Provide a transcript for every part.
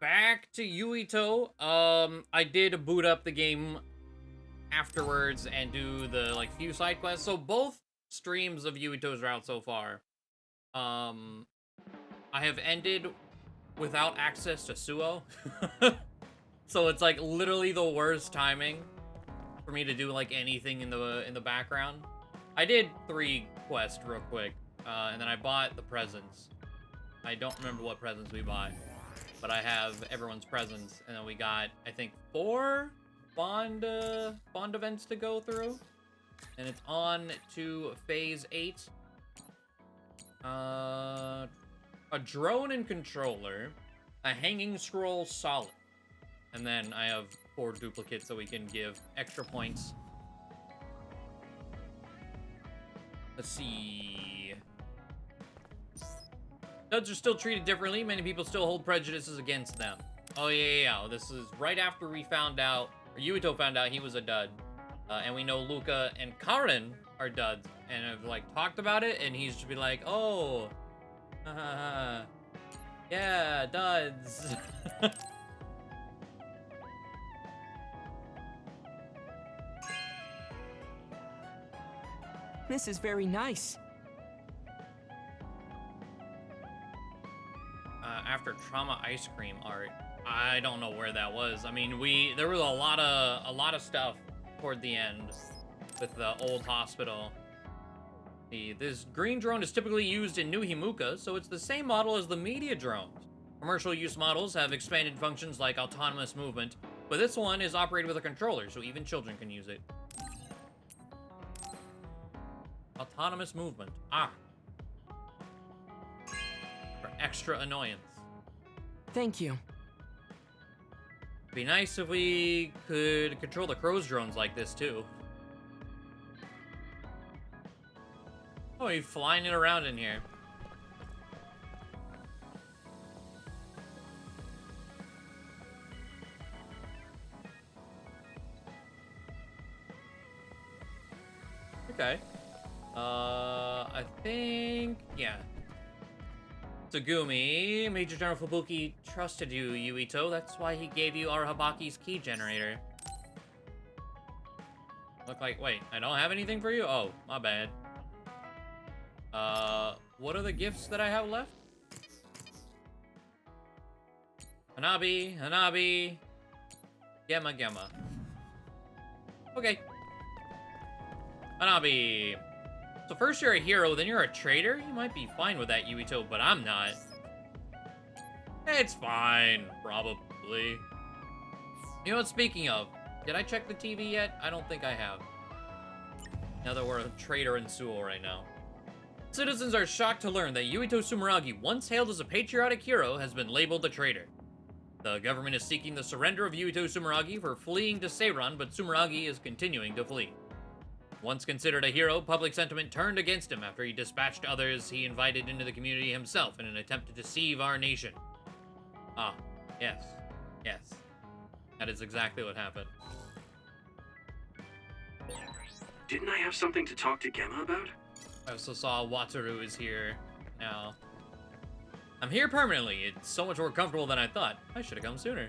back to Yuito. I did boot up the game afterwards and do the like few side quests. So both streams of Yuito's route so far, um, I have ended without access to Suo. So it's like literally the worst timing for me to do like anything in the background. I did 3 quests real quick, and then I bought the presents. I don't remember what presents we bought, but I have everyone's presents, and then we got, I think, 4 bond events to go through, and it's on to phase 8. A drone and controller, a hanging scroll solid, and then I have 4 duplicates so we can give extra points. Let's see. Duds are still treated differently. Many people still hold prejudices against them. Oh, yeah. This is right after we found out, or Yuito found out he was a dud. And we know Luca and Karen are duds. And have, like, talked about it, and he's just be like, oh, yeah, duds. This is very nice. After Trauma Ice Cream art, I don't know where that was. I mean, there was a lot of stuff toward the end with the old hospital. This green drone is typically used in New Himuka, so it's the same model as the media drones. Commercial use models have expanded functions like autonomous movement, but this one is operated with a controller, so even children can use it. Autonomous movement. For extra annoyance. Thank you. It'd be nice if we could control the crow's drones like this, too. Oh, he's flying it around in here. Okay. I think, yeah. Tsugumi, Major General Fubuki trusted you, Yuito. That's why he gave you Arahabaki's key generator. Look like, wait, I don't have anything for you? Oh, my bad. What are the gifts that I have left? Hanabi. Gemma. Okay. Hanabi. So first you're a hero, then you're a traitor? You might be fine with that, Yuito, but I'm not. It's fine, probably. You know what, speaking of, did I check the TV yet? I don't think I have. Now that we're a traitor in Seoul right now. Citizens are shocked to learn that Yuito Sumeragi, once hailed as a patriotic hero, has been labeled a traitor. The government is seeking the surrender of Yuito Sumeragi for fleeing to Seiran, but Sumeragi is continuing to flee. Once considered a hero, public sentiment turned against him after he dispatched others he invited into the community himself in an attempt to deceive our nation. Ah, yes. That is exactly what happened. Didn't I have something to talk to Gemma about? I also saw Wataru is here now. I'm here permanently. It's so much more comfortable than I thought. I should have come sooner.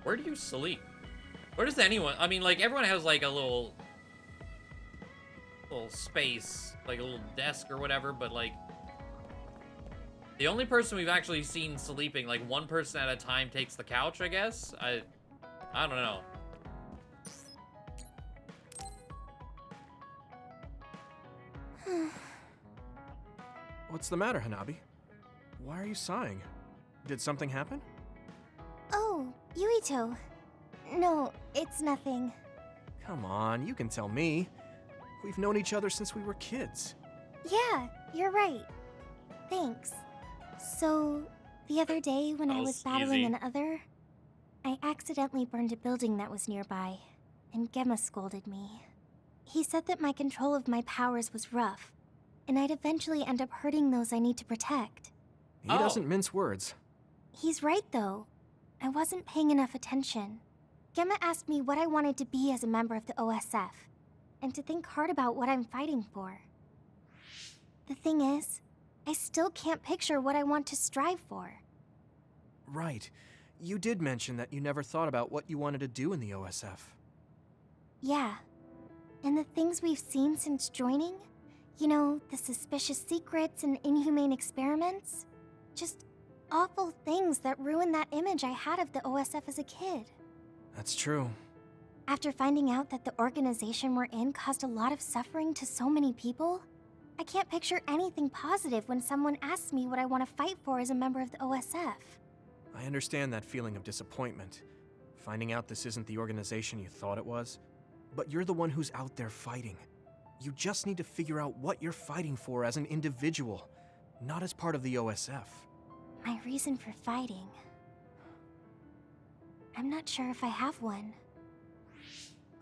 Where do you sleep? Where does anyone... I mean, like, everyone has, like, a little space, like a little desk or whatever, but, like, the only person we've actually seen sleeping, like, one person at a time takes the couch, I guess? I don't know. What's the matter, Hanabi? Why are you sighing? Did something happen? Oh, Yuito. No, it's nothing. Come on, you can tell me. We've known each other since we were kids. Yeah, you're right. Thanks. So, the other day when I was battling an other, I accidentally burned a building that was nearby, and Gemma scolded me. He said that my control of my powers was rough, and I'd eventually end up hurting those I need to protect. He doesn't mince words. He's right, though. I wasn't paying enough attention. Gemma asked me what I wanted to be as a member of the OSF, and to think hard about what I'm fighting for. The thing is, I still can't picture what I want to strive for. Right. You did mention that you never thought about what you wanted to do in the OSF. Yeah. And the things we've seen since joining? You know, the suspicious secrets and inhumane experiments? Just awful things that ruined that image I had of the OSF as a kid. That's true. After finding out that the organization we're in caused a lot of suffering to so many people, I can't picture anything positive when someone asks me what I want to fight for as a member of the OSF. I understand that feeling of disappointment. Finding out this isn't the organization you thought it was. But you're the one who's out there fighting. You just need to figure out what you're fighting for as an individual, not as part of the OSF. My reason for fighting... I'm not sure if I have one.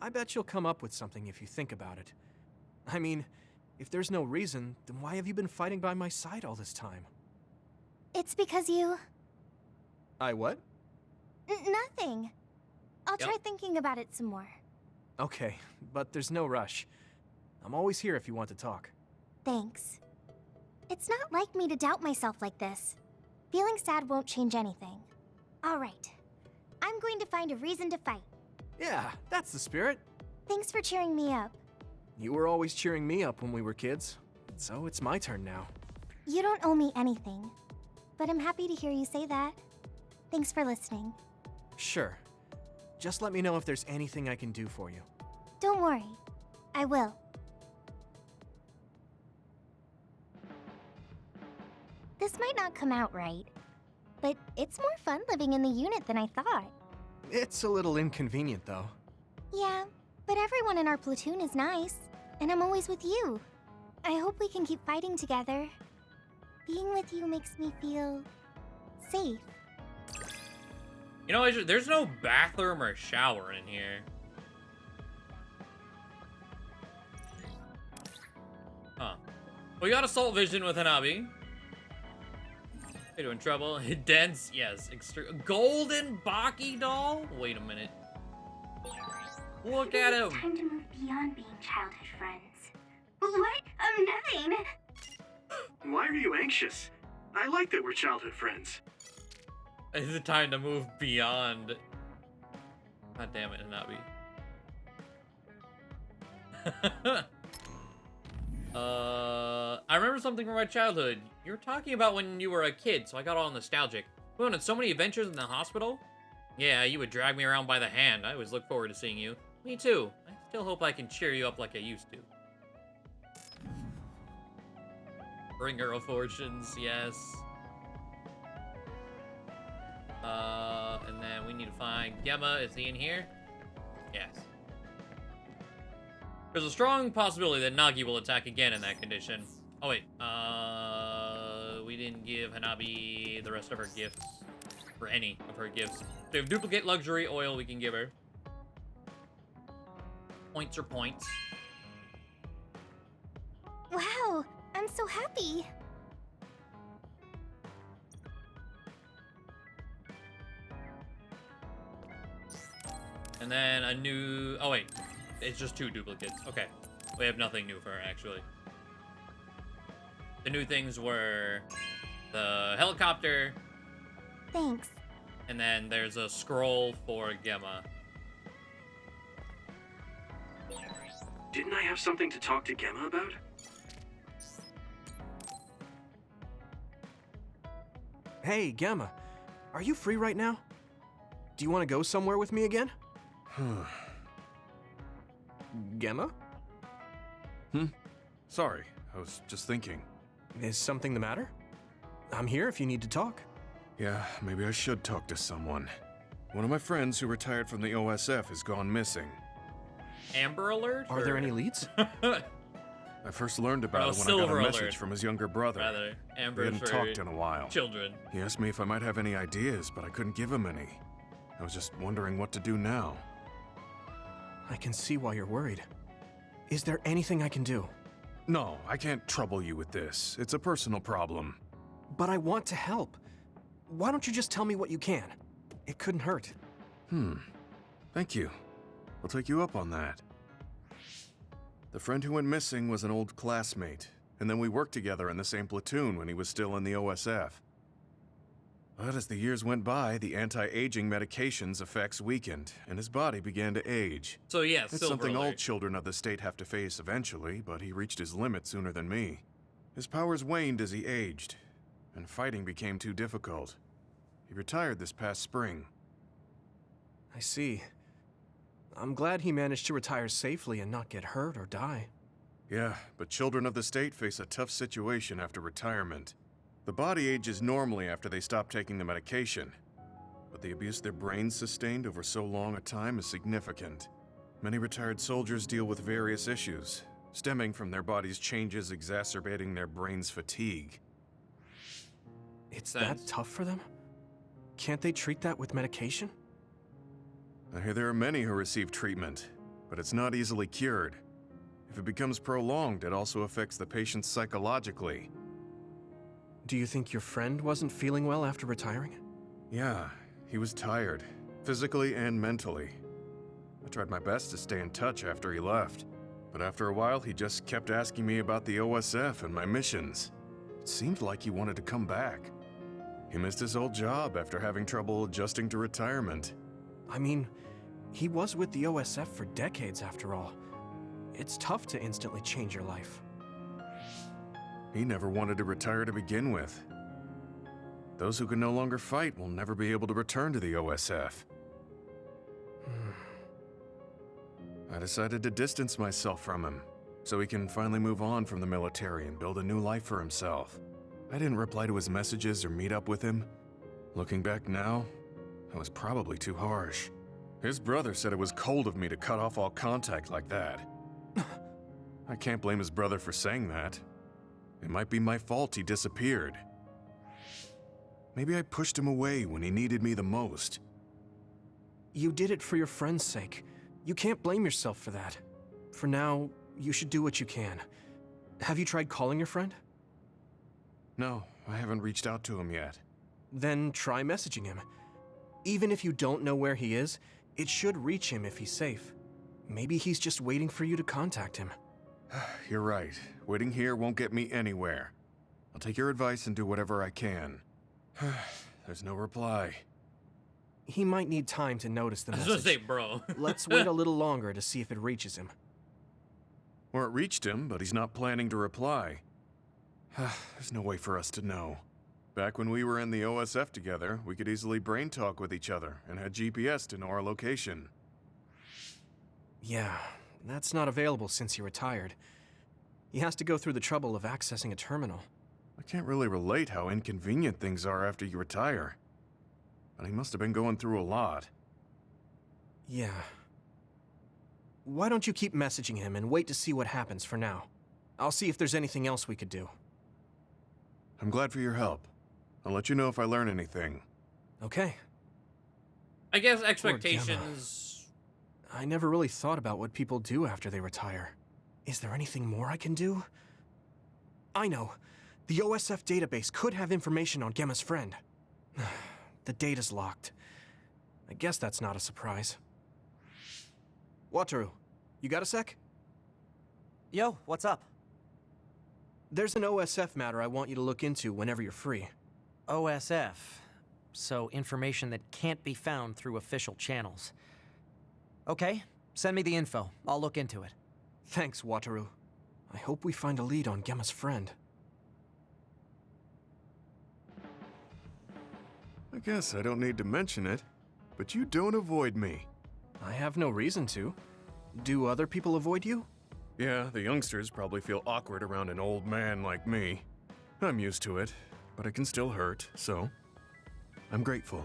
I bet you'll come up with something if you think about it. I mean, if there's no reason, then why have you been fighting by my side all this time? It's because you... I what? Nothing. I'll try thinking about it some more. Okay, but there's no rush. I'm always here if you want to talk. Thanks. It's not like me to doubt myself like this. Feeling sad won't change anything. All right. I'm going to find a reason to fight. Yeah, that's the spirit. Thanks for cheering me up. You were always cheering me up when we were kids, so it's my turn now. You don't owe me anything, but I'm happy to hear you say that. Thanks for listening. Sure. Just let me know if there's anything I can do for you. Don't worry. I will. This might not come out right, but it's more fun living in the unit than I thought. It's a little inconvenient, though. Yeah, but everyone in our platoon is nice, and I'm always with you. I hope we can keep fighting together. Being with you makes me feel... safe. You know, there's no bathroom or shower in here. Huh. We got assault vision with Hanabi. You doing trouble? Dense, yes. Golden Baki doll? Wait a minute. Look at him. Time to move beyond being childhood friends. What? Nothing. Why are you anxious? I like that we're childhood friends. Is it time to move beyond? God damn it, Hanabi. I remember something from my childhood. You were talking about when you were a kid, so I got all nostalgic. We went on so many adventures in the hospital. Yeah, you would drag me around by the hand. I always look forward to seeing you. Me too. I still hope I can cheer you up like I used to. Bringer of Fortunes, yes. And then we need to find Gemma. Is he in here? Yes. There's a strong possibility that Nagi will attack again in that condition. Oh wait, we didn't give Hanabi the rest of her gifts. Or any of her gifts. So we have duplicate luxury oil we can give her. Points are points. Wow, I'm so happy. And then a new... Oh, wait. It's just 2 duplicates. Okay. We have nothing new for her, actually. The new things were the helicopter. Thanks. And then there's a scroll for Gemma. Didn't I have something to talk to Gemma about? Hey, Gemma. Are you free right now? Do you want to go somewhere with me again? Gemma? Sorry, I was just thinking. Is something the matter? I'm here if you need to talk. Yeah, maybe I should talk to someone. One of my friends who retired from the OSF has gone missing. Amber Alert? Are there any leads? I first learned about it when I got Silver a message Alert. from his younger brother. Rather, Amber We hadn't for talked in a while. children. He asked me if I might have any ideas, but I couldn't give him any. I was just wondering what to do now. I can see why you're worried. Is there anything I can do? No, I can't trouble you with this. It's a personal problem. But I want to help. Why don't you just tell me what you can? It couldn't hurt. Thank you. I'll take you up on that. The friend who went missing was an old classmate, and then we worked together in the same platoon when he was still in the OSF. But as the years went by, the anti-aging medication's effects weakened, and his body began to age. So yeah, It's Silver something all Alert. children of the state have to face eventually, but he reached his limit sooner than me. His powers waned as he aged, and fighting became too difficult. He retired this past spring. I see. I'm glad he managed to retire safely and not get hurt or die. Yeah, but children of the state face a tough situation after retirement. The body ages normally after they stop taking the medication, but the abuse their brains sustained over so long a time is significant. Many retired soldiers deal with various issues, stemming from their body's changes exacerbating their brain's fatigue. It's that tough for them? Can't they treat that with medication? I hear there are many who receive treatment, but it's not easily cured. If it becomes prolonged, it also affects the patient psychologically. Do you think your friend wasn't feeling well after retiring? Yeah, he was tired, physically and mentally. I tried my best to stay in touch after he left, but after a while he just kept asking me about the OSF and my missions. It seemed like he wanted to come back. He missed his old job after having trouble adjusting to retirement. I mean, he was with the OSF for decades after all. It's tough to instantly change your life. He never wanted to retire to begin with. Those who can no longer fight will never be able to return to the OSF. I decided to distance myself from him, so he can finally move on from the military and build a new life for himself. I didn't reply to his messages or meet up with him. Looking back now, I was probably too harsh. His brother said it was cold of me to cut off all contact like that. I can't blame his brother for saying that. It might be my fault he disappeared. Maybe I pushed him away when he needed me the most. You did it for your friend's sake. You can't blame yourself for that. For now, you should do what you can. Have you tried calling your friend? No, I haven't reached out to him yet. Then try messaging him. Even if you don't know where he is, it should reach him if he's safe. Maybe he's just waiting for you to contact him. You're right. Waiting here won't get me anywhere. I'll take your advice and do whatever I can. There's no reply. He might need time to notice the I was message. gonna say, bro. Let's wait a little longer to see if it reaches him. Or it reached him, but he's not planning to reply. There's no way for us to know. Back when we were in the OSF together, we could easily brain talk with each other and had GPS to know our location. Yeah, that's not available since he retired. He has to go through the trouble of accessing a terminal. I can't really relate how inconvenient things are after you retire. But he must have been going through a lot. Yeah. Why don't you keep messaging him and wait to see what happens for now? I'll see if there's anything else we could do. I'm glad for your help. I'll let you know if I learn anything. Okay. I guess expectations. I never really thought about what people do after they retire. Is there anything more I can do? I know. The OSF database could have information on Gemma's friend. The data's locked. I guess that's not a surprise. Wataru, you got a sec? Yo, what's up? There's an OSF matter I want you to look into whenever you're free. OSF. So information that can't be found through official channels. Okay, send me the info. I'll look into it. Thanks, Wataru. I hope we find a lead on Gemma's friend. I guess I don't need to mention it, but you don't avoid me. I have no reason to. Do other people avoid you? Yeah, the youngsters probably feel awkward around an old man like me. I'm used to it, but it can still hurt, so I'm grateful.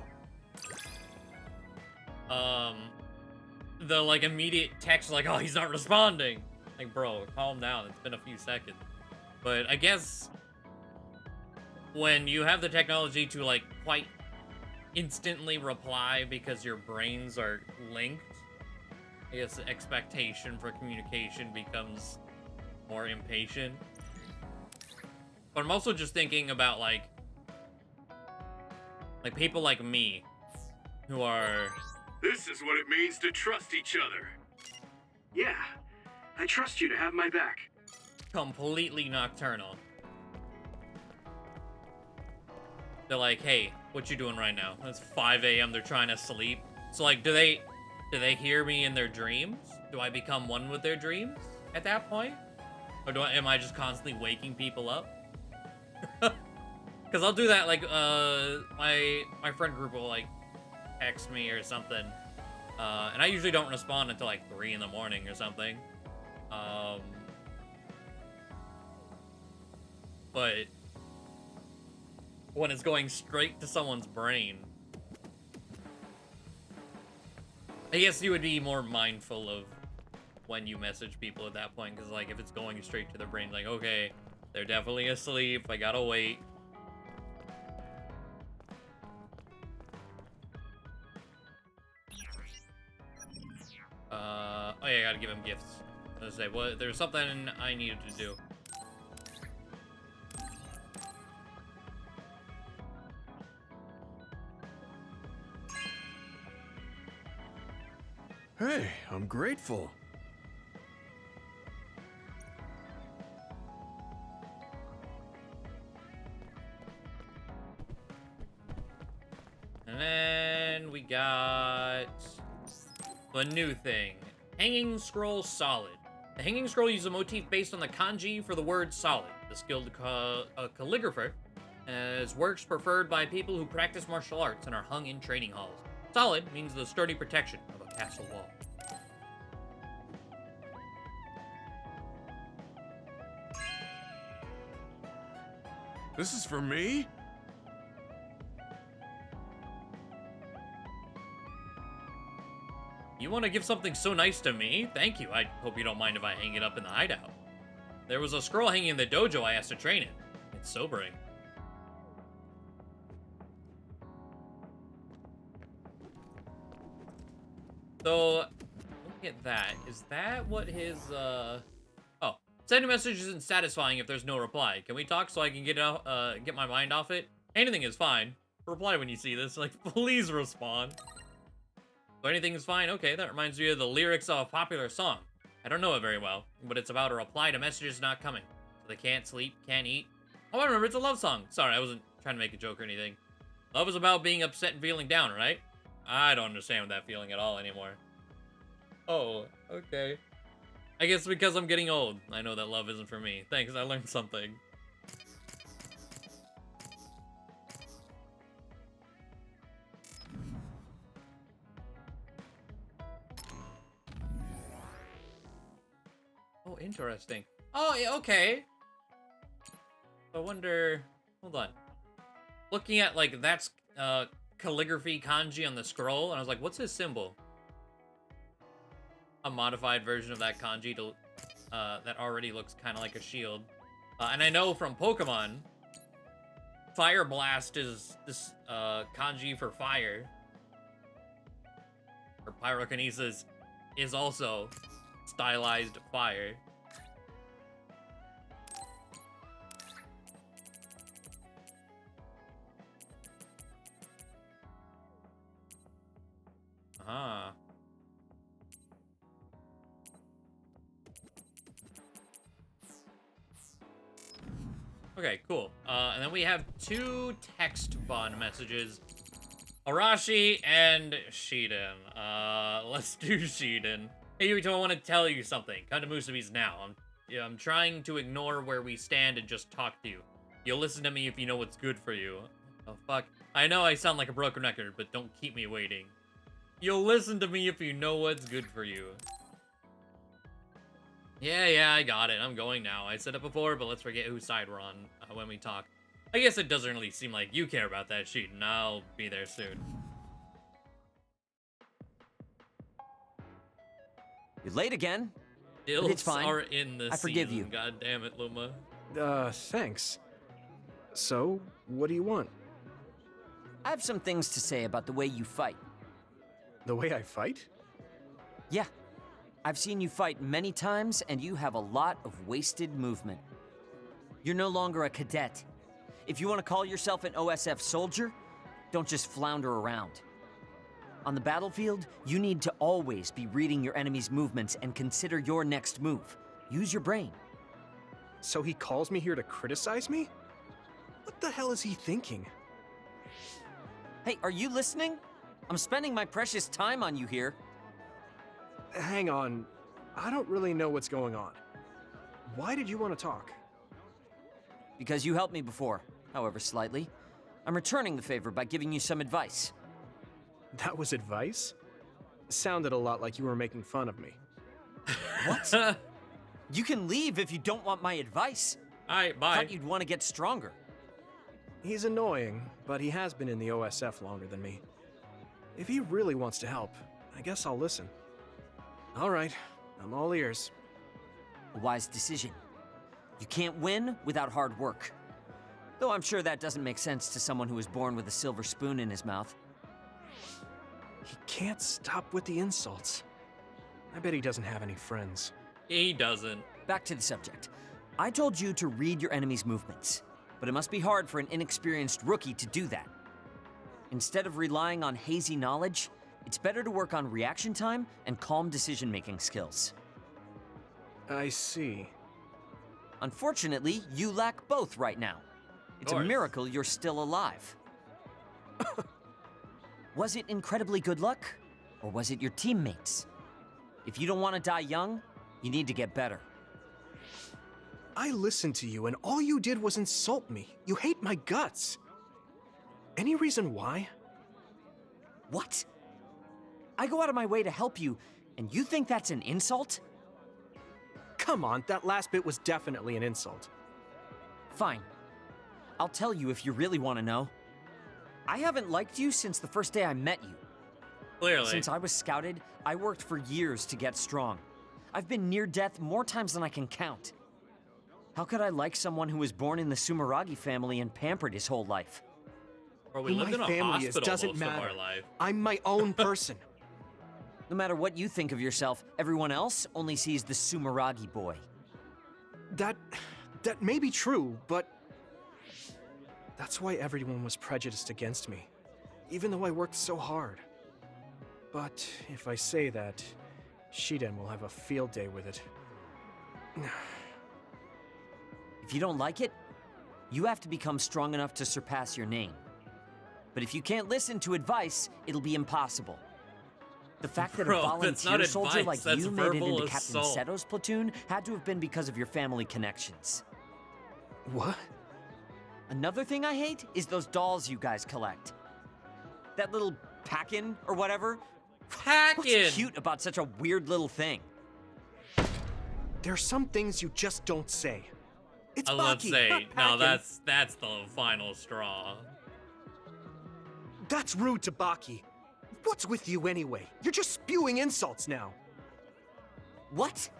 The like immediate text like, oh, he's not responding. Like, bro, calm down. It's been a few seconds. But I guess when you have the technology to like quite instantly reply because your brains are linked, I guess the expectation for communication becomes more impatient. But I'm also just thinking about like people like me who are... This is what it means to trust each other. Yeah, I trust you to have my back. completely nocturnal. They're like, hey, What you doing right now? It's 5 a.m. They're trying to sleep. So like, do they hear me in their dreams? Do I become one with their dreams at that point? Or am I just constantly waking people up? Because I'll do that, like, my friend group will, like, text me or something. And I usually don't respond until, like, 3 in the morning or something. But when it's going straight to someone's brain, I guess you would be more mindful of when you message people at that point, because like if it's going straight to their brain, like, okay, they're definitely asleep, I gotta wait. Oh yeah, I gotta give him gifts. I was gonna say, well, there's something I needed to do. Hey, I'm grateful. And then we got the new thing. Hanging Scroll Solid. The Hanging Scroll uses a motif based on the kanji for the word solid. The skilled calligrapher has works preferred by people who practice martial arts and are hung in training halls. Solid means the sturdy protection of a castle wall. This is for me? You want to give something so nice to me? Thank you. I hope you don't mind if I hang it up in the hideout. There was a scroll hanging in the dojo I asked to train in. It's sobering. So, look at that. Is that what his, Oh. Sending a message isn't satisfying if there's no reply. Can we talk so I can get my mind off it? Anything is fine. Reply when you see this. Like, please respond. So anything is fine? Okay, that reminds me of the lyrics of a popular song. I don't know it very well, but it's about a reply to messages not coming. So they can't sleep, can't eat. Oh, I remember, it's a love song. Sorry, I wasn't trying to make a joke or anything. Love is about being upset and feeling down, right? I don't understand that feeling at all anymore. Oh, okay. I guess because I'm getting old, I know that love isn't for me. Thanks, I learned something. Oh, interesting. Oh, yeah, okay. I wonder... Hold on. Looking at, like, that's calligraphy kanji on the scroll, and I was like, what's his symbol? A modified version of that kanji to, that already looks kind of like a shield. And I know from Pokemon, Fire Blast is this kanji for fire. Or Pyrokinesis is also stylized fire. Ah. Okay, cool. And then we have 2 text bond messages. Arashi and Shiden. Let's do Shiden. Hey, Yuito, I want to tell you something. Come to Musubi's now. I'm trying to ignore where we stand and just talk to you. You'll listen to me if you know what's good for you. Oh, fuck. I know I sound like a broken record, but don't keep me waiting. You'll listen to me if you know what's good for you. Yeah, I got it. I'm going now. I said it before, but let's forget whose side we're on when we talk. I guess it doesn't really seem like you care about that sheet, and I'll be there soon. You're late again. Ills it's fine. are in the I forgive season. you. God damn it, Luma. Thanks. So, what do you want? I have some things to say about the way you fight. The way I fight? Yeah. I've seen you fight many times, and you have a lot of wasted movement. You're no longer a cadet. If you want to call yourself an OSF soldier, don't just flounder around. On the battlefield, you need to always be reading your enemy's movements and consider your next move. Use your brain. So he calls me here to criticize me? What the hell is he thinking? Hey, are you listening? I'm spending my precious time on you here. Hang on. I don't really know what's going on. Why did you want to talk? Because you helped me before, however slightly. I'm returning the favor by giving you some advice. That was advice? Sounded a lot like you were making fun of me. What? You can leave if you don't want my advice. Alright, bye. Thought you'd want to get stronger. He's annoying, but he has been in the OSF longer than me. If he really wants to help, I guess I'll listen. All right, I'm all ears. A wise decision. You can't win without hard work. Though I'm sure that doesn't make sense to someone who was born with a silver spoon in his mouth. He can't stop with the insults. I bet he doesn't have any friends. He doesn't. Back to the subject. I told you to read your enemy's movements, but it must be hard for an inexperienced rookie to do that. Instead of relying on hazy knowledge, it's better to work on reaction time and calm decision-making skills. I see. Unfortunately, you lack both right now. It's a course. miracle you're still alive. Was it incredibly good luck, or was it your teammates? If you don't want to die young, you need to get better. I listened to you, and all you did was insult me. You hate my guts. Any reason why? What? I go out of my way to help you, and you think that's an insult? Come on, that last bit was definitely an insult. Fine. I'll tell you if you really want to know. I haven't liked you since the first day I met you. Clearly. Since I was scouted, I worked for years to get strong. I've been near death more times than I can count. How could I like someone who was born in the Sumeragi family and pampered his whole life? Or we Who lived my in a family is hospital doesn't most matter. of our life. I'm my own person. No matter what you think of yourself, everyone else only sees the Sumeragi boy. That may be true, but that's why everyone was prejudiced against me, even though I worked so hard. But if I say that, Shiden will have a field day with it. If you don't like it, you have to become strong enough to surpass your name. But if you can't listen to advice, it'll be impossible. The fact that Bro, a that's volunteer not soldier advice, like that's you made it verbal into Captain assault. Seto's platoon had to have been because of your family connections. What? Another thing I hate is those dolls you guys collect. That little Packin or whatever. Packin! What's cute about such a weird little thing? There are some things you just don't say. It's Let's Baki, say, not no, Packin. that's the final straw. That's rude to Baki. What's with you anyway? You're just spewing insults now. What?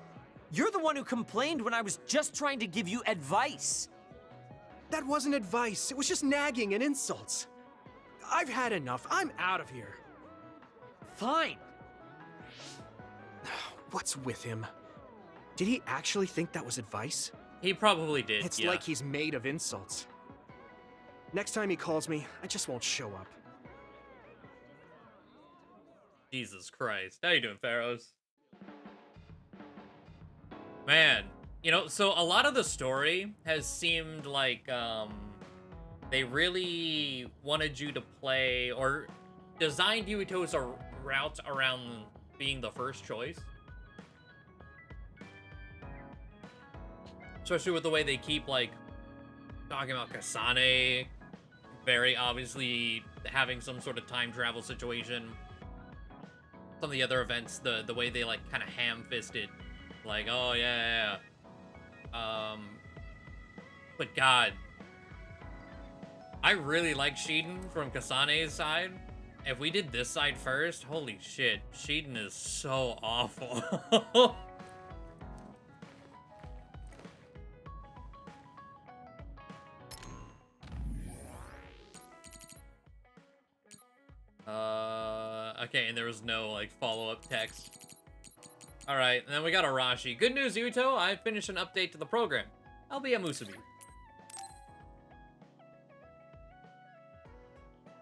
You're the one who complained when I was just trying to give you advice. That wasn't advice. It was just nagging and insults. I've had enough. I'm out of here. Fine. What's with him? Did he actually think that was advice? He probably did, It's yeah. like he's made of insults. Next time he calls me, I just won't show up. Jesus Christ. How you doing, Pharaohs? Man, you know, so a lot of the story has seemed like, they really wanted you to play, or designed Yuito's route around being the first choice. Especially with the way they keep, like, talking about Kasane, very obviously having some sort of time travel situation. Some of the other events, the way they, like, kind of ham-fisted. Like, oh, yeah. But God, I really like Shiden from Kasane's side. If we did this side first, holy shit, Shiden is so awful. Okay, and there was no, like, follow-up text. Alright, and then we got Arashi. Good news, Yuito, I finished an update to the program. I'll be a Musubi.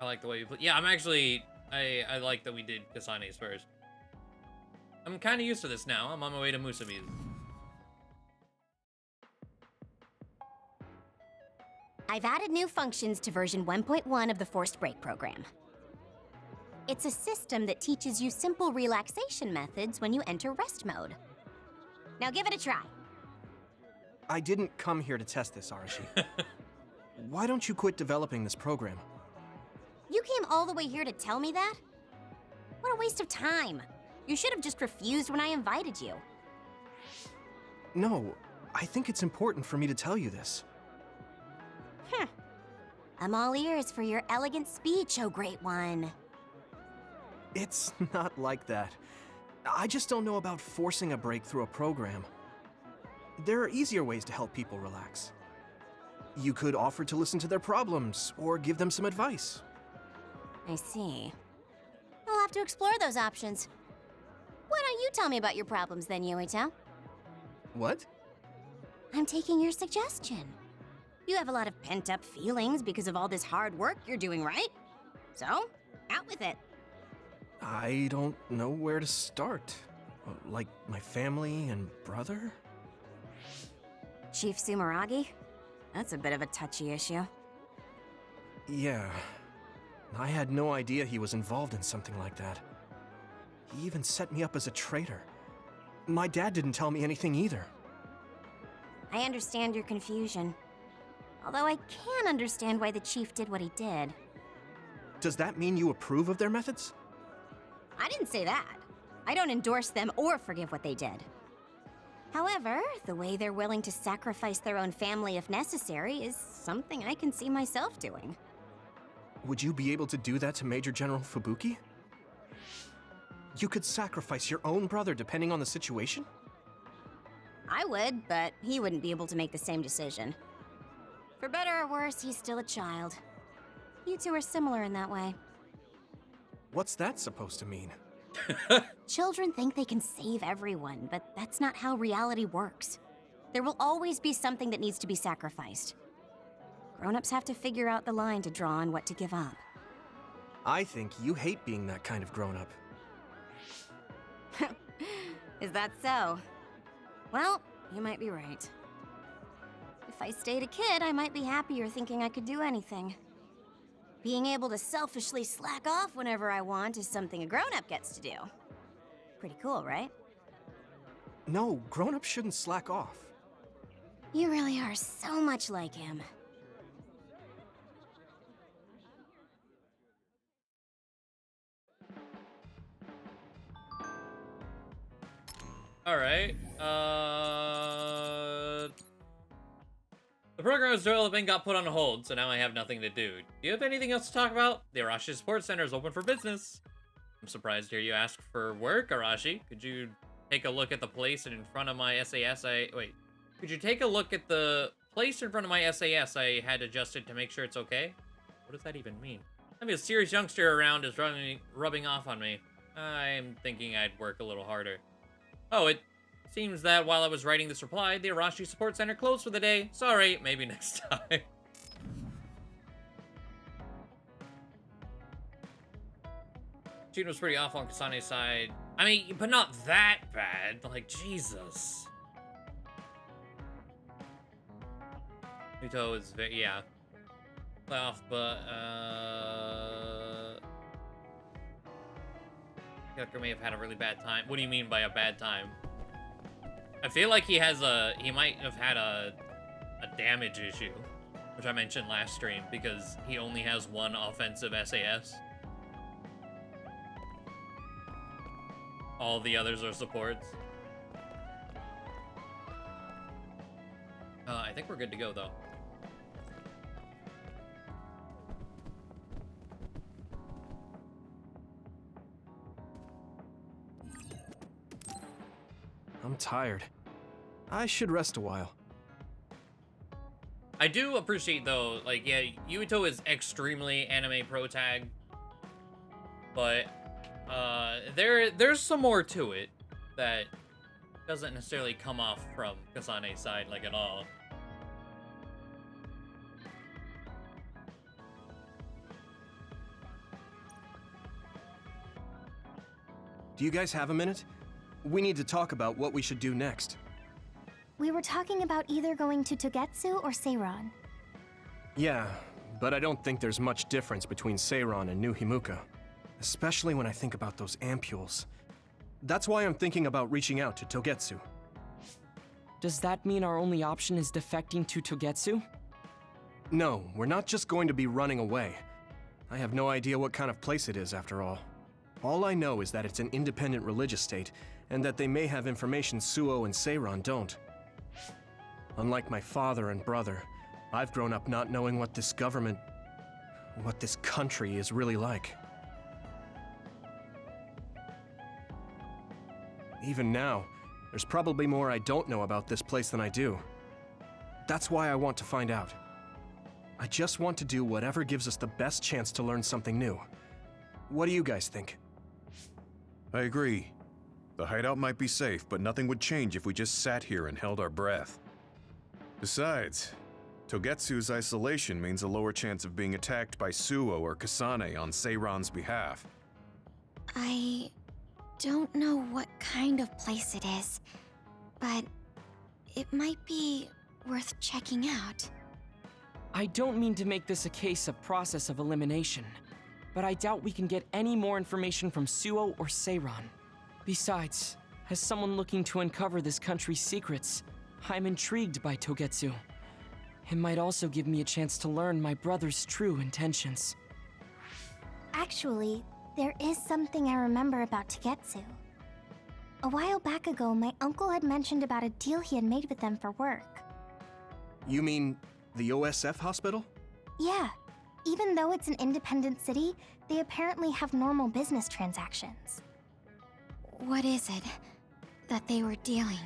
I like the way you play. Yeah, I'm actually... I like that we did Kasane's first. I'm kind of used to this now. I'm on my way to Musubi's. I've added new functions to version 1.1 of the Forced Break program. It's a system that teaches you simple relaxation methods when you enter rest mode. Now give it a try. I didn't come here to test this, Arashi. Why don't you quit developing this program? You came all the way here to tell me that? What a waste of time. You should have just refused when I invited you. No, I think it's important for me to tell you this. I'm all ears for your elegant speech, oh great one. It's not like that. I just don't know about forcing a break through a program. There are easier ways to help people relax. You could offer to listen to their problems, or give them some advice. I see. I'll have to explore those options. Why don't you tell me about your problems then, Yuito? What? I'm taking your suggestion. You have a lot of pent-up feelings because of all this hard work you're doing, right? So, out with it. I don't know where to start. Like my family and brother? Chief Sumeragi? That's a bit of a touchy issue. Yeah. I had no idea he was involved in something like that. He even set me up as a traitor. My dad didn't tell me anything either. I understand your confusion. Although I can understand why the chief did what he did. Does that mean you approve of their methods? I didn't say that. I don't endorse them or forgive what they did. However, the way they're willing to sacrifice their own family if necessary is something I can see myself doing. Would you be able to do that to Major General Fubuki? You could sacrifice your own brother depending on the situation? I would, but he wouldn't be able to make the same decision. For better or worse, he's still a child. You two are similar in that way. What's that supposed to mean? Children think they can save everyone, but that's not how reality works. There will always be something that needs to be sacrificed. Grown-ups have to figure out the line to draw on what to give up. I think you hate being that kind of grown-up. Is that so? Well, you might be right. If I stayed a kid, I might be happier thinking I could do anything. Being able to selfishly slack off whenever I want is something a grown-up gets to do. Pretty cool, right? No, grown-ups shouldn't slack off. You really are so much like him. Alright, the program I was developing got put on hold, so now I have nothing to do. Do you have anything else to talk about? The Arashi Support Center is open for business. I'm surprised to hear you ask for work, Arashi. Could you take a look at the place in front of my SAS Wait. Could you take a look at the place in front of my SAS I had adjusted to make sure it's okay? What does that even mean? Having a serious youngster around is rubbing off on me. I'm thinking I'd work a little harder. Oh, it seems that while I was writing this reply, the Arashi Support Center closed for the day. Sorry, maybe next time. Shooting was pretty awful on Kasane's side. I mean, but not that bad. Like, Jesus. Yuito is very, yeah. Off, but, Tucker may have had a really bad time. What do you mean by a bad time? I feel like he might have had a damage issue, which I mentioned last stream, because he only has one offensive SAS. All the others are supports. I think we're good to go, though. I'm tired. I should rest a while. I do appreciate, though, like, yeah, Yuito is extremely anime pro-tag, but there's some more to it that doesn't necessarily come off from Kasane's side, like, at all. Do you guys have a minute? We need to talk about what we should do next. We were talking about either going to Togetsu or Seiron. Yeah, but I don't think there's much difference between Seiron and New Himuka. especially when I think about those ampules. That's why I'm thinking about reaching out to Togetsu. Does that mean our only option is defecting to Togetsu? No, we're not just going to be running away. I have no idea what kind of place it is, after all. All I know is that it's an independent religious state, and that they may have information Suo and Seiran don't. Unlike my father and brother, I've grown up not knowing what this government, what this country is really like. Even now, there's probably more I don't know about this place than I do. That's why I want to find out. I just want to do whatever gives us the best chance to learn something new. What do you guys think? I agree. The hideout might be safe, but nothing would change if we just sat here and held our breath. Besides, Togetsu's isolation means a lower chance of being attacked by Suo or Kasane on Seiran's behalf. I don't know what kind of place it is, but it might be worth checking out. I don't mean to make this a case of process of elimination, but I doubt we can get any more information from Suo or Seiran. Besides, as someone looking to uncover this country's secrets, I'm intrigued by Togetsu. It might also give me a chance to learn my brother's true intentions. Actually, there is something I remember about Togetsu. A while back ago, my uncle had mentioned about a deal he had made with them for work. You mean the OSF hospital? Yeah. Even though it's an independent city, they apparently have normal business transactions. What is it that they were dealing?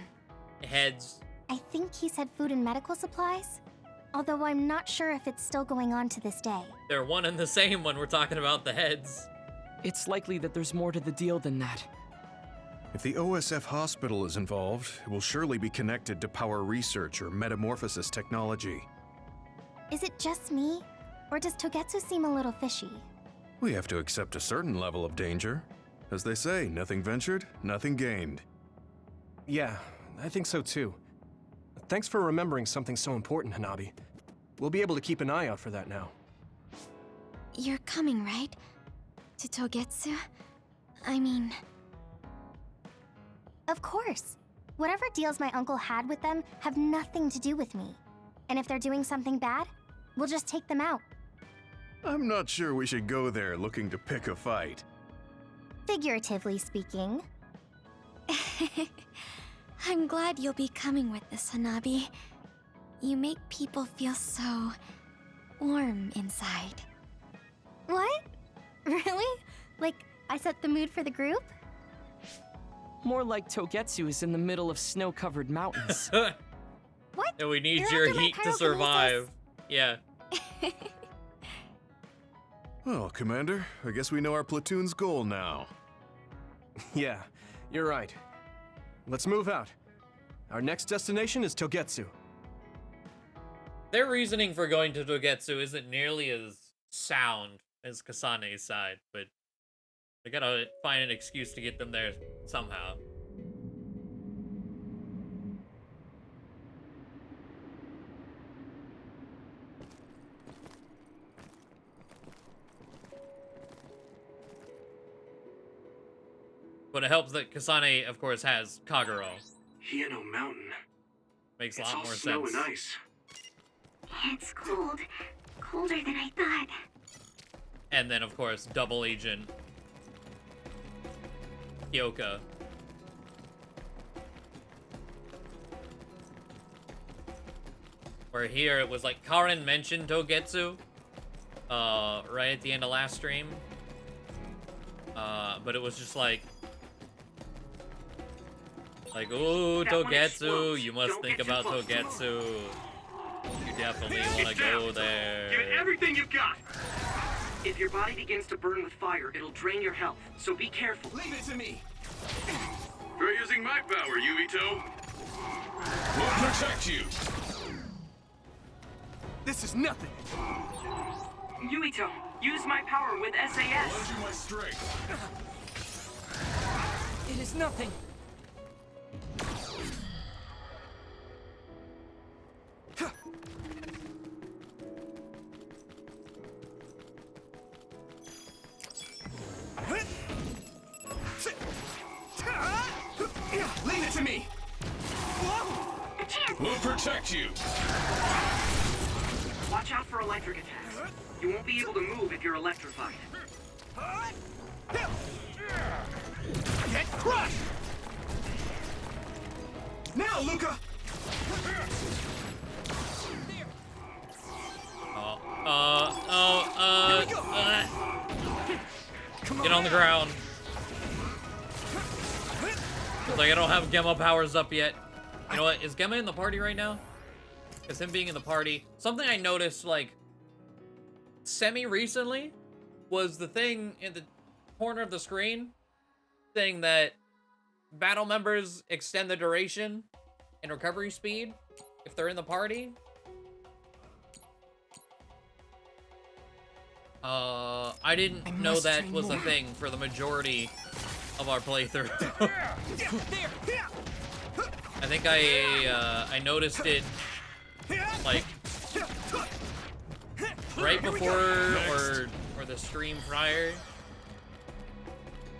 Heads. I think he said food and medical supplies, although I'm not sure if it's still going on to this day. They're one and the same when we're talking about the heads. It's likely that there's more to the deal than that. If the OSF hospital is involved, it will surely be connected to power research or metamorphosis technology. Is it just me, or does Togetsu seem a little fishy? We have to accept a certain level of danger. As they say, nothing ventured, nothing gained. Yeah, I think so too. Thanks for remembering something so important, Hanabi. We'll be able to keep an eye out for that now. You're coming, right? To Togetsu? I mean... Of course. Whatever deals my uncle had with them have nothing to do with me. And if they're doing something bad, we'll just take them out. I'm not sure we should go there looking to pick a fight. Figuratively speaking. I'm glad you'll be coming with us, Hanabi. You make people feel so... warm inside. What? Really? Like, I set the mood for the group? More like Togetsu is in the middle of snow-covered mountains. What? And we need You're your after my heat to pyrokinesis? survive. Yeah. Well, Commander, I guess we know our platoon's goal now. Yeah, you're right. Let's move out. Our next destination is Togetsu. Their reasoning for going to Togetsu isn't nearly as sound as Kasane's side, but I gotta find an excuse to get them there somehow. But it helps that Kasane, of course, has Kagero. Hieno Mountain. Makes a It's lot all more snow sense. and ice. It's cold. Colder than I thought. And then, of course, double agent Hyoka. Where here it was like Karen mentioned Togetsu right at the end of last stream. But it was just like, ooh, That one Togetsu, explodes. you must Don't think get too about close. Togetsu. You definitely Get want to go down. there. Give it everything you've got. If your body begins to burn with fire, it'll drain your health. So be careful. Leave it to me. Try using my power, Yuito. We'll protect you. This is nothing! Yuito, use my power with SAS. Lend you my strength. It is nothing. Leave it to me! We'll protect you. Watch out for electric attacks. You won't be able to move if you're electrified. Get crushed! Now, Luca! Get on the ground. It's like I don't have Gemma powers up yet. You know what? Is Gemma in the party right now? Because him being in the party, something I noticed like semi-recently was the thing in the corner of the screen saying that battle members extend the duration and recovery speed if they're in the party. I didn't know that was a thing for the majority of our playthrough. I think I noticed it like right before or the stream prior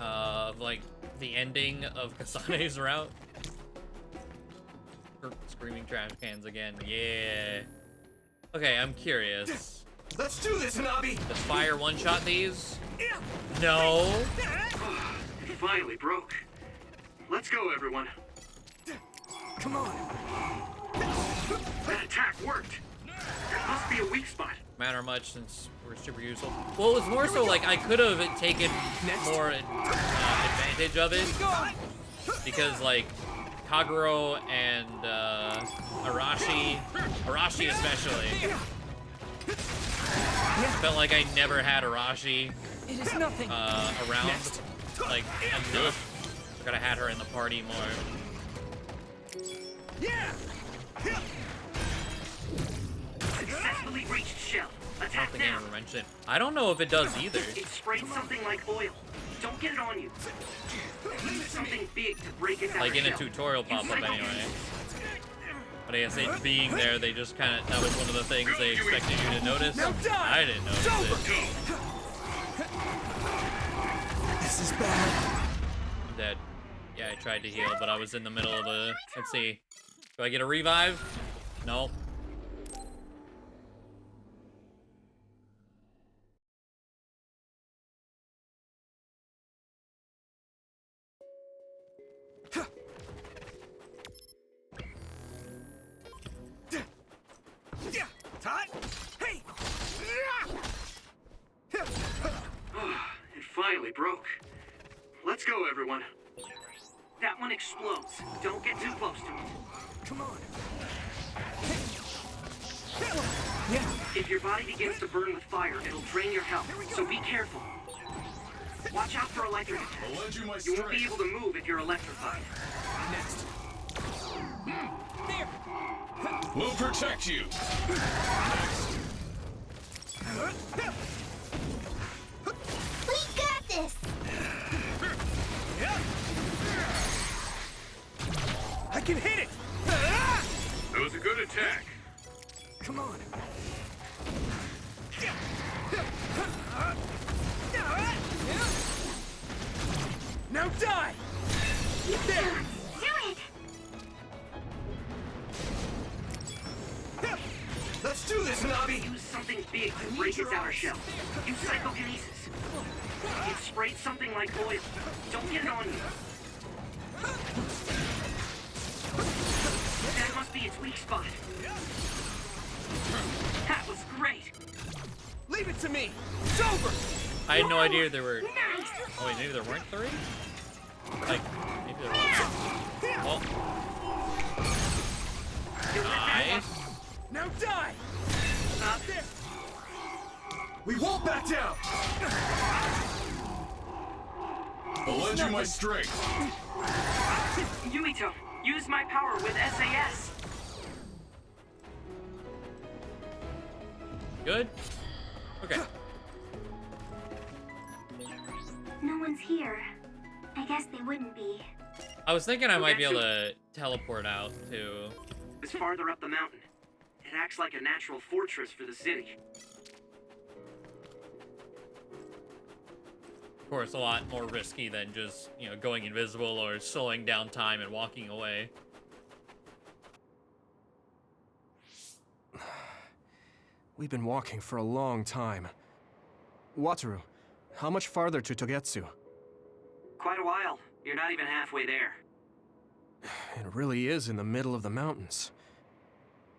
of like the ending of Kasane's route. Screaming trash cans again. Yeah. Okay, I'm curious. Let's do this, Hanabi! Does fire one-shot these? No. It finally broke. Let's go, everyone. Come on! That attack worked. There must be a weak spot. Matter much since we're super useful. Well, it was more so like I could have taken more advantage of it because like Kaguro and Arashi especially. Felt like I never had Arashi around like enough. I could have had her in the party more. Successfully reached shell. I don't Attack think I now. ever mentioned. I don't know if it does either. It sprayed something like oil. Don't get it on you. Use something big to break its outer Like in a shell. tutorial pop-up anyway. But I guess it being there, they just kind of, that was one of the things they expected you to notice. I didn't notice it. This is bad. I'm dead. Yeah, I tried to heal, but I was in the middle of a, let's see. Do I get a revive? No. Hey! It finally broke. Let's go, everyone. That one explodes. Don't get too close to it. Come on. If your body begins to burn with fire, it'll drain your health, so be careful. Watch out for electric I'll lend attacks. you my You won't be strength. able to move if you're electrified. Next. We'll protect you. We got this! I can hit it! That was a good attack. Come on. Now die! There! Do it! Let's do this, Nabi! Use something big to break its outer shell. Use psychokinesis. It sprayed something like oil. Don't get it on you. That must be its weak spot. That was great. Leave it to me! It's over! I had no idea there were, Nice! oh wait, maybe there weren't 3? Like, maybe there were. Oh. Nice. Now die! Stop this. We won't back down! I'll lend you my strength. Yuito, use my power with SAS. Good? Okay. No one's here. I guess they wouldn't be. I was thinking I might be able to teleport out to... It's farther up the mountain. It acts like a natural fortress for the city. Of course, a lot more risky than just, you know, going invisible or slowing down time and walking away. We've been walking for a long time. Wataru, how much farther to Togetsu? Quite a while. You're not even halfway there. It really is in the middle of the mountains.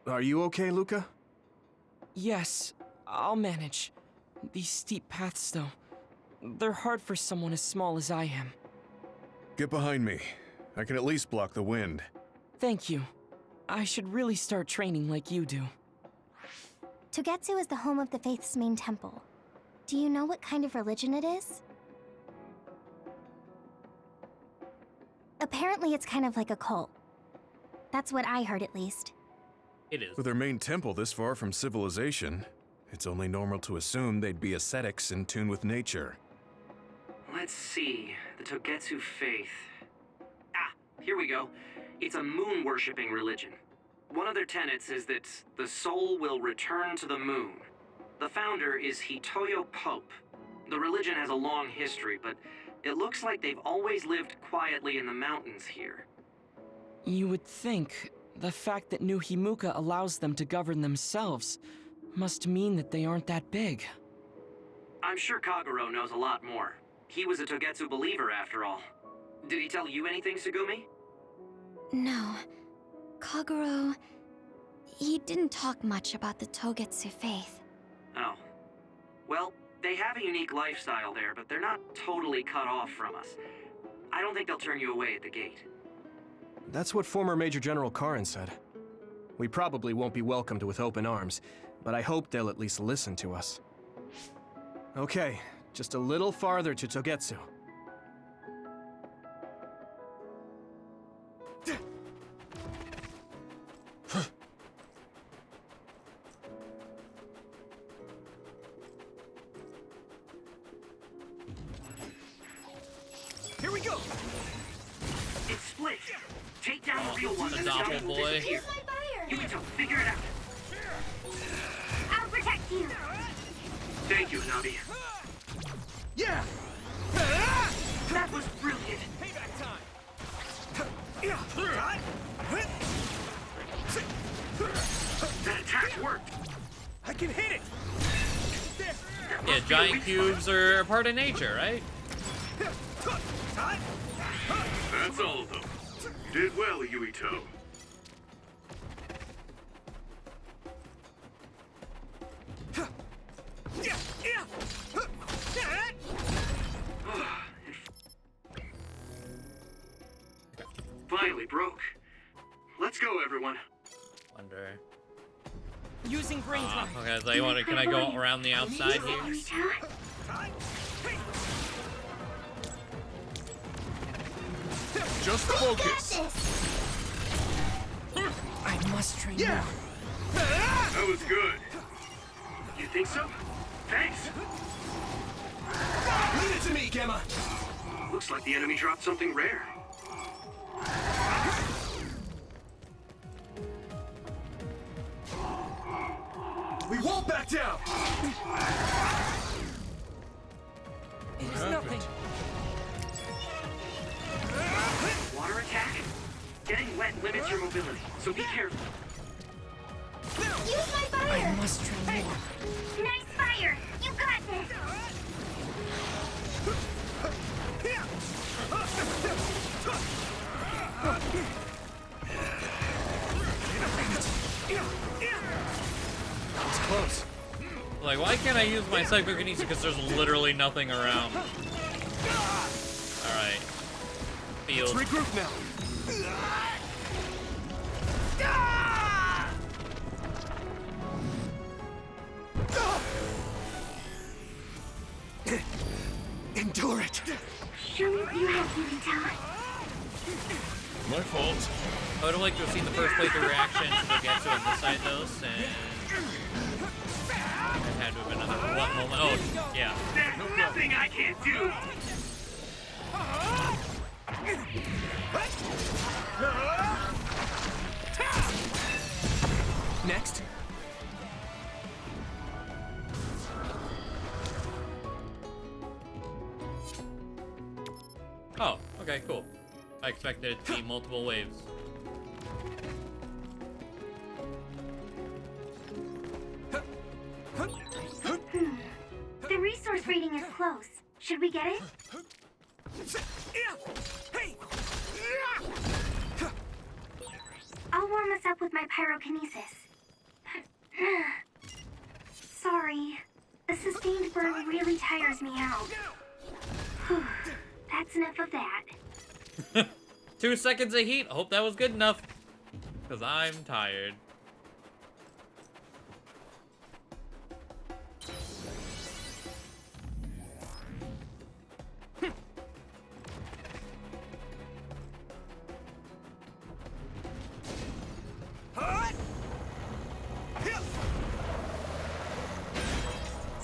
Are you okay, Luca? Yes, I'll manage. These steep paths, though, they're hard for someone as small as I am. Get behind me. I can at least block the wind. Thank you. I should really start training like you do. Togetsu is the home of the Faith's main temple. Do you know what kind of religion it is? Apparently it's kind of like a cult. That's what I heard, at least. It is. With their main temple this far from civilization, it's only normal to assume they'd be ascetics in tune with nature. Let's see. The Togetsu faith. Ah, here we go. It's a moon-worshipping religion. One of their tenets is that the soul will return to the moon. The founder is Hitoyo Pope. The religion has a long history, but it looks like they've always lived quietly in the mountains here. You would think the fact that New Himuka allows them to govern themselves must mean that they aren't that big. I'm sure Kagero knows a lot more. He was a Togetsu believer, after all. Did he tell you anything, Sugumi? No. Kagero... he didn't talk much about the Togetsu faith. Oh. Well, they have a unique lifestyle there, but they're not totally cut off from us. I don't think they'll turn you away at the gate. That's what former Major General Karin said. We probably won't be welcomed with open arms, but I hope they'll at least listen to us. Okay, just a little farther to Togetsu. Here we go! It's split! Take down the real one the and the doppel dummy will boy. disappear. Yuito, figure it out! I'll protect you. Thank you, Nabi. Yeah! That was brilliant! Payback time! That attack worked! I can hit it! Yeah, giant cubes are a part of nature, right? That's all of them. You did well, Yuito. Finally broke. Let's go, everyone. Wonder. Using brain time. Okay, so can I go around the outside here? Yuito? Just focus. I must train Yeah! more. That was good. You think so? Thanks. Leave it to me, Gemma! Looks like the enemy dropped something rare. We won't back down! It is nothing. Water attack? Getting wet limits your mobility, so be careful. Use my I fire! must train more. Nice fire! You got this! It's close. Like, why can't I use my psychokinesis? Because there's literally nothing around. Alright. Let's Field. regroup now. Endure it. Show me what you have, Yuito. My fault. I would have liked to have seen the first playthrough reaction to Togetsu on this side, though, and there had to have been another one moment. Oh, yeah. There's nothing I can't do! Next. Oh, okay, cool. I expected it to be multiple waves. The resource reading is close. Should we get it? I'll warm us up with my pyrokinesis. Sorry. The sustained burn really tires me out. Whew. That's enough of that. 2 seconds of heat. Hope that was good enough. Because I'm tired.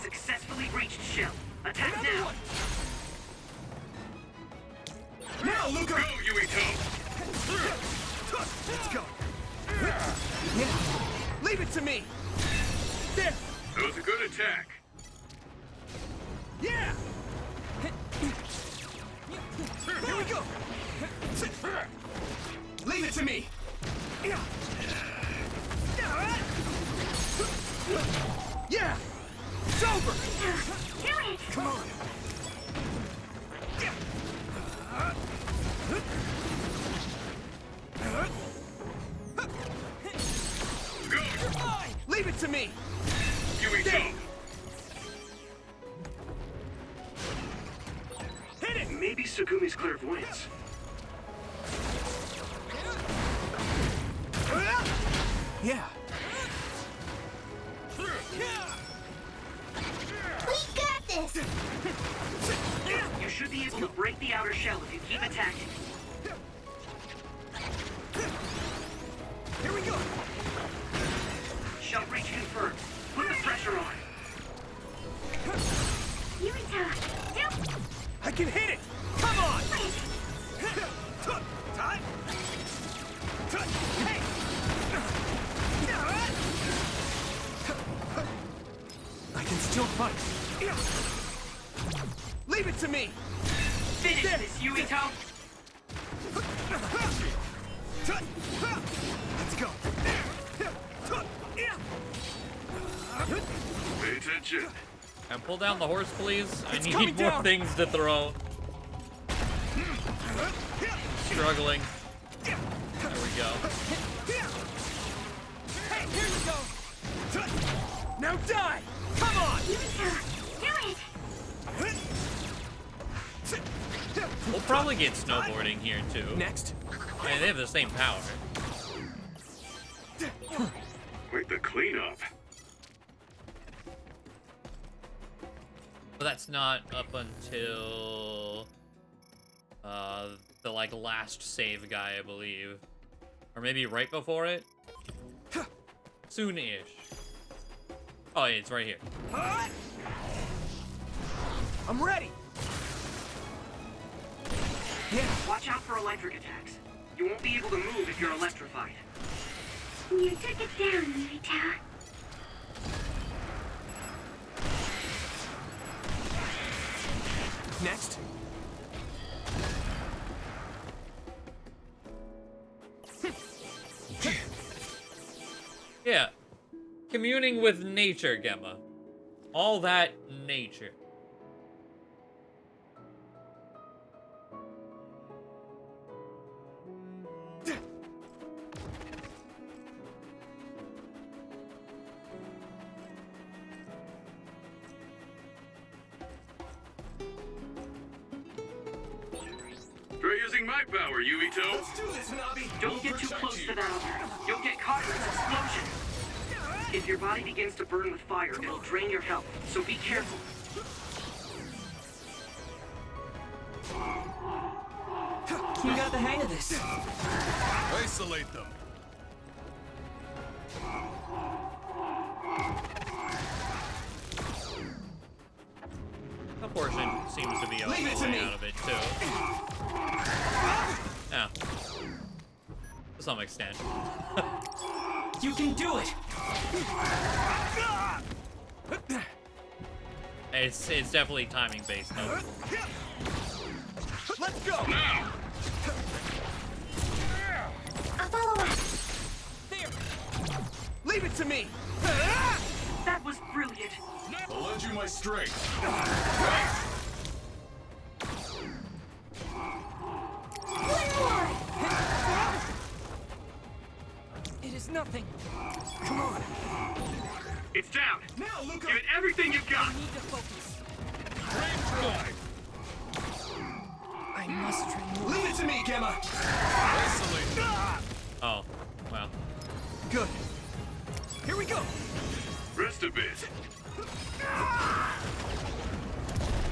Successfully reached shell. Attack now! Now look out, Yuito! Let's go. Yeah. Leave it to me. There. That was a good attack. Yeah. Here we go. Leave it to me. Yeah. It's over. Do it! Come on. Leave it to me. Yuito! Hit it. Maybe Sugumi's clairvoyance. Yeah. We got this! You should be able to break the outer shell if you keep attacking. Here we go. Shell breach confirmed. Put the pressure on. Yuito, help! I can hit it. Come on. Time. Hey. I can still fight. Leave it to me. Finish this, Yuito! Let's go. Pay attention. And pull down the horse, please. I coming need more down. things to throw. Struggling. There we go. Hey, here you go. Now die. Come on. Yuito, do it! We'll probably get snowboarding here too. Next. And they have the same power. Quite the cleanup. But that's not up until the like last save guy, I believe. Or maybe right before it? Soon-ish. Oh, yeah, it's right here. I'm ready. Yeah. Watch out for electric attacks. You won't be able to move if you're electrified. You took it down, Yuito. Next. Yeah. Communing with nature, Gemma. All that nature. Try using my power, Yuito. Let's do this, Nabi. Don't get too close to that other. You'll get caught in this explosion. If your body begins to burn with fire, it'll drain your health, so be careful. You got the hang of this. Isolate them. That portion seems to be Leave it to okay me. out of it too. Yeah. To some extent. You can do it. It's definitely timing based though. Let's go. to me! That was brilliant. I'll lend you my strength. It is nothing. Come on! It's down. Now, Luca! Give it everything you've got. I need to focus. Range I must train more. Leave it to me, Gemma! Isolate. Oh, well. Good. Here we go! Rest a bit.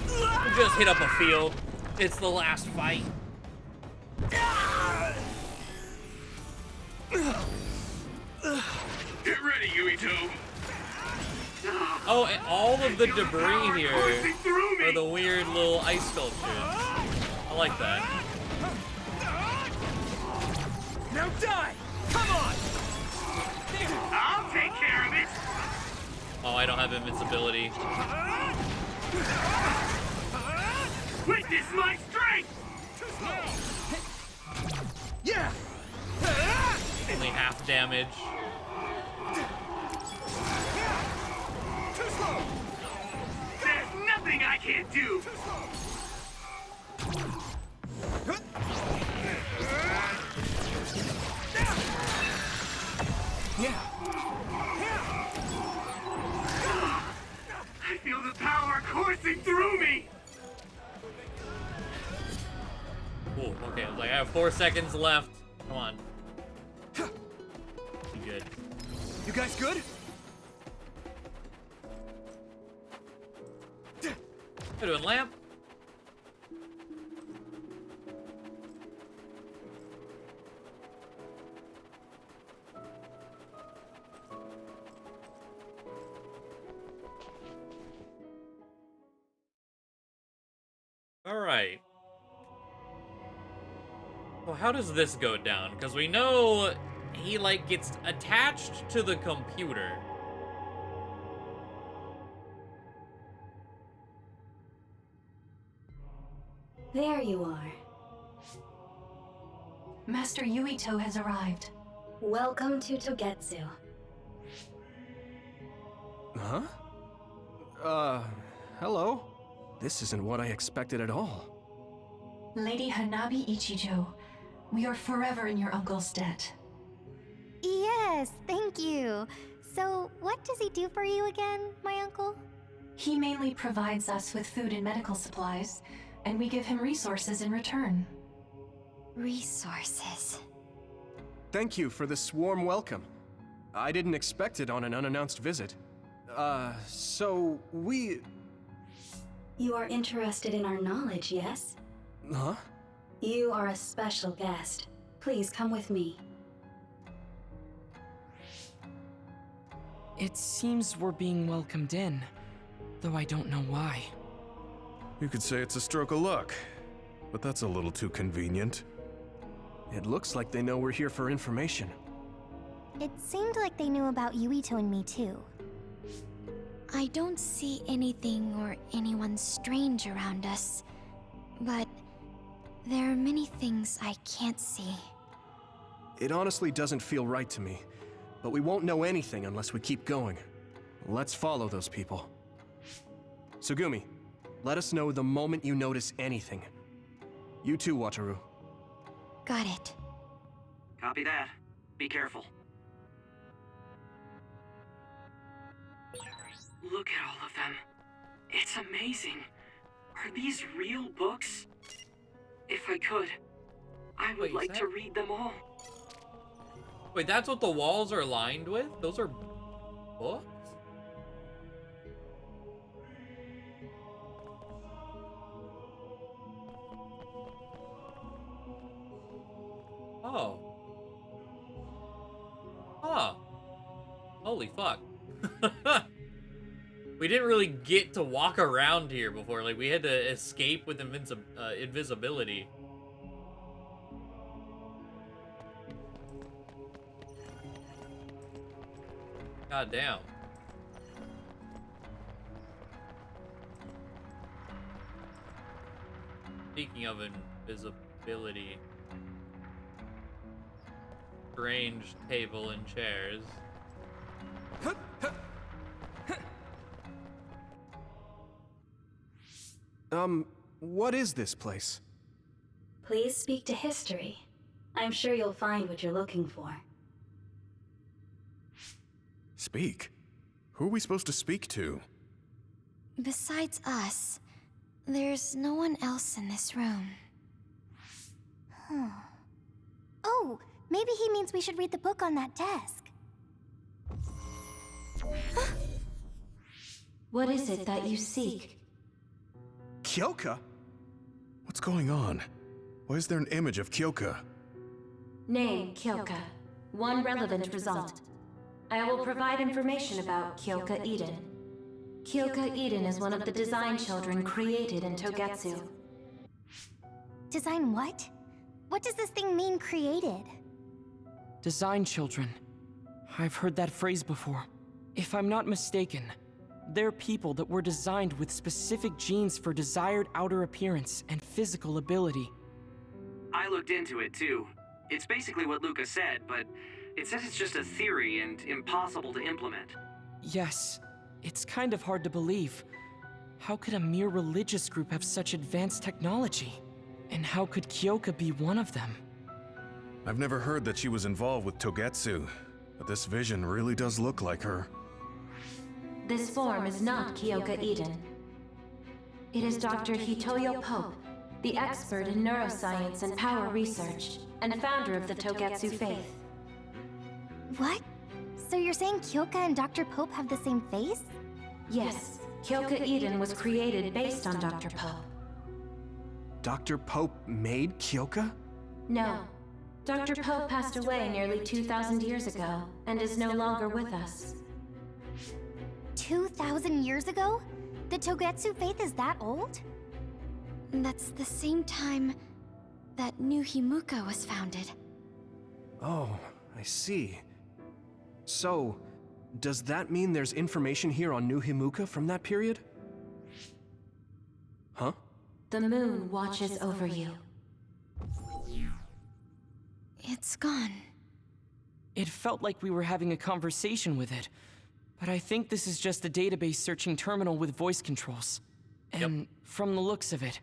We just hit up a field. It's the last fight. Get ready, Yuito. Oh, and all of the debris here Coursing through me. are the weird little ice sculptures. I like that. Now die! Come on! I'll take care of it. Oh, I don't have invincibility. Witness my strength. Yeah! Only half damage. Too slow! There's nothing I can't do. Yeah! I feel the power coursing through me. Ooh, okay, I was like, I have 4 seconds left. Come on. Be good. You guys good? How doing, Lamp? All right. Well, how does this go down? Because we know he, like, gets attached to the computer. There you are. Master Yuito has arrived. Welcome to Togetsu. Huh? Hello? This isn't what I expected at all. Lady Hanabi Ichijo, we are forever in your uncle's debt. Yes, thank you. So, what does he do for you again, my uncle? He mainly provides us with food and medical supplies, and we give him resources in return. Resources. Thank you for this warm welcome. I didn't expect it on an unannounced visit. So we... You are interested in our knowledge, yes? Huh? You are a special guest. Please come with me. It seems we're being welcomed in, though I don't know why. You could say it's a stroke of luck, but that's a little too convenient. It looks like they know we're here for information. It seemed like they knew about Yuito and me too. I don't see anything or anyone strange around us, but there are many things I can't see. It honestly doesn't feel right to me, but we won't know anything unless we keep going. Let's follow those people. Sugumi, let us know the moment you notice anything. You too, Wataru. Got it. Copy that. Be careful. Look at all of them. It's amazing. Are these real books? If I could, I would Wait, like to read them all. Wait, that's what the walls are lined with? Those are books? Oh. Huh. Holy fuck. We didn't really get to walk around here before. Like, we had to escape with invisibility. God damn. Speaking of invisibility. Strange table and chairs. What is this place? Please speak to history. I'm sure you'll find what you're looking for. Speak? Who are we supposed to speak to? Besides us, there's no one else in this room. Oh, maybe he means we should read the book on that desk. What is it that you seek? Kyoka? What's going on? Why is there an image of Kyoka? Name, Kyoka. One relevant result. I will provide information about Kyoka Eden. Kyoka Eden is one of the design children created in Togetsu. Design what? What does this thing mean, created? Design children. I've heard that phrase before. If I'm not mistaken, they're people that were designed with specific genes for desired outer appearance and physical ability. I looked into it too. It's basically what Luca said, but it says it's just a theory and impossible to implement. Yes, it's kind of hard to believe. How could a mere religious group have such advanced technology? And how could Kyoka be one of them? I've never heard that she was involved with Togetsu, but this vision really does look like her. This form is not Kyoka Eden. It is Dr. Hitoyo Pope, the expert in neuroscience and power research, and founder of the Togetsu faith. What? So you're saying Kyoka and Dr. Pope have the same face? Yes, Kyoka Eden was created based on Dr. Pope. Dr. Pope made Kyoka? No. Dr. Pope passed away nearly 2,000 years ago, and is no longer with us. 2,000 years ago? The Togetsu faith is that old? That's the same time that New Himuka was founded. Oh, I see. So, does that mean there's information here on New Himuka from that period? Huh? The moon watches over you. It's gone. It felt like we were having a conversation with it, but I think this is just a database searching terminal with voice controls. And from the looks of it,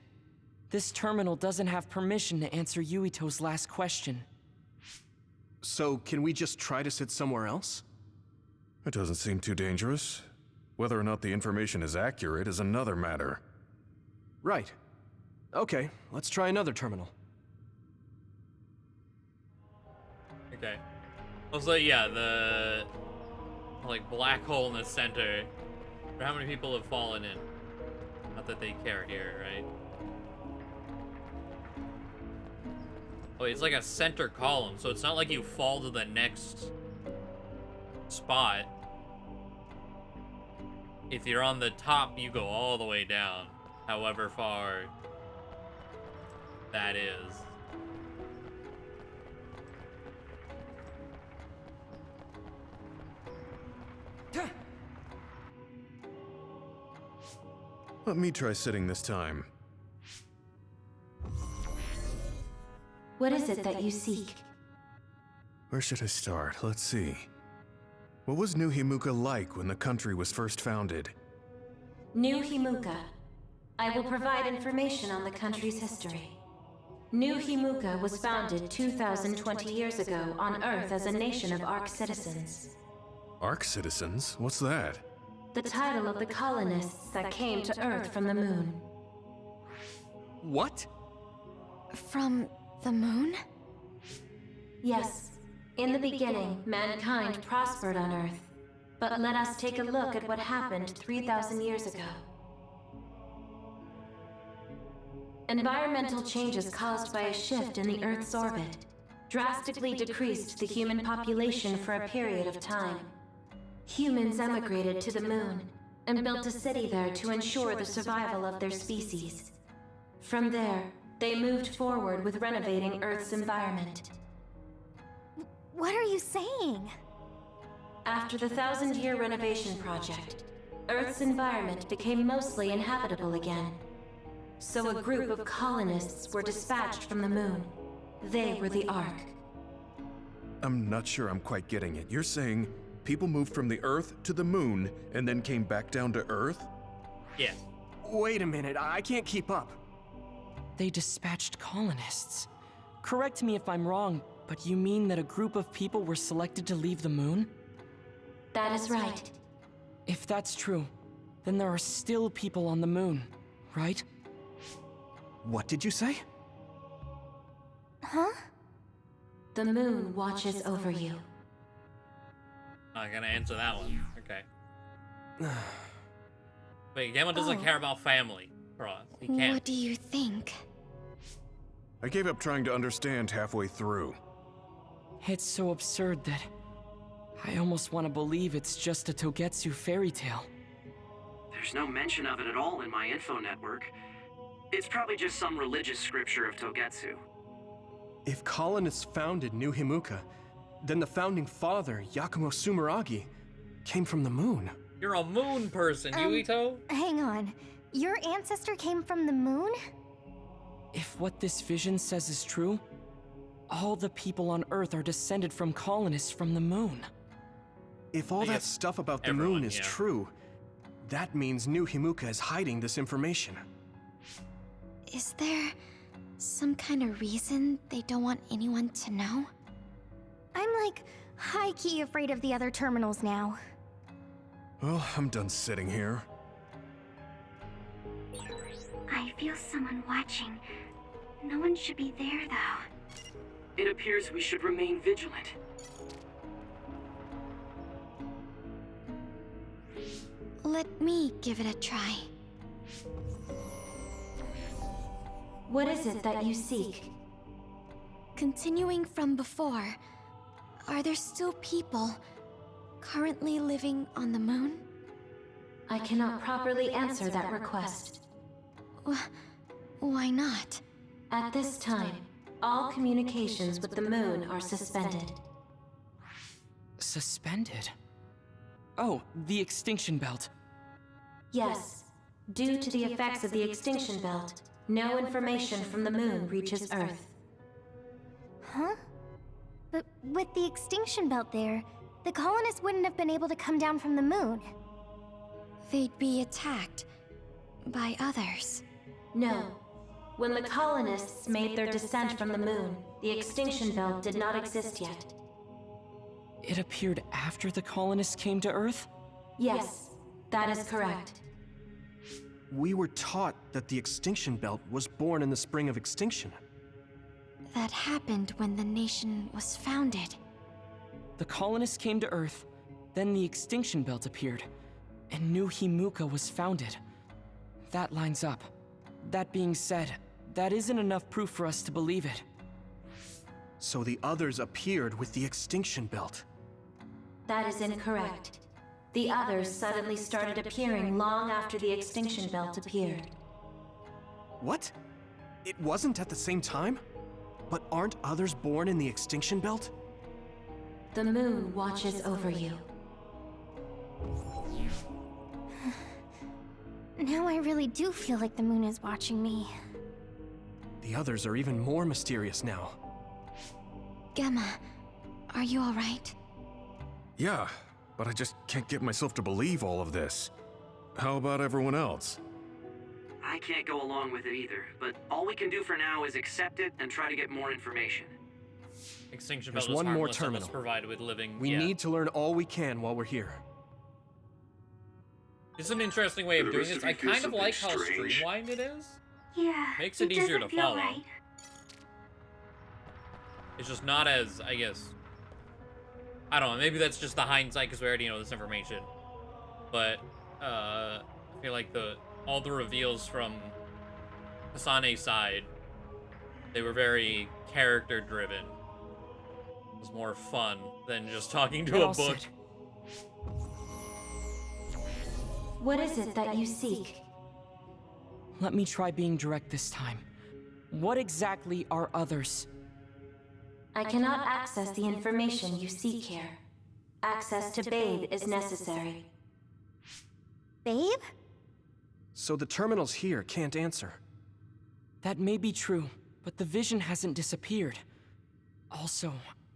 this terminal doesn't have permission to answer Yuito's last question. So, can we just try to sit somewhere else? It doesn't seem too dangerous. Whether or not the information is accurate is another matter. Right. Okay, let's try another terminal. Okay. Also, yeah, the like black hole in the center. For how many people have fallen in? Not that they care here, right? Oh, it's like a center column, so it's not like you fall to the next spot. If you're on the top, you go all the way down, however far that is. Let me try sitting this time. What is it that you seek? Where should I start? Let's see. What was New Himuka like when the country was first founded? New Himuka. I will provide information on the country's history. New Himuka was founded 2,020 years ago on Earth as a nation of Ark citizens. Ark citizens? What's that? The title of the colonists that came to Earth from the moon. What? From the moon? Yes. In the beginning, mankind prospered on Earth. But let us take a look at what happened 3,000 years ago. Environmental changes caused by a shift in the Earth's orbit drastically decreased the human population for a period of time. Humans emigrated to the moon and built a city there to ensure the survival of their species. From there, they moved forward with renovating Earth's environment. What are you saying? After the 1,000-year renovation project, Earth's environment became mostly inhabitable again. So a group of colonists were dispatched from the moon. They were the Ark. I'm not sure I'm quite getting it. You're saying People moved from the Earth to the Moon and then came back down to Earth? Yeah. Wait a minute, I can't keep up. They dispatched colonists. Correct me if I'm wrong, but you mean that a group of people were selected to leave the moon? That is right. If that's true, then there are still people on the moon, right? What did you say? Huh? The moon watches over you. Not gonna answer that one. Okay. Wait, Gemma doesn't care about family for us. He can't. What do you think? I gave up trying to understand halfway through. It's so absurd that I almost want to believe it's just a Togetsu fairy tale. There's no mention of it at all in my info network. It's probably just some religious scripture of Togetsu. If colonists founded New Himuka, then the founding father, Yakumo Sumeragi, came from the moon. You're a moon person, Yuito. Hang on. Your ancestor came from the moon? If what this vision says is true, all the people on Earth are descended from colonists from the moon. If all that stuff about the moon is true, that means New Himuka is hiding this information. Is there some kind of reason they don't want anyone to know? I'm like high-key afraid of the other terminals now. Well, I'm done sitting here. I feel someone watching. No one should be there, though. It appears we should remain vigilant. Let me give it a try. What is it that you seek? Continuing from before, are there still people currently living on the moon? I cannot properly answer that request. Why not? At this time, all communications with the moon are suspended. Suspended? Oh, the extinction belt. Yes. Due to the effects of the extinction belt, no information from the moon reaches Earth. Huh? But with the extinction belt there, the colonists wouldn't have been able to come down from the moon. They'd be attacked by others. No. When the colonists made their descent from the moon, the extinction belt did not exist yet. It appeared after the colonists came to Earth? Yes, that is correct. We were taught that the extinction belt was born in the spring of extinction. That happened when the nation was founded. The colonists came to Earth, then the extinction belt appeared, and New Himuka was founded. That lines up. That being said, that isn't enough proof for us to believe it. So the others appeared with the extinction belt. That is incorrect. The others suddenly started appearing long after the extinction belt appeared. What? It wasn't at the same time? But aren't others born in the extinction belt? The moon watches over you. Now I really do feel like the moon is watching me. The others are even more mysterious now. Gemma, are you alright? Yeah, but I just can't get myself to believe all of this. How about everyone else? I can't go along with it either, but all we can do for now is accept it and try to get more information. Extinction There's belt is one more harmless unless terminal. provided with living. We need to learn all we can while we're here. It's an interesting way of The doing this. I recipe kind of feels like a how bit strange. streamlined it is. Yeah, Makes it easier to doesn't feel follow. right. It's just not as, I guess... I don't know, maybe that's just the hindsight because we already know this information. But, I feel like all the reveals from Hasane's side, they were very character-driven. It was more fun than just talking to a book. What is it that you seek? Let me try being direct this time. What exactly are others? I cannot access the information you seek here. Access to Babe is necessary. Babe? So the terminals here can't answer. That may be true, but the vision hasn't disappeared. Also,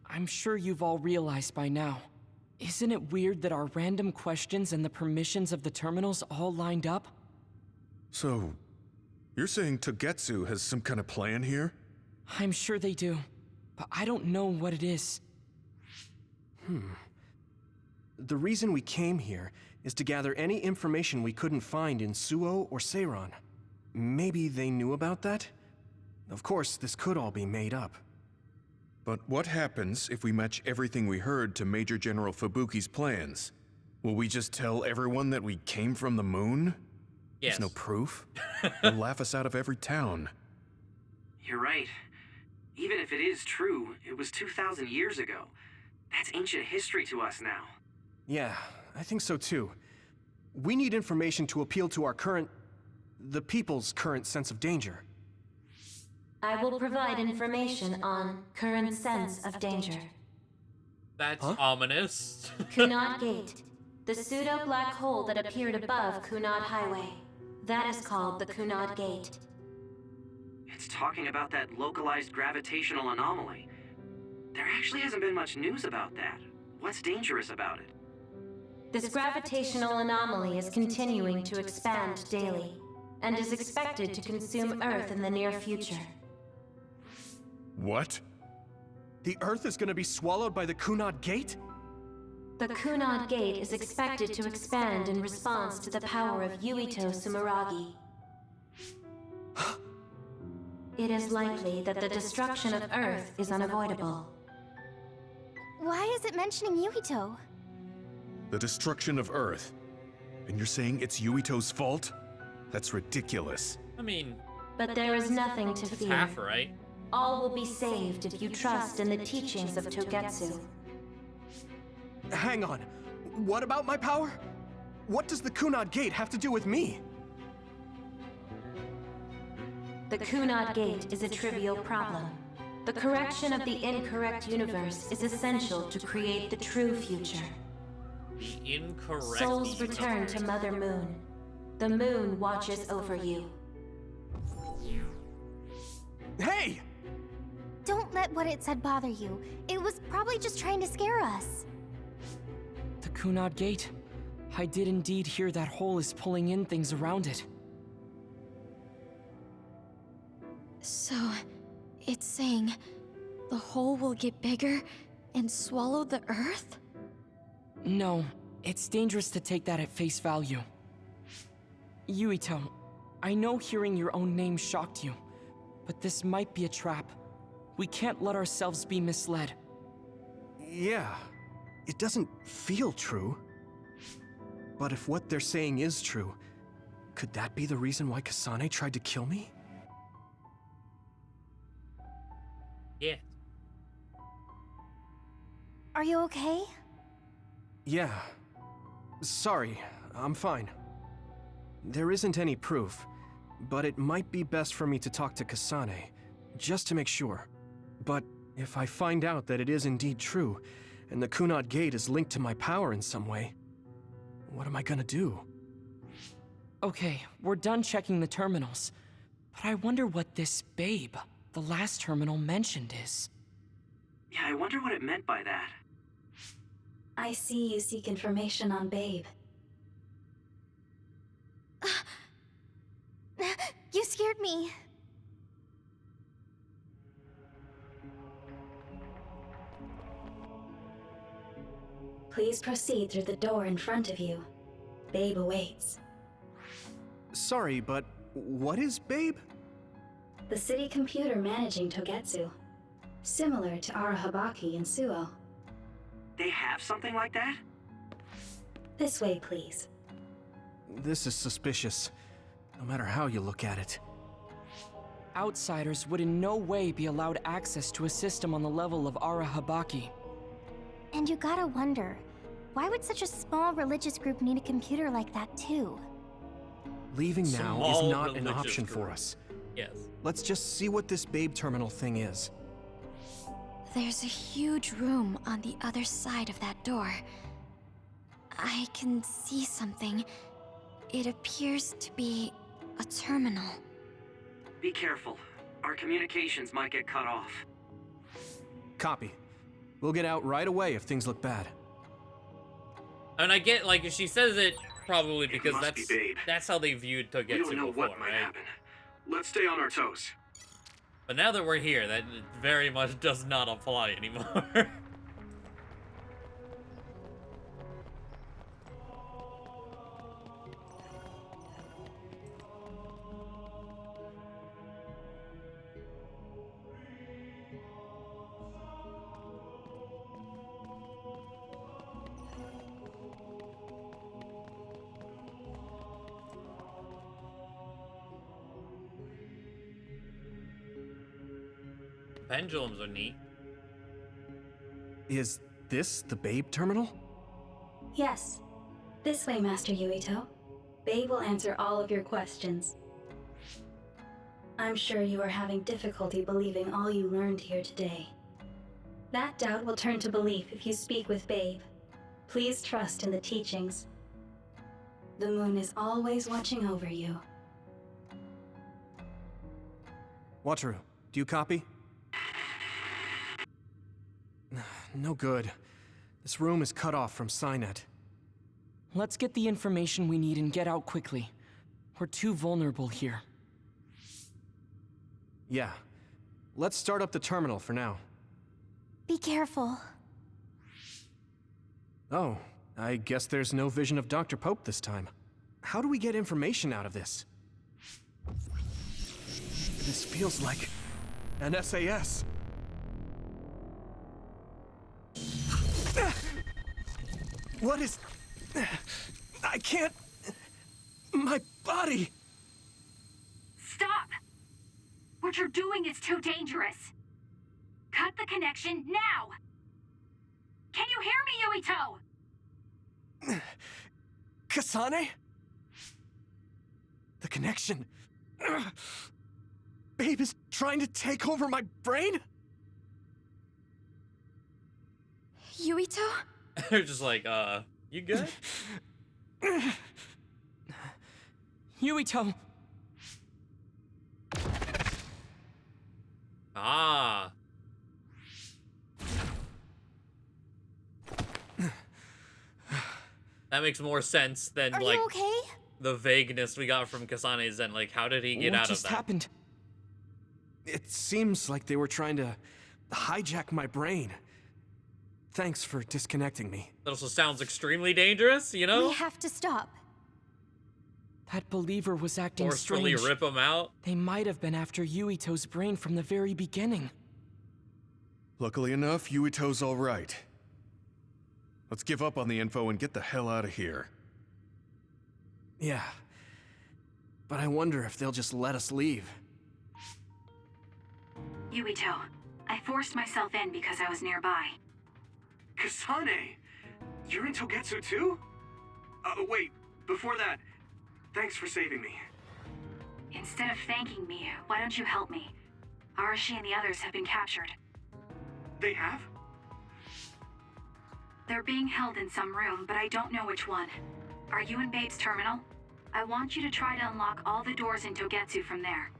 I'm sure you've all realized by now, Isn't it weird that our random questions and the permissions of the terminals all lined up? So, you're saying Togetsu has some kind of plan here? I'm sure they do, but I don't know what it is. The reason we came here is to gather any information we couldn't find in Suo or Seiran. Maybe they knew about that? Of course, this could all be made up. But what happens if we match everything we heard to Major General Fubuki's plans? Will we just tell everyone that we came from the moon? Yes. There's no proof. They'll laugh us out of every town. You're right. Even if it is true, it was 2,000 years ago. That's ancient history to us now. Yeah, I think so too. We need information to appeal to the people's current sense of danger. I will provide information on current sense of danger. That's ominous. Kunad Gate, the pseudo-black hole that appeared above Kunad Highway. That is called the Kunad Gate. It's talking about that localized gravitational anomaly. There actually hasn't been much news about that. What's dangerous about it? This gravitational anomaly is continuing to expand daily, and is expected to consume Earth in the near future. What? The Earth is gonna be swallowed by the Kunad Gate? The Kunad Gate is expected to expand in response to the power of Yuito Sumeragi. It is likely that the destruction of Earth is unavoidable. Why is it mentioning Yuito? The destruction of Earth. And you're saying it's Yuito's fault? That's ridiculous. I mean, But there is nothing to it's fear. half right. All will be saved if you trust in the teachings of Togetsu. Hang on. What about my power? What does the Kunad Gate have to do with me? The Kunad Gate is a trivial problem. The correction of the incorrect universe is essential to create the true future. The incorrect Souls return to Mother Moon. The moon watches over you. Hey! Don't let what it said bother you. It was probably just trying to scare us. The Kunad Gate. I did indeed hear that hole is pulling in things around it. So, it's saying the hole will get bigger and swallow the Earth? No, it's dangerous to take that at face value. Yuito, I know hearing your own name shocked you, but this might be a trap. We can't let ourselves be misled. Yeah, it doesn't feel true. But if what they're saying is true, could that be the reason why Kasane tried to kill me? Yeah. Are you okay? Yeah. Sorry, I'm fine. There isn't any proof, but it might be best for me to talk to Kasane, just to make sure. But if I find out that it is indeed true, and the Kunad Gate is linked to my power in some way, what am I gonna do? Okay, we're done checking the terminals. But I wonder what this babe, the last terminal mentioned, is. Yeah, I wonder what it meant by that. I see you seek information on Babe. You scared me. Please proceed through the door in front of you. Babe awaits. Sorry, but what is Babe? The city computer managing Togetsu. Similar to Arahabaki and Suo. They have something like that? This way, please. This is suspicious, no matter how you look at it. Outsiders would in no way be allowed access to a system on the level of Arahabaki. And you gotta wonder, why would such a small religious group need a computer like that too? Leaving now Small is not an religious option group. for us. Yes. Let's just see what this Babe terminal thing is. There's a huge room on the other side of that door. I can see something. It appears to be a terminal. Be careful. Our communications might get cut off. Copy. We'll get out right away if things look bad. I mean, I get, like, she says it probably because must be Babe. that's how they viewed Togetsu We don't know before, what might right? happen. Let's stay on our toes. But now that we're here, that very much does not apply anymore. Pendulums are neat. Is this the Babe terminal? Yes. This way, Master Yuito. Babe will answer all of your questions. I'm sure you are having difficulty believing all you learned here today. That doubt will turn to belief if you speak with Babe. Please trust in the teachings. The moon is always watching over you. Wataru, do you copy? No good. This room is cut off from Cynet. Let's get the information we need and get out quickly. We're too vulnerable here. Yeah. Let's start up the terminal for now. Be careful. Oh, I guess there's no vision of Dr. Pope this time. How do we get information out of this? This feels like an SAS. What is... I can't... My body... Stop! What you're doing is too dangerous. Cut the connection now! Can you hear me, Yuito? Kasane? The connection... Babe is trying to take over my brain? Yuito? They're just like, you good? Yuito! Ah. That makes more sense than, Are like, you okay? the vagueness we got from Kasane's Zen. Like, how did he get out of that? What just happened? It seems like they were trying to hijack my brain. Thanks for disconnecting me. That also sounds extremely dangerous, you know? We have to stop. That believer was acting Forcefully strange. rip him out. They might have been after Yuito's brain from the very beginning. Luckily enough, Yuito's all right. Let's give up on the info and get the hell out of here. Yeah. But I wonder if they'll just let us leave. Yuito, I forced myself in because I was nearby. Kasane! You're in Togetsu too? Wait, before that, thanks for saving me. Instead of thanking me, why don't you help me? Arashi and the others have been captured. They have? They're being held in some room, but I don't know which one. Are you in Babe's terminal? I want you to try to unlock all the doors in Togetsu from there.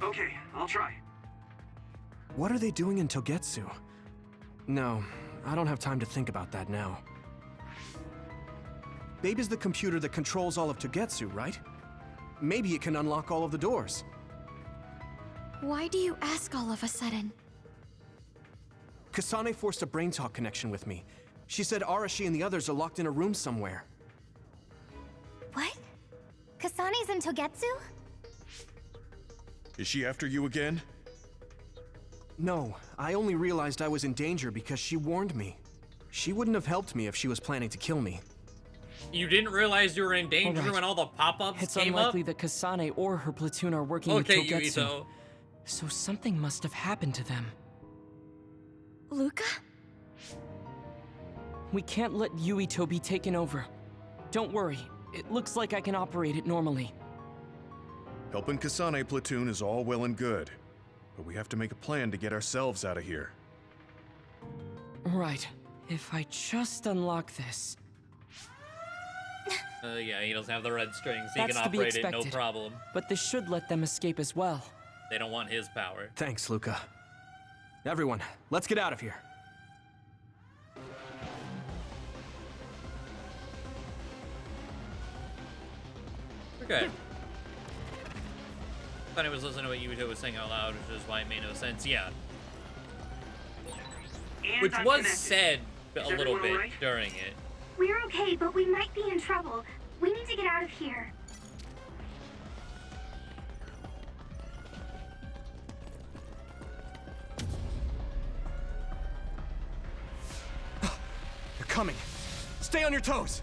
Okay, I'll try. What are they doing in Togetsu? No, I don't have time to think about that now. Babe is the computer that controls all of Togetsu, right? Maybe it can unlock all of the doors. Why do you ask all of a sudden? Kasane forced a brain talk connection with me. She said Arashi and the others are locked in a room somewhere. What? Kasane's in Togetsu? Is she after you again? No, I only realized I was in danger because she warned me. She wouldn't have helped me if she was planning to kill me. You didn't realize you were in danger Alright. when all the pop-ups It's came unlikely up? that Kasane or her platoon are working Okay, with Togetsu. Yuito. So something must have happened to them. Luca? We can't let Yuito be taken over. Don't worry, it looks like I can operate it normally. Helping Kasane platoon is all well and good, but we have to make a plan to get ourselves out of here. Right. If I just unlock this... Yeah, he doesn't have the red strings. He That's can to be operate it, no expected. problem. But this should let them escape as well. They don't want his power. Thanks, Luca. Everyone, let's get out of here. Good. Thought I was listening to what Yuito was saying out loud, which is why it made no sense. Yeah. And Which I'm was connected. said a Is little everyone bit alright? during it. We're okay, but we might be in trouble. We need to get out of here. They're coming. Stay on your toes.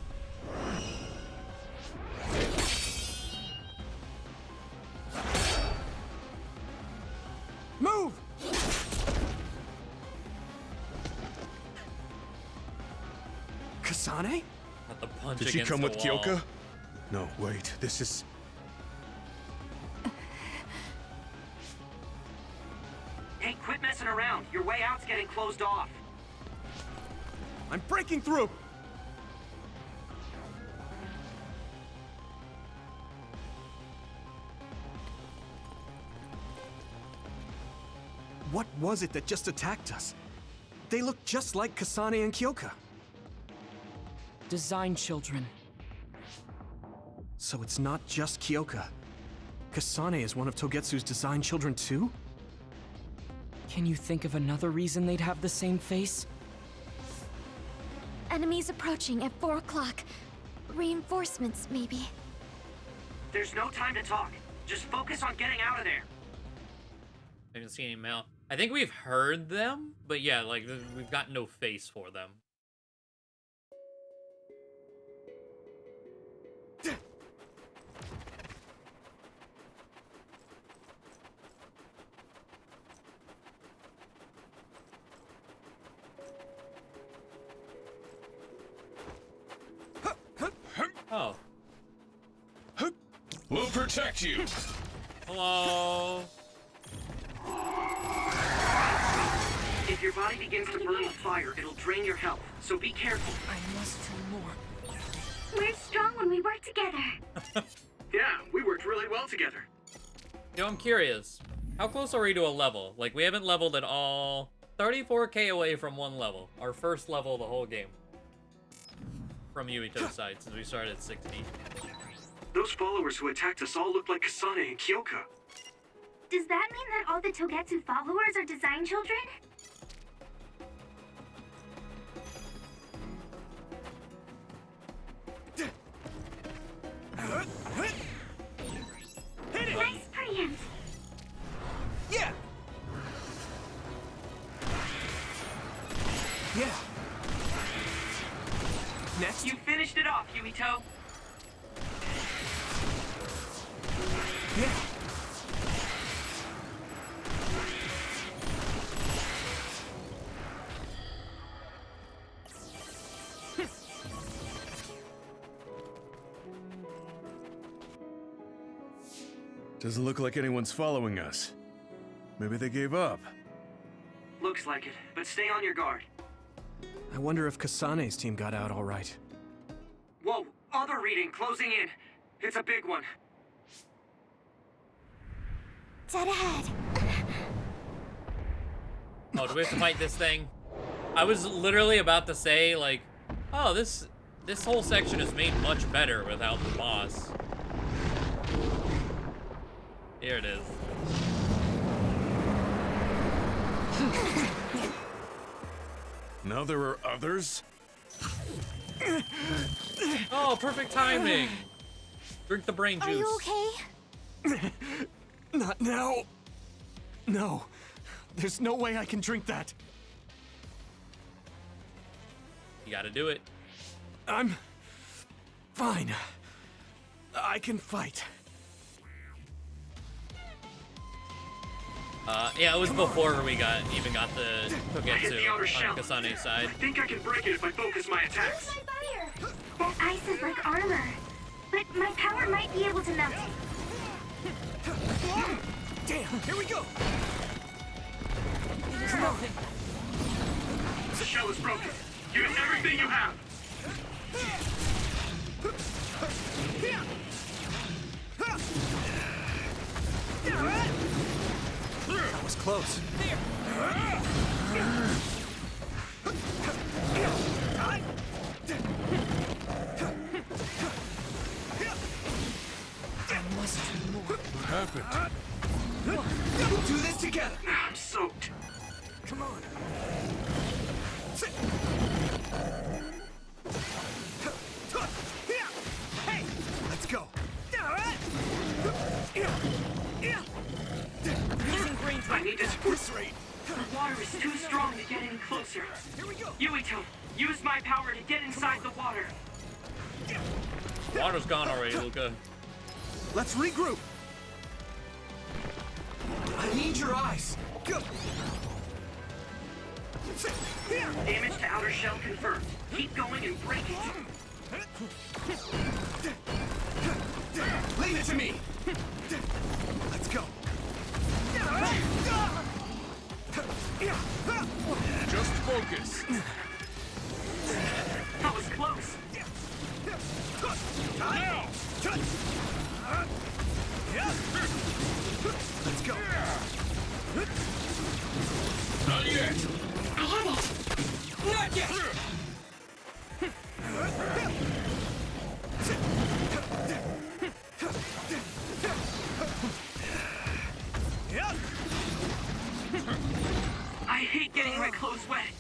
Move! Kasane? Not the punch Did she against come the with wall. Kyoka? No, wait. This is... Hey, quit messing around. Your way out's getting closed off. I'm breaking through! What was it that just attacked us? They look just like Kasane and Kyoka. Design children. So it's not just Kyoka. Kasane is one of Togetsu's design children too? Can you think of another reason they'd have the same face? Enemies approaching at 4 o'clock. Reinforcements, maybe. There's no time to talk. Just focus on getting out of there. I haven't seen any mail. I think we've heard them, but yeah, like, we've got no face for them. Oh. We'll protect you. Hello. If your body begins to burn with fire, it'll drain your health, so be careful. I must do more. We're strong when we work together. Yeah, we worked really well together. You know, I'm curious. How close are we to a level? Like, we haven't leveled at all. 34k away from one level. Our first level of the whole game. From Yuito's side, since we started at 60. Those followers who attacked us all look like Kasane and Kyoka. Does that mean that all the Togetsu followers are design children? Nice preempt. Yeah! Yeah! Next? You finished it off, Yuito. Yeah! Doesn't look like anyone's following us. Maybe they gave up. Looks like it, but stay on your guard. I wonder if Kasane's team got out all right. Whoa, other reading closing in. It's a big one. Dead ahead. Oh, do we have to fight this thing? I was literally about to say, like, oh, this whole section is made much better without the boss. Here it is. Now there are others? Oh, perfect timing. Drink the brain juice. Are you okay? Not now. No. There's no way I can drink that. You gotta do it. I'm fine. I can fight. Yeah, it was before we even got the Togetsu on Kasane's side. I think I can break it if I focus my attacks. My fire! That ice is like armor, but my power might be able to melt it. Damn, here we go! The shell is broken. Use everything you have. That was close. happened? We'll do this together. I'm soaked. Come on. Hey, let's go. I need to support this rate. The water is too strong to get any closer. Here we go. Yuito, use my power to get inside the water. Water's gone already, Luca. Let's regroup. I need your eyes. Go. Damage to outer shell confirmed. Keep going and break it. Leave it to me. Let's go. Just focus. That was close. Now! Let's go. Not yet! I have it. Not yet! I hate getting my clothes wet.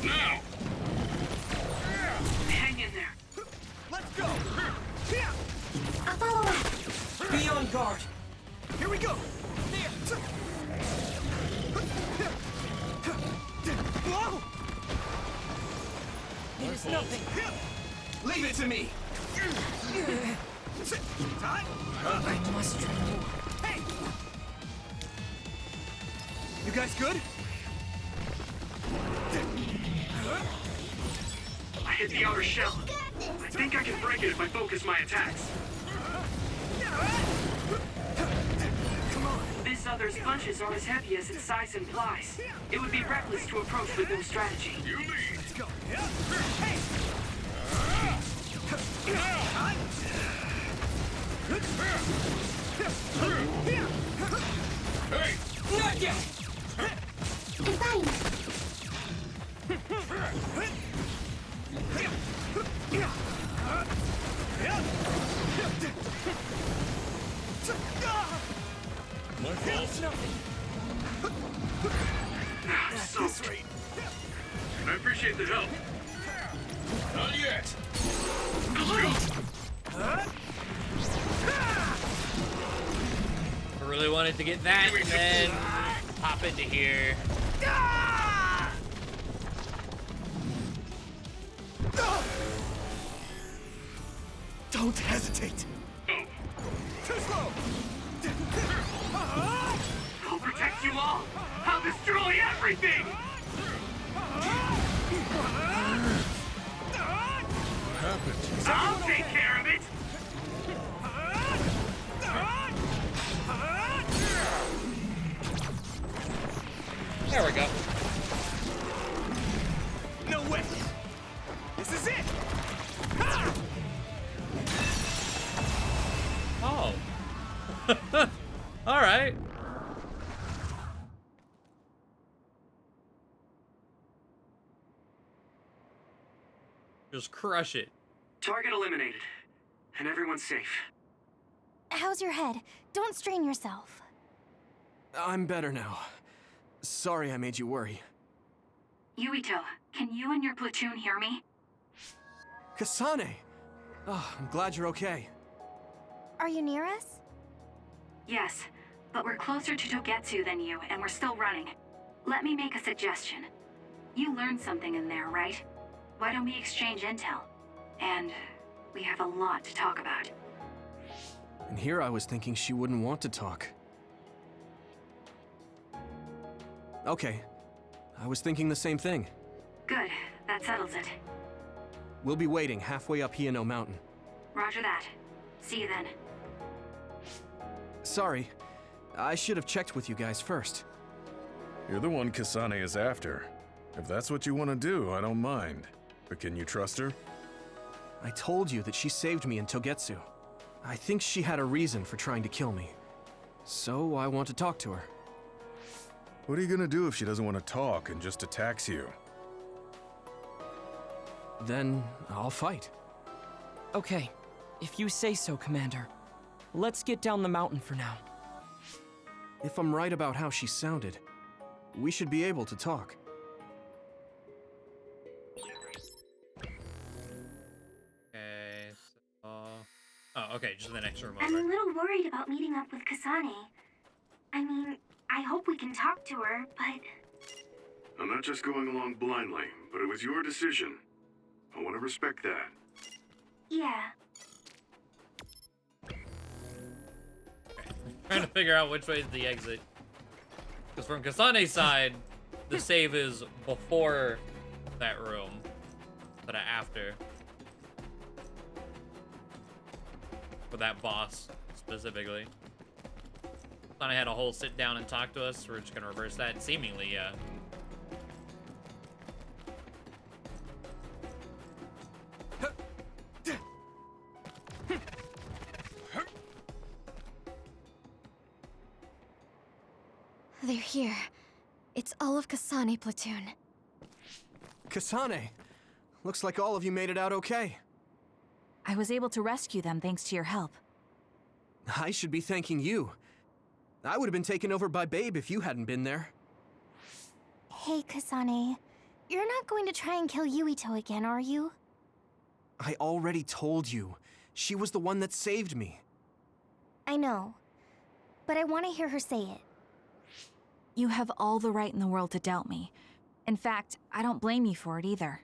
Now! Hang in there. Let's go. I'll follow up. Be on guard. Here we go. Whoa! There's nothing. Leave it to me. Time. I must try more. Hey! You guys good? I hit the outer shell. I think I can break it if I focus my attacks. Come on. This other's punches are as heavy as its size implies. It would be reckless to approach with no strategy. You lead! Let's go. Hey! Hey! Not yet! I'm fine. My fault. So I appreciate the help. Not yet! I really wanted to get that and then pop into here. Don't hesitate. Too slow. I'll protect you all. I'll destroy everything. Happened. I'll take care of it. There we go. No way. This is it. Oh. All right. Just crush it. Target eliminated. And everyone's safe. How's your head? Don't strain yourself. I'm better now. Sorry I made you worry. Yuito, can you and your platoon hear me? Kasane! Oh, I'm glad you're okay. Are you near us? Yes, but we're closer to Togetsu than you, and we're still running. Let me make a suggestion. You learned something in there, right? Why don't we exchange intel? And we have a lot to talk about. And here I was thinking she wouldn't want to talk. Okay. I was thinking the same thing. Good, that settles it. We'll be waiting halfway up Hino Mountain. Roger that. See you then. Sorry. I should have checked with you guys first. You're the one Kasane is after. If that's what you want to do, I don't mind. But can you trust her? I told you that she saved me in Togetsu. I think she had a reason for trying to kill me. So I want to talk to her. What are you gonna do if she doesn't want to talk and just attacks you? Then I'll fight. Okay, if you say so, Commander. Let's get down the mountain for now. If I'm right about how she sounded, we should be able to talk. Okay, so... Oh, okay, just the next room I'm a over. little worried about meeting up with Kasane. I mean, I hope we can talk to her, but... I'm not just going along blindly, but it was your decision. I want to respect that. Yeah. Trying to figure out which way is the exit. Because from Kasane's side, the save is before that room, instead of after. For that boss, specifically. Kasane had a whole sit down and talk to us. We're just gonna reverse that. Seemingly, yeah. They're here. It's all of Kasane platoon. Kasane! Looks like all of you made it out okay. I was able to rescue them thanks to your help. I should be thanking you. I would have been taken over by Babe if you hadn't been there. Hey, Kasane. You're not going to try and kill Yuito again, are you? I already told you. She was the one that saved me. I know. But I want to hear her say it. You have all the right in the world to doubt me. In fact, I don't blame you for it either.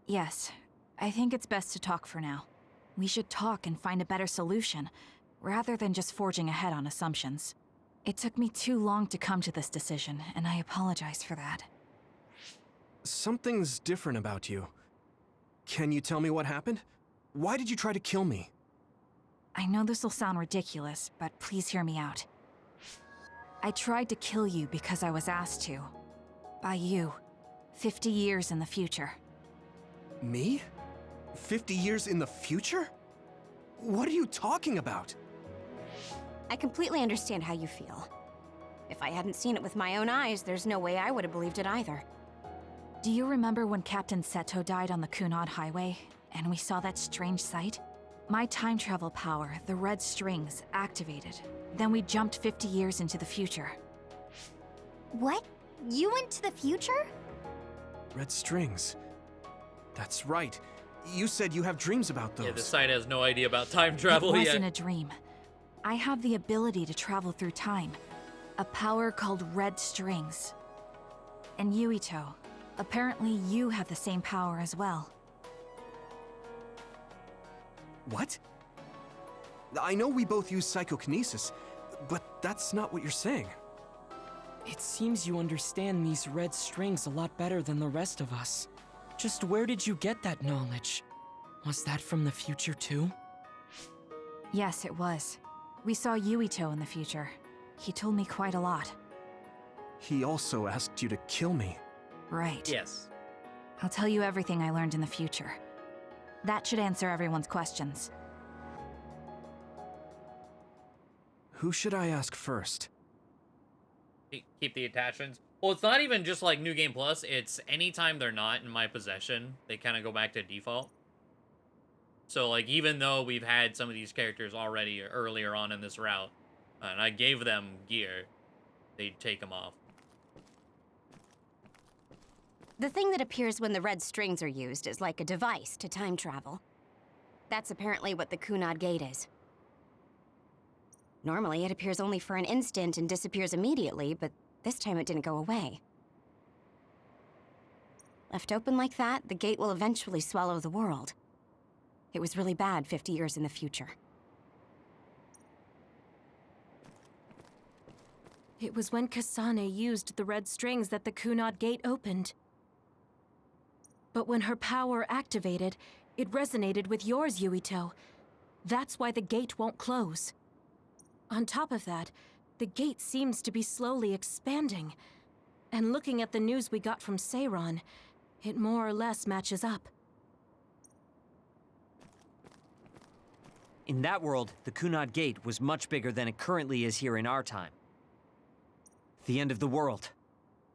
Yes, I think it's best to talk for now. We should talk and find a better solution, rather than just forging ahead on assumptions. It took me too long to come to this decision, and I apologize for that. Something's different about you. Can you tell me what happened? Why did you try to kill me? I know this will sound ridiculous, but please hear me out. I tried to kill you because I was asked to. By you. 50 years in the future. Me? 50 years in the future? What are you talking about? I completely understand how you feel. If I hadn't seen it with my own eyes, there's no way I would have believed it either. Do you remember when Captain Seto died on the Kunad Highway, and we saw that strange sight? My time travel power, the red strings, activated. Then we jumped 50 years into the future. What? You went to the future? Red strings. That's right. You said you have dreams about those. Yeah, this side has no idea about time travel yet. It yet. wasn't a dream. I have the ability to travel through time. A power called red strings. And Yuito, apparently you have the same power as well. What? I know we both use psychokinesis, but that's not what you're saying. It seems you understand these red strings a lot better than the rest of us. Just where did you get that knowledge? Was that from the future too? Yes, it was. We saw Yuito in the future. He told me quite a lot. He also asked you to kill me. Right. Yes. I'll tell you everything I learned in the future. That should answer everyone's questions. Who should I ask first? Keep the attachments. Well, it's not even just like New Game Plus. It's anytime they're not in my possession, they kind of go back to default. So, like, even though we've had some of these characters already earlier on in this route, and I gave them gear, they'd take them off. The thing that appears when the red strings are used is like a device to time travel. That's apparently what the Kunad Gate is. Normally, it appears only for an instant and disappears immediately, but this time it didn't go away. Left open like that, the gate will eventually swallow the world. It was really bad 50 years in the future. It was when Kasane used the red strings that the Kunad Gate opened. But when her power activated, it resonated with yours, Yuito. That's why the gate won't close. On top of that, the gate seems to be slowly expanding. And looking at the news we got from Seiron, it more or less matches up. In that world, the Kunad Gate was much bigger than it currently is here in our time. The end of the world.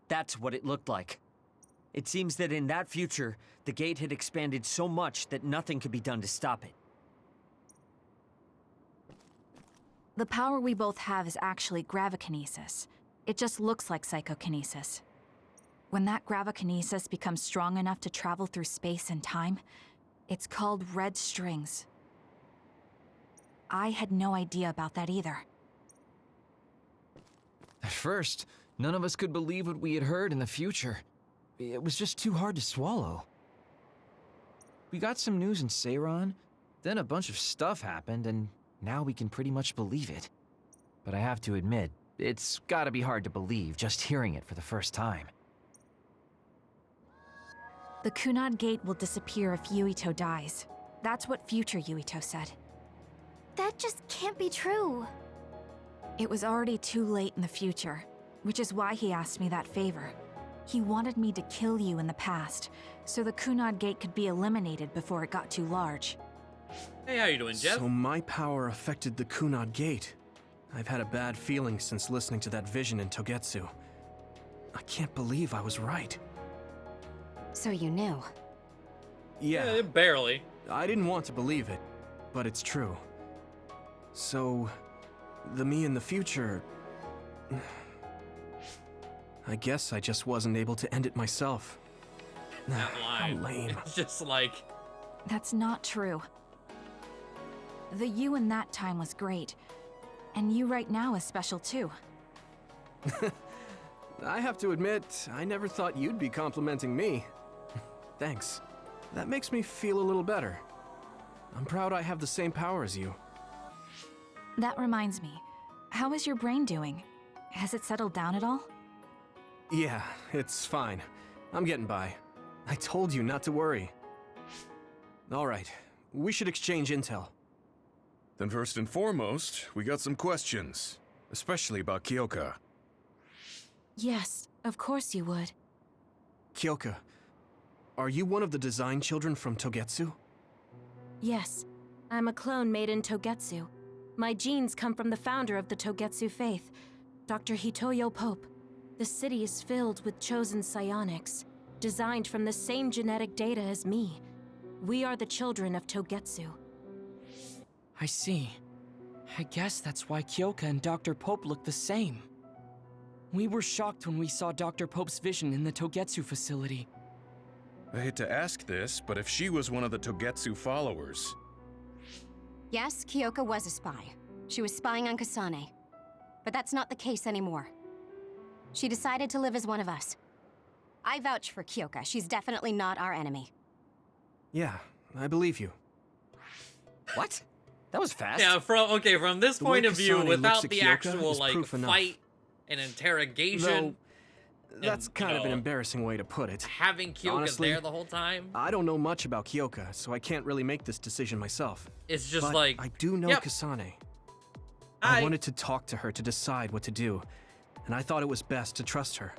That's what it looked like. It seems that in that future, the gate had expanded so much that nothing could be done to stop it. The power we both have is actually gravikinesis. It just looks like psychokinesis. When that gravikinesis becomes strong enough to travel through space and time, it's called red strings. I had no idea about that either. At first, none of us could believe what we had heard in the future. It was just too hard to swallow. We got some news in Seiran, then a bunch of stuff happened, and now we can pretty much believe it. But I have to admit, it's gotta be hard to believe just hearing it for the first time. The Kunad Gate will disappear if Yuito dies. That's what future Yuito said. That just can't be true. It was already too late in the future, which is why he asked me that favor. He wanted me to kill you in the past, so the Kunad Gate could be eliminated before it got too large. Hey, how you doing, Jeff? So my power affected the Kunad Gate. I've had a bad feeling since listening to that vision in Togetsu. I can't believe I was right. So you knew? Yeah. Barely. I didn't want to believe it, but it's true. So, the me in the future... I guess I just wasn't able to end it myself. That line. How lame. It's just like... That's not true. The you in that time was great, and you right now is special too. I have to admit, I never thought you'd be complimenting me. Thanks. That makes me feel a little better. I'm proud I have the same power as you. That reminds me, how is your brain doing? Has it settled down at all? Yeah, it's fine. I'm getting by. I told you not to worry. All right, we should exchange intel. Then first and foremost, we got some questions, especially about Kyoka. Yes, of course you would. Kyoka, are you one of the design children from Togetsu? Yes, I'm a clone made in Togetsu. My genes come from the founder of the Togetsu faith, Dr. Hitoyo Pope. The city is filled with chosen psionics, designed from the same genetic data as me. We are the children of Togetsu. I see. I guess that's why Kyoka and Dr. Pope look the same. We were shocked when we saw Dr. Pope's vision in the Togetsu facility. I hate to ask this, but if she was one of the Togetsu followers... Yes, Kyoka was a spy. She was spying on Kasane. But that's not the case anymore. She decided to live as one of us. I vouch for Kyoka. She's definitely not our enemy. Yeah, I believe you. What? That was fast. Yeah, from this point of view, Kasane without looks at the Kyoka actual, is like, proof enough. fight and interrogation... That's kind of an embarrassing way to put it. Having Kyoka Honestly, there the whole time? I don't know much about Kyoka, so I can't really make this decision myself. It's just but like... I do know Kasane. I wanted to talk to her to decide what to do, and I thought it was best to trust her.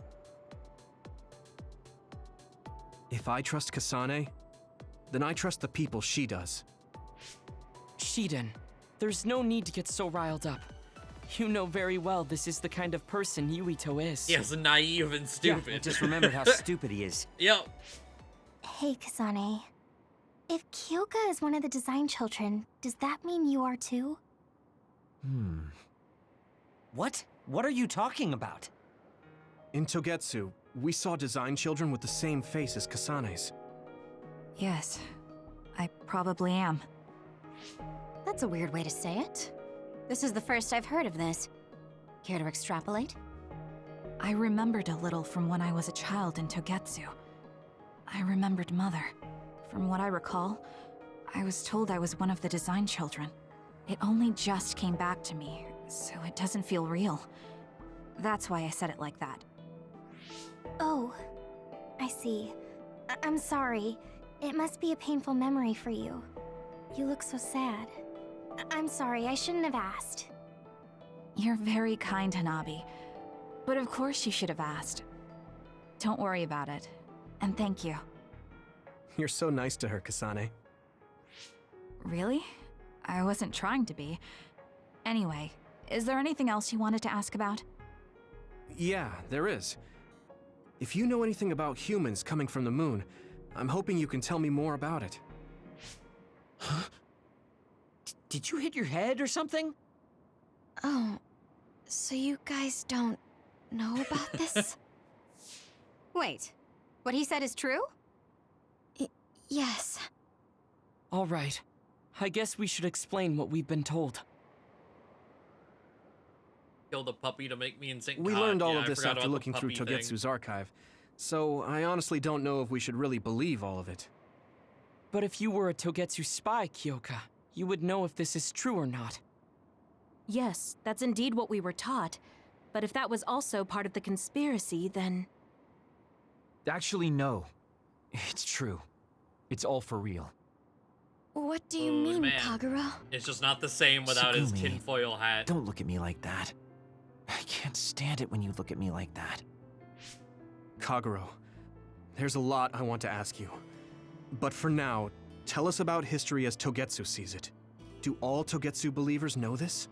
If I trust Kasane, then I trust the people she does. Shiden, there's no need to get so riled up. You know very well this is the kind of person Yuito is. Yes, naive and stupid. Yeah, I just remembered how stupid he is. Yep. Hey, Kasane. If Kyoka is one of the design children, does that mean you are too? What? What are you talking about? In Togetsu, we saw design children with the same face as Kasane's. Yes, I probably am. That's a weird way to say it. This is the first I've heard of this. Care to extrapolate? I remembered a little from when I was a child in Togetsu. I remembered Mother. From what I recall, I was told I was one of the design children. It only just came back to me, so it doesn't feel real. That's why I said it like that. Oh, I see. I'm sorry. It must be a painful memory for you. You look so sad. I'm sorry, I shouldn't have asked. You're very kind, Hanabi. But of course you should have asked. Don't worry about it. And thank you. You're so nice to her, Kasane. Really? I wasn't trying to be. Anyway, is there anything else you wanted to ask about? Yeah, there is. If you know anything about humans coming from the moon, I'm hoping you can tell me more about it. Huh? Did you hit your head or something? Oh, so you guys don't know about this? Wait, what he said is true? Yes. All right. I guess we should explain what we've been told. Kill the puppy to make me insane. We God, learned all yeah, of I this forgot after about the looking through puppy thing. Togetsu's archive, so I honestly don't know if we should really believe all of it. But if you were a Togetsu spy, Kyoka, you would know if this is true or not. Yes, that's indeed what we were taught. But if that was also part of the conspiracy, then... Actually, no. It's true. It's all for real. What do you Oh, mean, man. Kagero? It's just not the same without his Tsugumi, tinfoil hat. Don't look at me like that. I can't stand it when you look at me like that. Kagero, there's a lot I want to ask you. But for now, tell us about history as Togetsu sees it. Do all Togetsu believers know this?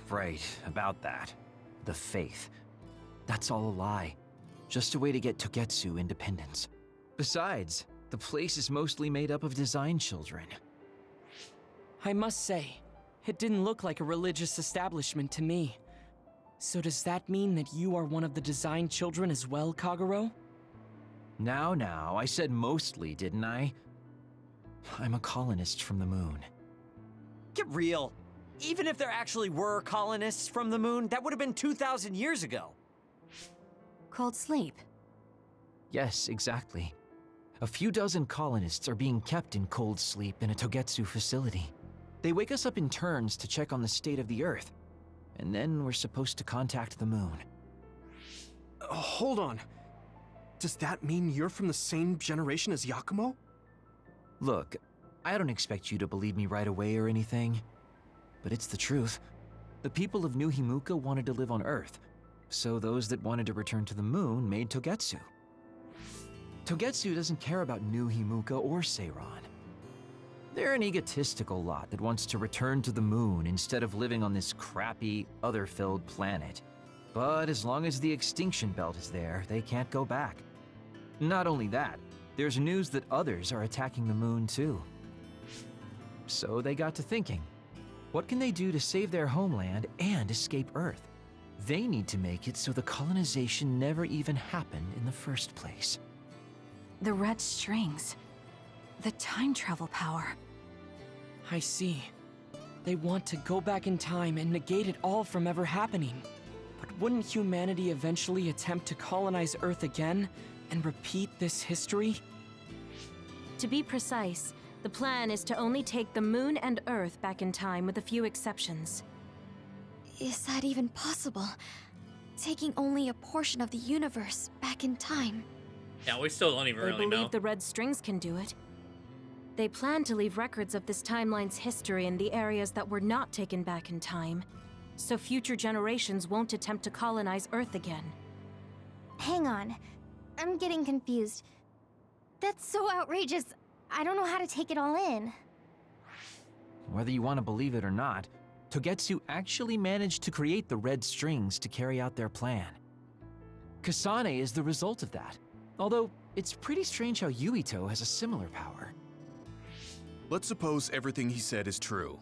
Right, about that. The faith. That's all a lie. Just a way to get Togetsu independence. Besides, the place is mostly made up of design children. I must say, it didn't look like a religious establishment to me. So does that mean that you are one of the design children as well, Kagero? Now, I said mostly, didn't I? I'm a colonist from the moon. Get real. Even if there actually were colonists from the moon, that would have been 2,000 years ago. Cold sleep. Yes, exactly. A few dozen colonists are being kept in cold sleep in a Togetsu facility. They wake us up in turns to check on the state of the Earth, and then we're supposed to contact the moon. Hold on. Does that mean you're from the same generation as Yakumo? Look, I don't expect you to believe me right away or anything, but it's the truth. The people of New Himuka wanted to live on Earth, so those that wanted to return to the moon made Togetsu. Togetsu doesn't care about New Himuka or Seiran. They're an egotistical lot that wants to return to the moon instead of living on this crappy, other-filled planet. But as long as the extinction belt is there, they can't go back. Not only that, there's news that others are attacking the moon too. So they got to thinking, what can they do to save their homeland and escape Earth? They need to make it so the colonization never even happened in the first place. The red strings. The time travel power. I see. They want to go back in time and negate it all from ever happening. But wouldn't humanity eventually attempt to colonize Earth again and repeat this history? To be precise, the plan is to only take the moon and Earth back in time with a few exceptions. Is that even possible? Taking only a portion of the universe back in time? Yeah, we still don't even They really believe know. the red strings can do it. They plan to leave records of this timeline's history in the areas that were not taken back in time, so future generations won't attempt to colonize Earth again. Hang on. I'm getting confused. That's so outrageous. I don't know how to take it all in. Whether you want to believe it or not, Togetsu actually managed to create the red strings to carry out their plan. Kasane is the result of that, although it's pretty strange how Yuito has a similar power. Let's suppose everything he said is true.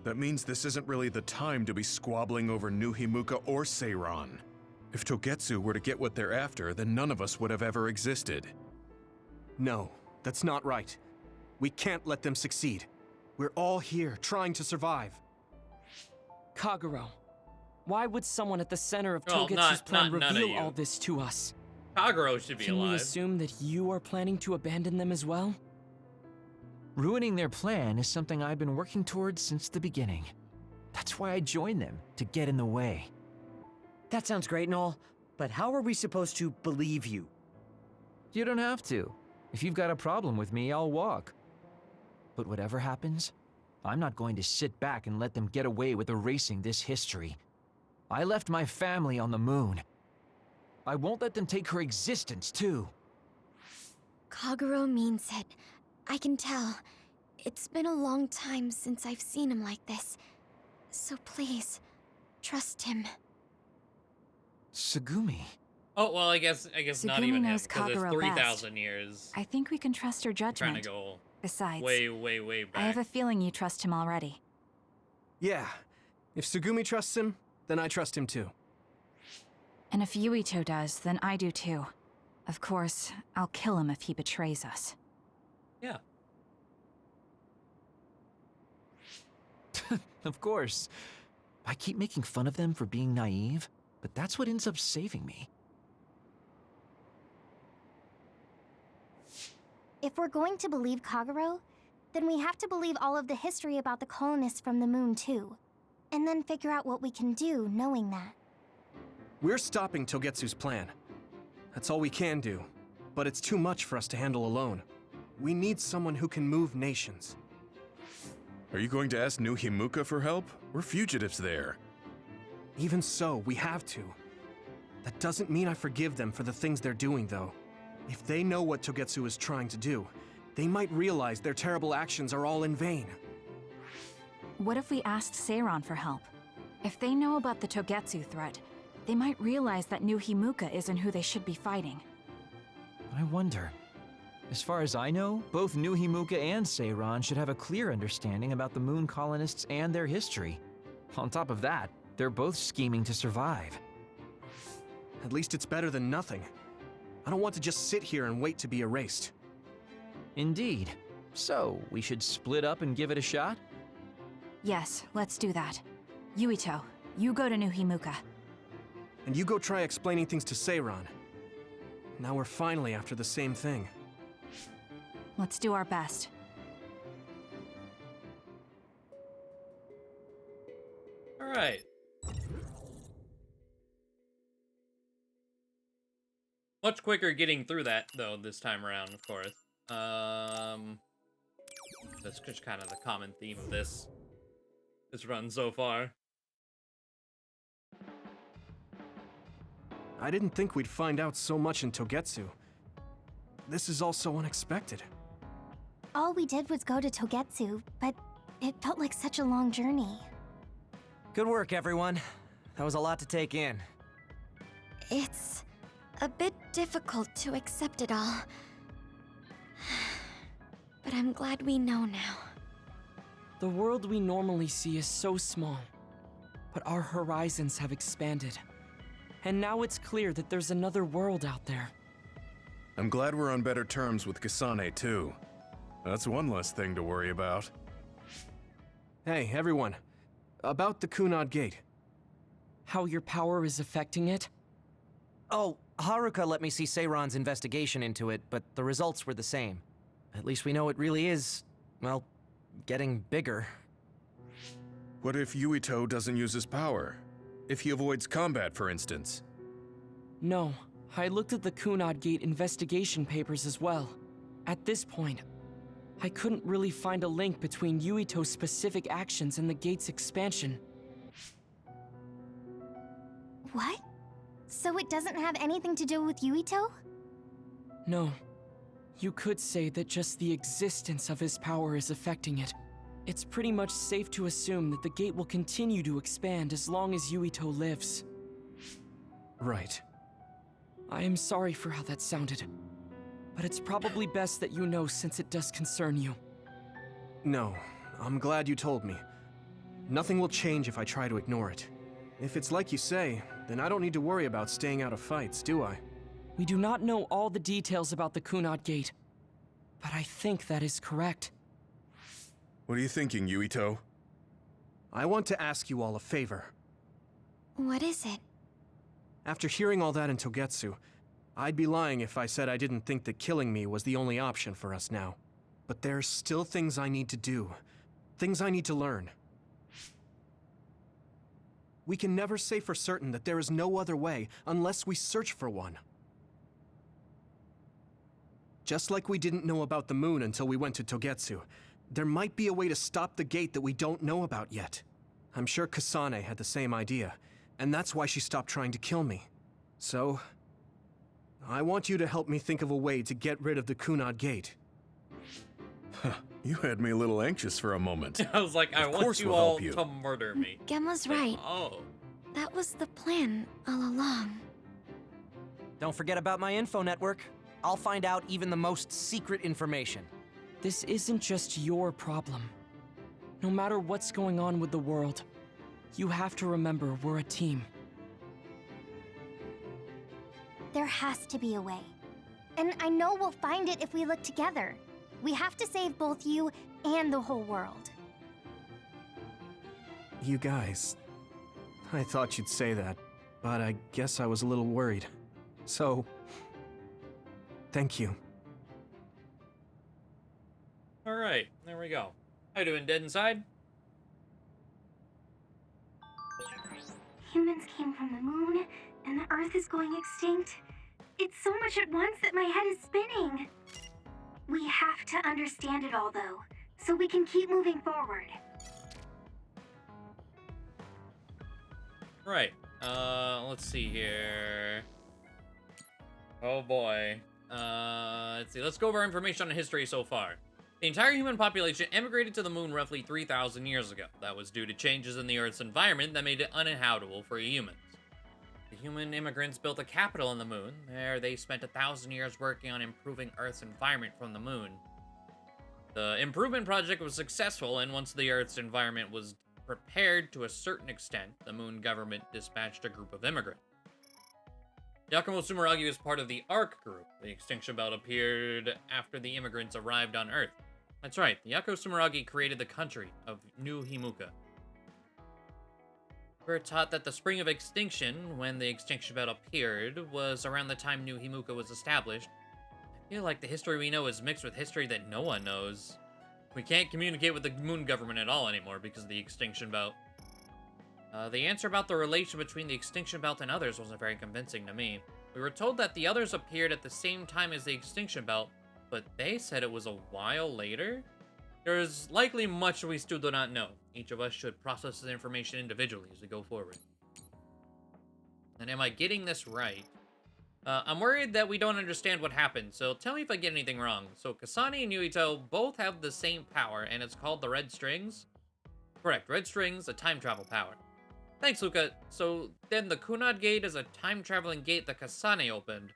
That means this isn't really the time to be squabbling over New Himuka or Seiran. If Togetsu were to get what they're after, then none of us would have ever existed. No, that's not right. We can't let them succeed. We're all here, trying to survive. Kagero, why would someone at the center of Well, Togetsu's plan none of reveal you. all this to us? Kagero should be Can we alive. assume that you are planning to abandon them as well? Ruining their plan is something I've been working towards since the beginning. That's why I joined them, to get in the way. That sounds great and all, but how are we supposed to believe you? You don't have to. If you've got a problem with me, I'll walk. But whatever happens, I'm not going to sit back and let them get away with erasing this history. I left my family on the moon. I won't let them take her existence, too. Kagero means it. I can tell. It's been a long time since I've seen him like this. So please, trust him. Tsugumi. Oh, well, I guess not Tsugumi even him, knows because it's Kagero 3,000 years. I think we can trust her Trying judgment. to go Besides, way, way, way back. I have a feeling you trust him already. Yeah, If Tsugumi trusts him, then I trust him too. And if Yuito does, then I do too. Of course, I'll kill him if he betrays us. Yeah. Of course. I keep making fun of them for being naive, but that's what ends up saving me. If we're going to believe Kagero, then we have to believe all of the history about the colonists from the moon too. And then figure out what we can do knowing that. We're stopping Togetsu's plan. That's all we can do. But it's too much for us to handle alone. We need someone who can move nations. Are you going to ask New Himuka for help? We're fugitives there. Even so, we have to. That doesn't mean I forgive them for the things they're doing, though. If they know what Togetsu is trying to do, they might realize their terrible actions are all in vain. What if we asked Seiran for help? If they know about the Togetsu threat, they might realize that New Himuka isn't who they should be fighting. I wonder. As far as I know, both New Himuka and Seiran should have a clear understanding about the moon colonists and their history. On top of that, they're both scheming to survive. At least it's better than nothing. I don't want to just sit here and wait to be erased. Indeed. So, we should split up and give it a shot? Yes, let's do that. Yuito, you go to New Himuka. And you go try explaining things to Seiran. Now we're finally after the same thing. Let's do our best. Alright. Much quicker getting through that, though, this time around, of course. That's just kind of the common theme of this run so far. I didn't think we'd find out so much in Togetsu. This is all so unexpected. All we did was go to Togetsu, but it felt like such a long journey. Good work, everyone. That was a lot to take in. It's a bit difficult to accept it all. But I'm glad we know now. The world we normally see is so small, but our horizons have expanded. And now it's clear that there's another world out there. I'm glad we're on better terms with Kasane, too. That's one less thing to worry about. Hey, everyone. About the Kunad Gate. How your power is affecting it? Oh, Haruka let me see Seiran's investigation into it, but the results were the same. At least we know it really is, well, getting bigger. What if Yuito doesn't use his power? If he avoids combat, for instance? No, I looked at the Kunad Gate investigation papers as well. At this point, I couldn't really find a link between Yuito's specific actions and the gate's expansion. What? So it doesn't have anything to do with Yuito? No. You could say that just the existence of his power is affecting it. It's pretty much safe to assume that the gate will continue to expand as long as Yuito lives. Right. I am sorry for how that sounded, but it's probably best that you know since it does concern you. No, I'm glad you told me. Nothing will change if I try to ignore it. If it's like you say, then I don't need to worry about staying out of fights, do I? We do not know all the details about the Kunad Gate, but I think that is correct. What are you thinking, Yuito? I want to ask you all a favor. What is it? After hearing all that in Togetsu, I'd be lying if I said I didn't think that killing me was the only option for us now. But there's still things I need to do. Things I need to learn. We can never say for certain that there is no other way unless we search for one. Just like we didn't know about the moon until we went to Togetsu, there might be a way to stop the gate that we don't know about yet. I'm sure Kasane had the same idea, and that's why she stopped trying to kill me. So, I want you to help me think of a way to get rid of the Kunad Gate. You had me a little anxious for a moment. I was like, I want you all to murder me. Gemma's right. Oh. That was the plan all along. Don't forget about my info network. I'll find out even the most secret information. This isn't just your problem. No matter what's going on with the world, You have to remember we're a team. There has to be a way. And I know we'll find it if we look together. We have to save both you and the whole world. You guys... I thought you'd say that, but I guess I was a little worried. So... thank you. Alright, there we go. How you doing, Dead Inside? Humans came from the moon, and the Earth is going extinct. It's so much at once that my head is spinning. We have to understand it all, though, so we can keep moving forward. Right. Let's see here. Oh boy. Let's see. Let's go over our information on history so far. The entire human population emigrated to the moon roughly 3,000 years ago. That was due to changes in the Earth's environment that made it uninhabitable for humans. The human immigrants built a capital on the moon. There, they spent 1,000 years working on improving Earth's environment from the moon. The improvement project was successful, and once the Earth's environment was prepared to a certain extent, the moon government dispatched a group of immigrants. Yakumo Sumeragi was part of the ARC group. The extinction belt appeared after the immigrants arrived on Earth. That's right, the Yakumo Sumeragi created the country of New Himuka. We're taught that the spring of extinction, when the extinction belt appeared, was around the time New Himuka was established. I feel like the history we know is mixed with history that no one knows. We can't communicate with the moon government at all anymore because of the extinction belt. The answer about the relation between the extinction belt and others wasn't very convincing to me. We were told that the others appeared at the same time as the extinction belt, but they said it was a while later? There is likely much we still do not know. Each of us should process this information individually as we go forward. And am I getting this right? I'm worried that we don't understand what happened, so tell me if I get anything wrong. So Kasane and Yuito both have the same power, and it's called the Red Strings? Correct, Red Strings, a time travel power. Thanks, Luca. So then the Kunad Gate is a time-traveling gate that Kasane opened.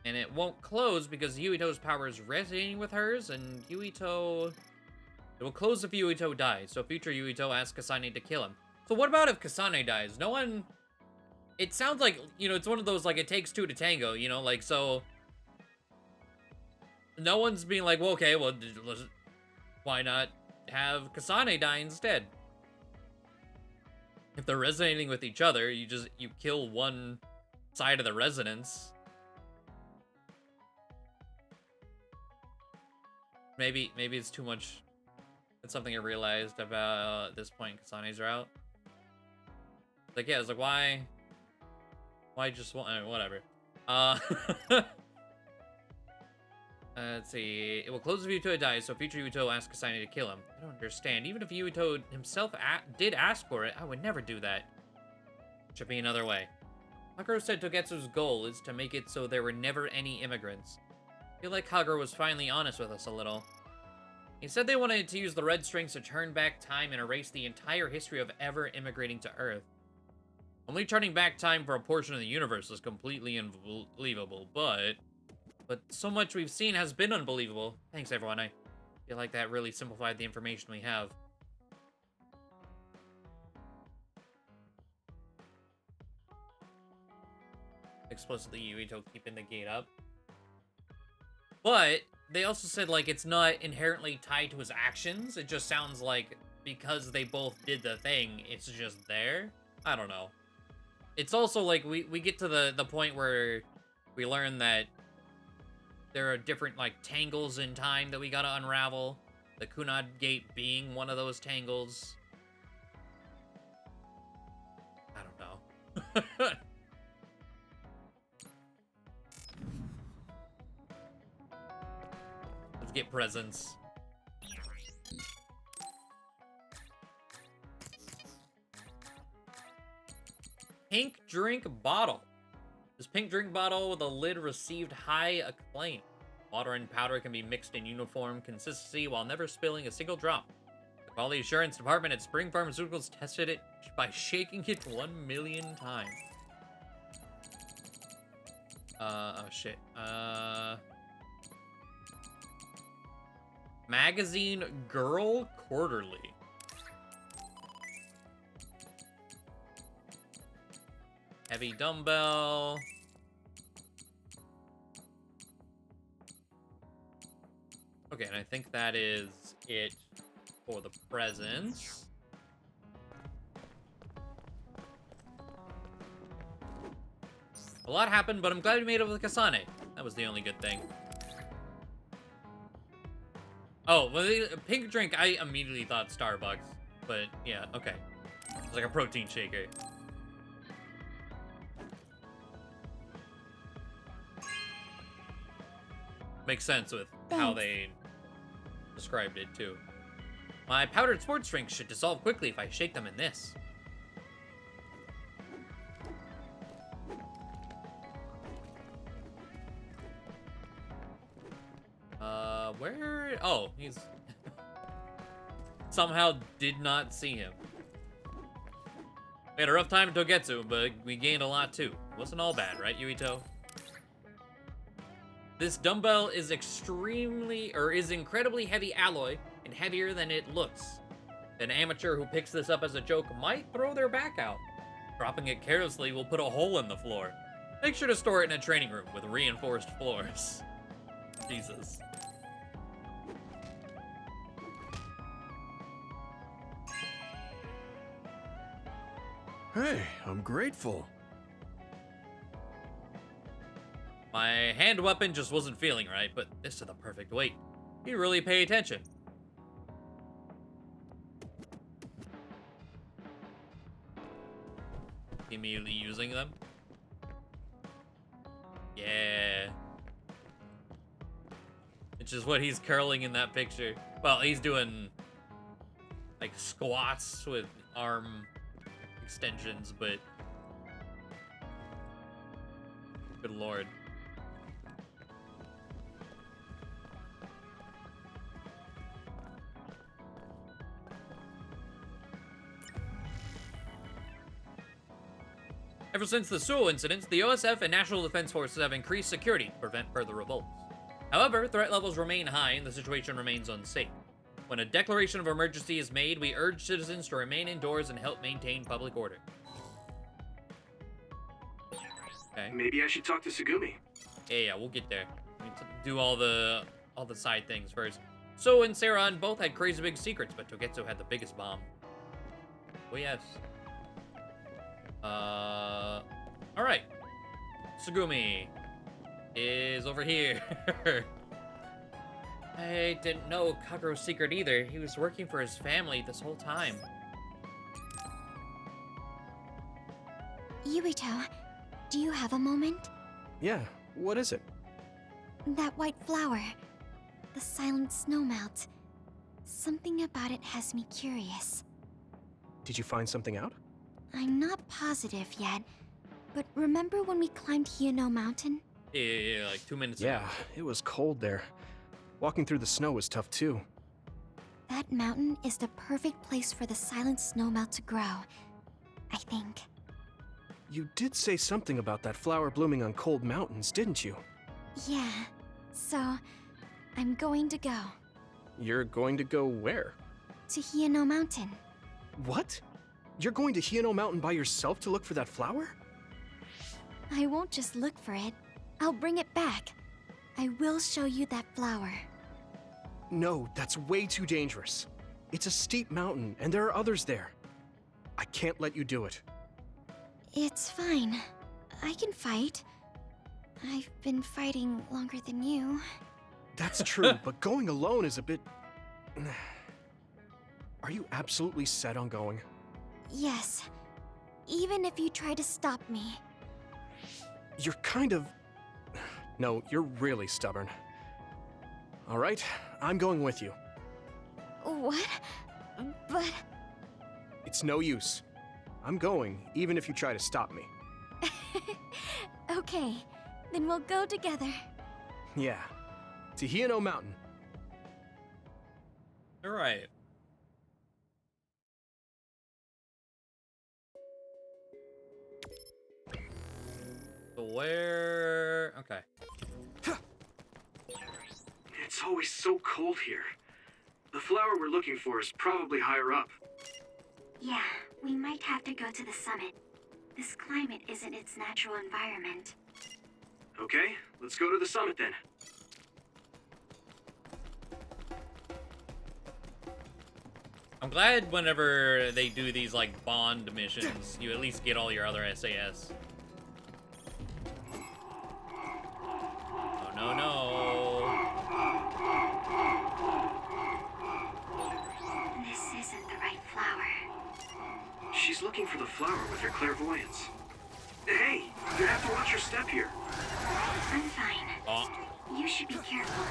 And it won't close because Yuito's power is resonating with hers, and Yuito... It will close if Yuito dies, so future Yuito asks Kasane to kill him. So what about if Kasane dies? No one... It sounds like, you know, it's one of those, like, it takes two to tango, you know? Like, so... No one's being like, well, okay, well, why not have Kasane die instead? If they're resonating with each other, you kill one side of the resonance. Maybe it's too much. That's something I realized about at this point in Kasane's route. Like, yeah, it's like, why just one, I mean, whatever. Let's see. It will close if Yuito dies, so future Yuito asks Kasane to kill him. I don't understand. Even if Yuito himself did ask for it, I would never do that. Should be another way. Haguro said Togetsu's goal is to make it so there were never any immigrants. I feel like Haguro was finally honest with us a little. He said they wanted to use the Red Strings to turn back time and erase the entire history of ever immigrating to Earth. Only turning back time for a portion of the universe is completely unbelievable, but so much we've seen has been unbelievable. Thanks, everyone. I feel like that really simplified the information we have. Explicitly, Yuito keeping the gate up. But they also said, like, it's not inherently tied to his actions. It just sounds like because they both did the thing, it's just there. I don't know. It's also like we get to the point where we learn that there are different, like, tangles in time that we gotta unravel. The Kunad Gate being one of those tangles. I don't know. Let's get presents. Pink drink bottle. This pink drink bottle with a lid received high acclaim. Water and powder can be mixed in uniform consistency while never spilling a single drop. The Quality Assurance Department at Spring Pharmaceuticals tested it by shaking it 1 million times. Oh shit. Magazine Girl Quarterly. Heavy dumbbell. Okay, and I think that is it for the presents. A lot happened, but I'm glad we made it with Kasane. That was the only good thing. Oh, well, the pink drink, I immediately thought Starbucks. But, yeah, okay. It's like a protein shaker. Makes sense with how they described it, too. My powdered sports drinks should dissolve quickly if I shake them in this. Where? Oh, he's... somehow did not see him. We had a rough time in Togetsu, but we gained a lot, too. Wasn't all bad, right, Yuito? This dumbbell is incredibly heavy alloy and heavier than it looks. An amateur who picks this up as a joke might throw their back out. Dropping it carelessly will put a hole in the floor. Make sure to store it in a training room with reinforced floors. Jesus. Hey, I'm grateful. My hand weapon just wasn't feeling right, but this is the perfect weight. You really pay attention. Immediately using them. Yeah. Which is what he's curling in that picture. Well, he's doing like squats with arm extensions, but good lord. Ever since the Suo incidents, the OSF and National Defense Forces have increased security to prevent further revolts. However, threat levels remain high and the situation remains unsafe. When a declaration of emergency is made, we urge citizens to remain indoors and help maintain public order. Okay. Maybe I should talk to Sugumi. Yeah, we'll get there. We need to do all the side things first. So and Seiran both had crazy big secrets, but Togetsu had the biggest bomb. Oh yes. Alright. Sugumi is over here. I didn't know Kagero's secret either. He was working for his family this whole time. Yuito, do you have a moment? Yeah, what is it? That white flower. The silent snowmelt. Something about it has me curious. Did you find something out? I'm not positive yet, but remember when we climbed Hino Mountain? Yeah, like 2 minutes ago. Yeah, it was cold there. Walking through the snow was tough too. That mountain is the perfect place for the silent snowmelt to grow, I think. You did say something about that flower blooming on cold mountains, didn't you? Yeah, so I'm going to go. You're going to go where? To Hino Mountain. What? You're going to Hino Mountain by yourself to look for that flower? I won't just look for it. I'll bring it back. I will show you that flower. No, that's way too dangerous. It's a steep mountain, and there are others there. I can't let you do it. It's fine. I can fight. I've been fighting longer than you. That's true, but going alone is a bit... Are you absolutely set on going? Yes. Even if you try to stop me. You're kind of... No, you're really stubborn. All right, I'm going with you. What? But... It's no use. I'm going, even if you try to stop me. Okay, then we'll go together. Yeah, to Hino Mountain. All right. So where... Okay. It's always so cold here. The flower we're looking for is probably higher up. Yeah, we might have to go to the summit. This climate isn't its natural environment. Okay, let's go to the summit then. I'm glad whenever they do these, like, bond missions, you at least get all your other SAS. Oh, no, no. This isn't the right flower. She's looking for the flower with her clairvoyance. Hey, you have to watch your step here. I'm fine. Oh. You should be careful.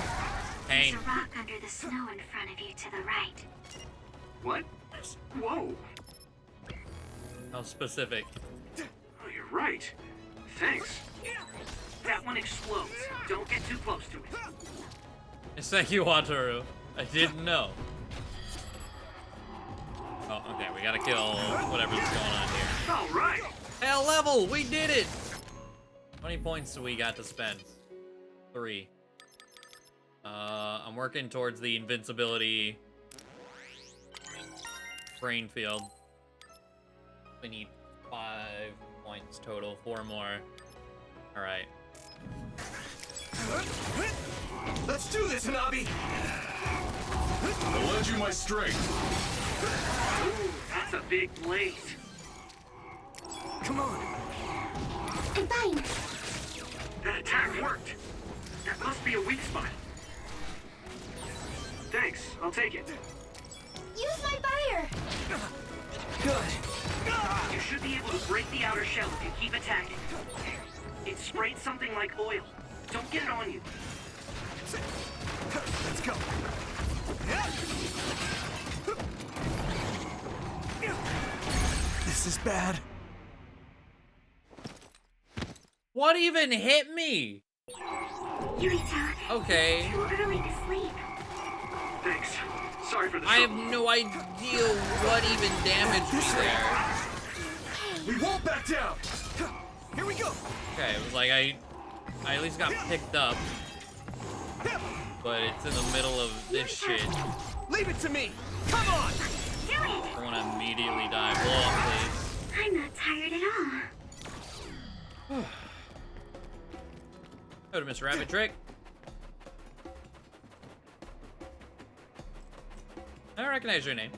Pain. There's a rock under the snow in front of you to the right. What? Whoa. How specific. Oh, you're right. Thanks. That one explodes. Don't get too close to it. Thank you, Wataru. I didn't know. Oh, okay, we gotta kill whatever's going on here. All right. Hell level, we did it! How many points do we got to spend? 3. I'm working towards the invincibility brain field. We need 5 points total, 4 more. All right. Let's do this, Hanabi! I'll lend you my strength. Ooh, that's a big blade. Come on! I'm fine. That attack worked. That must be a weak spot. Thanks, I'll take it. Use my fire! Good. You should be able to break the outer shell if you keep attacking. It sprayed something like oil. Don't get it on you. Let's go. This is bad. What even hit me? Yuito, Okay. too early to sleep. Thanks. Sorry for the I have trouble. no idea what even damaged me there. We won't back down. Here we go. Okay, it was like I at least got picked up. But it's in the middle of this shit. Leave it to me. Come on. Do it! I want to immediately die. Blow up, please. I'm not tired at all. Go to Mr. Rabbit Trick. I recognize your name.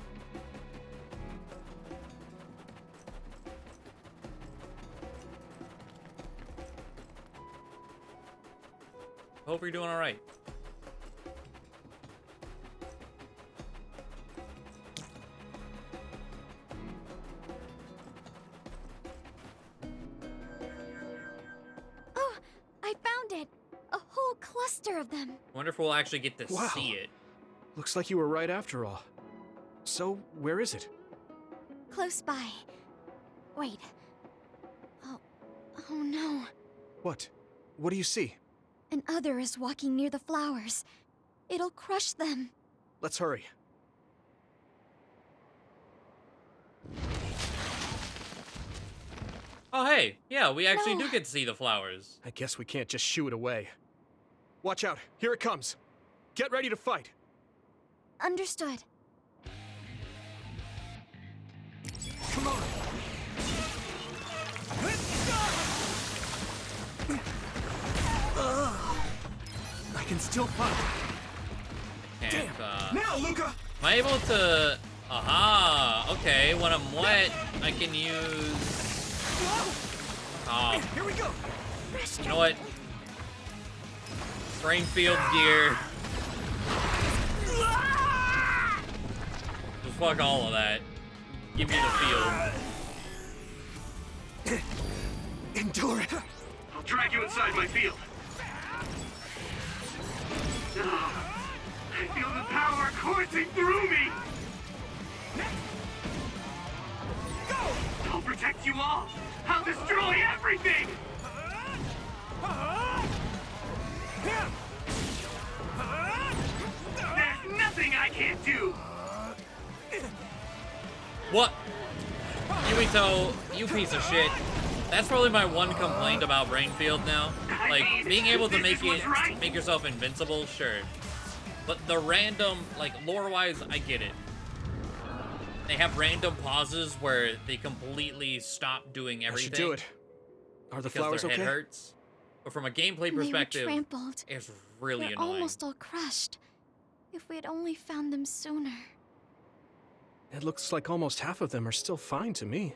Hope you're doing all right. Oh, I found it! A whole cluster of them. Wonder if we'll actually get to Wow. see it. Looks like you were right after all. So, where is it? Close by. Wait. Oh no. What? What do you see? An other is walking near the flowers. It'll crush them. Let's hurry. Oh, hey. Yeah, we actually No. do get to see the flowers. I guess we can't just shoo it away. Watch out. Here it comes. Get ready to fight. Understood. Come on. I can still fight. Can't, Now, Luca! am I able to... Aha! Okay, when I'm wet, I can use... Oh, Here we go. you know what? Brain field gear. Just fuck all of that. Give me the field. Endure it. I'll drag you inside my field. I feel the power coursing through me. Go! I'll protect you all. I'll destroy everything. There's nothing I can't do. What? Yuito, you piece of shit. That's probably my one complaint about Brainfield now. Like, being able to make yourself invincible, sure. But the random, like, lore-wise, I get it. They have random pauses where they completely stop doing everything. I should do it. Are the because flowers their okay? head hurts. But from a gameplay perspective, They were trampled. it's really They're annoying. almost all crushed. If we had only found them sooner. It looks like almost half of them are still fine to me.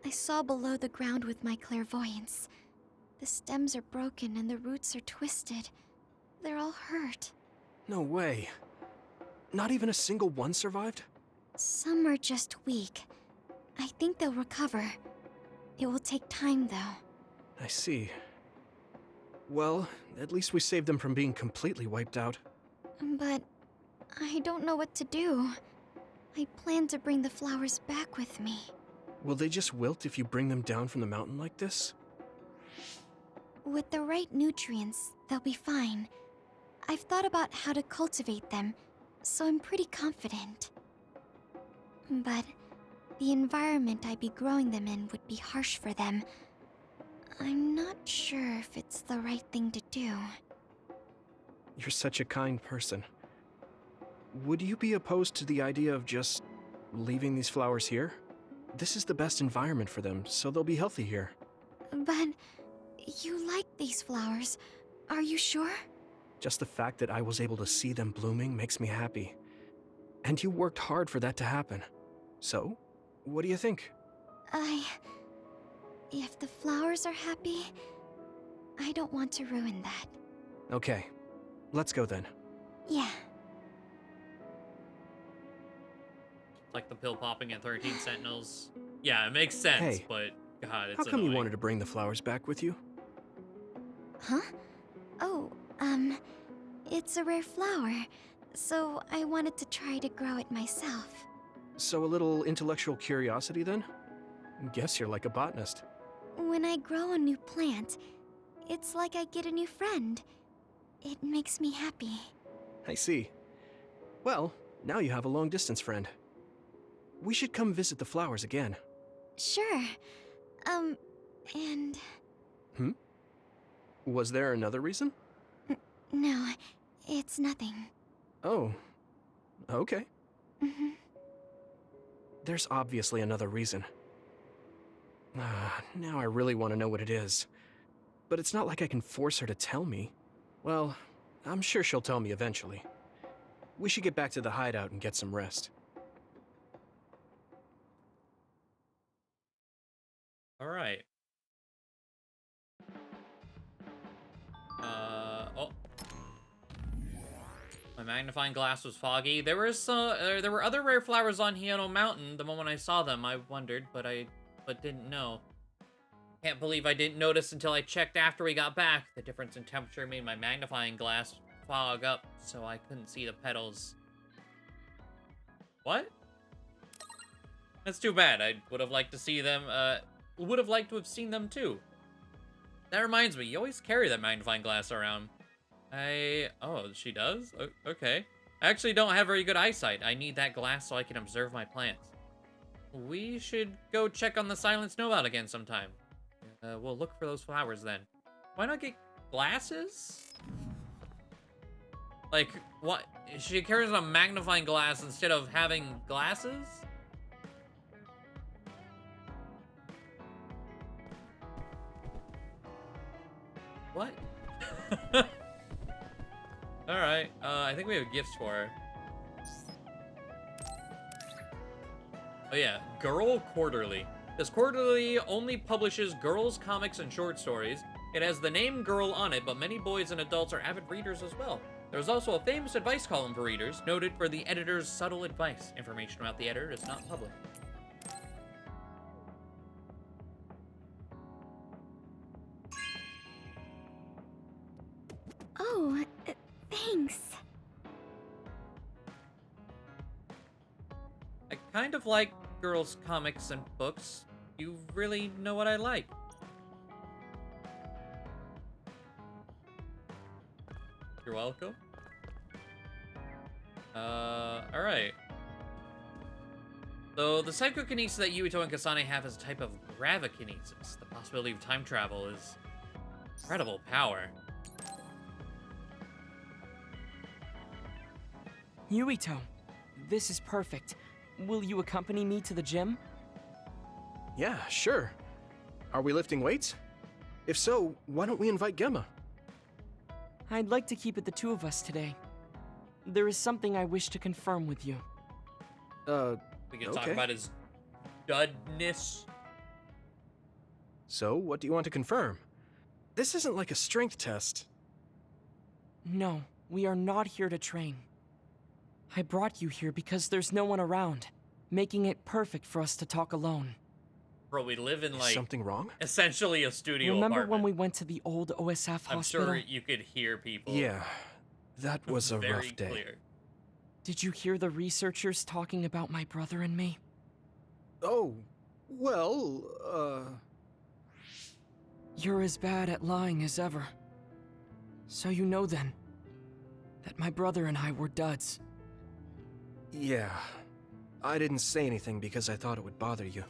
I saw below the ground with my clairvoyance. The stems are broken and the roots are twisted. They're all hurt. No way. Not even a single one survived? Some are just weak. I think they'll recover. It will take time, though. I see. Well, at least we saved them from being completely wiped out. But I don't know what to do. I plan to bring the flowers back with me. Will they just wilt if you bring them down from the mountain like this? With the right nutrients, they'll be fine. I've thought about how to cultivate them, so I'm pretty confident. But the environment I'd be growing them in would be harsh for them. I'm not sure if it's the right thing to do. You're such a kind person. Would you be opposed to the idea of just leaving these flowers here? This is the best environment for them, so they'll be healthy here. But you like these flowers, are you sure? Just the fact that I was able to see them blooming makes me happy. And you worked hard for that to happen. So, what do you think? If the flowers are happy, I don't want to ruin that. Okay, let's go then. Yeah. Like the pill popping at 13 Sentinels. Yeah, it makes sense, Hey, but God, it's how come annoying. you wanted to bring the flowers back with you? Huh? Oh, it's a rare flower, so I wanted to try to grow it myself. So a little intellectual curiosity then? Guess you're like a botanist. When I grow a new plant, it's like I get a new friend. It makes me happy. I see. Well, now you have a long-distance friend. We should come visit the flowers again. Sure. And... Was there another reason? No, it's nothing. Oh, okay. Mm-hmm. There's obviously another reason. Now I really want to know what it is. But it's not like I can force her to tell me. Well, I'm sure she'll tell me eventually. We should get back to the hideout and get some rest. All right. Oh. My magnifying glass was foggy. There were other rare flowers on Hiono Mountain. The moment I saw them, I wondered, but didn't know. Can't believe I didn't notice until I checked after we got back. The difference in temperature made my magnifying glass fog up, so I couldn't see the petals. What? That's too bad. I would have liked to see them, would have liked to have seen them too. That reminds me, you always carry that magnifying glass around. Oh, she does? Okay. I actually don't have very good eyesight. I need that glass so I can observe my plants. We should go check on the Silent Snowbound again sometime. We'll look for those flowers then. Why not get glasses? Like, what? She carries a magnifying glass instead of having glasses? What? Alright, I think we have gifts for her. Oh yeah, Girl Quarterly. This quarterly only publishes girls' comics and short stories. It has the name Girl on it, but many boys and adults are avid readers as well. There's also a famous advice column for readers, noted for the editor's subtle advice. Information about the editor is not public. Oh, thanks. I kind of like girls' comics and books. You really know what I like. You're welcome. Alright. So, the psychokinesis that Yuito and Kasane have is a type of gravikinesis. The possibility of time travel is incredible power. Yuito, this is perfect. Will you accompany me to the gym? Yeah, sure. Are we lifting weights? If so, why don't we invite Gemma? I'd like to keep it the two of us today. There is something I wish to confirm with you. We can talk about his dudness. So, what do you want to confirm? This isn't like a strength test. No, we are not here to train. I brought you here because there's no one around, making it perfect for us to talk alone. Bro, we live in like something wrong? Essentially a studio Remember apartment. when we went to the old OSF hospital? I'm sure you could hear people. Yeah, that was a very rough day. Clear. Did you hear the researchers talking about my brother and me? Oh, well, You're as bad at lying as ever. So you know then, that my brother and I were duds. Yeah. I didn't say anything because I thought it would bother you.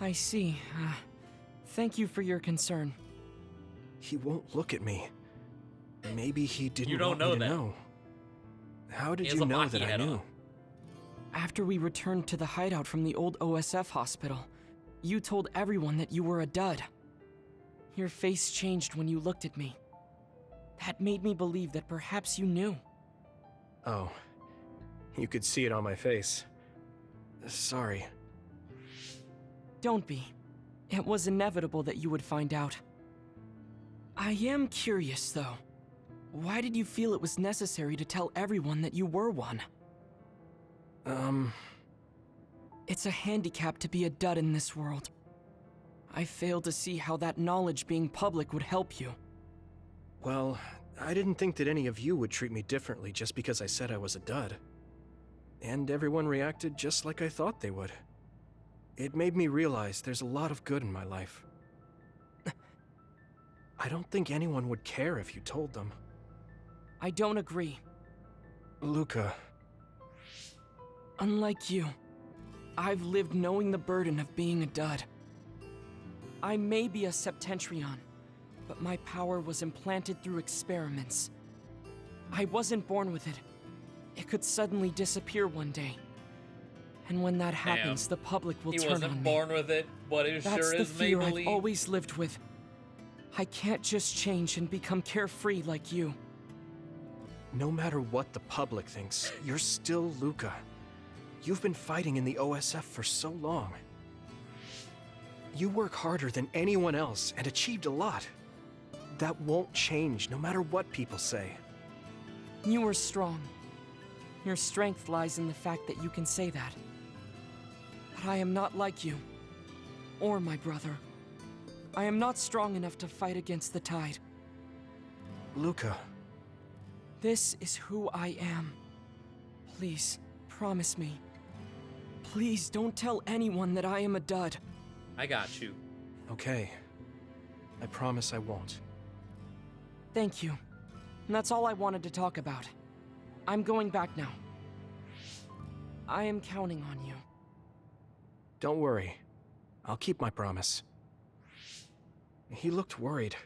I see. Thank you for your concern. He won't look at me. Maybe he didn't You don't want me know to that. know. How did He has you a know Maki that I head knew? on. After we returned to the hideout from the old OSF hospital, you told everyone that you were a dud. Your face changed when you looked at me. That made me believe that perhaps you knew. Oh. You could see it on my face. Sorry. Don't be. It was inevitable that you would find out. I am curious, though. Why did you feel it was necessary to tell everyone that you were one? It's a handicap to be a dud in this world. I fail to see how that knowledge being public would help you. Well, I didn't think that any of you would treat me differently just because I said I was a dud. And everyone reacted just like I thought they would. It made me realize there's a lot of good in my life. I don't think anyone would care if you told them. I don't agree. Luca. Unlike you, I've lived knowing the burden of being a dud. I may be a Septentrion, but my power was implanted through experiments. I wasn't born with it. It could suddenly disappear one day. And when that happens, the public will turn on me. He wasn't born with it, but it That's sure the is fear Maybelline. I've always lived with. I can't just change and become carefree like you. No matter what the public thinks, you're still Luca. You've been fighting in the OSF for so long. You work harder than anyone else and achieved a lot. That won't change no matter what people say. You are strong. Your strength lies in the fact that you can say that. But I am not like you. Or my brother. I am not strong enough to fight against the tide. Luca. This is who I am. Please, promise me. Please don't tell anyone that I am a dud. I got you. Okay. I promise I won't. Thank you. And that's all I wanted to talk about. I'm going back now. I am counting on you. Don't worry. I'll keep my promise. He looked worried.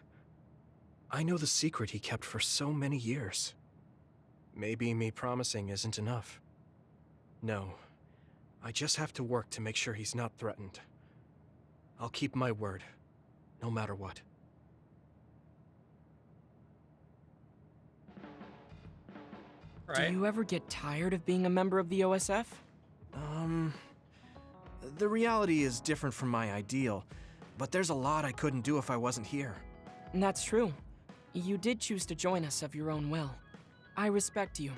I know the secret he kept for so many years. Maybe me promising isn't enough. No. I just have to work to make sure he's not threatened. I'll keep my word, no matter what. Right. Do you ever get tired of being a member of the OSF? The reality is different from my ideal, but there's a lot I couldn't do if I wasn't here. And that's true. You did choose to join us of your own will. I respect you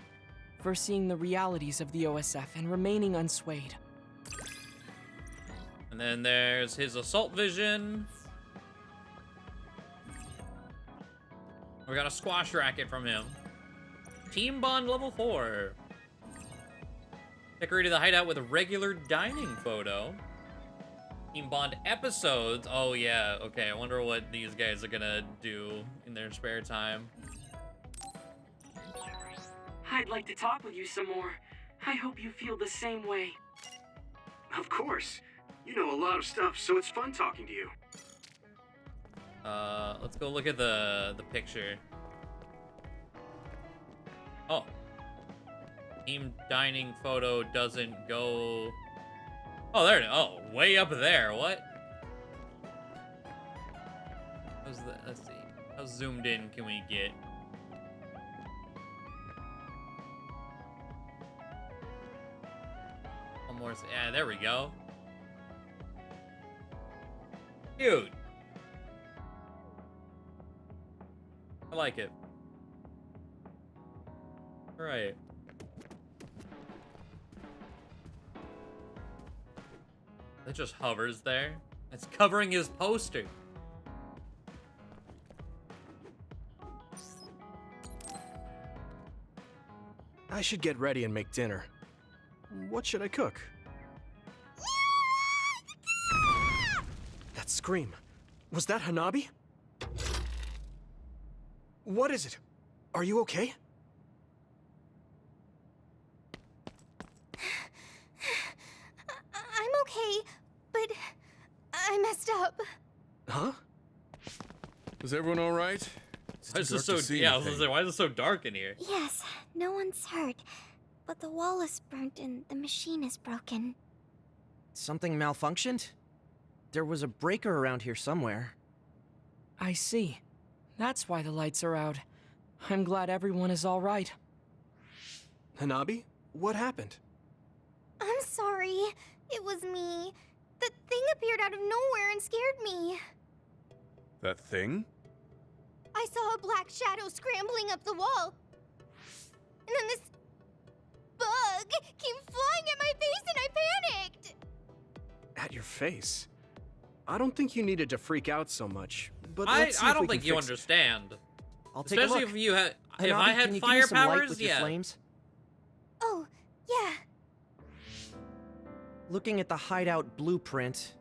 for seeing the realities of the OSF and remaining unswayed. And then there's his assault vision. We got a squash racket from him. Team Bond level 4. Decorated the hideout with a regular dining photo. Team Bond episodes. Oh yeah, okay. I wonder what these guys are gonna do in their spare time. I'd like to talk with you some more. I hope you feel the same way. Of course. You know a lot of stuff, so it's fun talking to you. Let's go look at the picture. Oh. Team dining photo doesn't go... Oh, there it is. Oh, way up there. What? Let's see. How zoomed in can we get? One more. Yeah, there we go. Cute. I like it. All right. It just hovers there. It's covering his poster. I should get ready and make dinner. What should I cook? That scream. Was that Hanabi? What is it? Are you okay? I'm okay, but I messed up. Huh? Is everyone all right? Why is it so? Yeah, I was gonna say, why is it so dark in here? Yes, no one's hurt, but the wall is burnt and the machine is broken. Something malfunctioned? There was a breaker around here somewhere. I see. That's why the lights are out. I'm glad everyone is all right. Hanabi, what happened? I'm sorry. It was me. The thing appeared out of nowhere and scared me. That thing? I saw a black shadow scrambling up the wall. And then this bug came flying at my face and I panicked. At your face? I don't think you needed to freak out so much, but I let's see if don't we think can you fix it. understand. I'll take Especially a look. if you had, if Hanabi, I can had you give me fire some light powers, with your yeah. flames? Oh, yeah. Looking at the hideout blueprint.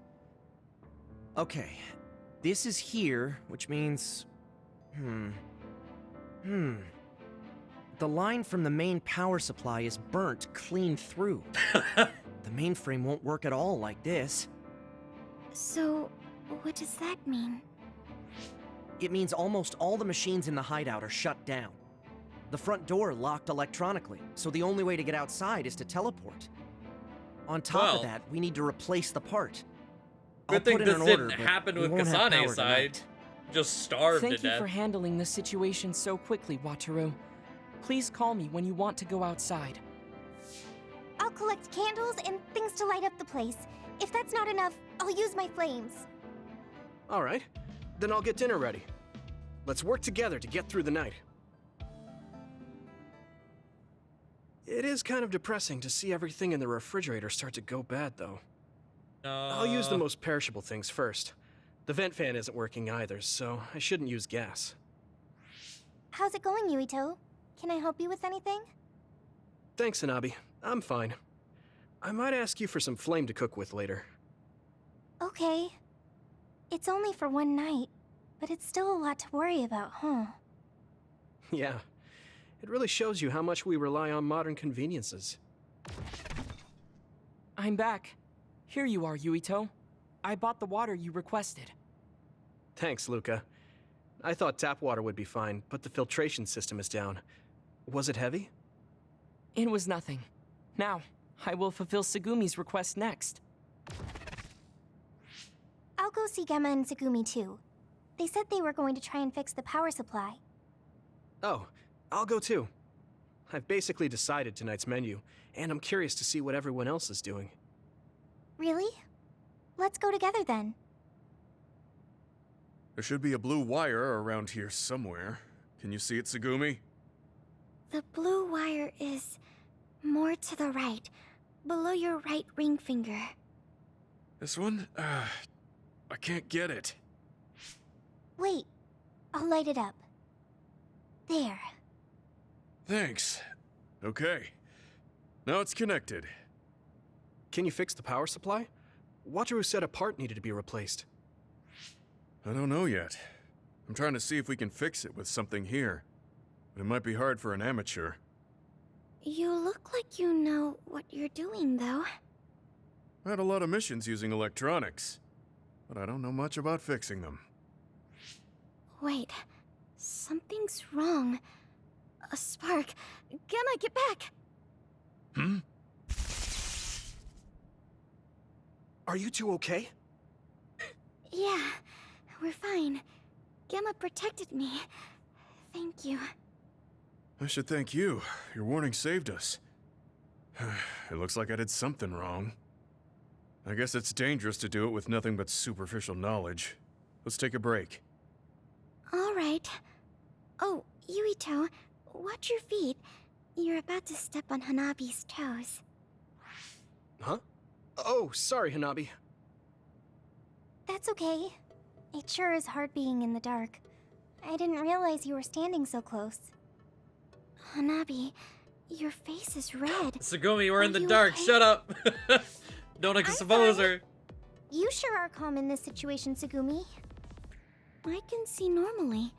Okay, this is here, which means... The line from the main power supply is burnt clean through. The mainframe won't work at all like this. So, what does that mean? It means almost all the machines in the hideout are shut down. The front door locked electronically, so the only way to get outside is to teleport. On top of that, we need to replace the part. Good thing this didn't but happen we with won't have Kasane's power side. tonight. Just starved Thank to you death. for handling this situation so quickly, Wataru. Please call me when you want to go outside. I'll collect candles and things to light up the place. If that's not enough, I'll use my flames. All right, then I'll get dinner ready. Let's work together to get through the night. It is kind of depressing to see everything in the refrigerator start to go bad, though. I'll use the most perishable things first. The vent fan isn't working either, so I shouldn't use gas. How's it going, Yuito? Can I help you with anything? Thanks, Hanabi. I'm fine. I might ask you for some flame to cook with later. Okay. It's only for one night, but it's still a lot to worry about, huh? Yeah. It really shows you how much we rely on modern conveniences. I'm back. Here you are, Yuito. I bought the water you requested. Thanks, Luca. I thought tap water would be fine, but the filtration system is down. Was it heavy? It was nothing. Now, I will fulfill Segumi's request next. I'll go see Gemma and Segumi too. They said they were going to try and fix the power supply. Oh, I'll go too. I've basically decided tonight's menu, and I'm curious to see what everyone else is doing. Really? Let's go together then. There should be a blue wire around here somewhere. Can you see it, Segumi? The blue wire is more to the right, below your right ring finger. This one? I can't get it. Wait, I'll light it up. There. Thanks. Okay. Now it's connected. Can you fix the power supply? Wataru said a part needed to be replaced. I don't know yet. I'm trying to see if we can fix it with something here. But it might be hard for an amateur. You look like you know what you're doing, though. I had a lot of missions using electronics, but I don't know much about fixing them. Wait, something's wrong. A spark. Gemma, get back! Hmm? Are you two okay? Yeah, we're fine. Gemma protected me. Thank you. I should thank you. Your warning saved us. It looks like I did something wrong. I guess it's dangerous to do it with nothing but superficial knowledge. Let's take a break. All right. Oh, Yuito, watch your feet. You're about to step on Hanabi's toes. Huh? Oh, sorry, Hanabi. That's okay. It sure is hard being in the dark. I didn't realize you were standing so close. Hanabi, your face is red. Tsugumi, we're in the you dark. okay? Shut up. Don't expose her. You sure are calm in this situation, Tsugumi. I can see normally.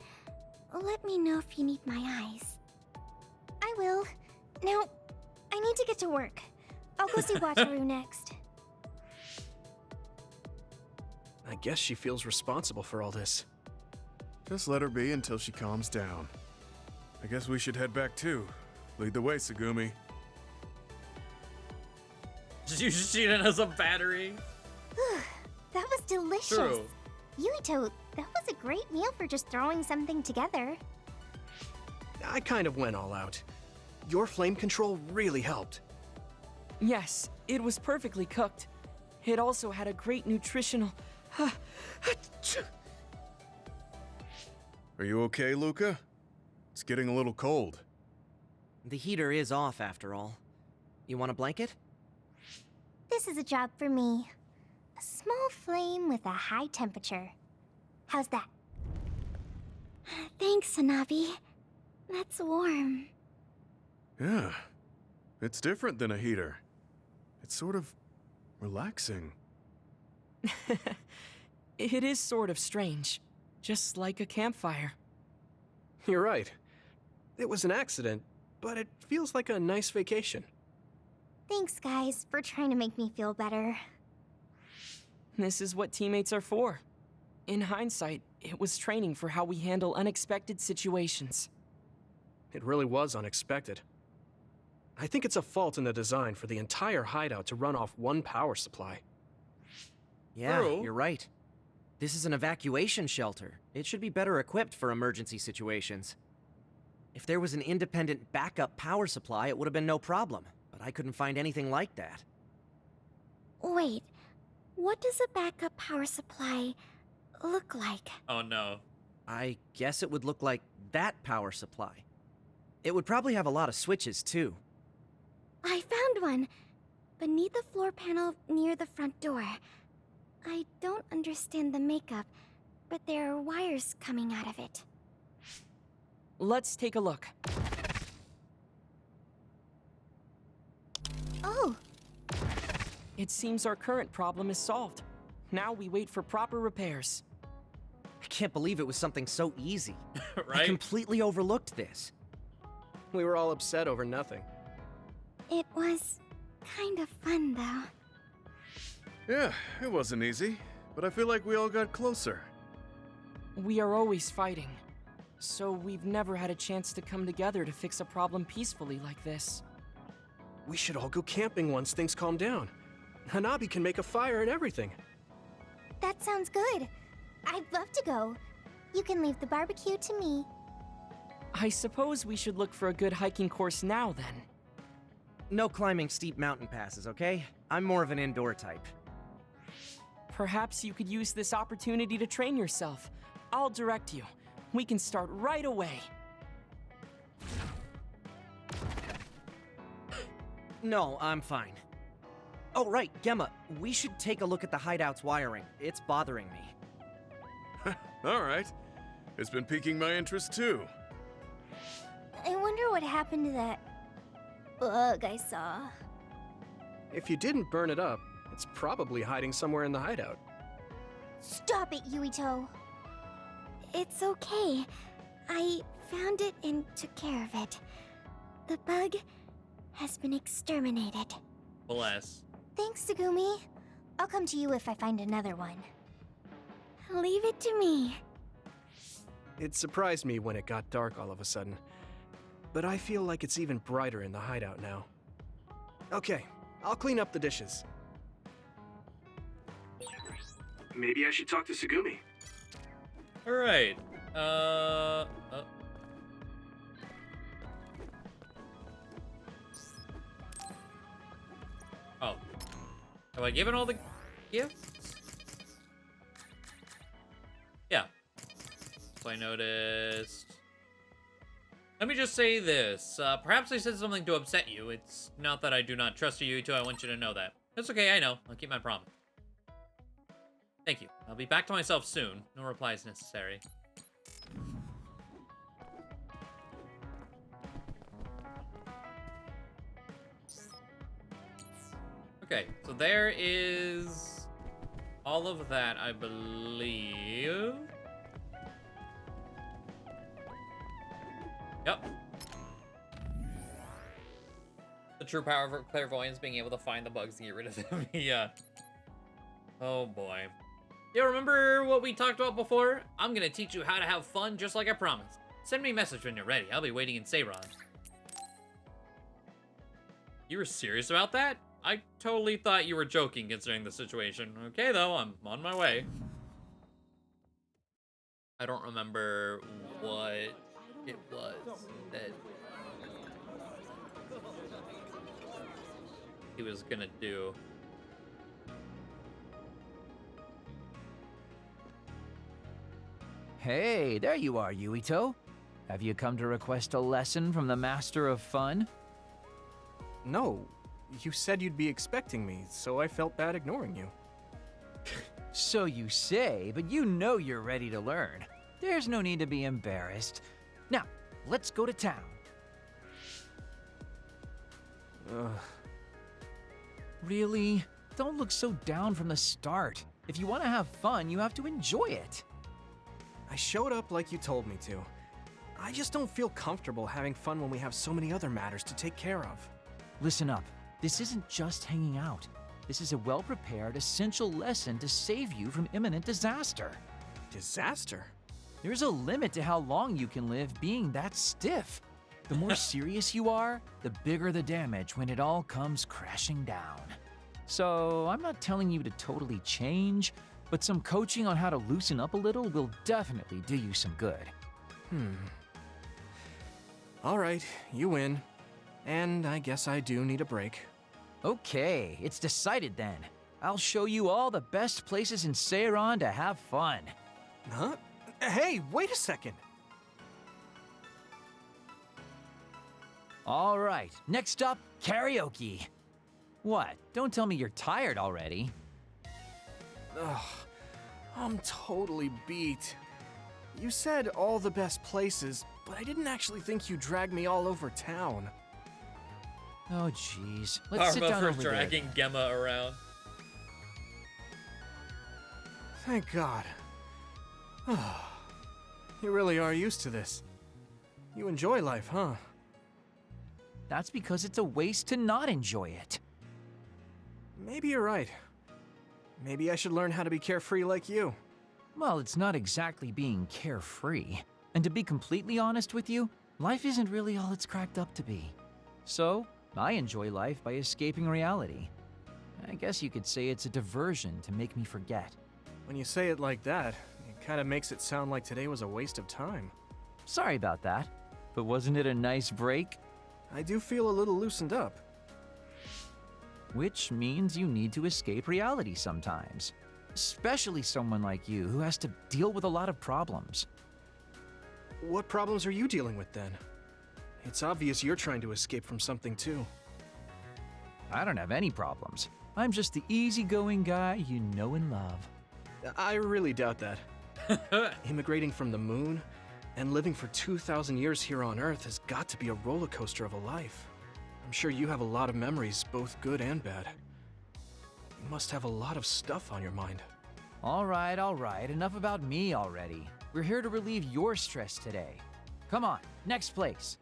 Let me know if you need my eyes. I will. Now, I need to get to work. I'll go see Wataru next. I guess she feels responsible for all this. Just let her be until she calms down. I guess we should head back too. Lead the way, Tsugumi. Just use Shinen as a battery. That was delicious. True. Yuito, that was a great meal for just throwing something together. I kind of went all out. Your flame control really helped. Yes, it was perfectly cooked. It also had a great nutritional... Are you okay, Luca? It's getting a little cold. The heater is off after all. You want a blanket? This is a job for me. A small flame with a high temperature. How's that? Thanks, Hanabi. That's warm. Yeah. It's different than a heater. It's sort of relaxing. It is sort of strange. Just like a campfire. You're right. It was an accident, but it feels like a nice vacation. Thanks, guys, for trying to make me feel better. This is what teammates are for. In hindsight, it was training for how we handle unexpected situations. It really was unexpected. I think it's a fault in the design for the entire hideout to run off one power supply. Yeah, True. you're right. This is an evacuation shelter. It should be better equipped for emergency situations. If there was an independent backup power supply, it would have been no problem. But I couldn't find anything like that. Wait, what does a backup power supply look like? Oh no. I guess it would look like that power supply. It would probably have a lot of switches, too. I found one! Beneath the floor panel near the front door. I don't understand the makeup, but there are wires coming out of it. Let's take a look. Oh! It seems our current problem is solved. Now we wait for proper repairs. I can't believe it was something so easy. Right? I completely overlooked this. We were all upset over nothing. It was kind of fun, though. Yeah, it wasn't easy, but I feel like we all got closer. We are always fighting. So we've never had a chance to come together to fix a problem peacefully like this. We should all go camping once things calm down. Hanabi can make a fire and everything. That sounds good. I'd love to go. You can leave the barbecue to me. I suppose we should look for a good hiking course now, then. No climbing steep mountain passes, okay? I'm more of an indoor type. Perhaps you could use this opportunity to train yourself. I'll direct you. We can start right away. No, I'm fine. Oh, right, Gemma, we should take a look at the hideout's wiring. It's bothering me. All right. It's been piquing my interest too. I wonder what happened to that bug I saw. If you didn't burn it up, it's probably hiding somewhere in the hideout. Stop it, Yuito! It's okay. I found it and took care of it. The bug has been exterminated. Bless. Thanks, Tsugumi. I'll come to you if I find another one. Leave it to me. It surprised me when it got dark all of a sudden. But I feel like it's even brighter in the hideout now. Okay, I'll clean up the dishes. Maybe I should talk to Sugumi. Alright. Oh. Have I given all the gifts? Yeah. So I noticed. Let me just say this. Perhaps I said something to upset you. It's not that I do not trust you, Yuito. I want you to know that. It's okay, I know. I'll keep my promise. Thank you. I'll be back to myself soon. No replies necessary. Okay, so there is all of that, I believe. Yep. The true power of clairvoyance, being able to find the bugs and get rid of them. Yeah. Oh boy. Yeah, remember what we talked about before? I'm gonna teach you how to have fun just like I promised. Send me a message when you're ready. I'll be waiting in Seiron. You were serious about that? I totally thought you were joking considering the situation. Okay though, I'm on my way. I don't remember what it was that he was gonna do. Hey, there you are, Yuito. Have you come to request a lesson from the Master of Fun? No, you said you'd be expecting me, so I felt bad ignoring you. So you say, but you know you're ready to learn. There's no need to be embarrassed. Now, let's go to town. Ugh. Really? Don't look so down from the start. If you want to have fun, you have to enjoy it. I showed up like you told me to. I just don't feel comfortable having fun when we have so many other matters to take care of. Listen up. This isn't just hanging out. This is a well-prepared, essential lesson to save you from imminent disaster. Disaster? There's a limit to how long you can live being that stiff. The more serious you are, the bigger the damage when it all comes crashing down. So, I'm not telling you to totally change, but some coaching on how to loosen up a little will definitely do you some good. All right, you win. And I guess I do need a break. Okay, it's decided then. I'll show you all the best places in Seiron to have fun. Huh? Hey, wait a second. All right, next up, karaoke. What? Don't tell me you're tired already. Ugh, I'm totally beat. You said all the best places, but I didn't actually think you dragged me all over town. Oh, jeez. Let's sit down for over dragging Gemma around. Thank God. You really are used to this. You enjoy life, huh? That's because it's a waste to not enjoy it. Maybe you're right. Maybe I should learn how to be carefree like you. Well, it's not exactly being carefree. And to be completely honest with you, life isn't really all it's cracked up to be. So, I enjoy life by escaping reality. I guess you could say it's a diversion to make me forget. When you say it like that, it kind of makes it sound like today was a waste of time. Sorry about that, but wasn't it a nice break? I do feel a little loosened up. Which means you need to escape reality sometimes. Especially someone like you who has to deal with a lot of problems. What problems are you dealing with then? It's obvious you're trying to escape from something too. I don't have any problems. I'm just the easygoing guy you know and love. I really doubt that. Immigrating from the moon and living for 2,000 years here on Earth has got to be a roller coaster of a life. I'm sure you have a lot of memories, both good and bad. You must have a lot of stuff on your mind. All right, enough about me already. We're here to relieve your stress today. Come on, next place.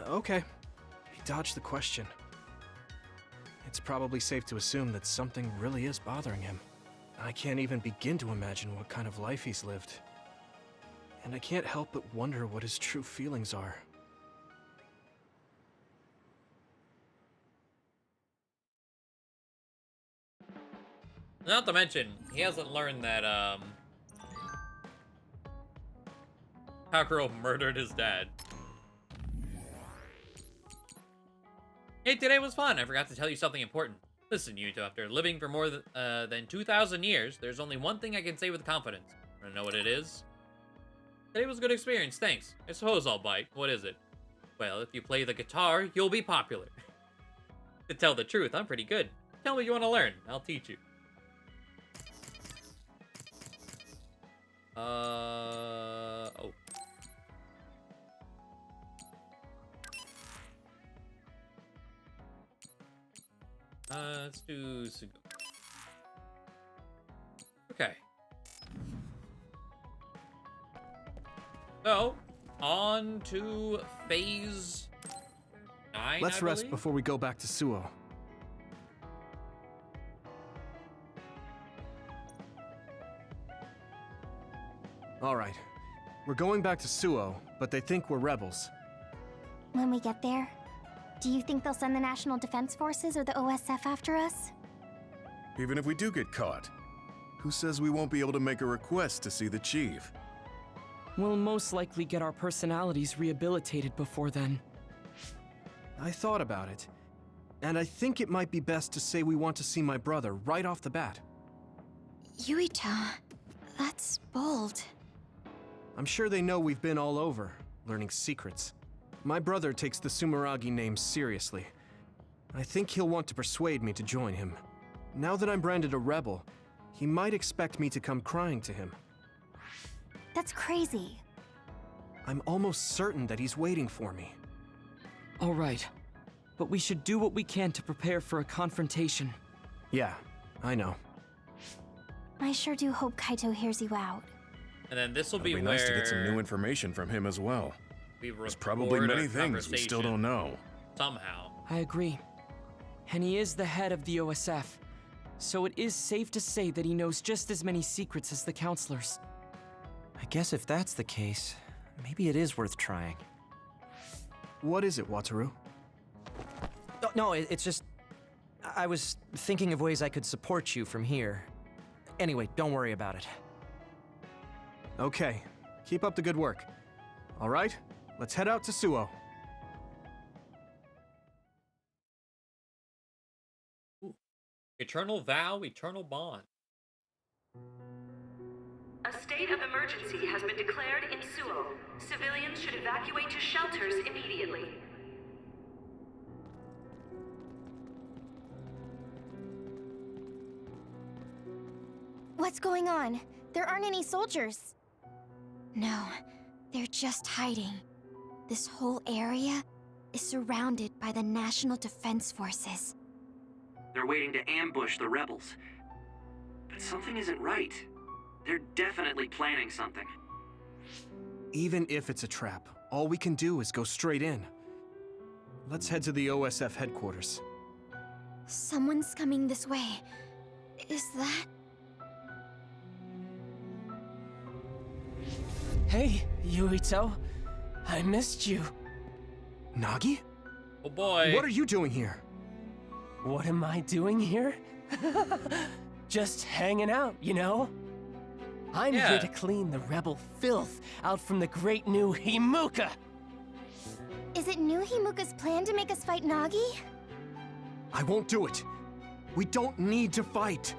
Okay, you dodged the question. It's probably safe to assume that something really is bothering him. I can't even begin to imagine what kind of life he's lived. And I can't help but wonder what his true feelings are. Not to mention, he hasn't learned that, Kakuro murdered his dad. Hey, today was fun. I forgot to tell you something important. Listen, Yuito, after living for more than 2,000 years, there's only one thing I can say with confidence. Wanna know what it is? Today was a good experience, thanks. I suppose I'll bite. What is it? Well, if you play the guitar, you'll be popular. To tell the truth, I'm pretty good. Tell me what you want to learn. I'll teach you. Oh. Let's do... Okay. So, on to phase 9, Let's I rest believe? before we go back to Suo. All right. We're going back to Suo, but they think we're rebels. When we get there, do you think they'll send the National Defense Forces or the OSF after us? Even if we do get caught, who says we won't be able to make a request to see the chief? We'll most likely get our personalities rehabilitated before then. I thought about it, and I think it might be best to say we want to see my brother right off the bat. Yuito, that's bold. I'm sure they know we've been all over, learning secrets. My brother takes the Sumeragi name seriously. I think he'll want to persuade me to join him. Now that I'm branded a rebel, he might expect me to come crying to him. That's crazy. I'm almost certain that he's waiting for me. All right, but we should do what we can to prepare for a confrontation. Yeah, I know. I sure do hope Kaito hears you out. And then this will It'd be be where nice to get some new information from him as well. There's probably record many a things we still don't know. Somehow. I agree. And he is the head of the OSF, so it is safe to say that he knows just as many secrets as the counselors. I guess if that's the case, maybe it is worth trying. What is it, Wataru? No, it's just... I was thinking of ways I could support you from here. Anyway, don't worry about it. Okay, keep up the good work. All right, let's head out to Suo. Ooh. Eternal vow, eternal bond. A state of emergency has been declared in Suo. Civilians should evacuate to shelters immediately. What's going on? There aren't any soldiers. No, they're just hiding. This whole area is surrounded by the National Defense Forces. They're waiting to ambush the rebels. But something isn't right. They're definitely planning something. Even if it's a trap, all we can do is go straight in. Let's head to the OSF headquarters. Someone's coming this way. Is that... Hey, Yuito. I missed you. Nagi? Oh boy. What are you doing here? What am I doing here? Just hanging out, you know? I'm here to clean the rebel filth out from the great new Himuka! Is it new Himuka's plan to make us fight Nagi? I won't do it. We don't need to fight.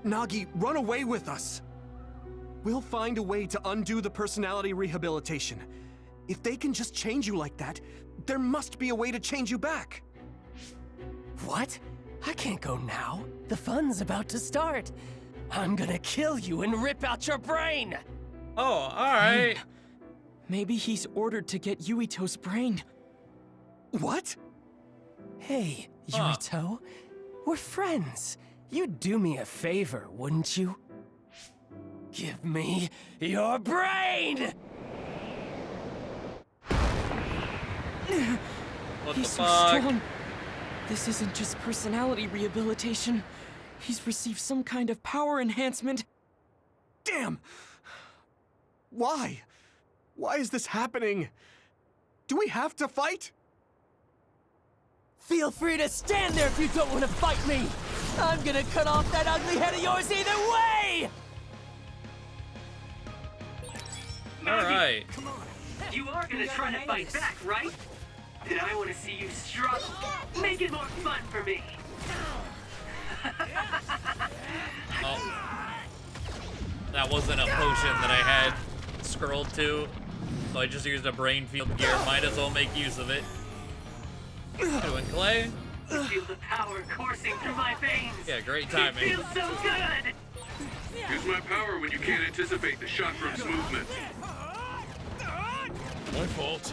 Nagi, run away with us. We'll find a way to undo the personality rehabilitation. If they can just change you like that, there must be a way to change you back. What? I can't go now. The fun's about to start. I'm gonna kill you and rip out your brain! Oh, alright. Maybe he's ordered to get Yuito's brain. What? Hey, Yuito. We're friends. You'd do me a favor, wouldn't you? Give me your brain! What He's the so fuck? strong. This isn't just personality rehabilitation. He's received some kind of power enhancement. Damn! Why? Why is this happening? Do we have to fight? Feel free to stand there if you don't want to fight me! I'm gonna cut off that ugly head of yours either way! Alright. You are gonna try to fight back, right? Then I want to see you struggle. Make it more fun for me. Oh. That wasn't a potion that I had scrolled to, so I just used a brain field gear. Might as well make use of it. Doing clay. I feel the power coursing through my veins. Yeah, great timing. It feels so good. Use my power when you can't anticipate the chakram's movement. My fault.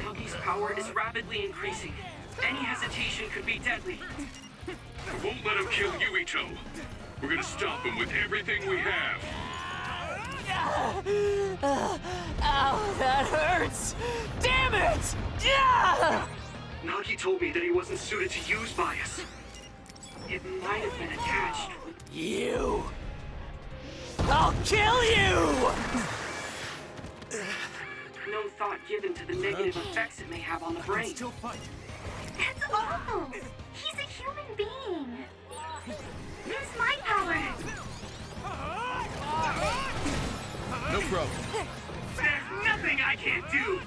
Nagi's power is rapidly increasing. Any hesitation could be deadly. I won't let him kill Yuito. We're gonna stop him with everything we have. Ow, that hurts! Damn it! Yeah! Nagi told me that he wasn't suited to use bias. It might have been attached. You! I'll kill you! No thought given to the negative effects it may have on the brain. That's awful! He's a human being! Use my power! No problem. There's nothing I can't do!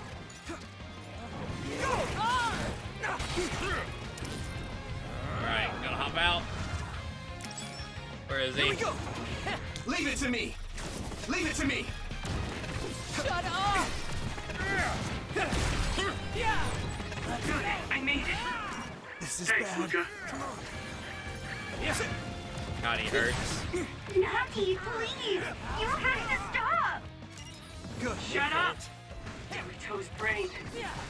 Alright, gonna hop out. Where is he? Here we go! Leave it to me! Leave it to me! Shut up! Good, I made it. This is Thanks, bad. Luca. God, he hurts. Nagi, please! You have to stop! Good. Shut up! Yuito's brain.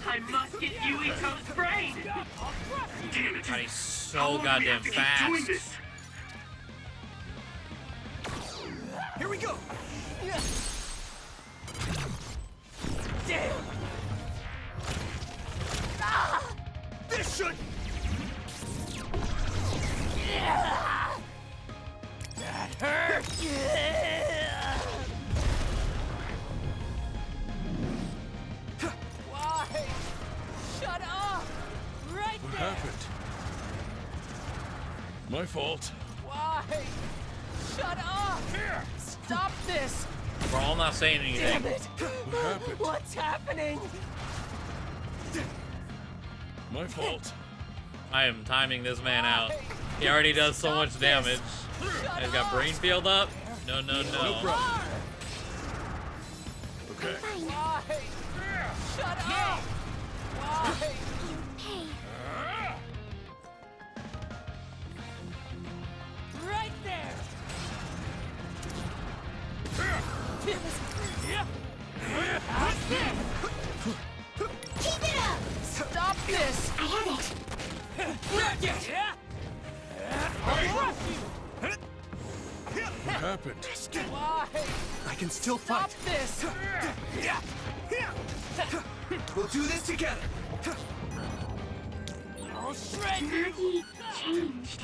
I must get Yuito's brain! Damn it! God, he's so How long do we goddamn have to keep doing fast. this? Here we go. Damn! Ah! This should. That hurt! Why? Shut up! Right What there! happened? My fault. Why? Shut up! Stop this! We're all not saying anything. Damn it! What happened? What's happening? My fault. I am timing this man out. He already does so much damage. He's got brain field up. No, no, no. No problem. Okay. Why? Shut up! Why? Right there! Keep it up! Stop this! I have it! What happened? Why? I can still Stop fight. this! We'll do this together. I'll shred you! Nagi changed.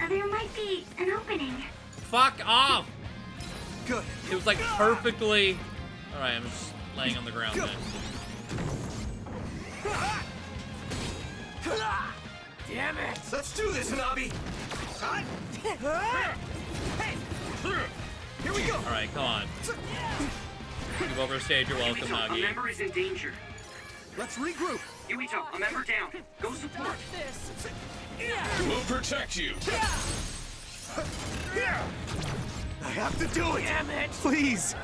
There might be an opening. Fuck off! Good. It was like perfectly. Alright, I'm just laying on the ground then. Damn it! Let's do this, Hanabi. Here we go. Alright, come on. You've overstayed your welcome, Yuito, a Nagi. member is in danger. Let's regroup. Yuito, a member down. Go support. This! We'll protect you. I have to do it. Damn it! Please.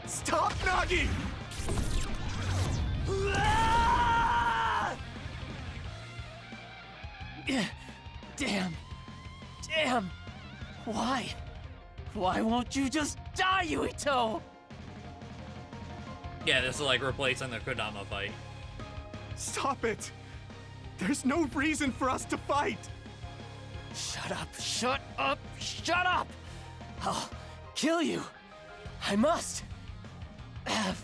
Stop, Nagi. Damn. Damn. Why? Why won't you just die, Yuito? Yeah, this is like replacing the Kodama fight. Stop it. There's no reason for us to fight. Shut up, shut up, shut up! I'll kill you. I must have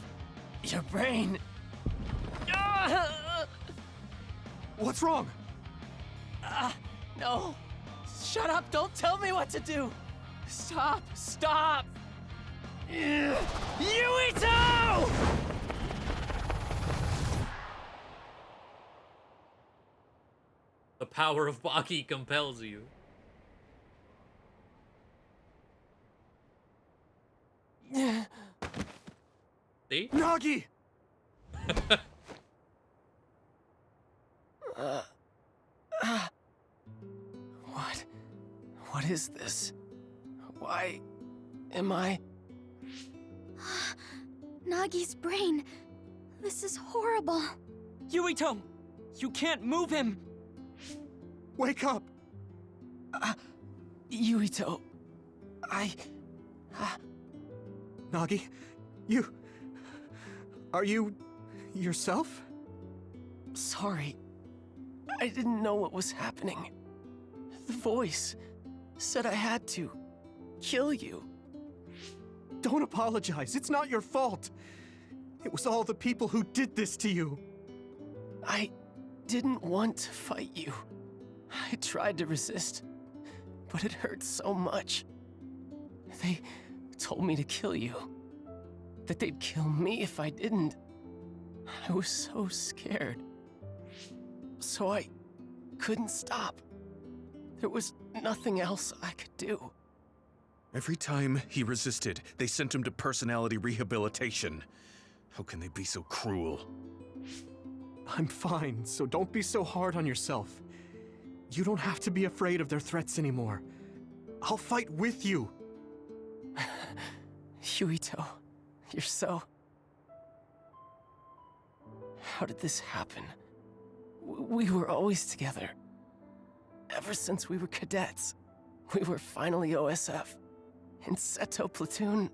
your brain. What's wrong? No. Shut up, don't tell me what to do. Stop, stop. Yuito! The power of Baki compels you. See? Nagi! What is this? Why am I... Nagi's brain. This is horrible. Yuito! You can't move him! Wake up! Yuito... Nagi, you... Are you... yourself? Sorry. I didn't know what was happening. The voice said I had to kill you. Don't apologize. It's not your fault. It was all the people who did this to you. I didn't want to fight you. I tried to resist, but it hurt so much. They told me to kill you. That they'd kill me if I didn't. I was so scared. So I couldn't stop. There was nothing else I could do. Every time he resisted, they sent him to personality rehabilitation. How can they be so cruel? I'm fine, so don't be so hard on yourself. You don't have to be afraid of their threats anymore. I'll fight with you. Yuito, you're so... How did this happen? We were always together. Ever since we were cadets. We were finally OSF. In Seto Platoon,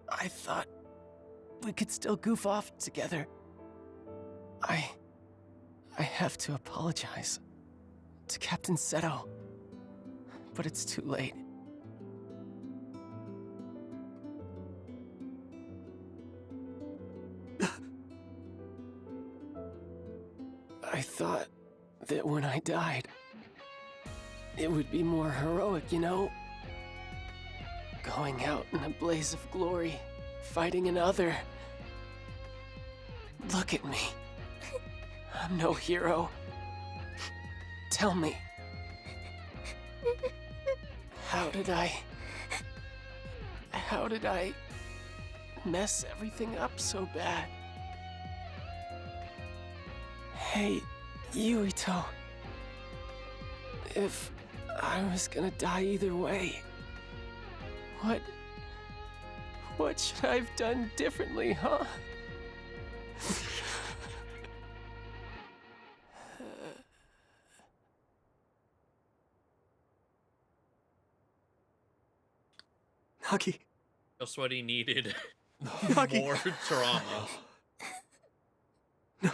I thought we could still goof off together. I have to apologize to Captain Seto, but it's too late. I thought that when I died, it would be more heroic, you know? Going out in a blaze of glory, fighting another. Look at me. I'm no hero. Tell me. How did I mess everything up so bad? Hey, Yuito. If I was gonna die either way, what should I have done differently, huh? Nagi. Just what he needed. Nagi. More trauma. No.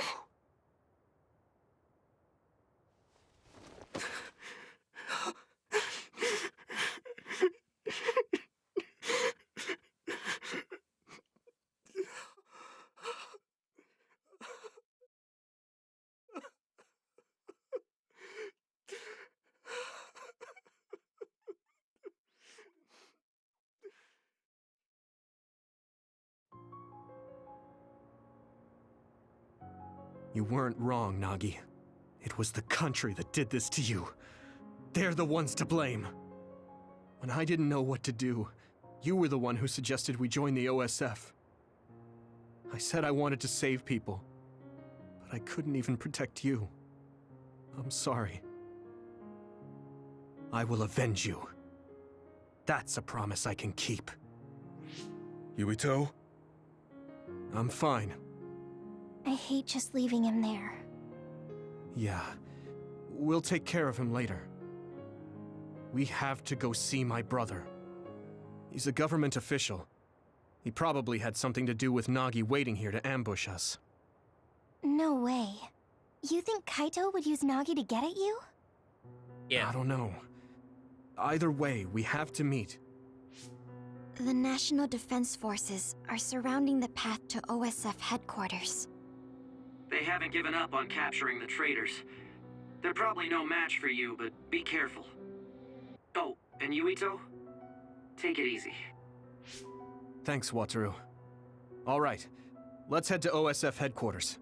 You weren't wrong, Nagi. It was the country that did this to you. They're the ones to blame. When I didn't know what to do, you were the one who suggested we join the OSF. I said I wanted to save people, but I couldn't even protect you. I'm sorry. I will avenge you. That's a promise I can keep. Yuito? I'm fine. I hate just leaving him there. Yeah. We'll take care of him later. We have to go see my brother. He's a government official. He probably had something to do with Nagi waiting here to ambush us. No way. You think Kaito would use Nagi to get at you? Yeah. I don't know. Either way, we have to meet. The National Defense Forces are surrounding the path to OSF headquarters. They haven't given up on capturing the traitors. They're probably no match for you, but be careful. Oh, and Yuito? Take it easy. Thanks, Wataru. All right, let's head to OSF headquarters.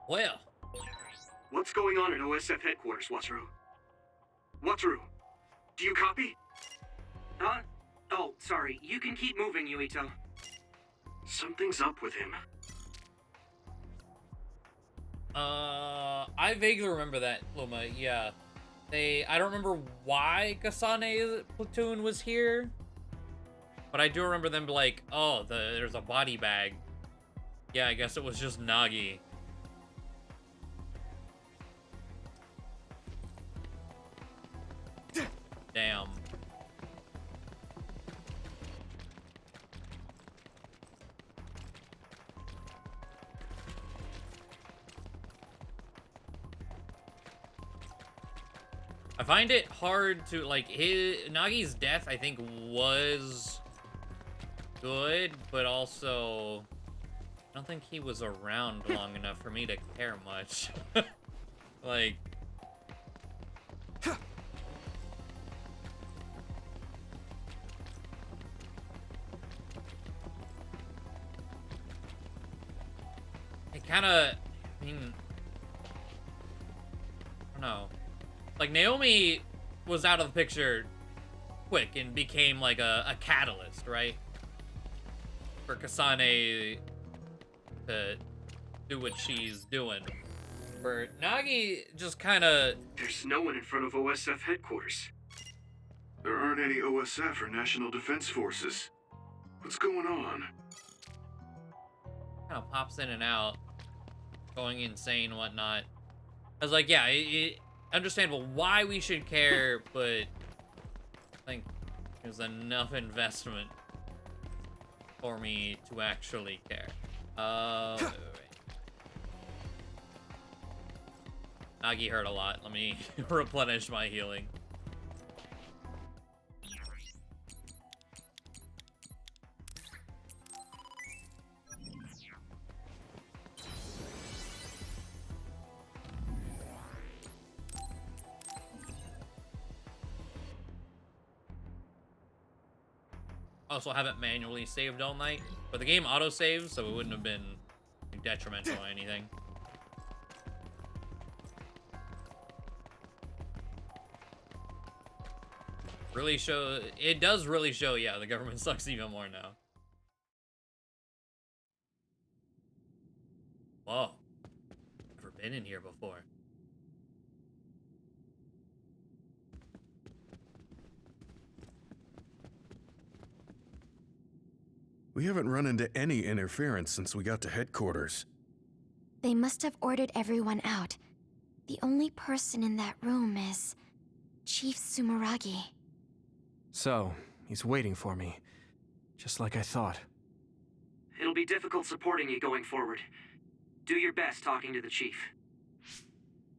Well. What's going on at OSF headquarters, Wataru? Wataru, do you copy? Huh? Oh, sorry. You can keep moving, Yuito. Something's up with him. I vaguely remember that, Luma, yeah. I don't remember why Kasane's platoon was here, but I do remember them like, oh, there's a body bag. Yeah, I guess it was just Nagi. Damn. I find it hard to, like, Nagi's death, I think, was good, but also, I don't think he was around long enough for me to care much. Like... It kinda... I mean... I don't know. Like, Naomi was out of the picture quick and became, like, a catalyst, right? For Kasane to do what she's doing. For Nagi, just kind of... There's no one in front of OSF headquarters. There aren't any OSF or National Defense Forces. What's going on? Kind of pops in and out, going insane and whatnot. I was like, yeah, understandable why we should care, but I think there's enough investment for me to actually care. Wait. Nagi hurt a lot. Let me replenish my healing. Also haven't manually saved all night, but the game auto-saves, so it wouldn't have been detrimental or anything. It does really show, yeah, the government sucks even more now. Whoa. Never been in here before. We haven't run into any interference since we got to headquarters. They must have ordered everyone out. The only person in that room is Chief Sumeragi. So, he's waiting for me. Just like I thought. It'll be difficult supporting you going forward. Do your best talking to the chief.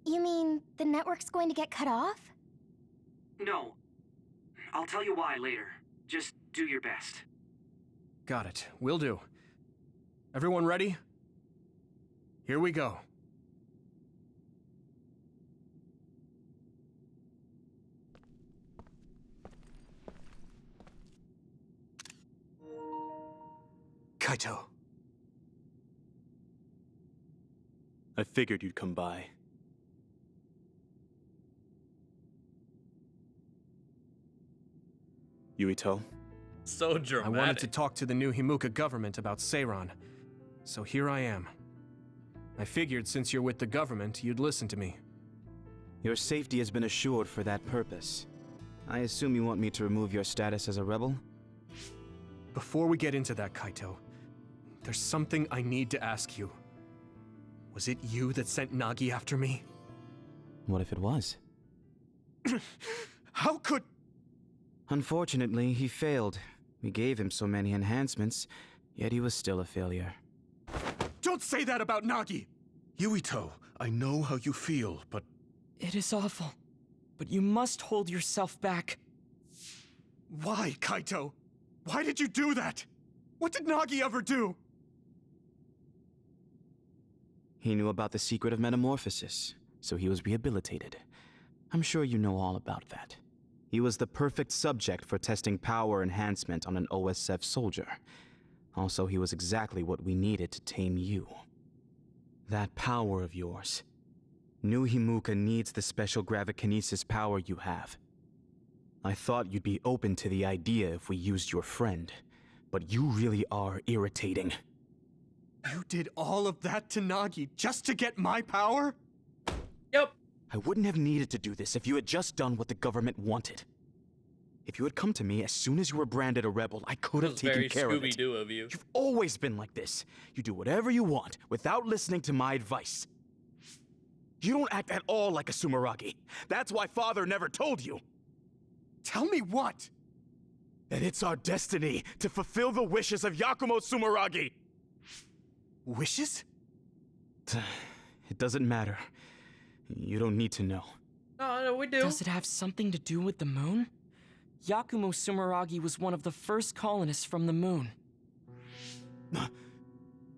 You mean the network's going to get cut off? No. I'll tell you why later. Just do your best. Got it. Will do. Everyone ready? Here we go. Kaito. I figured you'd come by. Yuito? So dramatic. I wanted to talk to the new Himuka government about Seiran, so here I am. I figured since you're with the government, you'd listen to me. Your safety has been assured for that purpose. I assume you want me to remove your status as a rebel? Before we get into that, Kaito, there's something I need to ask you. Was it you that sent Nagi after me? What if it was? How could... Unfortunately, he failed. We gave him so many enhancements, yet he was still a failure. Don't say that about Nagi! Yuito, I know how you feel, but... It is awful, but you must hold yourself back. Why, Kaito? Why did you do that? What did Nagi ever do? He knew about the secret of metamorphosis, so he was rehabilitated. I'm sure you know all about that. He was the perfect subject for testing power enhancement on an OSF soldier. Also, he was exactly what we needed to tame you. That power of yours. New Himuka needs the special gravikinesis power you have. I thought you'd be open to the idea if we used your friend, but you really are irritating. You did all of that to Nagi just to get my power? Yep. I wouldn't have needed to do this if you had just done what the government wanted. If you had come to me as soon as you were branded a rebel, I could have taken care of it. Very Scooby-Doo of you. You've always been like this. You do whatever you want without listening to my advice. You don't act at all like a Sumeragi. That's why Father never told you. Tell me what? That it's our destiny to fulfill the wishes of Yakumo Sumeragi. Wishes? It doesn't matter. You don't need to know. No, we do. Does it have something to do with the moon? Yakumo Sumeragi was one of the first colonists from the moon.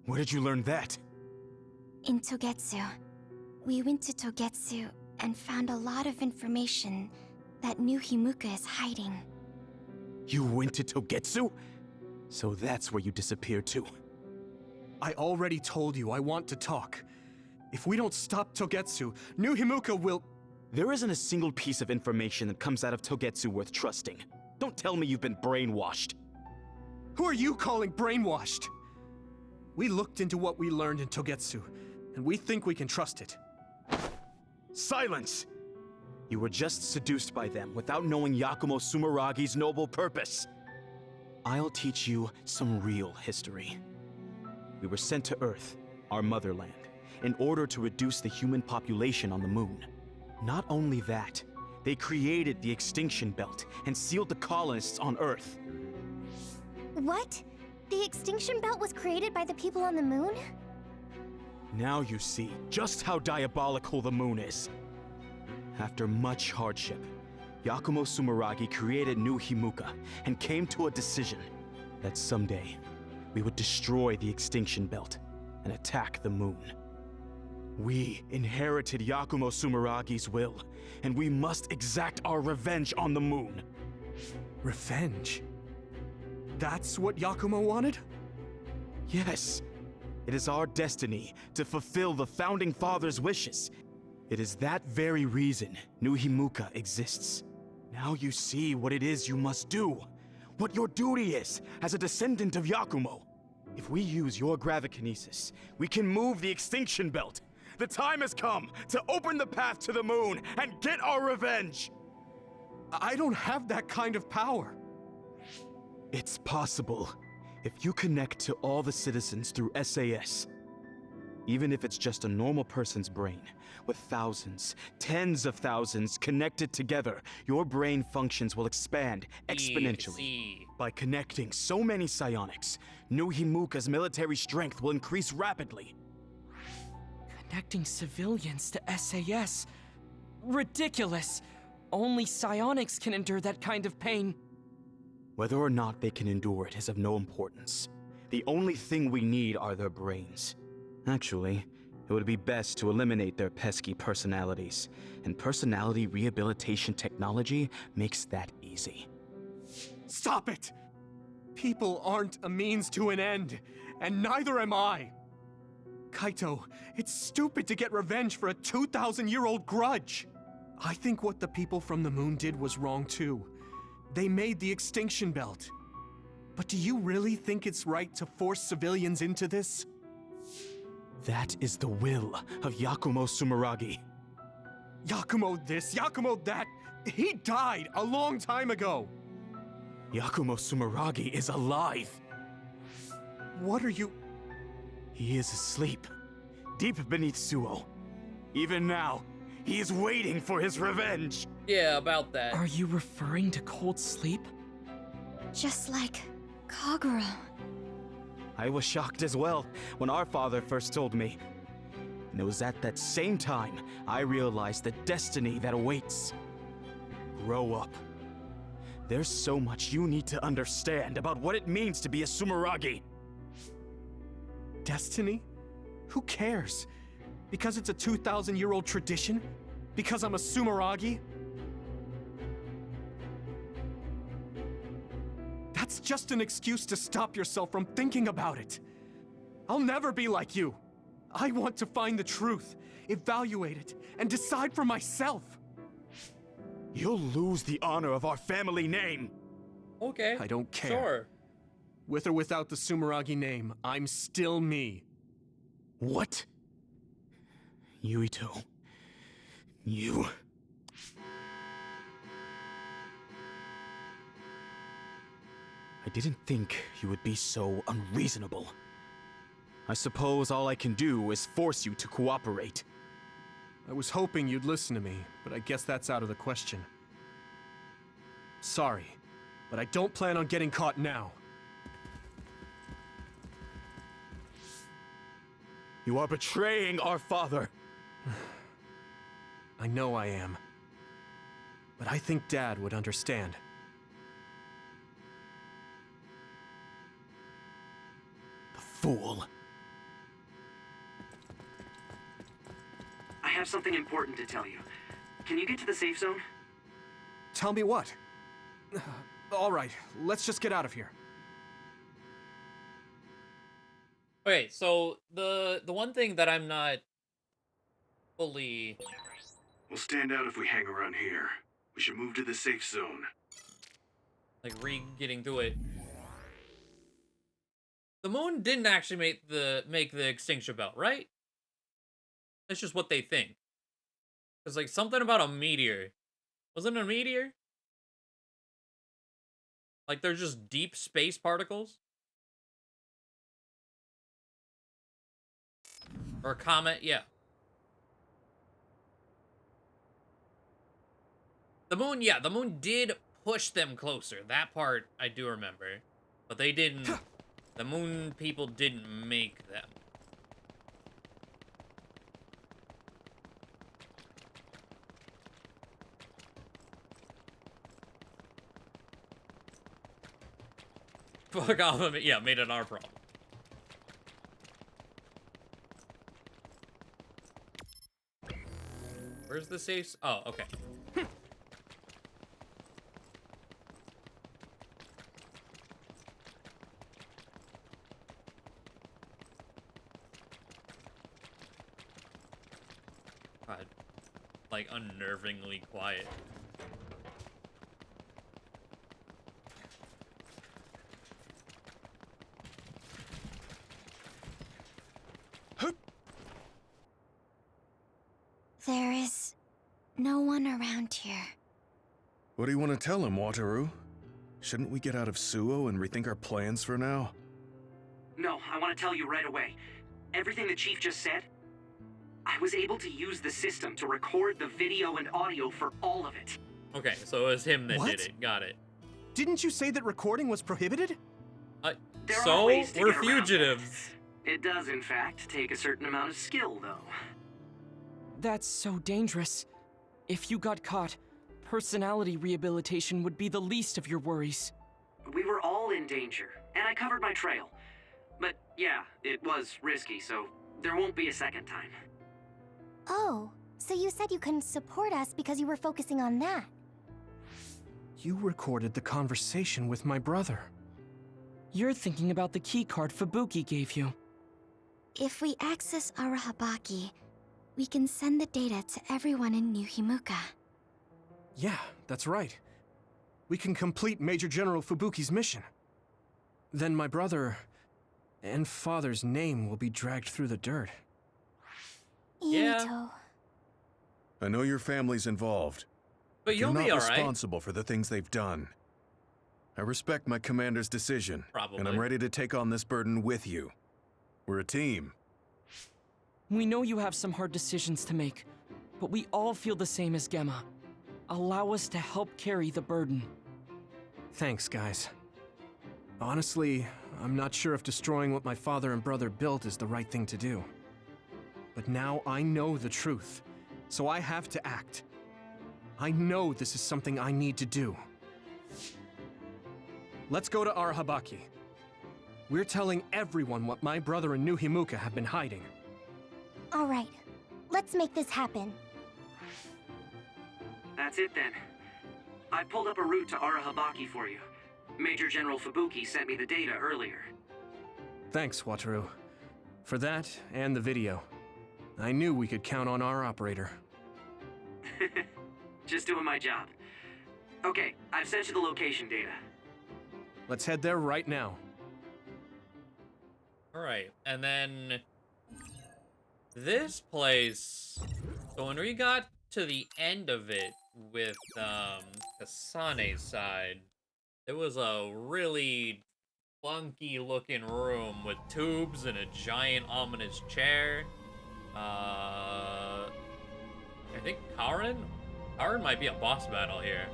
Where did you learn that? In Togetsu. We went to Togetsu and found a lot of information that New Himuka is hiding. You went to Togetsu? So that's where you disappeared to. I already told you I want to talk. If we don't stop Togetsu, New Himuka will... There isn't a single piece of information that comes out of Togetsu worth trusting. Don't tell me you've been brainwashed. Who are you calling brainwashed? We looked into what we learned in Togetsu, and we think we can trust it. Silence! You were just seduced by them without knowing Yakumo Sumeragi's noble purpose. I'll teach you some real history. We were sent to Earth, our motherland, in order to reduce the human population on the moon. Not only that, they created the extinction belt and sealed the colonists on Earth. What? The extinction belt was created by the people on the moon? Now you see just how diabolical the moon is. After much hardship, Yakumo Sumeragi created New Himuka and came to a decision that someday we would destroy the extinction belt and attack the moon. We inherited Yakumo Sumeragi's will, and we must exact our revenge on the moon. Revenge? That's what Yakumo wanted? Yes. It is our destiny to fulfill the Founding Father's wishes. It is that very reason New Himuka exists. Now you see what it is you must do. What your duty is as a descendant of Yakumo. If we use your gravikinesis, we can move the extinction belt. The time has come to open the path to the moon and get our revenge! I don't have that kind of power. It's possible if you connect to all the citizens through SAS. Even if it's just a normal person's brain, with thousands, tens of thousands connected together, your brain functions will expand exponentially. By connecting so many psionics, New Himuka's military strength will increase rapidly. Connecting civilians to SAS? Ridiculous! Only psionics can endure that kind of pain. Whether or not they can endure it is of no importance. The only thing we need are their brains. Actually, it would be best to eliminate their pesky personalities, and personality rehabilitation technology makes that easy. Stop it! People aren't a means to an end, and neither am I. Kaito, it's stupid to get revenge for a 2,000-year-old grudge. I think what the people from the moon did was wrong too. They made the extinction belt. But do you really think it's right to force civilians into this? That is the will of Yakumo Sumeragi. Yakumo this, Yakumo that. He died a long time ago. Yakumo Sumeragi is alive. What are you... He is asleep, deep beneath Suo. Even now, he is waiting for his revenge. Yeah, about that. Are you referring to cold sleep? Just like Kagura. I was shocked as well when our father first told me. And it was at that same time I realized the destiny that awaits. Grow up. There's so much you need to understand about what it means to be a Sumeragi. Destiny? Who cares? Because it's a 2,000-year-old tradition? Because I'm a Sumeragi? That's just an excuse to stop yourself from thinking about it. I'll never be like you. I want to find the truth, evaluate it, and decide for myself. You'll lose the honor of our family name. Okay. I don't care. Sure. With or without the Sumeragi name, I'm still me. What? Yuito. You... I didn't think you would be so unreasonable. I suppose all I can do is force you to cooperate. I was hoping you'd listen to me, but I guess that's out of the question. Sorry, but I don't plan on getting caught now. You are betraying our father. I know I am. But I think Dad would understand. The fool. I have something important to tell you. Can you get to the safe zone? Tell me what? All right, let's just get out of here. Okay, so the one thing that I'm not fully... We'll stand out if we hang around here. We should move to the safe zone. Like, getting to it. The moon didn't actually make the extinction belt, right? That's just what they think. There's like something about a meteor. Wasn't it a meteor? Like they're just deep space particles? Or a comet, yeah. The moon did push them closer. That part I do remember. But they didn't, the moon people didn't make them. Fuck off of it. Yeah, made it our problem. Where's the safe? Oh, okay. God, like unnervingly quiet. There is no one around here. What do you want to tell him, Wataru? Shouldn't we get out of Suo and rethink our plans for now? No, I want to tell you right away. Everything the chief just said, I was able to use the system to record the video and audio for all of it. Okay, so it was him that What? did it. Got it. Didn't you say that recording was prohibited? There are So, ways to we're get around fugitives. that. It does, in fact, take a certain amount of skill, though. That's so dangerous. If you got caught, personality rehabilitation would be the least of your worries. We were all in danger, and I covered my trail. But yeah, it was risky, so there won't be a second time. Oh, so you said you couldn't support us because you were focusing on that. You recorded the conversation with my brother. You're thinking about the keycard Fubuki gave you. If we access Arahabaki, we can send the data to everyone in New Himuka. Yeah, that's right. We can complete Major General Fubuki's mission. Then my brother and father's name will be dragged through the dirt. Yuito. I know your family's involved. But you'll you're be not alright. responsible for the things they've done. I respect my commander's decision. Probably. And I'm ready to take on this burden with you. We're a team. We know you have some hard decisions to make, but we all feel the same as Gemma. Allow us to help carry the burden. Thanks, guys. Honestly, I'm not sure if destroying what my father and brother built is the right thing to do. But now I know the truth, so I have to act. I know this is something I need to do. Let's go to Arahabaki. We're telling everyone what my brother and New Himuka have been hiding. All right, let's make this happen. That's it then. I pulled up a route to Arahabaki for you. Major General Fubuki sent me the data earlier. Thanks, Wataru. For that and the video. I knew we could count on our operator. Just doing my job. Okay, I've sent you the location data. Let's head there right now. Alright, and then this place, so when we got to the end of it with Kasane's side, it was a really funky looking room with tubes and a giant ominous chair. I think Karen might be a boss battle here.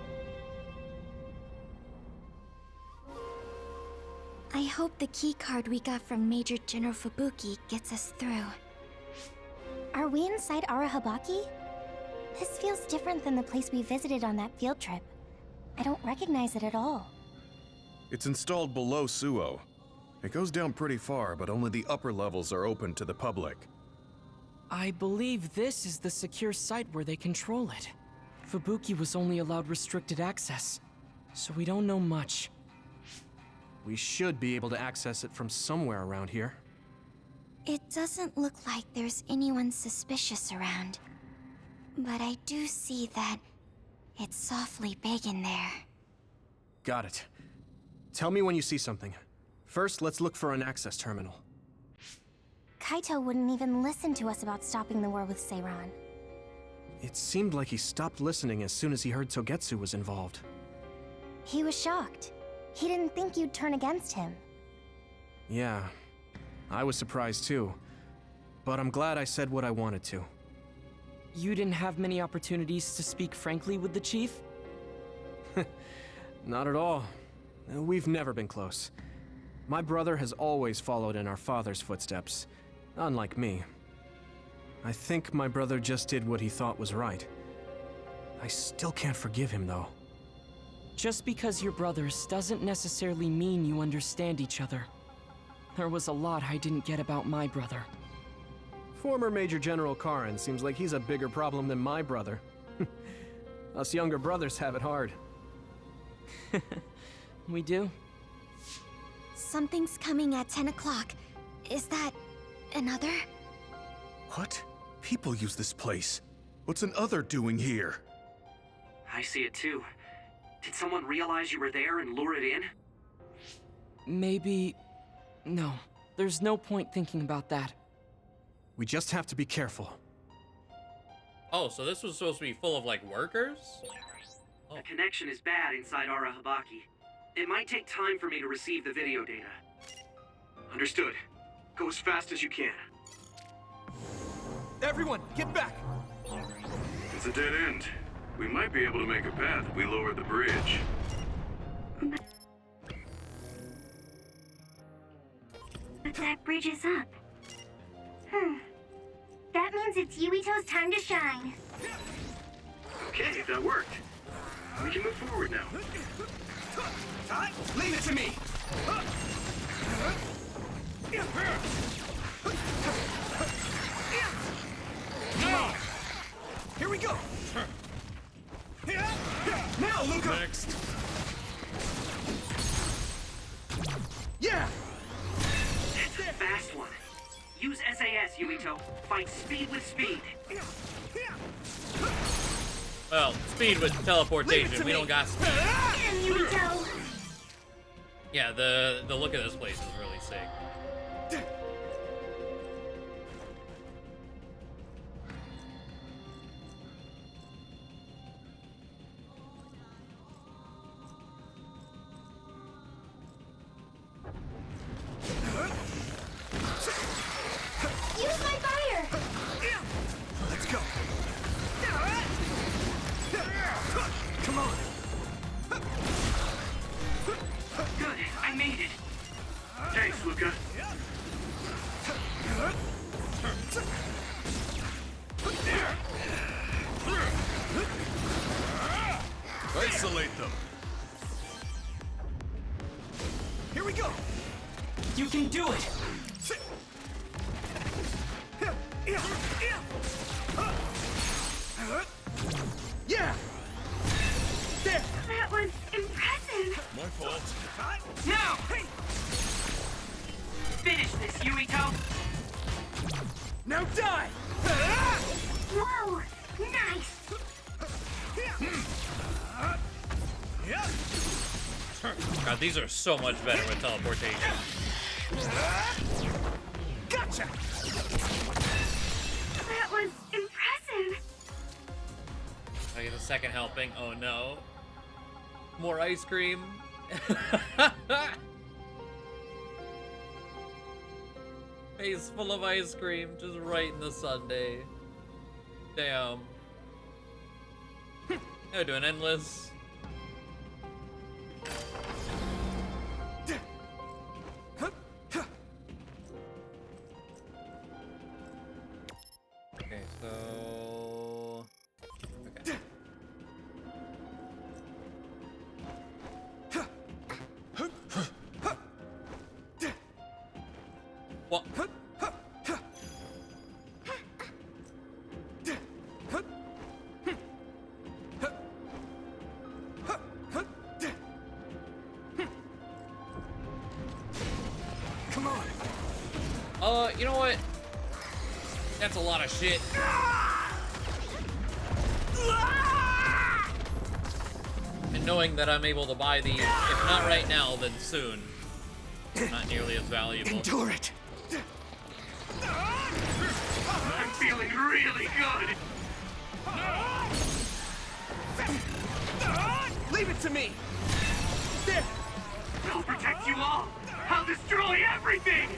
I hope the keycard we got from Major General Fubuki gets us through. Are we inside Arahabaki? This feels different than the place we visited on that field trip. I don't recognize it at all. It's installed below Suo. It goes down pretty far, but only the upper levels are open to the public. I believe this is the secure site where they control it. Fubuki was only allowed restricted access, so we don't know much. We should be able to access it from somewhere around here. It doesn't look like there's anyone suspicious around. But I do see that it's softly big in there. Got it. Tell me when you see something. First, let's look for an access terminal. Kaito wouldn't even listen to us about stopping the war with Seiran. It seemed like he stopped listening as soon as he heard Togetsu was involved. He was shocked. He didn't think you'd turn against him. Yeah, I was surprised too. But I'm glad I said what I wanted to. You didn't have many opportunities to speak frankly with the chief? Not at all. We've never been close. My brother has always followed in our father's footsteps, unlike me. I think my brother just did what he thought was right. I still can't forgive him, though. Just because you're brothers doesn't necessarily mean you understand each other. There was a lot I didn't get about my brother. Former Major General Karen seems like he's a bigger problem than my brother. Us younger brothers have it hard. We do? Something's coming at 10 o'clock. Is that another? What? People use this place. What's an other doing here? I see it too. Did someone realize you were there and lure it in? Maybe... No. There's no point thinking about that. We just have to be careful. Oh, so this was supposed to be full of, like, workers? Oh. The connection is bad inside Arahabaki. It might take time for me to receive the video data. Understood. Go as fast as you can. Everyone, get back! It's a dead end. We might be able to make a path if we lower the bridge. But that bridge is up. That means it's Yuito's time to shine. Okay, that worked. We can move forward now. Leave it to me! Here we go! Now, Luca! Next. Yeah! That's a fast one. Use SAS, Yuito. Fight speed with speed. Well, speed with teleportation. We don't got speed. Yuito! Yeah, the look of this place is really sick. Use my fire! Let's go! Come on! Good, I made it. Thanks, Luca. Isolate them. Here we go! You can do it! Yeah! There! That was impressive! My fault. Now! Finish this, Yuito! Now die! Whoa! Nice! God, these are so much better with teleportation. Gotcha! That was impressive. I get a second helping. Oh no. More ice cream. Face full of ice cream, just right in the sundae. Damn. They're doing endless. Okay, so... Okay. What? Come on. You know what? That's a lot of shit. And knowing that I'm able to buy these, if not right now, then soon, not nearly as valuable. Endure it. I'm feeling really good. Leave it to me. There. I'll protect you all. I'll destroy everything.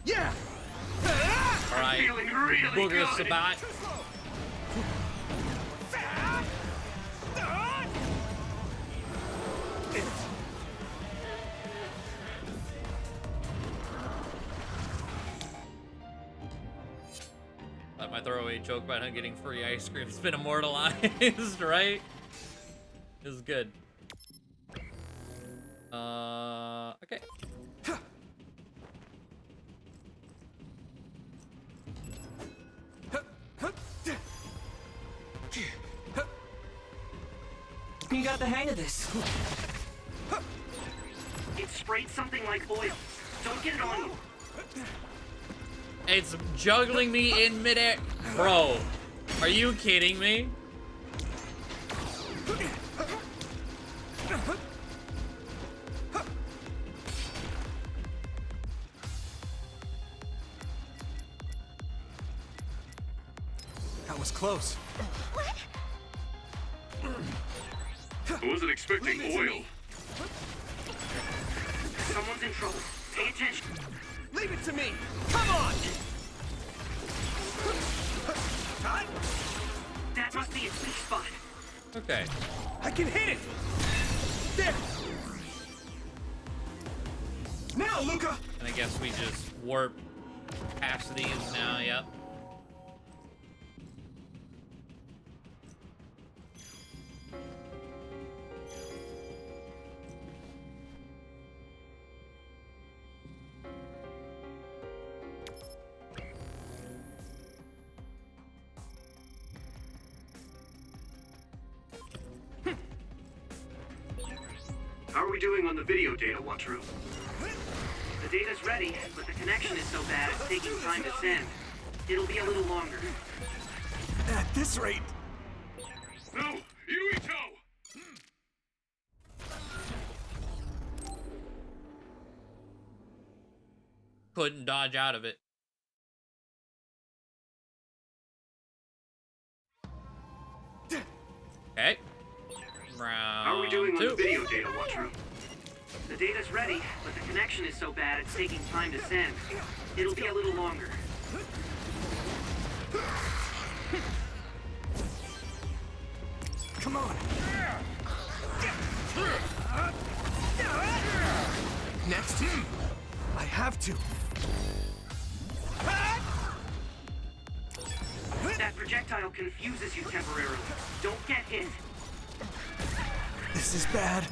Yeah. All right, feeling really Booger good. Sabat. Let my throwaway joke about him getting free ice cream has been immortalized, right? This is good. Okay. You got the hang of this. It sprayed something like oil. Don't get it on you. It's juggling me in midair. Bro, are you kidding me? That was close. I wasn't expecting oil. Someone's in trouble. Pay attention. Leave it to me. Come on. That must be its weak spot. Okay. I can hit it. There. Now, Luca. And I guess we just warp past these now, yep. How are we doing on the video data, Wataru? The data's ready, but the connection is so bad it's taking time to send. It'll be a little longer. At this rate. No! Yuito! Couldn't dodge out of it. Okay. Round How are we doing on two. the video data, Wataru? The data's ready, but the connection is so bad it's taking time to send. It'll be a little longer. Come on. Next. I have to. That projectile confuses you temporarily. Don't get hit. This is bad.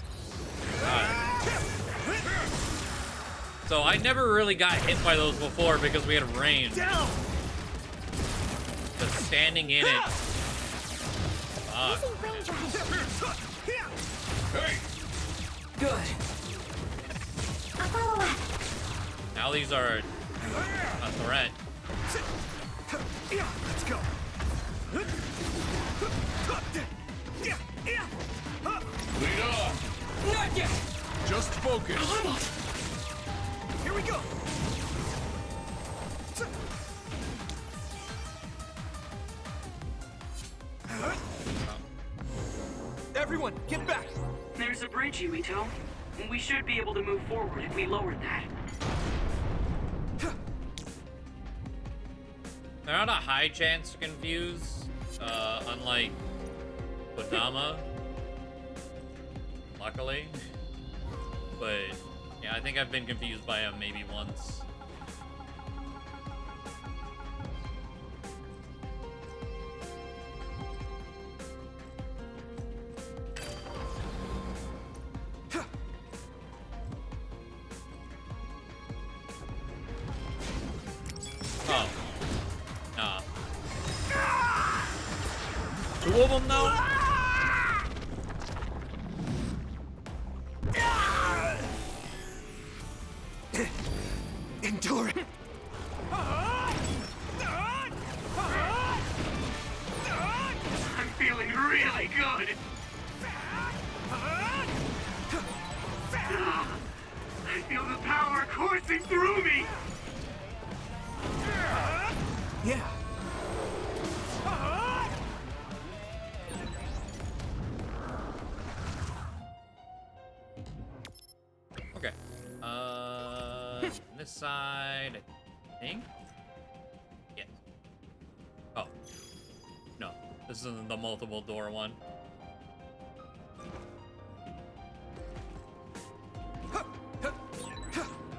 So I never really got hit by those before because we had rain. Down. But standing in it. Fuck. Hey! Good. Now these are a threat. Let's go. Lead on. Not yet. Just focus. Here we go. Everyone, get back. There's a bridge, Yuito. We should be able to move forward if we lowered that. They're not a high chance to confuse, unlike Kodama. Luckily. But, yeah, I think I've been confused by him maybe once. Oh. Nah. Two of them now? Endure it. I'm feeling really good. I feel the power coursing through me. Yeah. Okay. This side, I think? Yes. Oh. No. This isn't the multiple door one.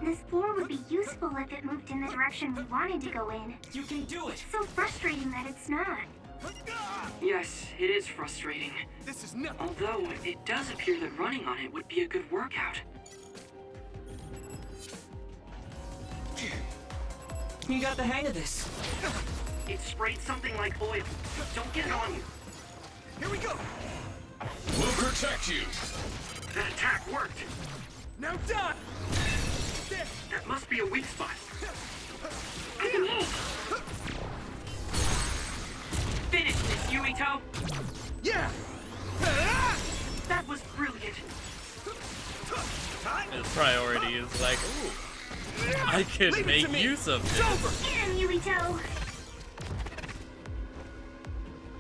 This floor would be useful if it moved in the direction we wanted to go in. You can do it. It's so frustrating that it's not. Yes, it is frustrating. This is nothing. Although, it does appear that running on it would be a good workout. You got the hang of this. It sprayed something like oil. Don't get it on you. Here we go. We'll protect you. That attack worked. Now done. That must be a weak spot. I can hit. Finish this, Yuito. Yeah. That was brilliant. His priority is like, ooh, I could make use of this. Get him, Yuito.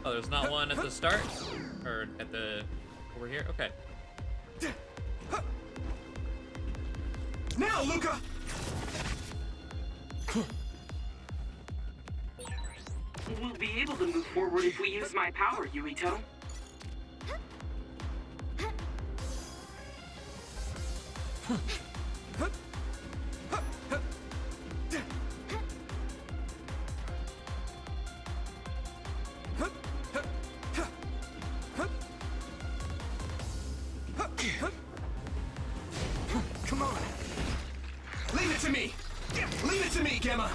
Oh, there's not one at the start? Or at the... over here? Okay. Now, Luca. We'll be able to move forward if we use my power, Yuito. Come on. Leave it to me. Leave it to me, Gemma.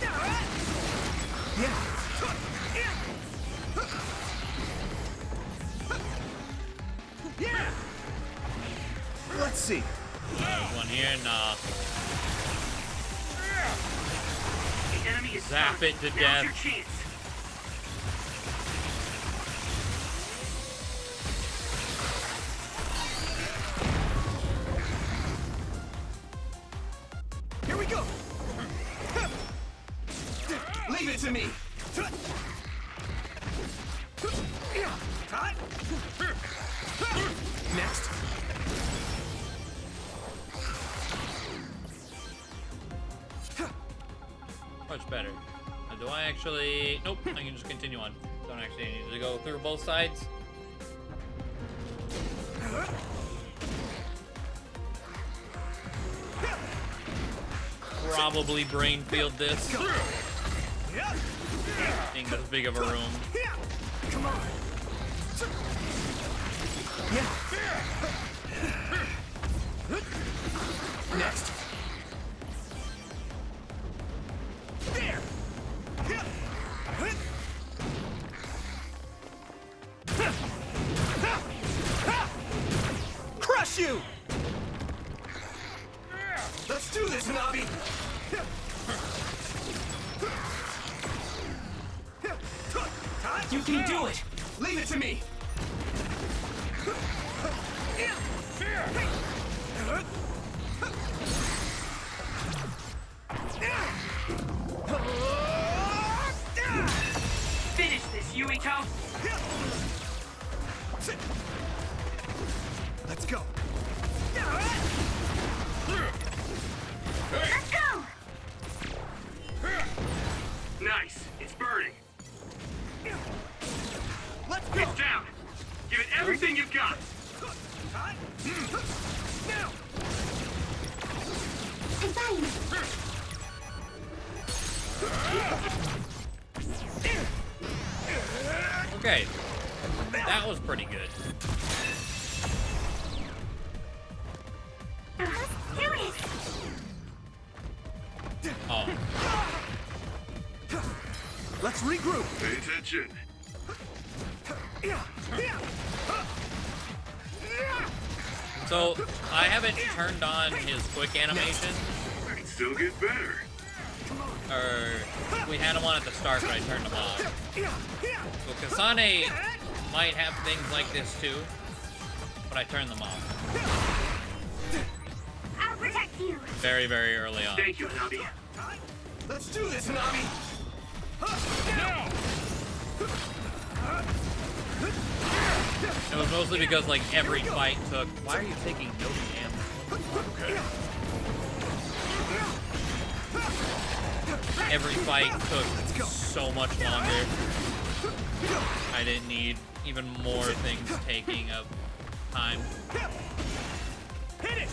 Yeah. Yeah. Let's see. There's one here, nah. The enemy is Zap stunned. it to Now's death. your chance. Here we go. Leave it to me. Next. Much better. Now, do I actually... Nope, I can just continue on. Don't actually need to go through both sides. Probably brain field this. Being this big of a room. Come on. Yeah. Next. There. You can do it! Leave it to me! Finish this, Yuito! Let's go! Let's go! Nice, it's burning. Let's go! It's down! Give it everything you've got! Now! I'm fine. Okay. That was pretty good. Let's do it! Oh. Let's regroup! Pay attention. So, I haven't turned on his quick animation. I can still get better. Or, we had him on at the start, but I turned him off. So, Kasane might have things like this too, but I turned them off. I'll protect you! Very, very early on. Thank you, Hanabi. Let's do this, Hanabi! It was mostly because, like, every fight took... Why are you taking no damage? Okay. Every fight took so much longer. I didn't need even more things taking up time. Hit it!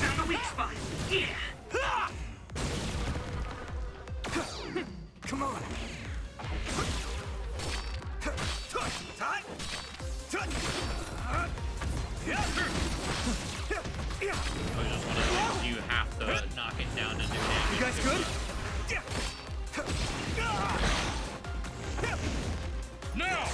Found the weak spot. Yeah. Come on! You have to knock it down to do damage. You guys good? Now!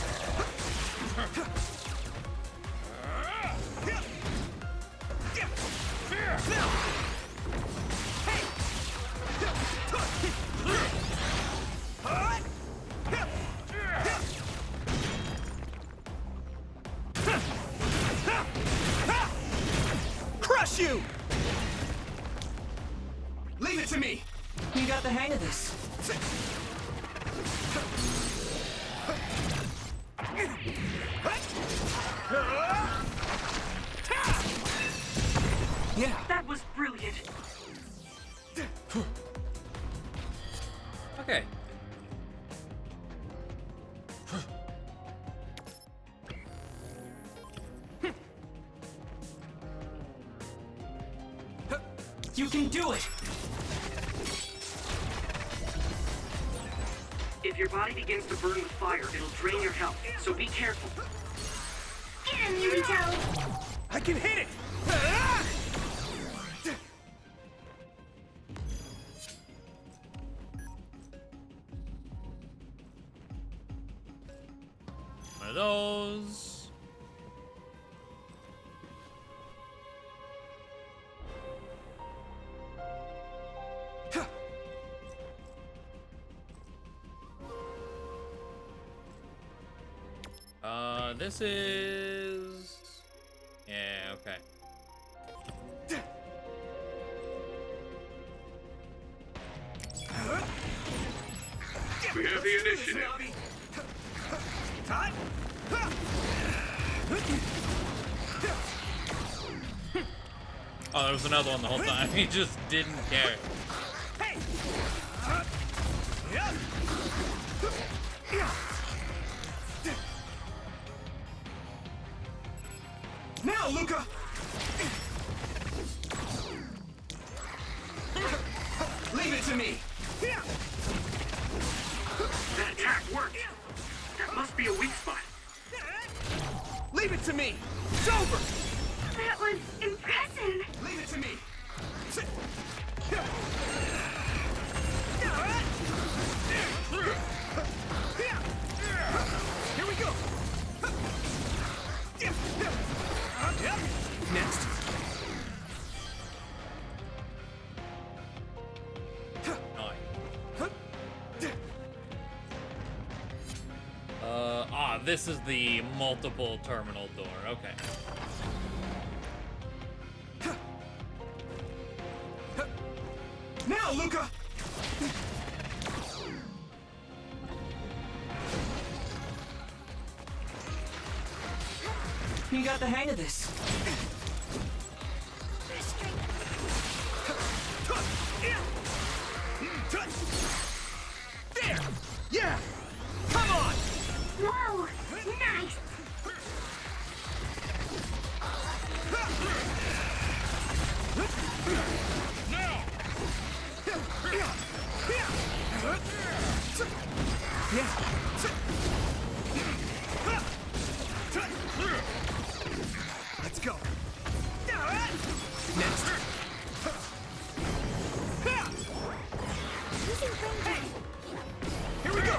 Crush you! Leave it to me! You got the hang of this. Yeah. That was brilliant. Okay. You can do it! If your body begins to burn with fire, it'll drain your health, so be careful. Get him, Yuito! I can hit it! One of those. This is... Yeah, okay. We have the initiative. Oh, there was another one the whole time. He just didn't care. Now, Luca! Leave it to me! That attack worked. That must be a weak spot. Leave it to me! It's over! That was impressive! Leave it to me! Here we go! Next. this is the multiple terminal door. Okay. Now, Luca! You got the hang of this. There! Yeah! Come on! Whoa! Nice! Now! Let's go. Next. Hey! Here we go!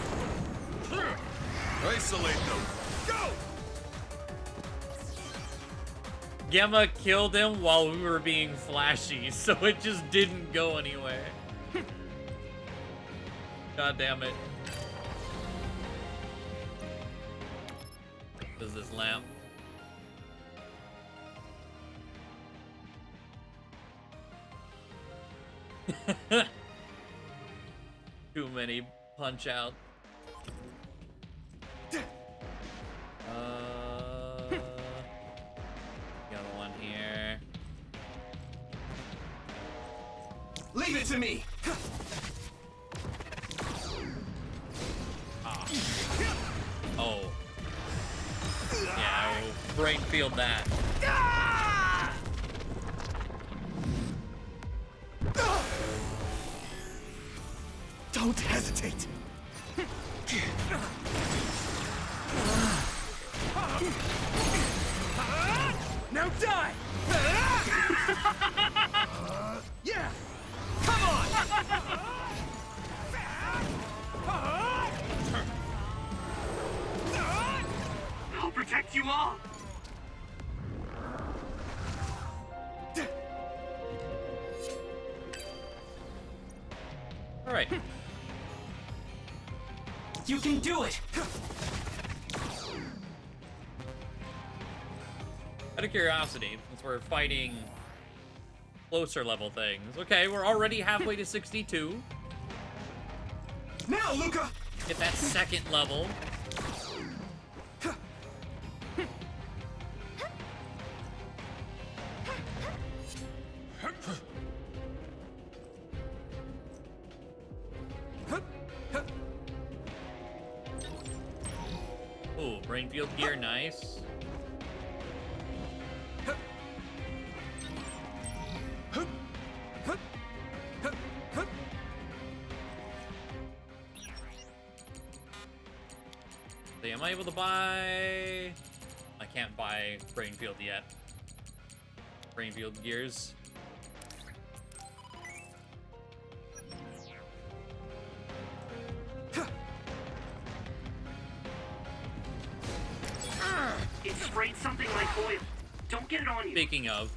Isolate them. Go! Gemma killed him while we were being flashy, so it just didn't go anywhere. God damn it. Does this lamp? Too many punch out. The other one here. Leave it to me! Oh. Yeah, I'll brain field that. Don't hesitate! Now die! Yeah! Come on! I'll protect you all. All right. You can do it! Out of curiosity, since we're fighting closer level things. Okay, we're already halfway to 62. Now, Luca! Get that second level. Ooh, brain field gear, nice. So am I able to buy... I can't buy brain field yet. Brain field gears. It sprayed something like oil. Don't get it on you. Speaking of.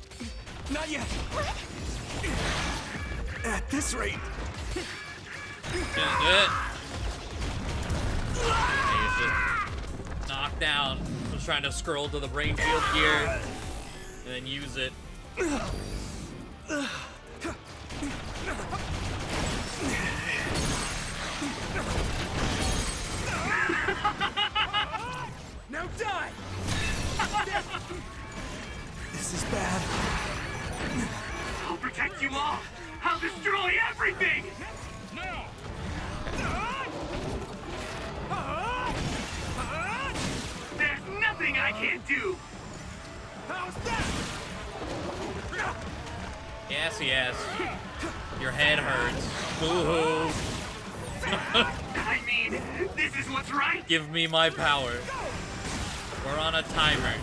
Not yet! At this rate... Just do it. He's just knocked down. I was trying to scroll to the brain field gear and then use it. Now die! This is bad. I'll protect you all. I'll destroy everything. Now! There's nothing I can't do. How's that? Yes, yes. Your head hurts. Boo-hoo. I mean, this is what's right. Give me my power. We're on a timer.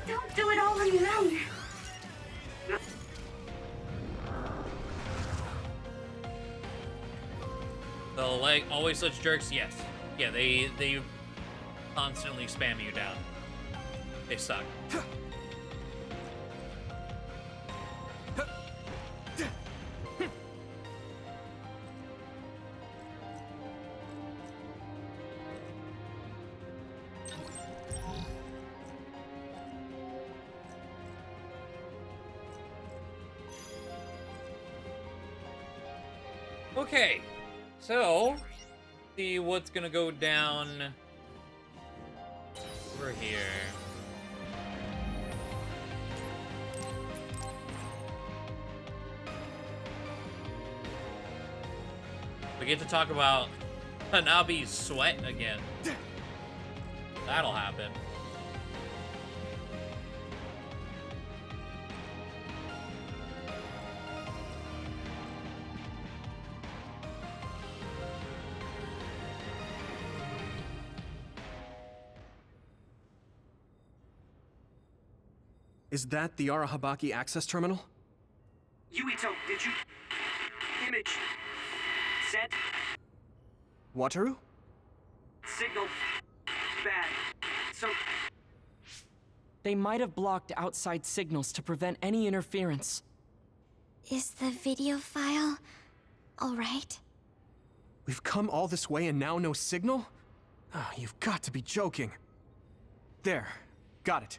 Don't do it all on your own. So, like, always such jerks? Yes. Yeah, they constantly spam you down. They suck. Okay, so see what's gonna go down over here. We get to talk about Hanabi's sweat again. That'll happen. Is that the Arahabaki access terminal? Yuito, did you... Image... Set... Wataru? Signal... Bad. So... They might have blocked outside signals to prevent any interference. Is the video file alright? We've come all this way and now no signal? Oh, you've got to be joking. There. Got it.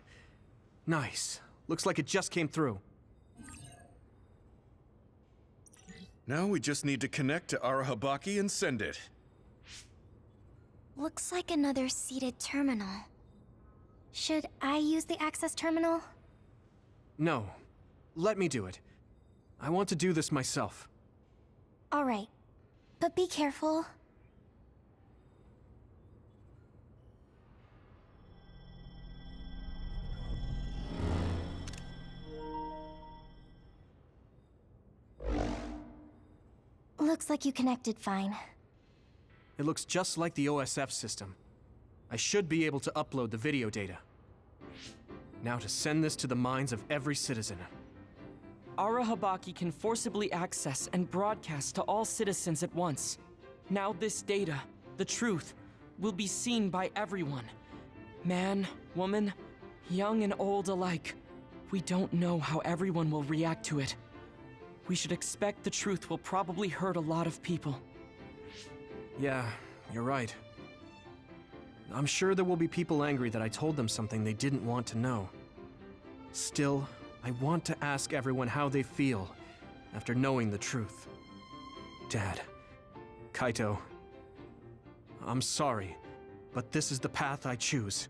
Nice. Looks like it just came through. Now we just need to connect to Arahabaki and send it. Looks like another seated terminal. Should I use the access terminal? No. Let me do it. I want to do this myself. Alright. But be careful. Looks like you connected fine. It looks just like the OSF system. I should be able to upload the video data. Now to send this to the minds of every citizen. Arahabaki can forcibly access and broadcast to all citizens at once. Now this data, the truth, will be seen by everyone. Man, woman, young and old alike. We don't know how everyone will react to it. We should expect the truth will probably hurt a lot of people. Yeah, you're right. I'm sure there will be people angry that I told them something they didn't want to know. Still, I want to ask everyone how they feel after knowing the truth. Dad, Kaito, I'm sorry, but this is the path I choose.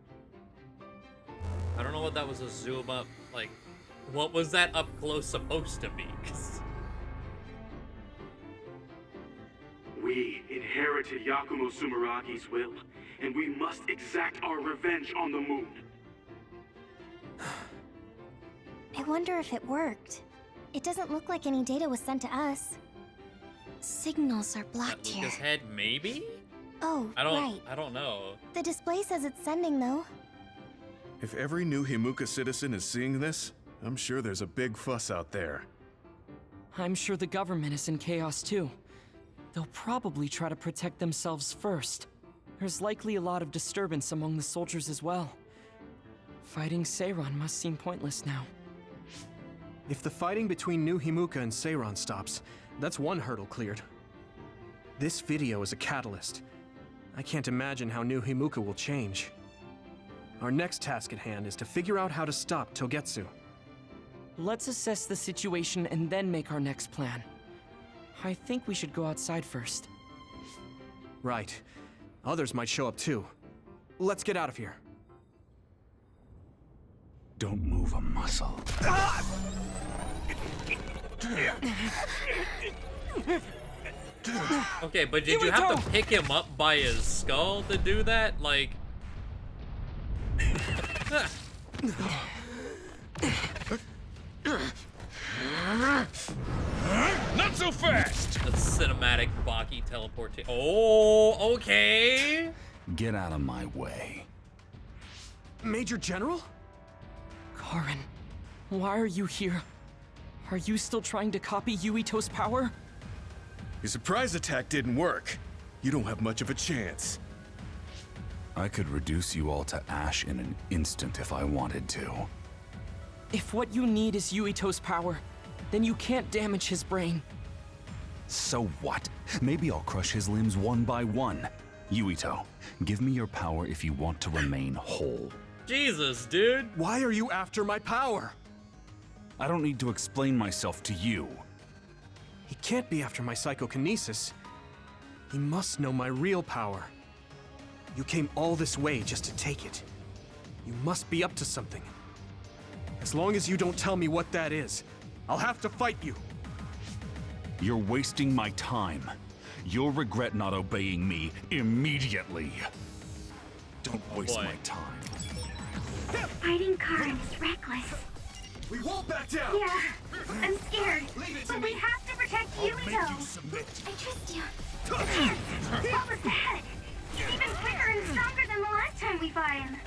I don't know what that was a zoom up, like, what was that up close supposed to be? 'Cause we inherited Yakumo Sumeragi's will, and we must exact our revenge on the moon. I wonder if it worked. It doesn't look like any data was sent to us. Signals are blocked here. His head, maybe? Oh, right. I don't know. The display says it's sending, though. If every new Himuka citizen is seeing this, I'm sure there's a big fuss out there. I'm sure the government is in chaos too. They'll probably try to protect themselves first. There's likely a lot of disturbance among the soldiers as well. Fighting Seiran must seem pointless now. If the fighting between New Himuka and Seiran stops, that's one hurdle cleared. This video is a catalyst. I can't imagine how New Himuka will change. Our next task at hand is to figure out how to stop Togetsu. Let's assess the situation and then make our next plan. I think we should go outside first. Right. Others might show up too. Let's get out of here. Don't move a muscle. Okay, but did you have to pick him up by his skull to do that? Like... Not so fast! The cinematic Baki teleportation. Oh, okay. Get out of my way. Major General? Karin, why are you here? Are you still trying to copy Yuito's power? Your surprise attack didn't work. You don't have much of a chance. I could reduce you all to ash in an instant if I wanted to. If what you need is Yuito's power, then you can't damage his brain. So what? Maybe I'll crush his limbs one by one. Yuito, give me your power if you want to remain whole. Jesus, dude. Why are you after my power? I don't need to explain myself to you. He can't be after my psychokinesis. He must know my real power. You came all this way just to take it. You must be up to something. As long as you don't tell me what that is, I'll have to fight you. You're wasting my time. You'll regret not obeying me immediately. Don't waste my time. Fighting Karen is reckless. We won't back down! Yeah, I'm scared. Leave it to But me. we have to protect Yuito. Submit. I trust you. What was that? He's even quicker and stronger than the last time we fought him.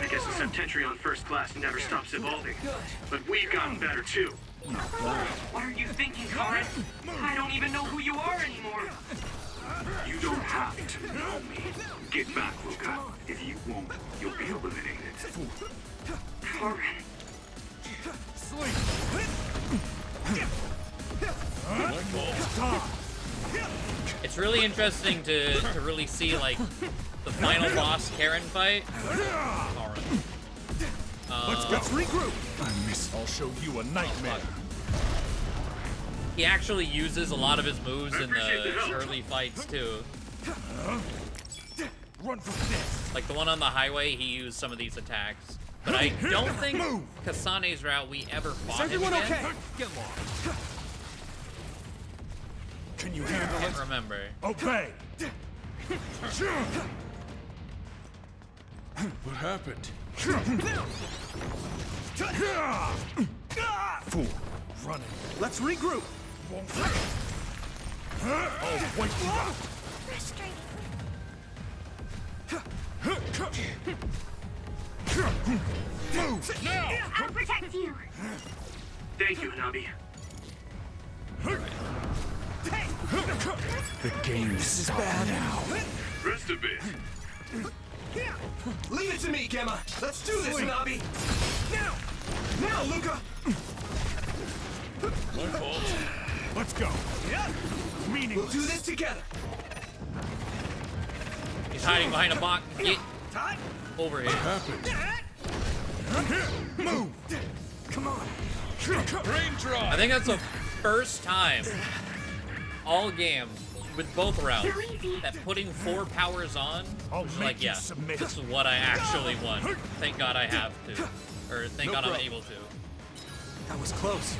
I guess the Septentrion First Class never stops evolving. But we've gotten better too. What are you thinking, Karen? I don't even know who you are anymore. You don't have to know me. Get back, Luca. If you won't, you'll be eliminated. Karen. It's really interesting to really see like the final boss Karen fight. Let's regroup. I'll show you a nightmare. He actually uses a lot of his moves in the early fights too. Run from this. Like the one on the highway, he used some of these attacks. But I don't think Kasane's route we ever fought him again. Okay? Get lost. Can you handle I it? can't remember. Obey. What happened? Fool. Running. Let's regroup. Oh, wait you out. Frustrating. Move now. I'll protect you. Thank you, Hanabi. The game is bad now. Rest a bit. Leave it to me, Gemma. Let's do this, Hanabi. Now, Luca. My fault. Let's go. Meaningless. We'll do this together. He's hiding behind a box. Get over here. Move. Come on. Brain drive. I think that's the first time all game with both routes that putting 4 powers on was like, yeah, this is what I actually want. Thank God I have to. Or thank God I'm able to. That was close.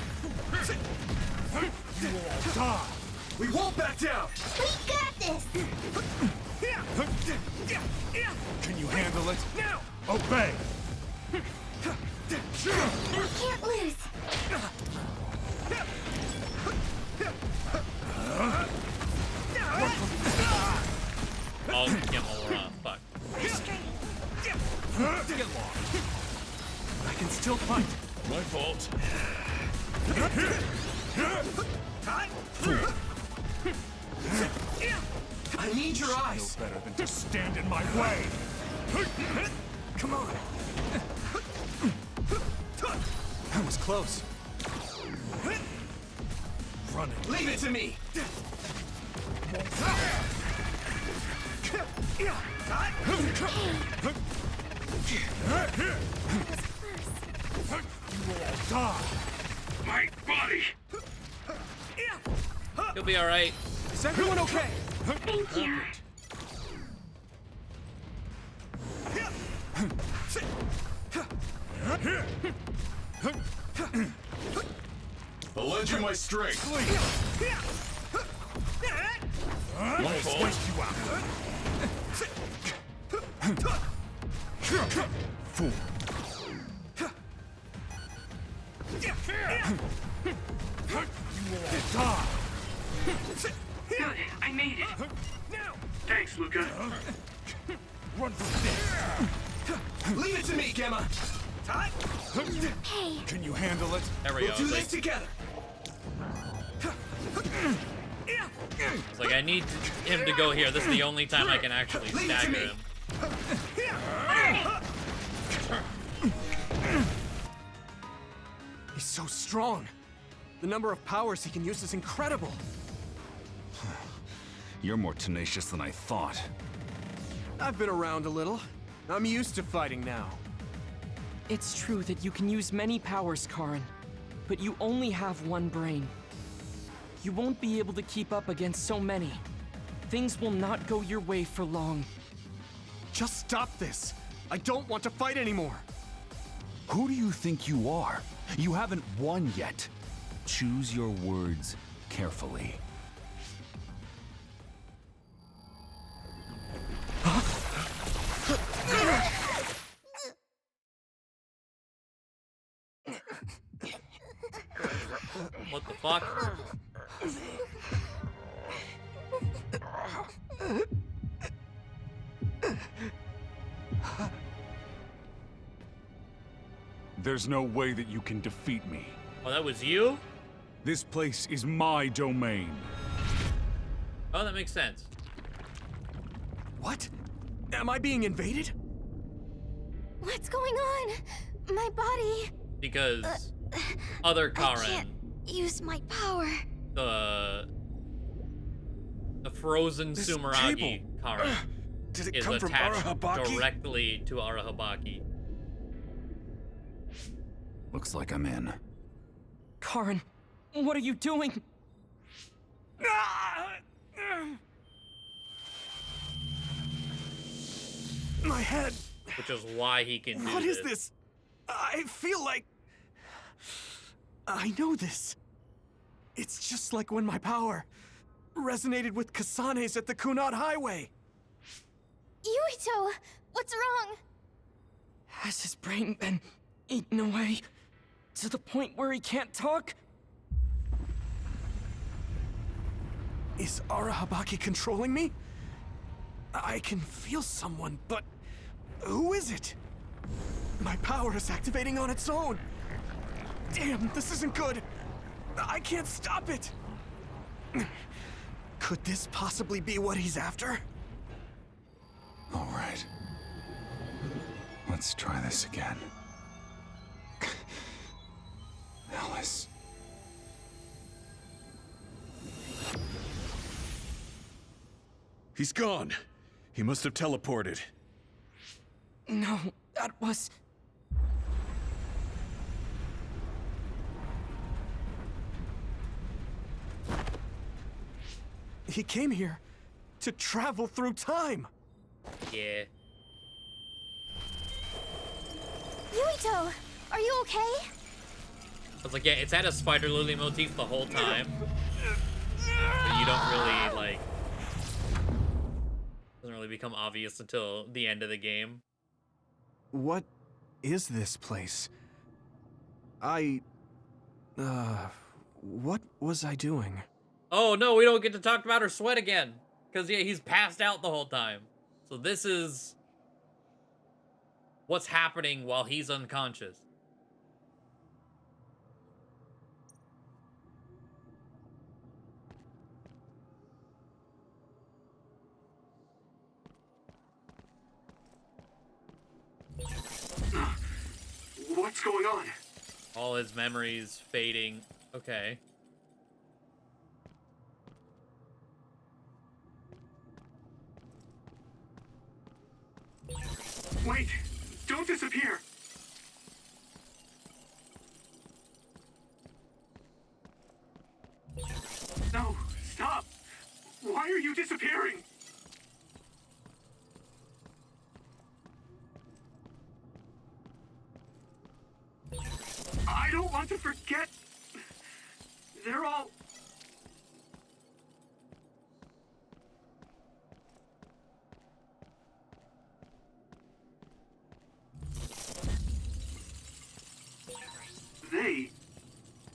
You all die. We won't back down. We got this. Can you handle it? Now. Obey. We can't lose. Oh, get more fuck. Get lost. I can still fight. My fault. I need your eyes. No better than to stand in my way. Come on. That was close. Running. Leave it to me. You will all die. My body. He'll be alright. Is everyone okay? Thank you. I'll lend you my strength. My fault. Waste you out. Fool. You will all die. Good, I made it. Thanks, Luca. Run from this. Leave it to me, Gemma. Hey. Can you handle it? There we We'll go. do It's this like, together. it's like I need him to go here. This is the only time I can actually Leave it to stagger me. him. He's so strong. The number of powers he can use is incredible. You're more tenacious than I thought. I've been around a little. I'm used to fighting now. It's true that you can use many powers, Karen, but you only have one brain. You won't be able to keep up against so many. Things will not go your way for long. Just stop this! I don't want to fight anymore! Who do you think you are? You haven't won yet. Choose your words carefully. What the fuck? There's no way that you can defeat me. Oh, that was you? This place is my domain. Oh, that makes sense. What? Am I being invaded? What's going on? My body. Because other Karen, I can't use my power. the frozen This Sumeragi cable. Karen, Did it is come from attached Arahabaki? directly to Arahabaki. Looks like I'm in. Karen, what are you doing? My head. Which is why he can do What is this? I feel like... I know this. It's just like when my power resonated with Kasane's at the Kunad Highway. Yuito, what's wrong? Has his brain been eaten away to the point where he can't talk? Is Arahabaki controlling me? I can feel someone, but who is it? My power is activating on its own. Damn, this isn't good. I can't stop it. Could this possibly be what he's after? All right. Let's try this again. Alice. He's gone. He must have teleported. No, that was... He came here to travel through time. Yeah. Yuito, are you okay? I was like, yeah, it's had a spider lily motif the whole time. But you don't really, like... Doesn't really become obvious until the end of the game. What is this place? What was I doing? Oh no, we don't get to talk about her sweat again. Because, yeah, he's passed out the whole time. So this is what's happening while he's unconscious. What's going on? All his memories fading. Okay. Wait! Don't disappear! No, stop! Why are you disappearing? I don't want to forget. They're all... They?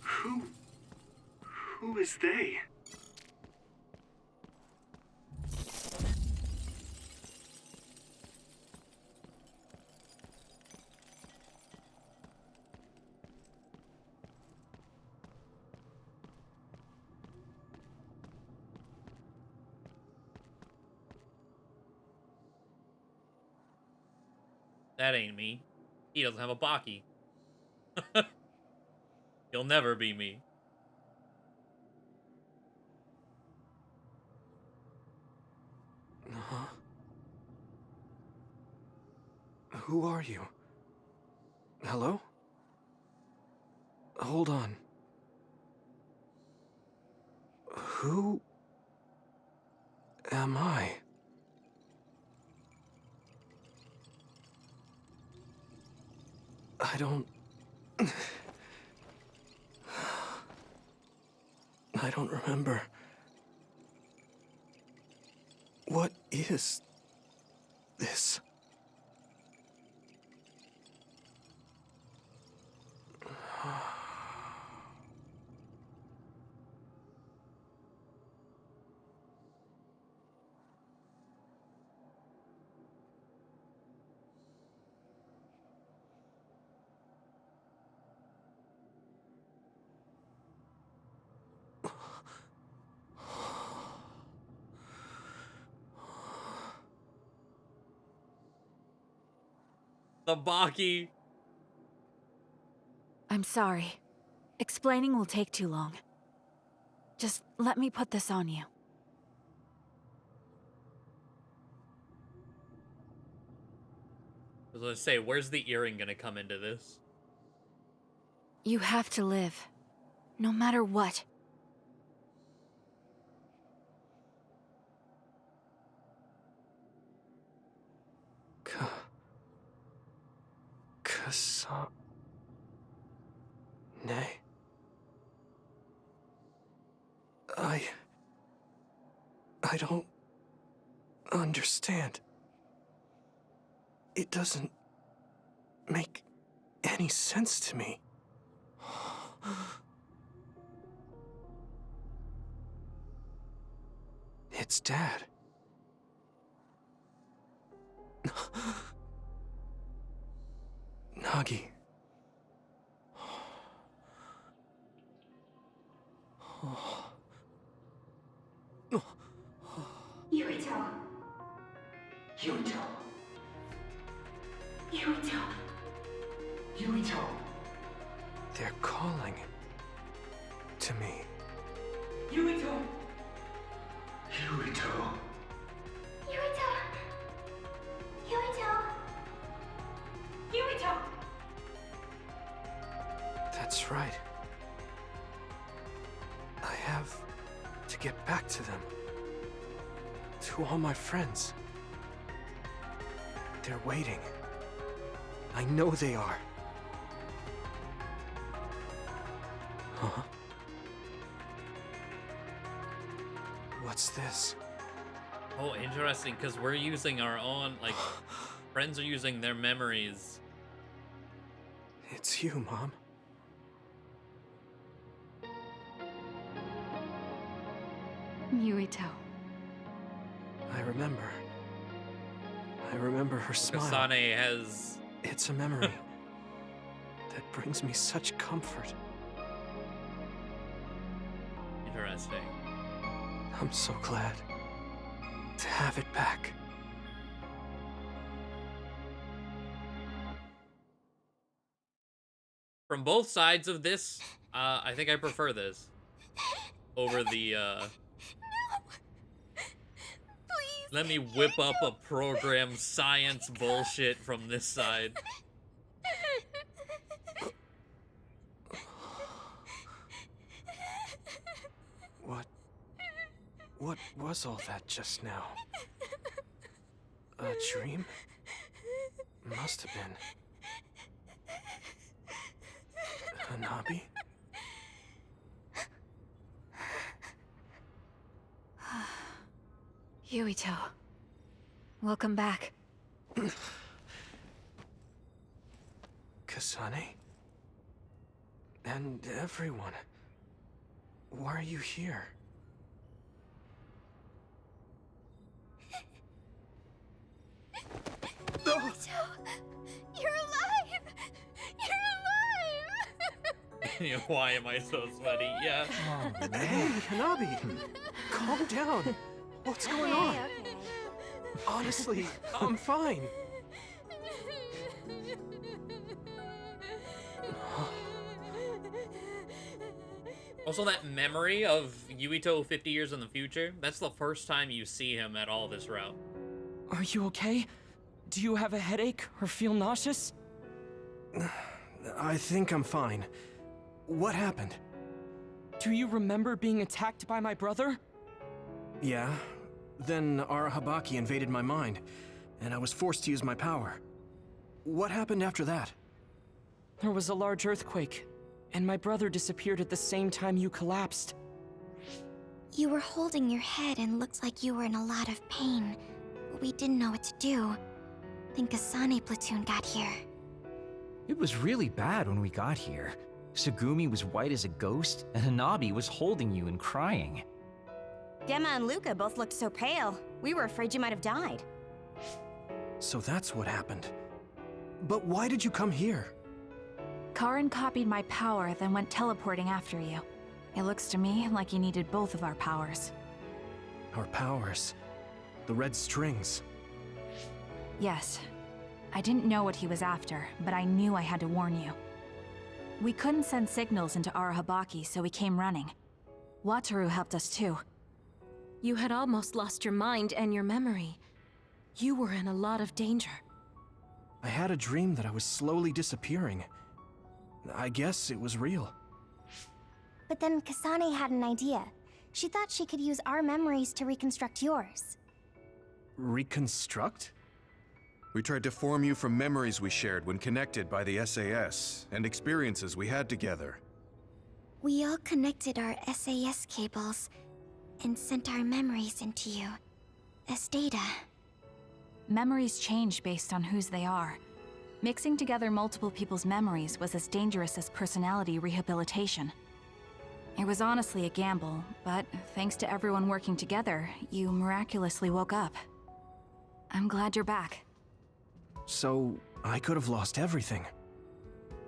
Who is they? That ain't me. He doesn't have a Baki. He'll never be me. Huh? Who are you? Hello? Hold on. Who am I? I don't remember. What is this? The Baki. I'm sorry. Explaining will take too long. Just let me put this on you. I was gonna say, where's the earring gonna come into this? You have to live. No matter what. Nay. I don't understand. It doesn't make any sense to me. It's Dad. Nagi. Yuito. Yuito. Yuito. Yuito. They're calling to me. Yuito. Yuito. Yuito. Yuito. Yuito. That's right. I have to get back to them. To all my friends. They're waiting. I know they are. Huh? What's this? Oh, interesting, because we're using our own, like, friends are using their memories. It's you, Mom. Yuito. I remember. I remember her smile. Kasane has... It's a memory that brings me such comfort. Interesting. I'm so glad to have it back. From both sides of this, I think I prefer this over the, let me whip up a program science bullshit from this side. What was all that just now? A dream? Must have been. Hanabi? Yuito. Welcome back. Kasane? And everyone. Why are you here? Yuito! You're alive! You're alive! Why am I so sweaty? Yeah. Oh, hey, Hanabi! Calm down. What's going on? Okay. Honestly, I'm fine. Also, that memory of Yuito 50 years in the future, that's the first time you see him at all this route. Are you okay? Do you have a headache or feel nauseous? I think I'm fine. What happened? Do you remember being attacked by my brother? Yeah. Then Arahabaki invaded my mind, and I was forced to use my power. What happened after that? There was a large earthquake, and my brother disappeared at the same time you collapsed. You were holding your head and looked like you were in a lot of pain. We didn't know what to do. Then Kasane platoon got here. It was really bad when we got here. Sugumi was white as a ghost, and Hanabi was holding you and crying. Gemma and Luca both looked so pale. We were afraid you might have died. So that's what happened. But why did you come here? Karin copied my power, then went teleporting after you. It looks to me like you needed both of our powers. Our powers. The red strings. Yes. I didn't know what he was after, but I knew I had to warn you. We couldn't send signals into Arahabaki, so we came running. Wataru helped us too. You had almost lost your mind and your memory. You were in a lot of danger. I had a dream that I was slowly disappearing. I guess it was real. But then Kasane had an idea. She thought she could use our memories to reconstruct yours. Reconstruct? We tried to form you from memories we shared when connected by the SAS, and experiences we had together. We all connected our SAS cables and sent our memories into you as data. Memories change based on whose they are. Mixing together multiple people's memories was as dangerous as personality rehabilitation. It was honestly a gamble, but thanks to everyone working together, you miraculously woke up. I'm glad you're back. So, I could have lost everything.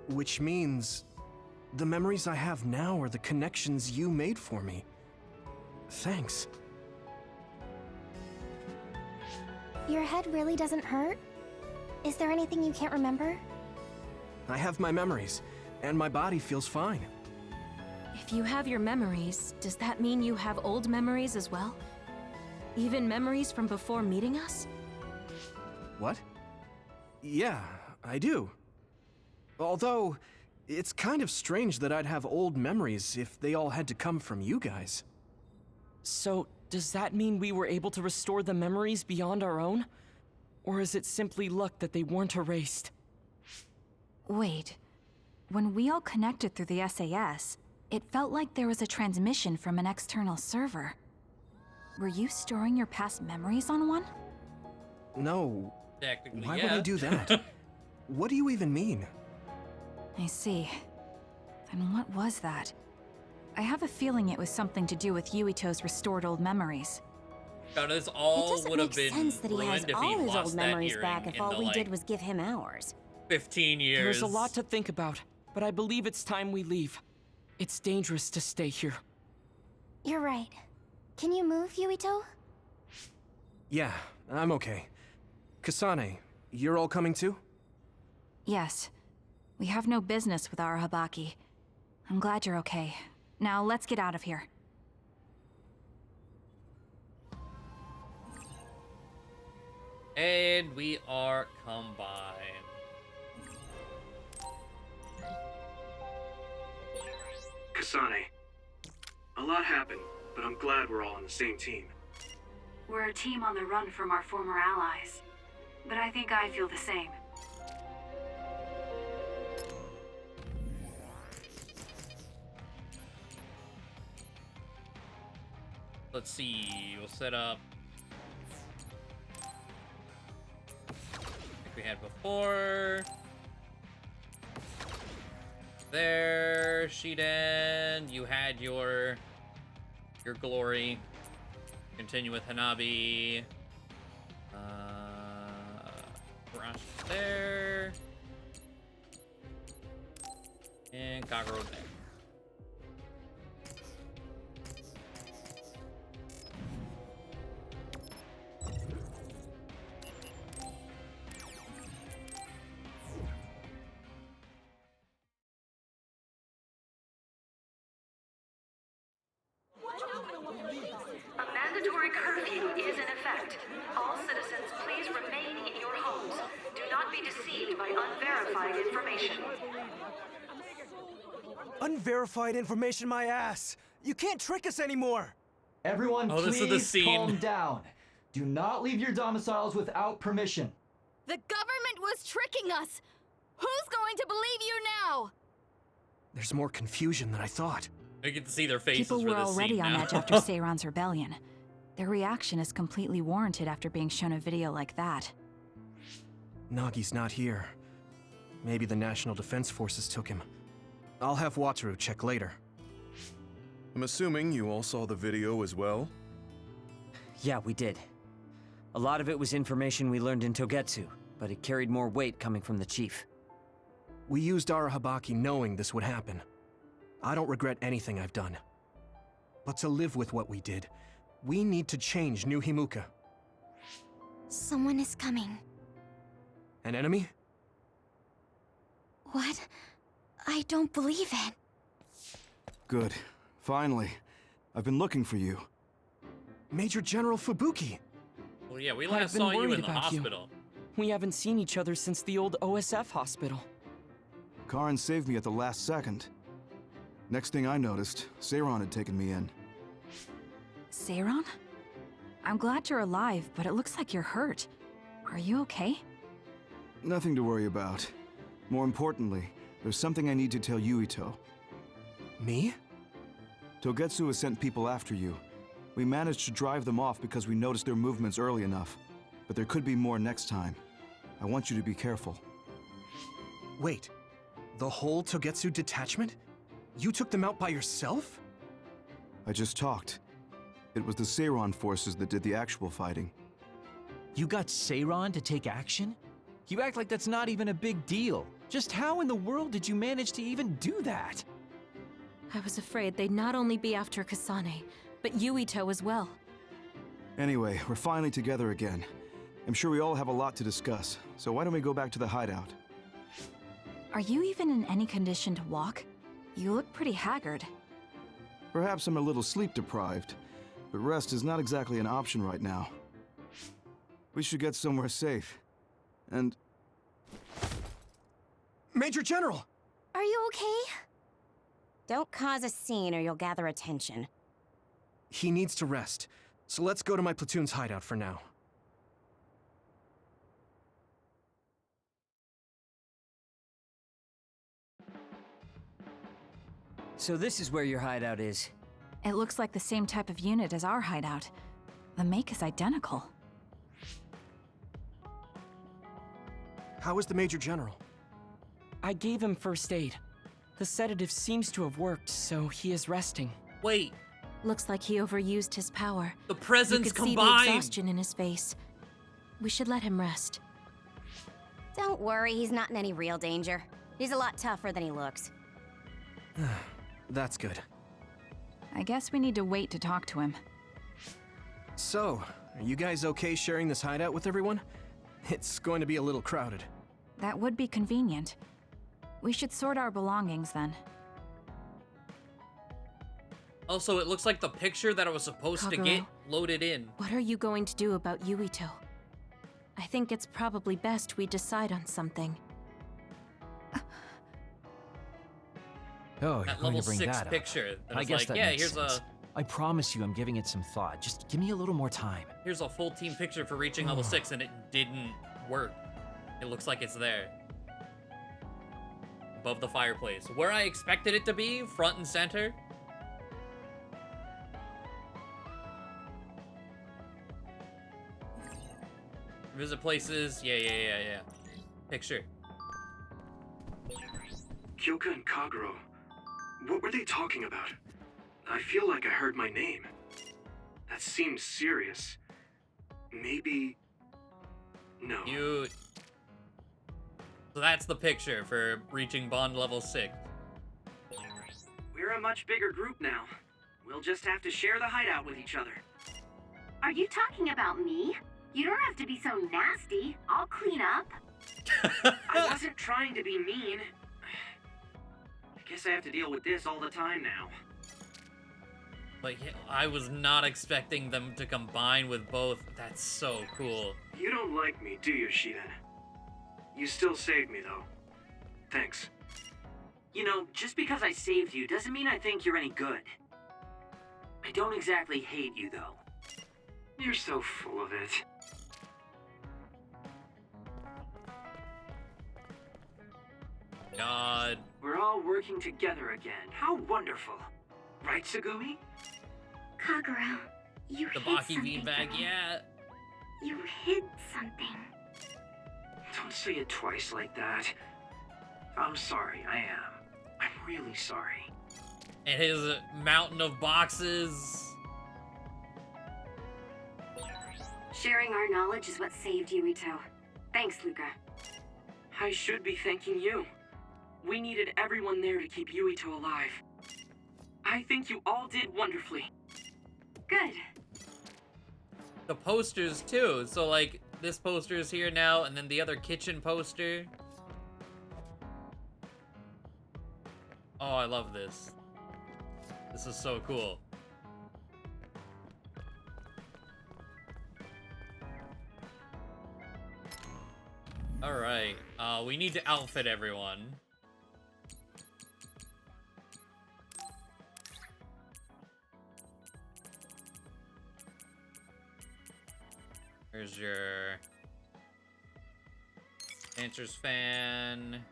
Which means, the memories I have now are the connections you made for me. Thanks. Your head really doesn't hurt? Is there anything you can't remember? I have my memories, and my body feels fine. If you have your memories, does that mean you have old memories as well? Even memories from before meeting us? What? Yeah, I do. Although, it's kind of strange that I'd have old memories if they all had to come from you guys. So, does that mean we were able to restore the memories beyond our own? Or is it simply luck that they weren't erased? Wait. When we all connected through the SAS, it felt like there was a transmission from an external server. Were you storing your past memories on one? No. Technically, Why yeah. would I do that? What do you even mean? I see. Then what was that? I have a feeling it was something to do with Yuito's restored old memories. God, this all would have been sense that he has ruined if all he his lost old that memories earring back if in all the, we like, did was give him ours. 15 years. There's a lot to think about, but I believe it's time we leave. It's dangerous to stay here. You're right. Can you move, Yuito? Yeah, I'm okay. Kasane, you're all coming too? Yes. We have no business with Arahabaki. I'm glad you're okay. Now let's get out of here. And we are combined. Kasane, a lot happened, but I'm glad we're all on the same team. We're a team on the run from our former allies. But I think I feel the same. Let's see, we'll set up like we had before. There, Shiden, you had your glory. Continue with Hanabi. Brush there. And Kagero there. A mandatory curfew is in effect. All citizens, please remain in your homes. Do not be deceived by unverified information. Unverified information, my ass! You can't trick us anymore! Everyone, this is the please scene. calm down. Do not leave your domiciles without permission. The government was tricking us! Who's going to believe you now? There's more confusion than I thought. I get to see their faces People for were this already scene on now. edge after Seiron's rebellion. Their reaction is completely warranted after being shown a video like that. Nagi's not here. Maybe the National Defense Forces took him. I'll have Wataru check later. I'm assuming you all saw the video as well? Yeah, we did. A lot of it was information we learned in Togetsu, but it carried more weight coming from the chief. We used Arahabaki knowing this would happen. I don't regret anything I've done. But to live with what we did, we need to change New Himuka. Someone is coming. An enemy? What? I don't believe it. Good. Finally. I've been looking for you. Major General Fubuki! Well, yeah, we I've last been saw you worried in the about hospital. We haven't seen each other since the old OSF hospital. Karin saved me at the last second. Next thing I noticed, Seiron had taken me in. Seiron? I'm glad you're alive, but it looks like you're hurt. Are you okay? Nothing to worry about. More importantly, there's something I need to tell Yuito. Me? Togetsu has sent people after you. We managed to drive them off because we noticed their movements early enough. But there could be more next time. I want you to be careful. Wait, the whole Togetsu detachment? You took them out by yourself? I just talked. It was the Seiron forces that did the actual fighting. You got Seiron to take action? You act like that's not even a big deal. Just how in the world did you manage to even do that? I was afraid they'd not only be after Kasane, but Yuito as well. Anyway, we're finally together again. I'm sure we all have a lot to discuss, so why don't we go back to the hideout? Are you even in any condition to walk? You look pretty haggard. Perhaps I'm a little sleep deprived, but rest is not exactly an option right now. We should get somewhere safe. And... Major General! Are you okay? Don't cause a scene or you'll gather attention. He needs to rest, so let's go to my platoon's hideout for now. So this is where your hideout is. It looks like the same type of unit as our hideout. The make is identical. How is the Major General? I gave him first aid. The sedative seems to have worked, so he is resting. Wait. Looks like he overused his power. The presence you could see the combined. exhaustion in his face. We should let him rest. Don't worry, he's not in any real danger. He's a lot tougher than he looks. That's good. I guess we need to wait to talk to him. So, are you guys okay sharing this hideout with everyone? It's going to be a little crowded. That would be convenient. We should sort our belongings then. Also, it looks like the picture that I was supposed to Kagero, get loaded in. What are you going to do about Yuito? I think it's probably best we decide on something. Oh, you're That going level to bring 6 that up. picture. That I was guess like, that yeah, makes here's sense. I promise you I'm giving it some thought. Just give me a little more time. here's a full team picture for reaching level 6, and it didn't work. It looks like it's there. Above the fireplace. Where I expected it to be, front and center. Visit places. Yeah. Picture. Kyoka and Kagero. What were they talking about? I feel like I heard my name. That seems serious. Maybe... No. So that's the picture for reaching bond level 6. We're a much bigger group now. We'll just have to share the hideout with each other. Are you talking about me? You don't have to be so nasty. I'll clean up. I wasn't trying to be mean. I guess I have to deal with this all the time now. Like, I was not expecting them to combine with both. That's so cool. You don't like me, do you, Shiden? You still saved me, though. Thanks. You know, just because I saved you doesn't mean I think you're any good. I don't exactly hate you, though. You're so full of it. God. We're all working together again. How wonderful. Right, Sugumi? Kagura, you The hid Baki something beanbag, from me. yeah. You hid something. Don't say it twice like that. I'm sorry, I am. I'm really sorry. And his mountain of boxes. Sharing our knowledge is what saved Yuito. Thanks, Luca. I should be thanking you. We needed everyone there to keep Yuito alive. I think you all did wonderfully. Good. The posters too. So like this poster is here now, and then the other kitchen poster. Oh, I love this. This is so cool. Alright, we need to outfit everyone. Here's your Dancer's fan.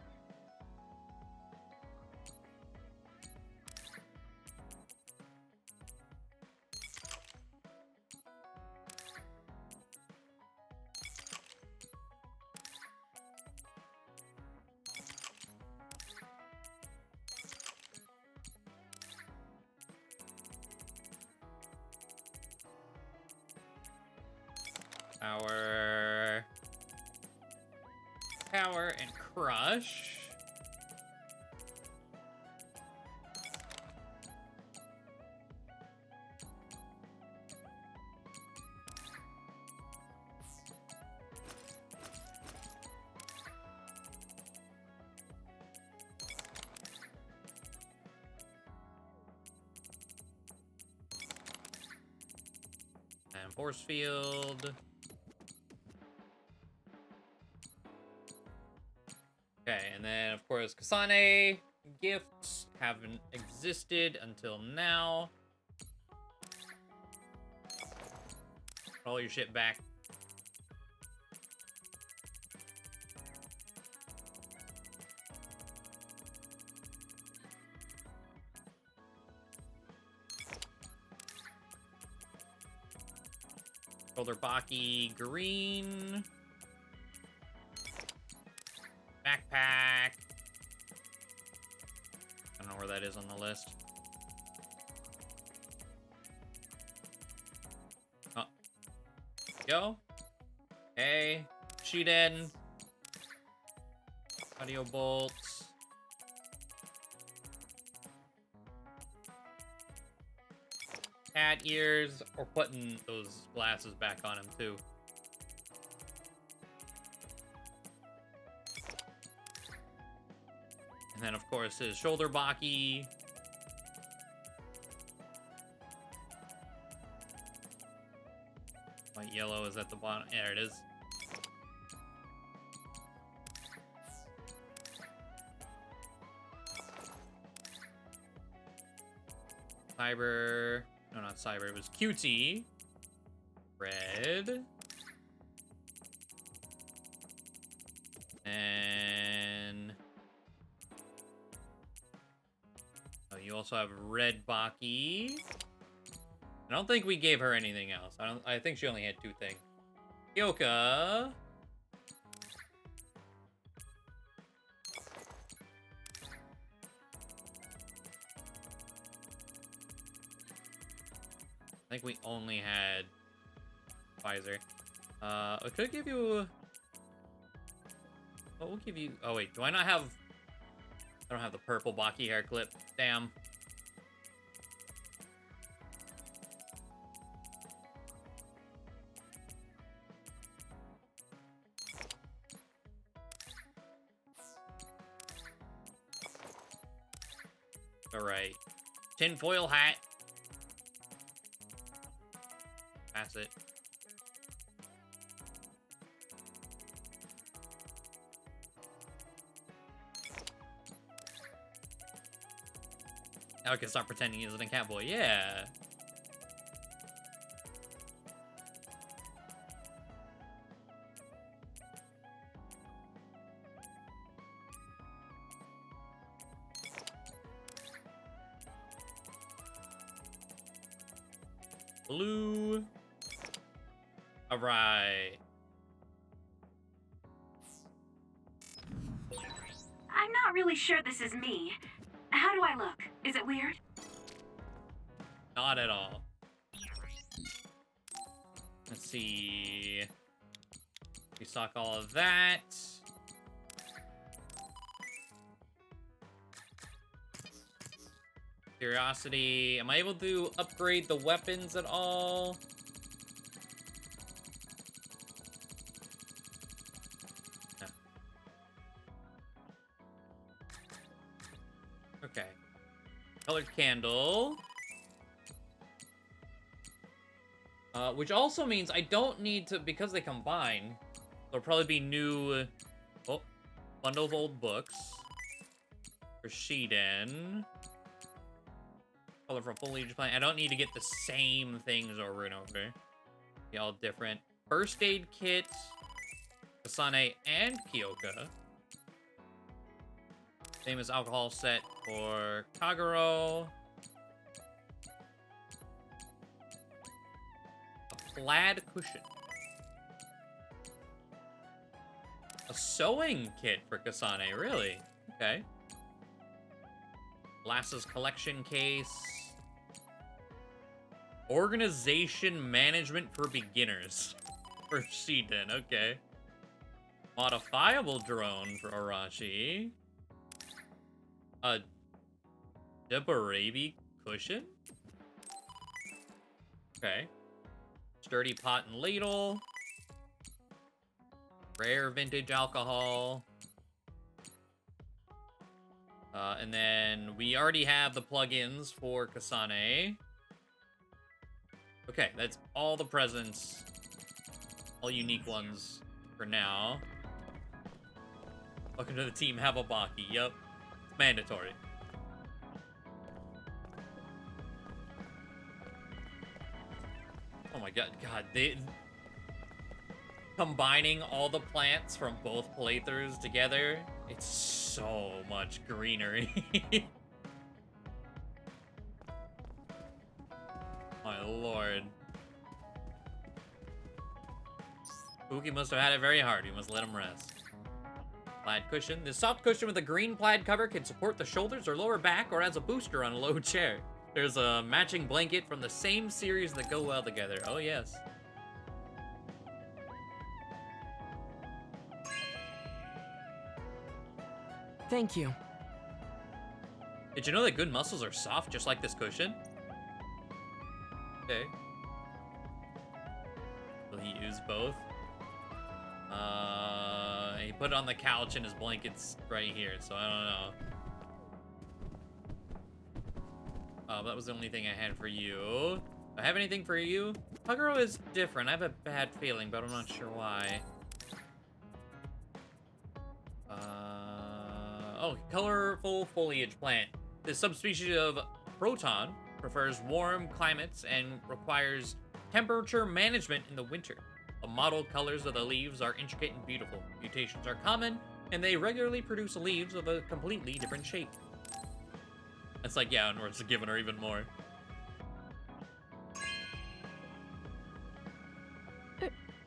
Power and crush. And force field. Okay, and then of course Kasane gifts haven't existed until now. Put all your shit back. Shoulder Baki green. Backpack. I don't know where that is on the list. Oh. Yo. Hey. Shiden. Audio bolts. Cat ears. Or putting those glasses back on him too. And then, of course, his shoulder Baki. White yellow is at the bottom. There it is. Cyber. No, not Cyber. It was QT. Red. And... you also have red Baki. I don't think we gave her anything else. I think she only had two things. Kyoka. I think we only had Pfizer. I could give you... Oh, we'll give you... Oh, wait. Do I not have... I don't have the purple Baki hair clip. Damn. Alright. Tinfoil hat. Pass it. Now I can start pretending he's a cat boy. Yeah. Blue. Alright. I'm not really sure this is me. How do I look? Is it weird? Not at all. Let's see. We stock all of that. Curiosity. Am I able to upgrade the weapons at all? No. Okay. Colored candle. Which also means I don't need to, because they combine, there'll probably be new, bundle of old books. For Shiden. Colorful foliage plant. I don't need to get the same things over and over. Be all different. First aid kit. Kasane and Kyoka. Same as alcohol set for Kagero. A plaid cushion. A sewing kit for Kasane, really? Okay. Glasses collection case. Organization management for beginners. For Shiden, okay. Modifiable drone for Arashi. A Debarabi cushion? Okay. Sturdy pot and ladle. Rare vintage alcohol. And then we already have the plugins for Kasane. Okay, that's all the presents. All unique ones for now. Welcome to the team, have a Baki. Yep. It's mandatory. Oh my god, they... Combining all the plants from both playthroughs together, it's so much greenery. My lord. Spooky must have had it very hard. We must let him rest. Plaid cushion. This soft cushion with a green plaid cover can support the shoulders or lower back or as a booster on a low chair. There's a matching blanket from the same series that go well together. Oh, yes. Thank you. Did you know that good muscles are soft just like this cushion? Okay. Will he use both? He put it on the couch and his blanket's right here, so I don't know. That was the only thing I had for you. Do I have anything for you? Kagero is different. I have a bad feeling, but I'm not sure why. Oh, colorful foliage plant. This subspecies of proton prefers warm climates and requires temperature management in the winter. The mottled colors of the leaves are intricate and beautiful. Mutations are common, and they regularly produce leaves of a completely different shape. It's like, yeah, and we're just giving her even more.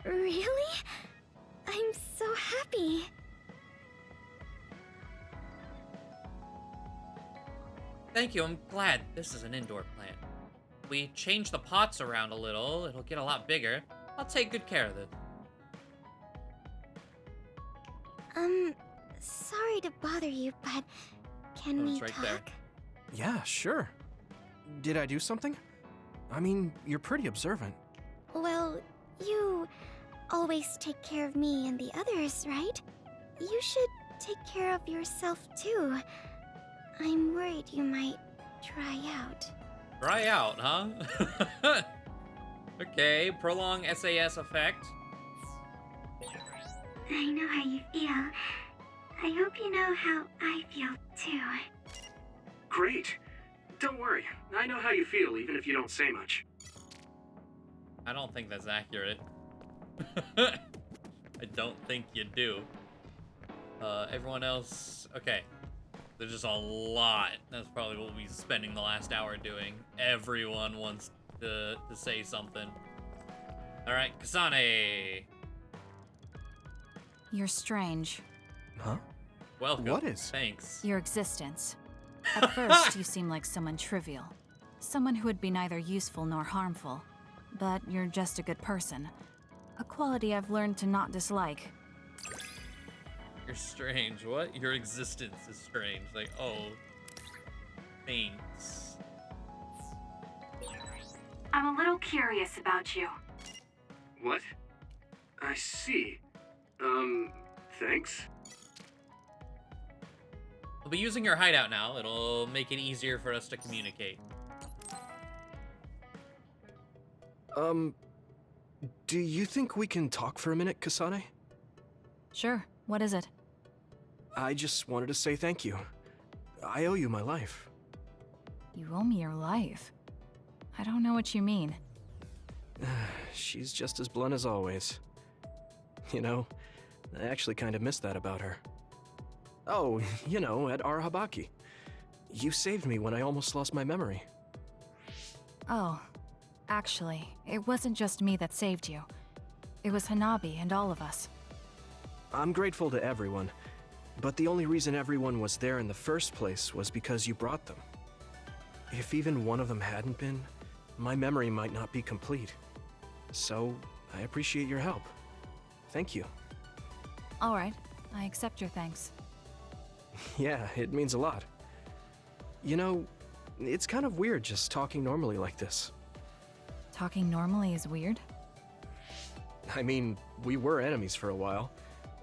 Really? I'm so happy. Thank you, I'm glad. This is an indoor plant. We change the pots around a little, it'll get a lot bigger. I'll take good care of it. Sorry to bother you, but can we right talk? there. Yeah, sure. Did I do something? I mean, you're pretty observant. Well, you always take care of me and the others, right? You should take care of yourself too. I'm worried you might dry out. Dry out, huh? Okay, prolong SAS effect. I know how you feel. I hope you know how I feel too. Great. Don't worry. I know how you feel, even if you don't say much. I don't think that's accurate. I don't think you do. Everyone else... Okay. There's just a lot. That's probably what we'll be spending the last hour doing. Everyone wants to say something. All right, Kasane. You're strange. Huh? Welcome. What is? Thanks. Your existence. At first, you seem like someone trivial. Someone who would be neither useful nor harmful. But you're just a good person. A quality I've learned to not dislike. You're strange. What? Your existence is strange. Like, oh. Thanks. I'm a little curious about you. What? I see. Thanks? I'll be using your hideout now. It'll make it easier for us to communicate. Do you think we can talk for a minute, Kasane? Sure, what is it? I just wanted to say thank you. I owe you my life. You owe me your life. I don't know what you mean. She's just as blunt as always. You know, I actually kind of missed that about her. Oh, you know, at Arahabaki. You saved me when I almost lost my memory. Oh, actually, it wasn't just me that saved you. It was Hanabi and all of us. I'm grateful to everyone, but the only reason everyone was there in the first place was because you brought them. If even one of them hadn't been, my memory might not be complete. So, I appreciate your help. Thank you. All right, I accept your thanks. Yeah, it means a lot. You know, it's kind of weird just talking normally like this. Talking normally is weird? I mean, we were enemies for a while,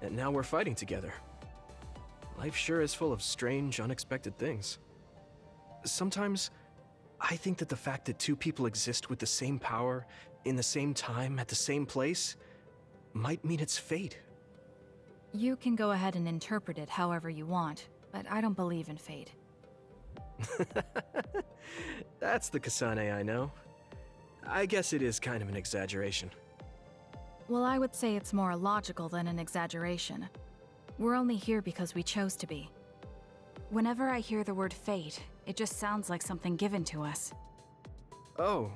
and now we're fighting together. Life sure is full of strange, unexpected things. Sometimes, I think that the fact that two people exist with the same power, in the same time, at the same place, might mean it's fate. You can go ahead and interpret it however you want, but I don't believe in fate. That's the Kasane I know. I guess it is kind of an exaggeration. Well, I would say it's more logical than an exaggeration. We're only here because we chose to be. Whenever I hear the word fate, it just sounds like something given to us. Oh,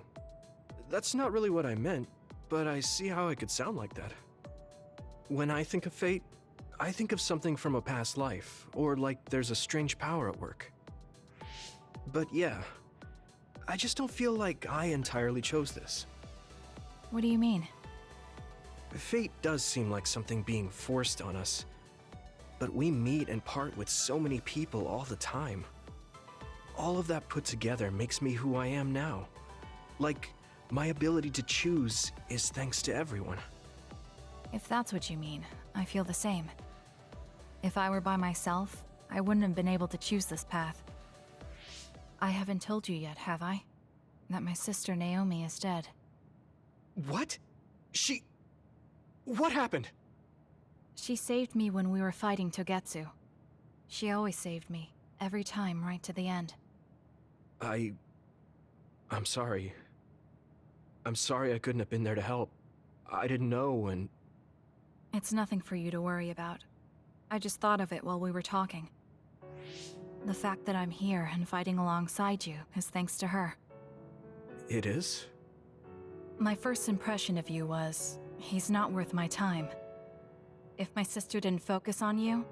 that's not really what I meant, but I see how it could sound like that. When I think of fate, I think of something from a past life, or like there's a strange power at work. But yeah, I just don't feel like I entirely chose this. What do you mean? Fate does seem like something being forced on us, but we meet and part with so many people all the time. All of that put together makes me who I am now. Like, my ability to choose is thanks to everyone. If that's what you mean, I feel the same. If I were by myself, I wouldn't have been able to choose this path. I haven't told you yet, have I? That my sister Naomi is dead. What? What happened? She saved me when we were fighting Togetsu. She always saved me, every time right to the end. I'm sorry. I'm sorry I couldn't have been there to help. I didn't know and... It's nothing for you to worry about. I just thought of it while we were talking. The fact that I'm here and fighting alongside you is thanks to her. It is? My first impression of you was, he's not worth my time. If my sister didn't focus on you,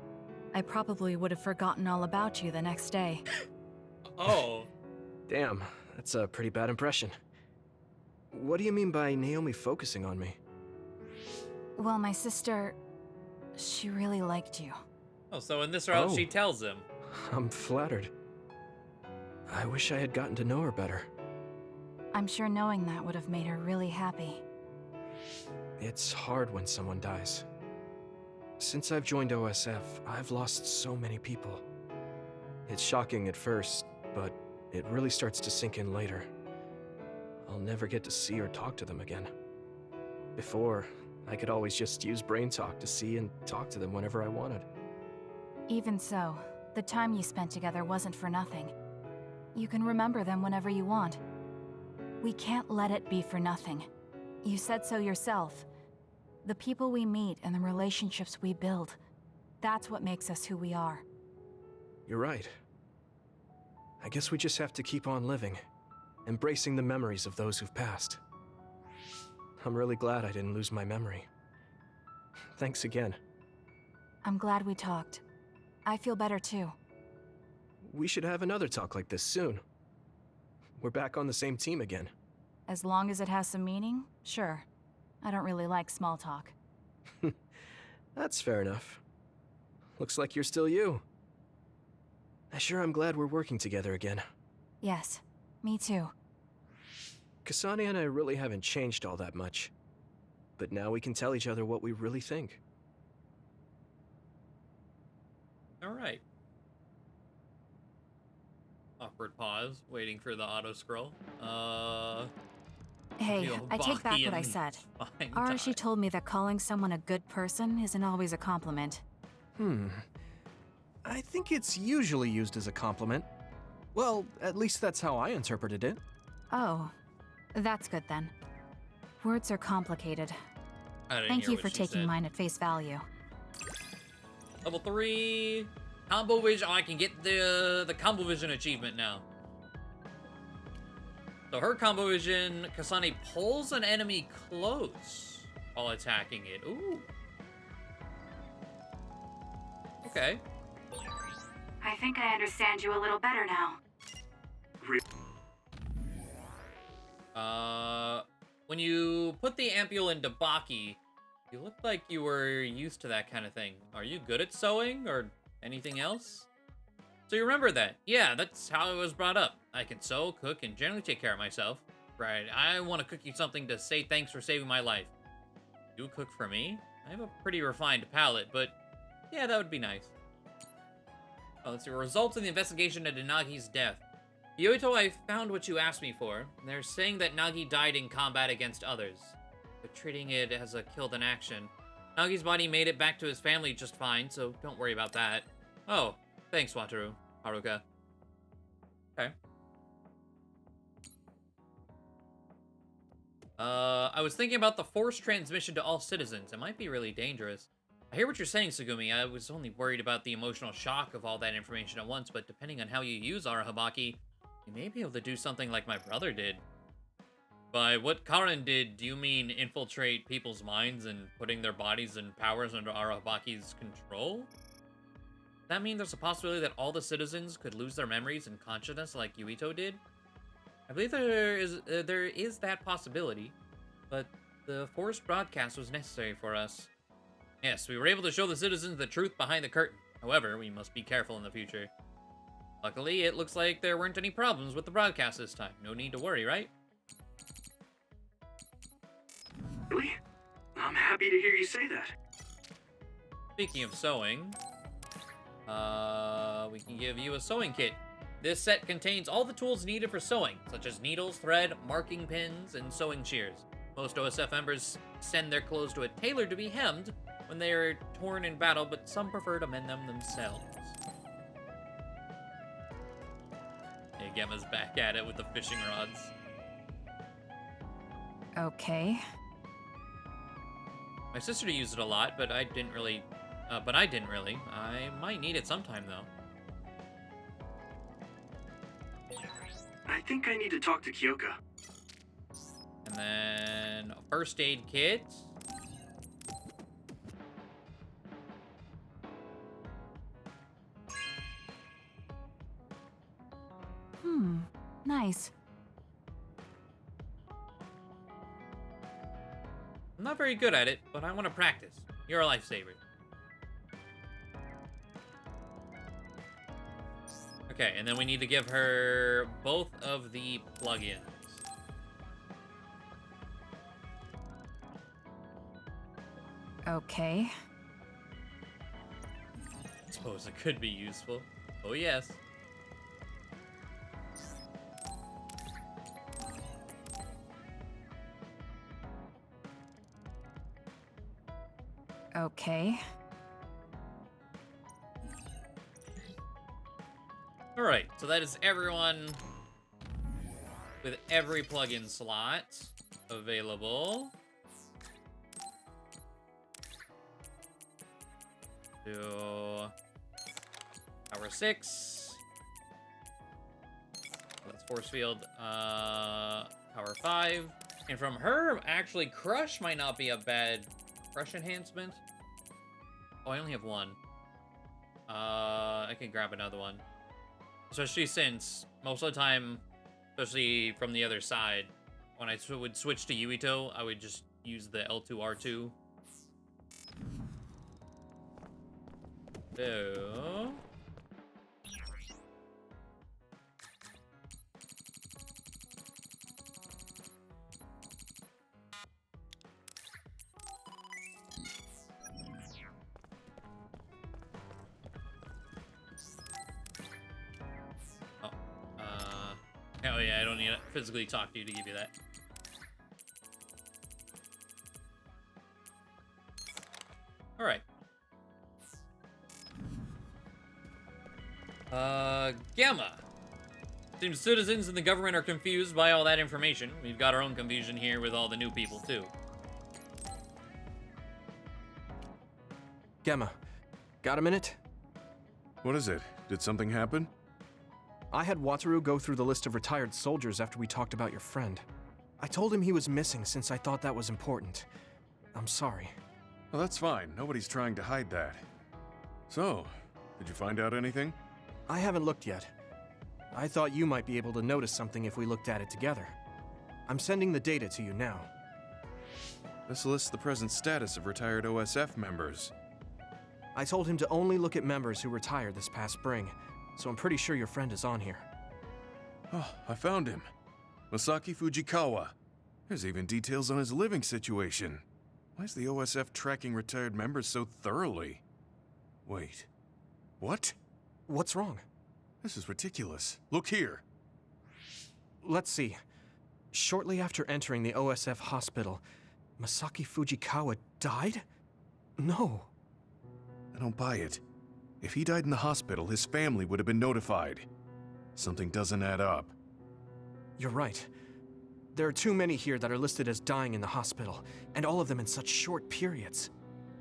I probably would have forgotten all about you the next day. Oh. Damn, that's a pretty bad impression. What do you mean by Naomi focusing on me? Well, my sister... she really liked you. Oh, so in this route, she tells him. I'm flattered. I wish I had gotten to know her better. I'm sure knowing that would have made her really happy. It's hard when someone dies. Since I've joined OSF, I've lost so many people. It's shocking at first, but it really starts to sink in later. I'll never get to see or talk to them again. Before, I could always just use brain talk to see and talk to them whenever I wanted. Even so, the time you spent together wasn't for nothing. You can remember them whenever you want. We can't let it be for nothing. You said so yourself. The people we meet and the relationships we build, that's what makes us who we are. You're right. I guess we just have to keep on living embracing the memories of those who've passed. I'm really glad I didn't lose my memory. Thanks again. I'm glad we talked. I feel better too. We should have another talk like this soon. We're back on the same team again. As long as it has some meaning, sure. I don't really like small talk. That's fair enough. Looks like you're still you. I sure am glad we're working together again. Yes, me too. Kasane and I really haven't changed all that much. But now we can tell each other what we really think. Alright. Awkward pause, waiting for the auto-scroll. Hey, I take back what I said. Arashi told me that calling someone a good person isn't always a compliment. I think it's usually used as a compliment. Well, at least that's how I interpreted it. Oh, that's good then. Words are complicated. Thank you for taking mine at face value. Level 3. Combo Vision. Oh, I can get the Combo Vision achievement now. So her Combo Vision, Kasane pulls an enemy close while attacking it. Ooh. Okay. I think I understand you a little better now. When you put the ampule into Baki, you looked like you were used to that kind of thing. Are you good at sewing or anything else? So you remember that? Yeah, that's how I was brought up. I can sew, cook, and generally take care of myself. Right, I want to cook you something to say thanks for saving my life. You cook for me? I have a pretty refined palate, but yeah, that would be nice. Oh, let's see. Results of the investigation into Nagi's death. Yuito, I found what you asked me for. They're saying that Nagi died in combat against others. They're treating it as a killed in action. Nagi's body made it back to his family just fine, so don't worry about that. Oh, thanks, Wataru. Haruka. Okay. I was thinking about the forced transmission to all citizens. It might be really dangerous. I hear what you're saying, Tsugumi. I was only worried about the emotional shock of all that information at once, but depending on how you use Arahabaki, you may be able to do something like my brother did. By what Karin did, do you mean infiltrate people's minds and putting their bodies and powers under Arahabaki's control? Does that mean there's a possibility that all the citizens could lose their memories and consciousness like Yuito did? I believe there is that possibility, but the forced broadcast was necessary for us. Yes, we were able to show the citizens the truth behind the curtain. However, we must be careful in the future. Luckily, it looks like there weren't any problems with the broadcast this time. No need to worry, right? Really? I'm happy to hear you say that. Speaking of sewing, we can give you a sewing kit. This set contains all the tools needed for sewing, such as needles, thread, marking pins, and sewing shears. Most OSF members send their clothes to a tailor to be hemmed when they are torn in battle, but some prefer to mend them themselves. Hey, Gemma's back at it with the fishing rods. Okay. My sister used it a lot, but I didn't really. I might need it sometime, though. I think I need to talk to Kyoka. And then a first aid kit. Nice. I'm not very good at it, but I want to practice. You're a lifesaver. Okay, and then we need to give her both of the plugins. Okay. I suppose it could be useful. Oh, yes. Okay. Alright, so that is everyone with every plugin slot available. To Power 6. That's Force field, power 5. And from her, actually, Crush might not be a bad Crush enhancement. Oh, I only have one. I can grab another one. Especially since, most of the time, especially from the other side, when I would switch to Yuito, I would just use the L2R2. So... Oh yeah, I don't need to physically talk to you to give you that. Alright. Gamma. Seems citizens and the government are confused by all that information. We've got our own confusion here with all the new people, too. Gamma, got a minute? What is it? Did something happen? I had Wataru go through the list of retired soldiers after we talked about your friend. I told him he was missing since I thought that was important. I'm sorry. Well, that's fine. Nobody's trying to hide that. So, did you find out anything? I haven't looked yet. I thought you might be able to notice something if we looked at it together. I'm sending the data to you now. This lists the present status of retired OSF members. I told him to only look at members who retired this past spring, so I'm pretty sure your friend is on here. Oh, I found him. Masaki Fujikawa. There's even details on his living situation. Why is the OSF tracking retired members so thoroughly? Wait. What? What's wrong? This is ridiculous. Look here. Let's see. Shortly after entering the OSF hospital, Masaki Fujikawa died? No. I don't buy it. If he died in the hospital, his family would have been notified. Something doesn't add up. You're right. There are too many here that are listed as dying in the hospital, and all of them in such short periods.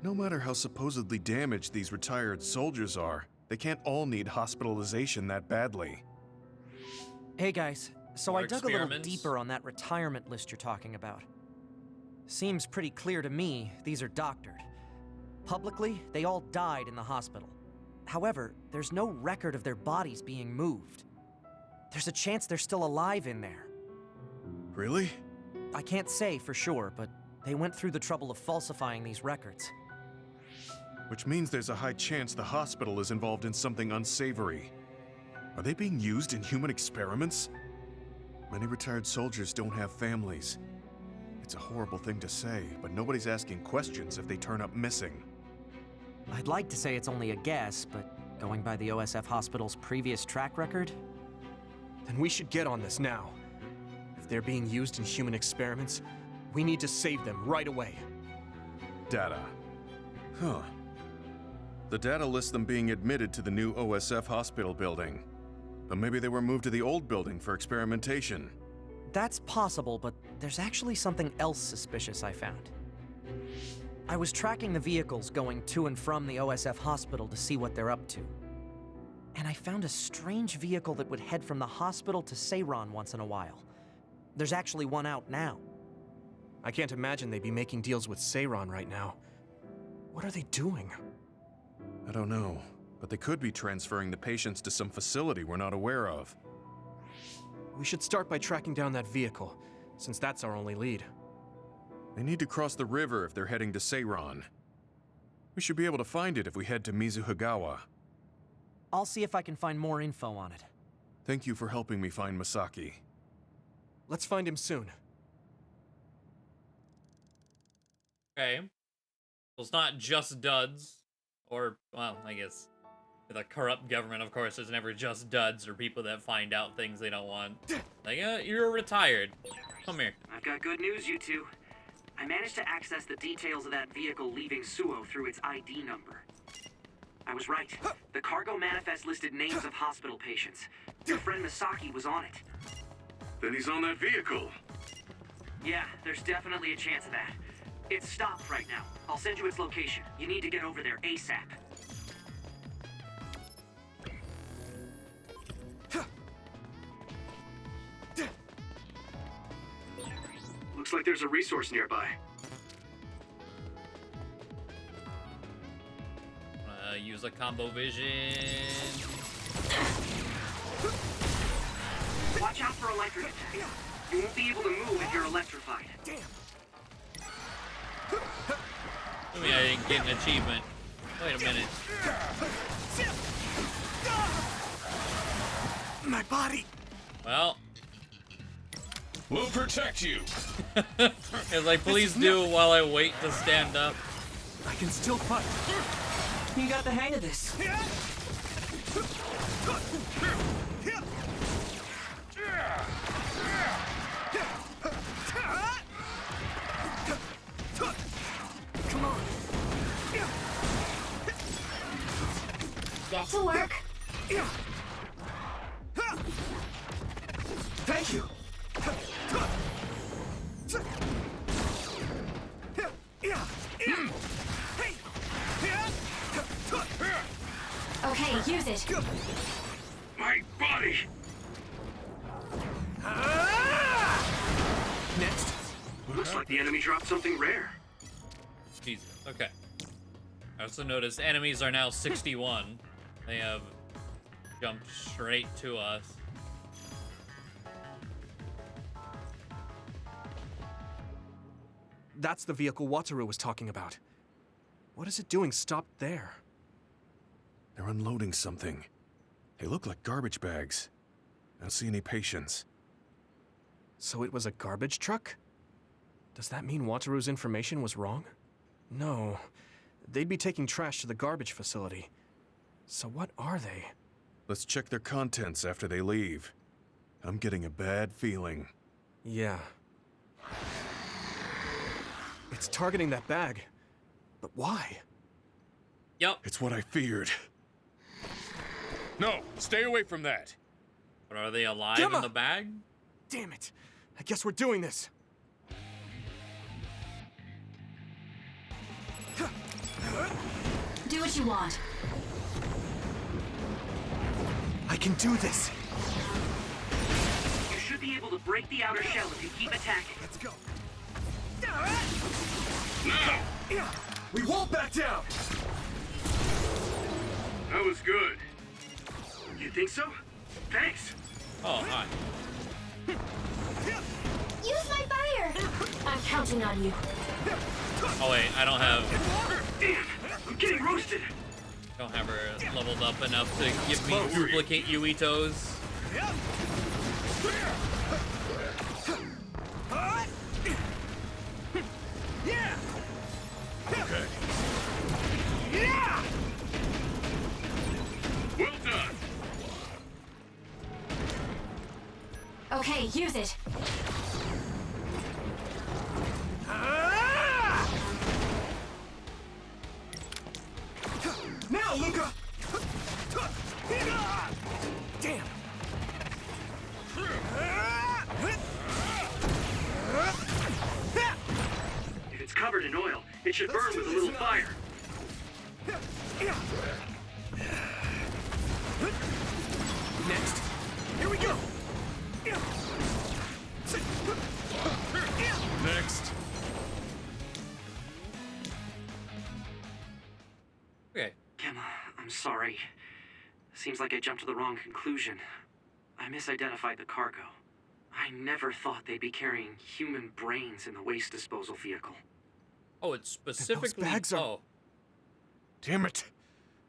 No matter how supposedly damaged these retired soldiers are, they can't all need hospitalization that badly. Hey guys, so More I dug a little experiments. deeper on that retirement list you're talking about. Seems pretty clear to me these are doctored. Publicly, they all died in the hospital. However, there's no record of their bodies being moved. There's a chance they're still alive in there. Really? I can't say for sure, but they went through the trouble of falsifying these records. Which means there's a high chance the hospital is involved in something unsavory. Are they being used in human experiments? Many retired soldiers don't have families. It's a horrible thing to say, but nobody's asking questions if they turn up missing. I'd like to say it's only a guess, but going by the OSF hospital's previous track record? Then we should get on this now. If they're being used in human experiments, we need to save them right away. Data. Huh. The data lists them being admitted to the new OSF hospital building. But maybe they were moved to the old building for experimentation. That's possible, but there's actually something else suspicious I found. I was tracking the vehicles going to and from the OSF hospital to see what they're up to. And I found a strange vehicle that would head from the hospital to Seiron once in a while. There's actually one out now. I can't imagine they'd be making deals with Seiron right now. What are they doing? I don't know, but they could be transferring the patients to some facility we're not aware of. We should start by tracking down that vehicle, since that's our only lead. They need to cross the river if they're heading to Seiron. We should be able to find it if we head to Mizuhigawa. I'll see if I can find more info on it. Thank you for helping me find Masaki. Let's find him soon. Okay. Well, it's not just duds. Or, well, I guess with a corrupt government, of course, there's never just duds or people that find out things they don't want. Like, you're retired. Come here. I've got good news, you two. I managed to access the details of that vehicle leaving Suo through its ID number. I was right. The cargo manifest listed names of hospital patients. Your friend Masaki was on it. Then he's on that vehicle. Yeah, there's definitely a chance of that. It's stopped right now. I'll send you its location. You need to get over there ASAP. Looks like there's a resource nearby. Use a combo vision. Watch out for electric attack. You won't be able to move if you're electrified. Damn. I mean, I didn't get an achievement. Wait a minute. My body. Well. We'll protect you. It's like, please do while I wait to stand up. I can still fight. You got the hang of this. Come on. Get to work. Thank you. Okay, use it. My body! Next. Looks like the enemy dropped something rare. Jesus. Okay. I also noticed enemies are now 61. They have jumped straight to us. That's the vehicle Wataru was talking about. What is it doing stopped there? They're unloading something. They look like garbage bags. I don't see any patients. So it was a garbage truck? Does that mean Wataru's information was wrong? No. They'd be taking trash to the garbage facility. So what are they? Let's check their contents after they leave. I'm getting a bad feeling. Yeah. It's targeting that bag. But why? Yup. It's what I feared. No, stay away from that. But are they alive Gemma! in the bag? Damn it. I guess we're doing this. Do what you want. I can do this. You should be able to break the outer shell if you keep attacking. Let's go. Now! We won't back down. That was good. You think so? Thanks. Oh, hi. Use my fire. I'm counting on you. Oh wait, I don't have Damn, I'm getting roasted. her leveled up enough to give me duplicate Yuitos. Okay. Yeah! Well done. Okay, use it. Now, Luca! Damn! If it's covered in oil, it should burn with a little fire. Next. Here we go! Next. Okay. Gemma, I'm sorry. Seems like I jumped to the wrong conclusion. I misidentified the cargo. I never thought they'd be carrying human brains in the waste disposal vehicle. Oh, it's specifically. bags are- Oh, Damn it.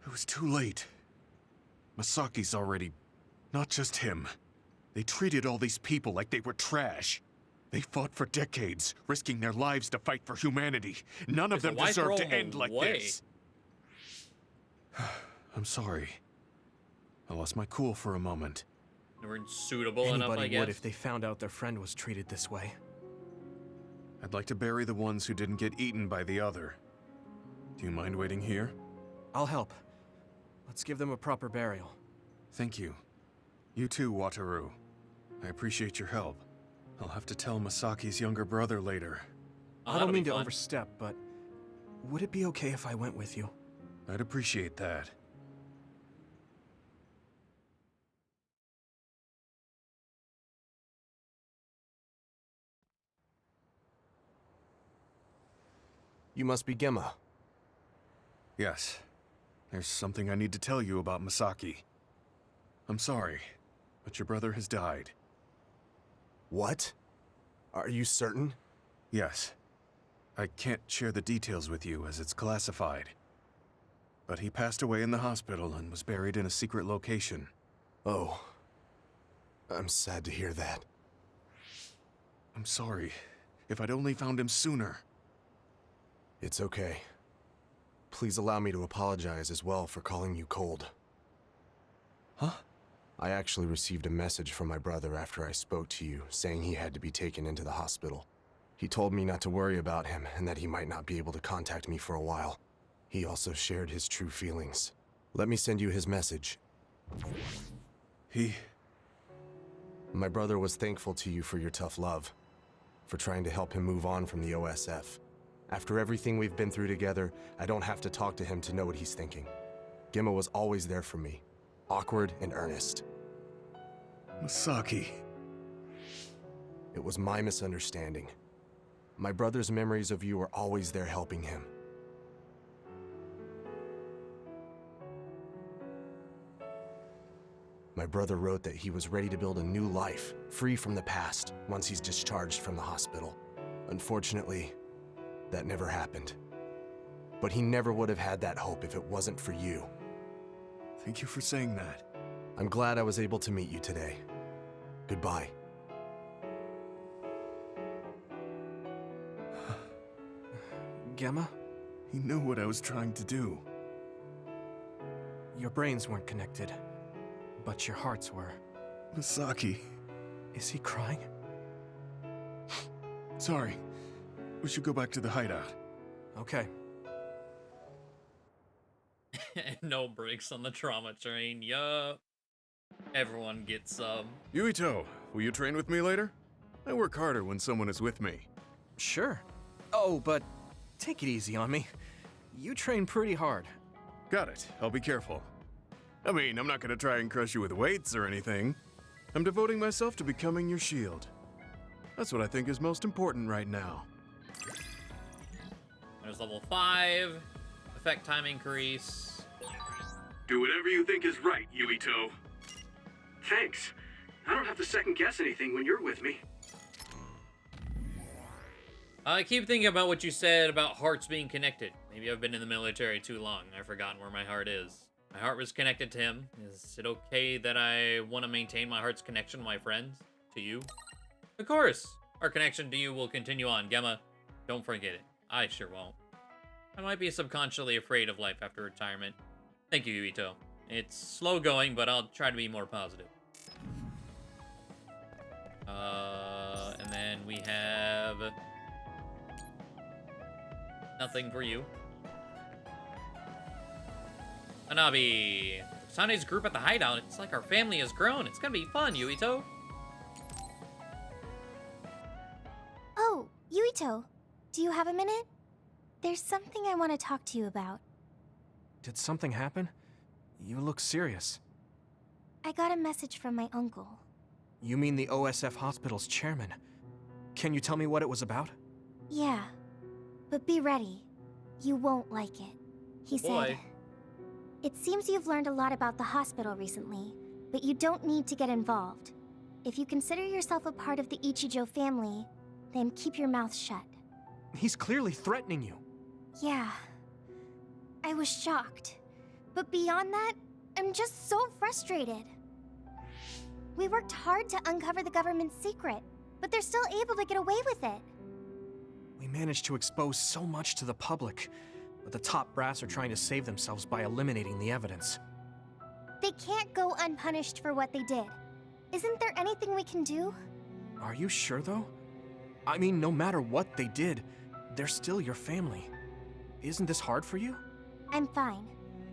It was too late. Masaki's already... Not just him. They treated all these people like they were trash. They fought for decades, risking their lives to fight for humanity. None of them why deserve throw to them end like away? this. I'm sorry. I lost my cool for a moment. they weren't suitable enough, I Anybody guess. would if they found out their friend was treated this way. I'd like to bury the ones who didn't get eaten by the other. Do you mind waiting here? I'll help. Let's give them a proper burial. Thank you. You too, Wataru. I appreciate your help. I'll have to tell Masaki's younger brother later. Oh, I that'll don't be mean to fun. overstep, but would it be okay if I went with you? I'd appreciate that. You must be Gemma. Yes. There's something I need to tell you about Masaki. I'm sorry, but your brother has died. What? Are you certain? Yes. I can't share the details with you as it's classified. But he passed away in the hospital and was buried in a secret location. Oh. I'm sad to hear that. I'm sorry. If I'd only found him sooner. It's okay. Please allow me to apologize as well for calling you cold. Huh? I actually received a message from my brother after I spoke to you, saying he had to be taken into the hospital. He told me not to worry about him and that he might not be able to contact me for a while. He also shared his true feelings. Let me send you his message. My brother was thankful to you for your tough love, for trying to help him move on from the OSF. After everything we've been through together, I don't have to talk to him to know what he's thinking. Gemma was always there for me, awkward and earnest. Masaki. It was my misunderstanding. My brother's memories of you were always there helping him. My brother wrote that he was ready to build a new life, free from the past, once he's discharged from the hospital. Unfortunately, that never happened. But he never would have had that hope if it wasn't for you. Thank you for saying that. I'm glad I was able to meet you today. Goodbye. Gemma? He knew what I was trying to do. Your brains weren't connected, but your hearts were. Masaki. Is he crying? Sorry. We should go back to the hideout. Okay. No brakes on the trauma train, yup. Everyone gets some. Yuito, will you train with me later? I work harder when someone is with me. Sure. Oh, but take it easy on me. You train pretty hard. Got it. I'll be careful. I mean, I'm not gonna try and crush you with weights or anything. I'm devoting myself to becoming your shield. That's what I think is most important right now. There's level 5. Effect time increase. Do whatever you think is right, Yuito. Thanks. I don't have to second guess anything when you're with me. I keep thinking about what you said about hearts being connected. Maybe I've been in the military too long. I've forgotten where my heart is. My heart was connected to him. Is it okay that I want to maintain my heart's connection to my friends? To you? Of course! Our connection to you will continue on, Gemma. Don't forget it. I sure won't. I might be subconsciously afraid of life after retirement. Thank you, Yuito. It's slow going, but I'll try to be more positive. And then we have... nothing for you. Hanabi. Sunny's group at the hideout. It's like our family has grown. It's gonna be fun, Yuito. Oh, Yuito. Do you have a minute? There's something I want to talk to you about. Did something happen? You look serious. I got a message from my uncle. You mean the OSF hospital's chairman? Can you tell me what it was about? Yeah, but be ready. You won't like it. He said, "It seems you've learned a lot about the hospital recently, but you don't need to get involved. If you consider yourself a part of the Ichijo family, then keep your mouth shut." He's clearly threatening you. Yeah. I was shocked. But beyond that, I'm just so frustrated. We worked hard to uncover the government's secret, but they're still able to get away with it. We managed to expose so much to the public, but the top brass are trying to save themselves by eliminating the evidence. They can't go unpunished for what they did. Isn't there anything we can do? Are you sure, though? I mean, no matter what they did, they're still your family. Isn't this hard for you? I'm fine.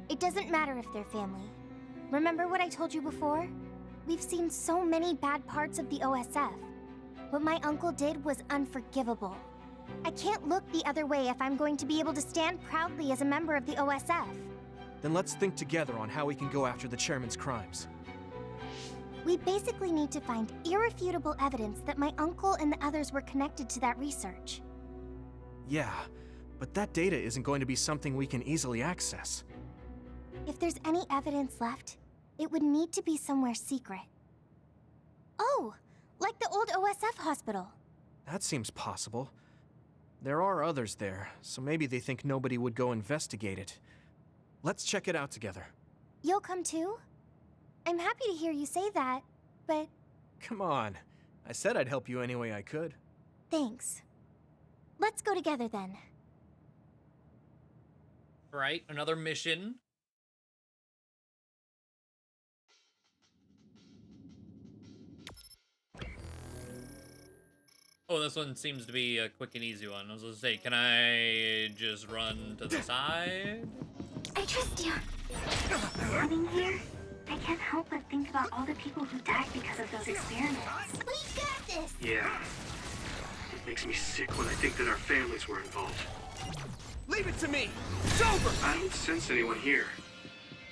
It doesn't matter if they're family. Remember what I told you before? We've seen so many bad parts of the OSF. What my uncle did was unforgivable. I can't look the other way if I'm going to be able to stand proudly as a member of the OSF. Then let's think together on how we can go after the chairman's crimes. We basically need to find irrefutable evidence that my uncle and the others were connected to that research. Yeah, But that data isn't going to be something we can easily access. If there's any evidence left, it would need to be somewhere secret. Oh, like the old OSF hospital. That seems possible. There are others there, so maybe they think nobody would go investigate it. Let's check it out together. You'll come too? I'm happy to hear you say that, but... Come on. I said I'd help you any way I could. Thanks. Let's go together then. Right, another mission. Oh, this one seems to be a quick and easy one. I was gonna say, can I just run to the side? I trust you. Coming here, I can't help but think about all the people who died because of those experiments. We got this! Yeah. It makes me sick when I think that our families were involved. Leave it to me! It's over! I don't sense anyone here.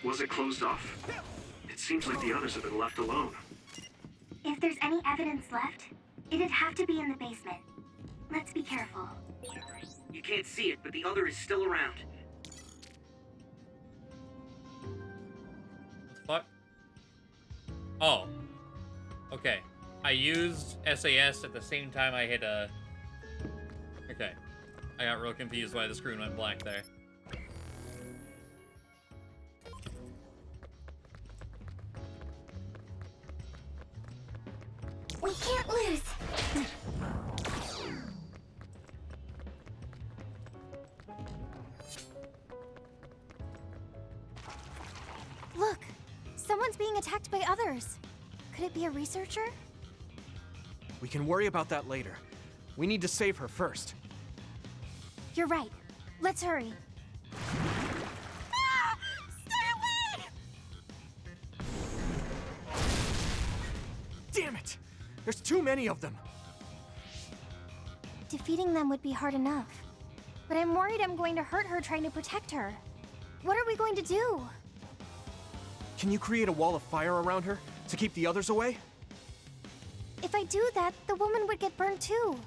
Was it closed off? It seems like the others have been left alone. If there's any evidence left, it'd have to be in the basement. Let's be careful. You can't see it, but the other is still around. What? Oh. Okay. I used SAS at the same time I hit a... Okay. I got real confused why the screen went black there. We can't lose! Look! Someone's being attacked by others. Could it be a researcher? We can worry about that later. We need to save her first. You're right. Let's hurry. Ah! Stay away! Damn it! There's too many of them! Defeating them would be hard enough. But I'm worried I'm going to hurt her trying to protect her. What are we going to do? Can you create a wall of fire around her to keep the others away? If I do that, the woman would get burned too.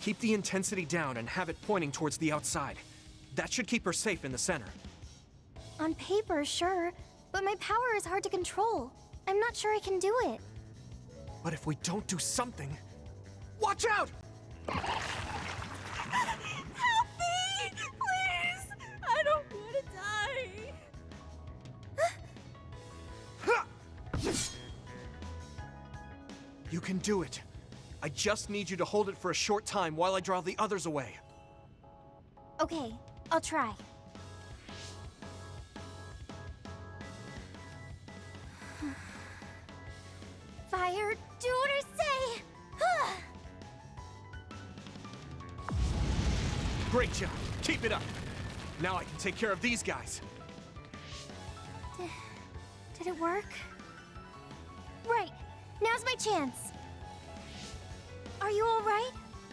Keep the intensity down and have it pointing towards the outside. That should keep her safe in the center. On paper, sure, but my power is hard to control. I'm not sure I can do it. But if we don't do something... Watch out! Help me! Please! I don't want to die! You can do it. I just need you to hold it for a short time while I draw the others away. Okay, I'll try. Fire, do what I say! Great job. Keep it up. Now I can take care of these guys. Did it work? Right. Now's my chance. Are you all right?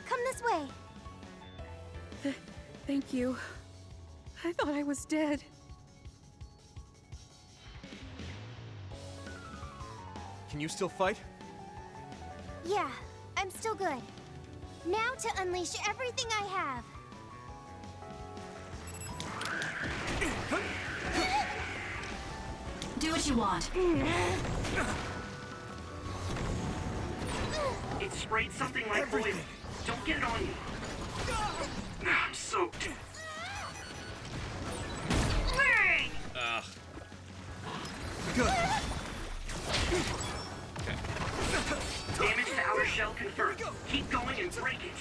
Come this way. Thank you. I thought I was dead. Can you still fight? Yeah, I'm still good. Now to unleash everything I have. Do what you want. It sprayed something like oil. Don't get it on you. I'm soaked. Ugh. Good. Damage to outer shell confirmed. Keep going and break it.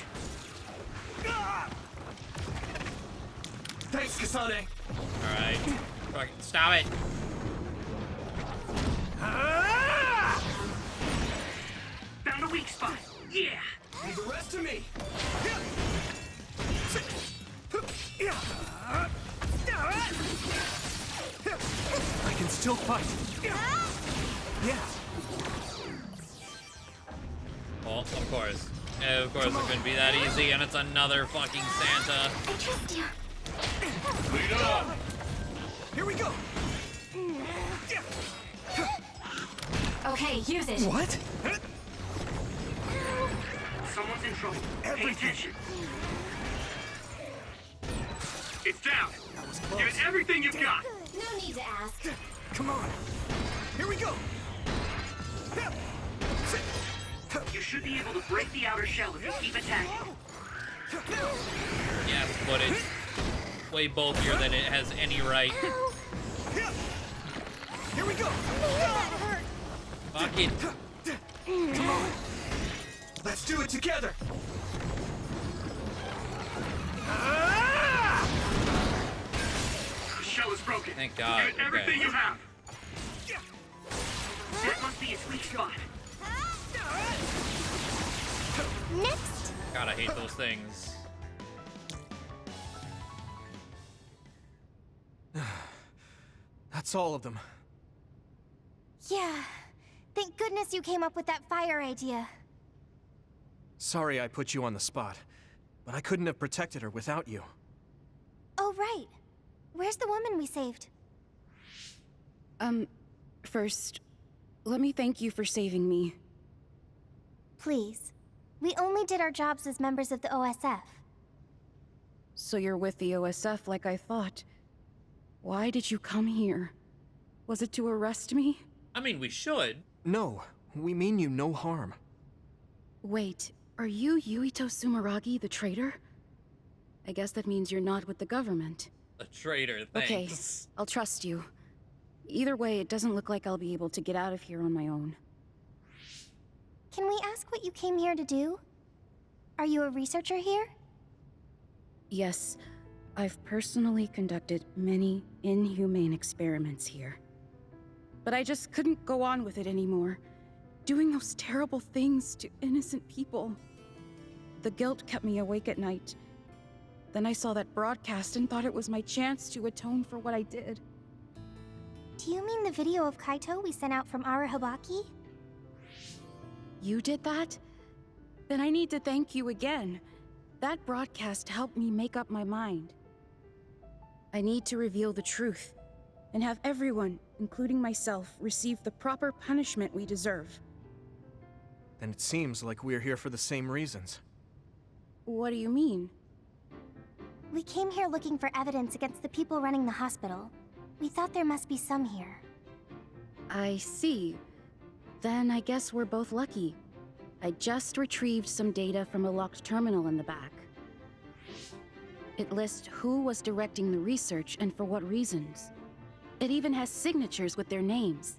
Thanks, Kasane. Alright. Fucking stop it. Found a weak spot. Yeah. Leave the rest to me. I can still fight. Yeah. Well, of course. Of course it couldn't be that easy, and it's another fucking Santa. I trust you. Lead up! Here we go. Okay, use it. What? Someone's in trouble. Pay attention. It's down. Give it everything you've got. No need to ask. Come on. Here we go. You should be able to break the outer shell if you keep attacking. Yes, but it's way bulkier than it has any right. Here we go. Fuck it. Come on. Let's do it together. The shell is broken. Thank God. Give it everything you have. That must be a sweet spot. Next! God, I hate those things. That's all of them. Yeah. Thank goodness you came up with that fire idea. Sorry I put you on the spot, but I couldn't have protected her without you. Oh, right. Where's the woman we saved? First, let me thank you for saving me. Please. We only did our jobs as members of the OSF. So you're with the OSF like I thought. Why did you come here? Was it to arrest me? I mean, we should. No, we mean you no harm. Wait, are you Yuito Sumeragi, the traitor? I guess that means you're not with the government. A traitor, thanks. Okay, I'll trust you. Either way, it doesn't look like I'll be able to get out of here on my own. Can we ask what you came here to do? Are you a researcher here? Yes, I've personally conducted many inhumane experiments here. But I just couldn't go on with it anymore. Doing those terrible things to innocent people. The guilt kept me awake at night. Then I saw that broadcast and thought it was my chance to atone for what I did. Do you mean the video of Kaito we sent out from Arahabaki? You did that? Then I need to thank you again. That broadcast helped me make up my mind. I need to reveal the truth, and have everyone, including myself, receive the proper punishment we deserve. Then it seems like we're here for the same reasons. What do you mean? We came here looking for evidence against the people running the hospital. We thought there must be some here. I see. Then I guess we're both lucky. I just retrieved some data from a locked terminal in the back. It lists who was directing the research and for what reasons. It even has signatures with their names.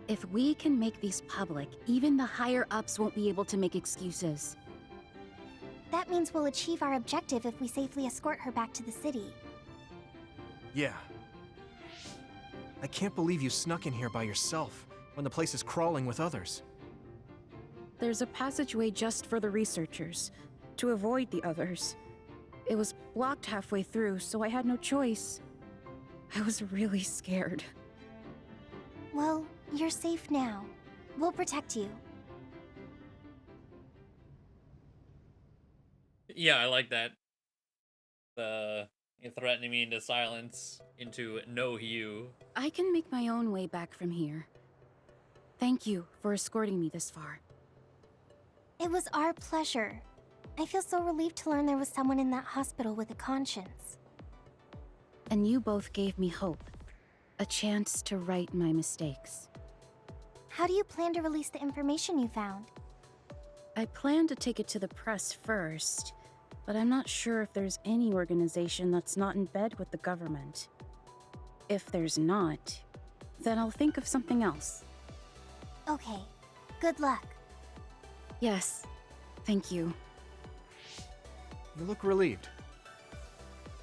If we can make these public, even the higher-ups won't be able to make excuses. That means we'll achieve our objective if we safely escort her back to the city. Yeah. I can't believe you snuck in here by yourself, when the place is crawling with others. There's a passageway just for the researchers, to avoid the others. It was blocked halfway through, so I had no choice. I was really scared. Well, you're safe now. We'll protect you. Yeah, I like that. You're threatening me into silence, into no you. I can make my own way back from here. Thank you for escorting me this far. It was our pleasure. I feel so relieved to learn there was someone in that hospital with a conscience. And you both gave me hope. A chance to right my mistakes. How do you plan to release the information you found? I plan to take it to the press first, but I'm not sure if there's any organization that's not in bed with the government. If there's not, then I'll think of something else. Okay. Good luck. Yes. Thank you. You look relieved.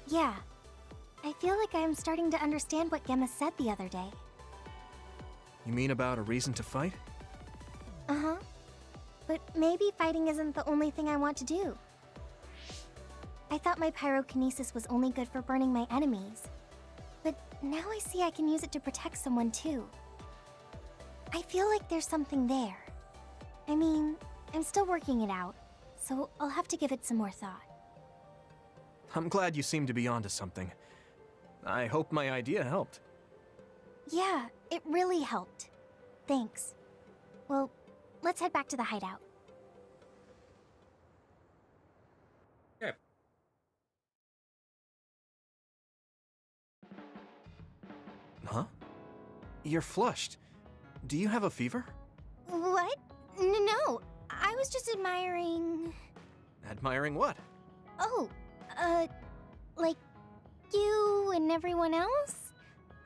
Yeah. I feel like I'm starting to understand what Gemma said the other day. You mean about a reason to fight? Uh-huh. But maybe fighting isn't the only thing I want to do. I thought my pyrokinesis was only good for burning my enemies. But now I see I can use it to protect someone too. I feel like there's something there. I mean, I'm still working it out, so I'll have to give it some more thought. I'm glad you seem to be onto something. I hope my idea helped. Yeah, it really helped. Thanks. Well, let's head back to the hideout. Huh? You're flushed. Do you have a fever? What? No, I was just admiring... Admiring what? Oh, like you and everyone else?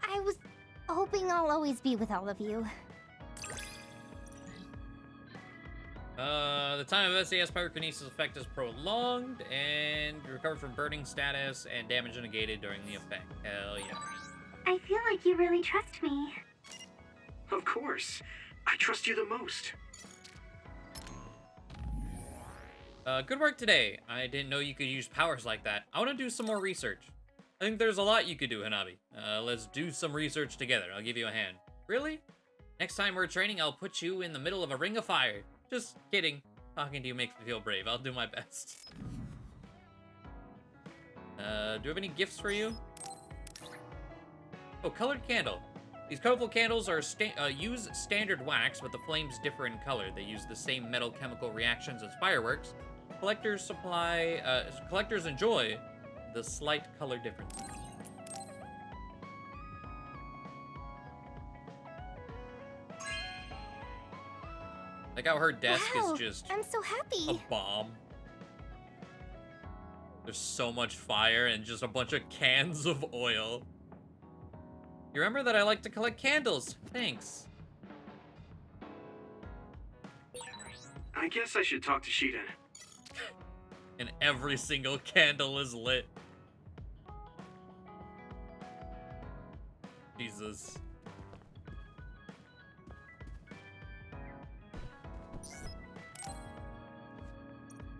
I was hoping I'll always be with all of you. The time of SAS pyrokinesis effect is prolonged, and you recover from burning status and damage negated during the effect. Hell yeah. I feel like you really trust me. Of course. I trust you the most. Good work today. I didn't know you could use powers like that. I want to do some more research. I think there's a lot you could do, Hanabi. Let's do some research together. I'll give you a hand. Really? Next time we're training, I'll put you in the middle of a ring of fire. Just kidding. Talking to you makes me feel brave. I'll do my best. Do I have any gifts for you? Oh, colored candle. These colorful candles are use standard wax, but the flames differ in color. They use the same metal chemical reactions as fireworks. Collectors enjoy the slight color difference. Like how her desk Wow, is just I'm so happy. a bomb. There's so much fire and just a bunch of cans of oil. You remember that I like to collect candles. Thanks. I guess I should talk to Shiden. And every single candle is lit. Jesus.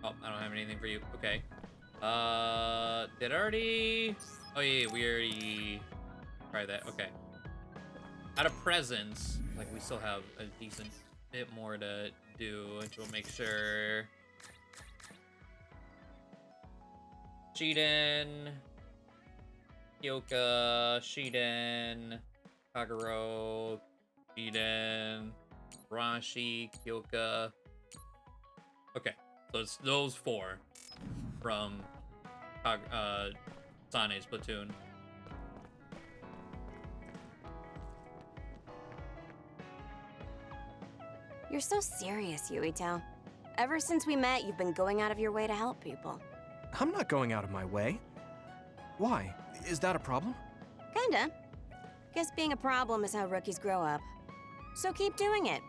Oh, I don't have anything for you. Okay. Did I already... Oh, yeah, we already tried that. Okay. Out of presents, like, we still have a decent bit more to do, and we'll make sure... Shiden... Kyoka, Shiden... Kagero... Shiden... Rashi, Kyoka... Okay. So it's those four from Sane's platoon. You're so serious, Yuito. Ever since we met, you've been going out of your way to help people. I'm not going out of my way. Why? Is that a problem? Kinda. Guess being a problem is how rookies grow up. So keep doing it.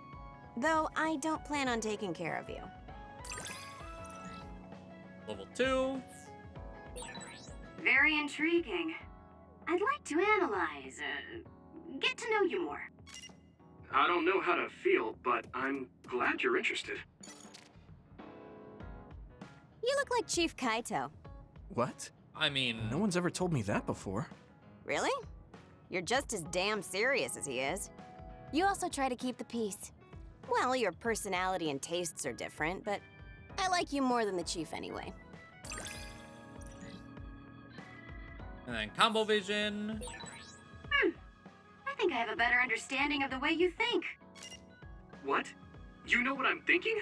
Though I don't plan on taking care of you. Level 2. Very intriguing. I'd like to analyze, get to know you more. I don't know how to feel, but I'm glad you're interested. You look like Chief Kaito. What? I mean... No one's ever told me that before. Really? You're just as damn serious as he is. You also try to keep the peace. Well, your personality and tastes are different, but I like you more than the Chief anyway. And then combo vision. I think I have a better understanding of the way you think. What? You know what I'm thinking?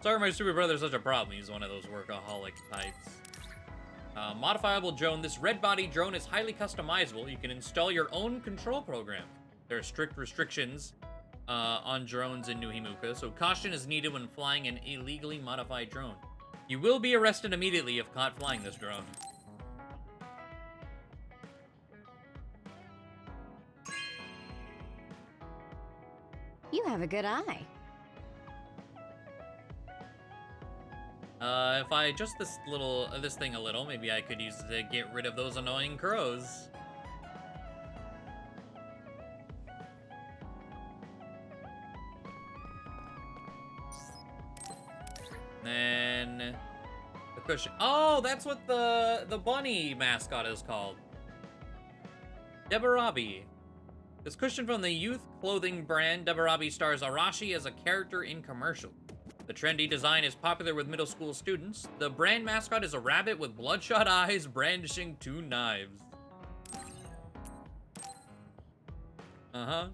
Sorry my super brother's such a problem. He's one of those workaholic types. Modifiable drone. This red body drone is highly customizable. You can install your own control program. There are strict restrictions on drones in New Himuka, so caution is needed when flying an illegally modified drone. You will be arrested immediately if caught flying this drone. You have a good eye. If I adjust this thing a little, maybe I could use it to get rid of those annoying crows. Then the cushion. Oh, that's what the bunny mascot is called. Debarabi. This cushion from the youth clothing brand Debarabi stars Arashi as a character in commercial. The trendy design is popular with middle school students. The brand mascot is a rabbit with bloodshot eyes brandishing 2 knives. Uh-huh.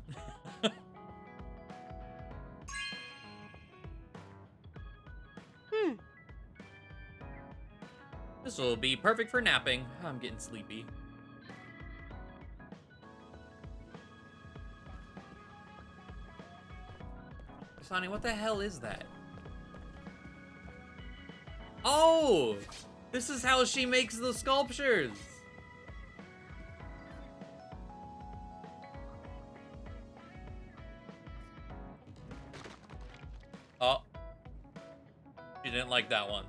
This will be perfect for napping. I'm getting sleepy. Sonny, what the hell is that? Oh! This is how she makes the sculptures! Oh. She didn't like that one.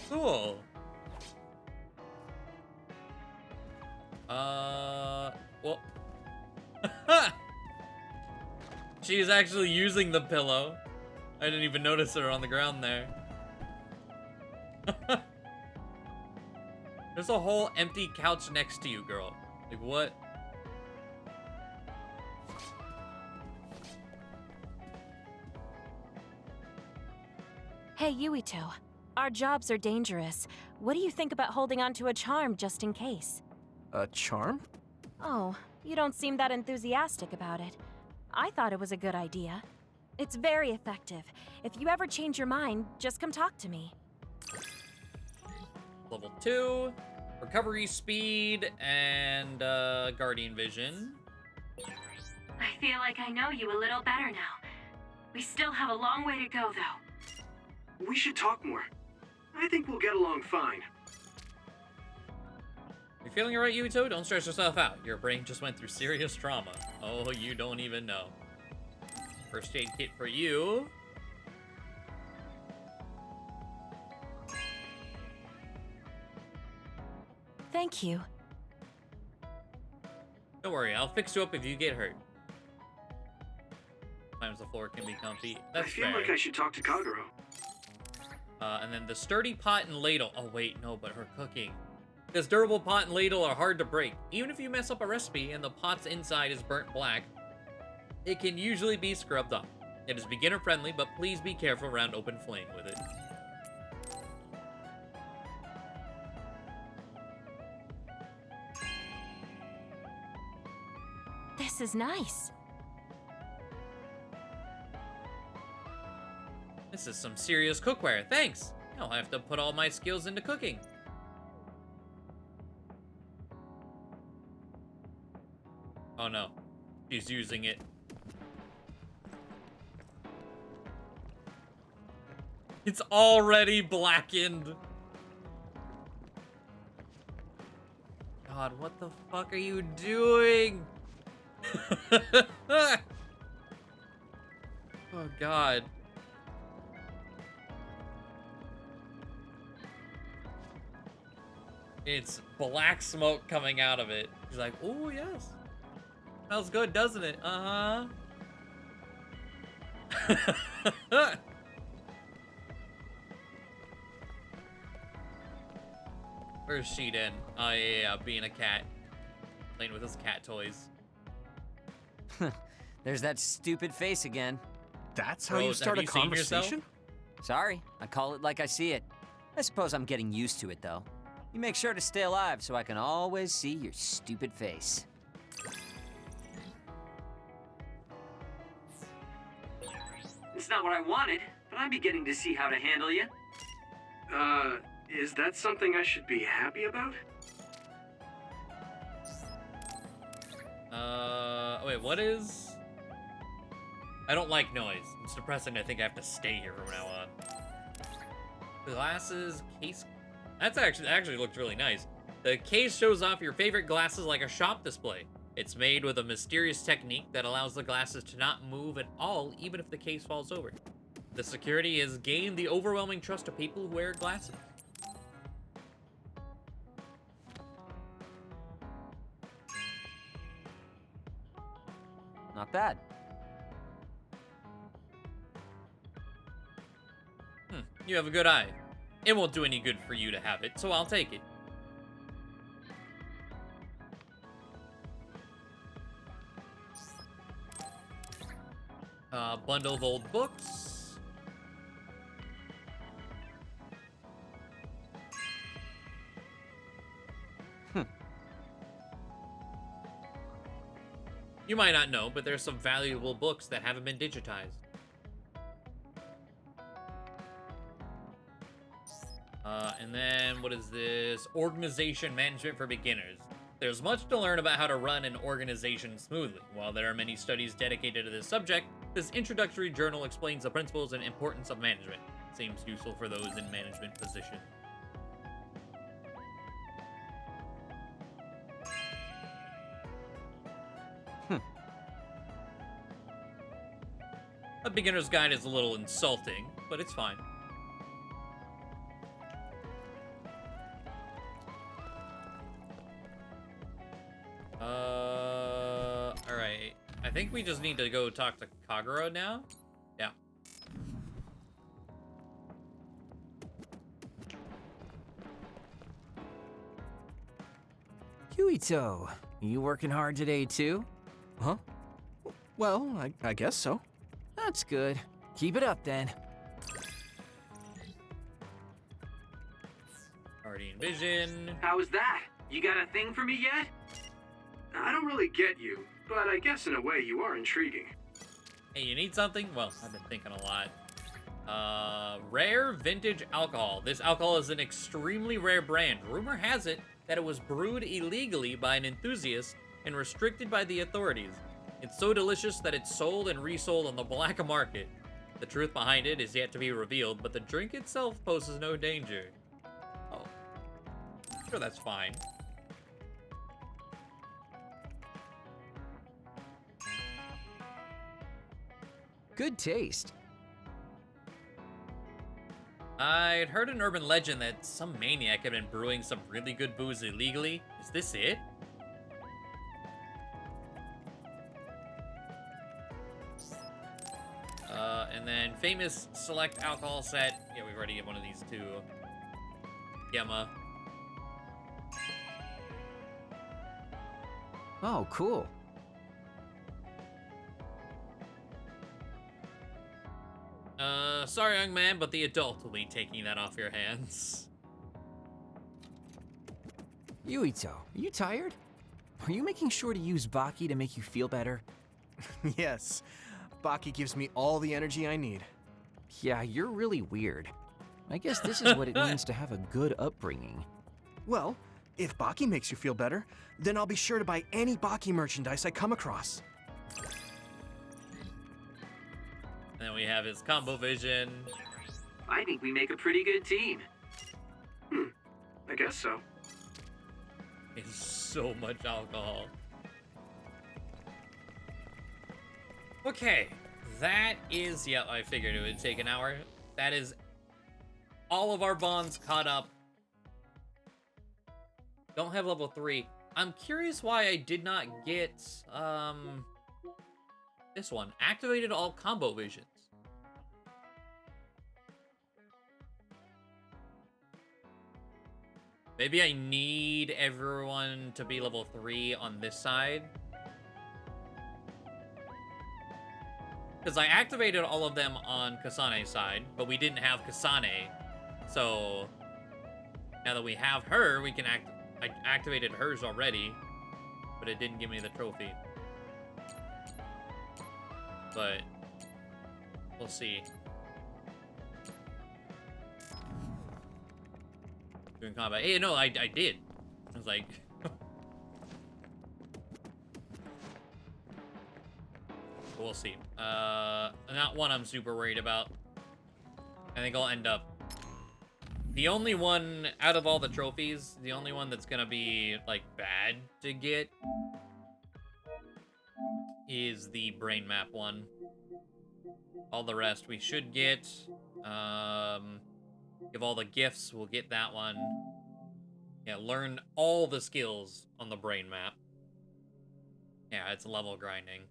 Cool. Well. She's actually using the pillow. I didn't even notice her on the ground there. There's a whole empty couch next to you, girl. Like, what? Hey, Yuito. Our jobs are dangerous. What do you think about holding on to a charm just in case? A charm? Oh, you don't seem that enthusiastic about it. I thought it was a good idea. It's very effective. If you ever change your mind, just come talk to me. Level 2, recovery speed, and guardian vision. I feel like I know you a little better now. We still have a long way to go, though. We should talk more. I think we'll get along fine. You feeling alright, Yuito? Don't stress yourself out. Your brain just went through serious trauma. Oh, you don't even know. First aid kit for you. Thank you. Don't worry, I'll fix you up if you get hurt. Sometimes the floor can be comfy. That's I feel fair. like I should talk to Kagero. And then the sturdy pot and ladle. Oh, wait, no, but her cooking. This durable pot and ladle are hard to break. Even if you mess up a recipe and the pot's inside is burnt black, it can usually be scrubbed off. It is beginner friendly, but please be careful around open flame with it. This is nice. This is some serious cookware. Thanks. I'll have to put all my skills into cooking. Oh no. She's using it. It's already blackened. God, what the fuck are you doing? Oh God. It's black smoke coming out of it. She's like, oh yes. Smells good, doesn't it? Uh-huh. Where's Sheeden? Oh yeah, being a cat. Playing with his cat toys. There's that stupid face again. That's how you start a conversation? Sorry, I call it like I see it. I suppose I'm getting used to it, though. You make sure to stay alive so I can always see your stupid face. It's not what I wanted, but I'm beginning to see how to handle you. Is that something I should be happy about? Wait, what is... I don't like noise. It's depressing. I think I have to stay here from now on. Glasses, case... That actually looked really nice. The case shows off your favorite glasses like a shop display. It's made with a mysterious technique that allows the glasses to not move at all, even if the case falls over. The security has gained the overwhelming trust of people who wear glasses. Not bad. You have a good eye. It won't do any good for you to have it, so I'll take it. Bundle of old books. You might not know, but there's some valuable books that haven't been digitized. And then, what is this? Organization management for beginners. There's much to learn about how to run an organization smoothly. While there are many studies dedicated to this subject, this introductory journal explains the principles and importance of management. Seems useful for those in management positions. A beginner's guide is a little insulting, but it's fine. Alright. I think we just need to go talk to Kagura now. Yeah. Yuito, you working hard today too? Huh? Well, I guess so. That's good. Keep it up then. Already in vision. How was that? You got a thing for me yet? I don't really get you, but I guess in a way you are intriguing. Hey, you need something? Well, I've been thinking a lot. Rare vintage alcohol. This alcohol is an extremely rare brand. Rumor has it that it was brewed illegally by an enthusiast and restricted by the authorities. It's so delicious that it's sold and resold on the black market. The truth behind it is yet to be revealed, but the drink itself poses no danger. Oh. Sure, that's fine. Good taste. I'd heard an urban legend that some maniac had been brewing some really good booze illegally. Is this it? And then famous select alcohol set. Yeah, we've already get one of these two. Gemma. Oh, cool. Sorry, young man, but the adult will be taking that off your hands. Yuito, are you tired? Are you making sure to use Baki to make you feel better? Yes. Baki gives me all the energy I need. Yeah, you're really weird. I guess this is what it means to have a good upbringing. Well, if Baki makes you feel better, then I'll be sure to buy any Baki merchandise I come across. And then we have his combo vision. I think we make a pretty good team. I guess so. It's so much alcohol. Okay, that is, yeah, I figured it would take an hour. That is all of our bonds caught up. Don't have level 3. I'm curious why I did not get, this one. Activated all combo visions. Maybe I need everyone to be level 3 on this side. Because I activated all of them on Kasane's side, but we didn't have Kasane. So now that we have her, we can I activated hers already, but it didn't give me the trophy. But we'll see. Doing combat. Hey, no, I did. I was like... We'll see. Not one I'm super worried about. I think I'll end up... The only one, out of all the trophies, the only one that's gonna be, like, bad to get is the brain map one. All the rest we should get. Give all the gifts, we'll get that one. Yeah, learn all the skills on the brain map. Yeah, it's level grinding.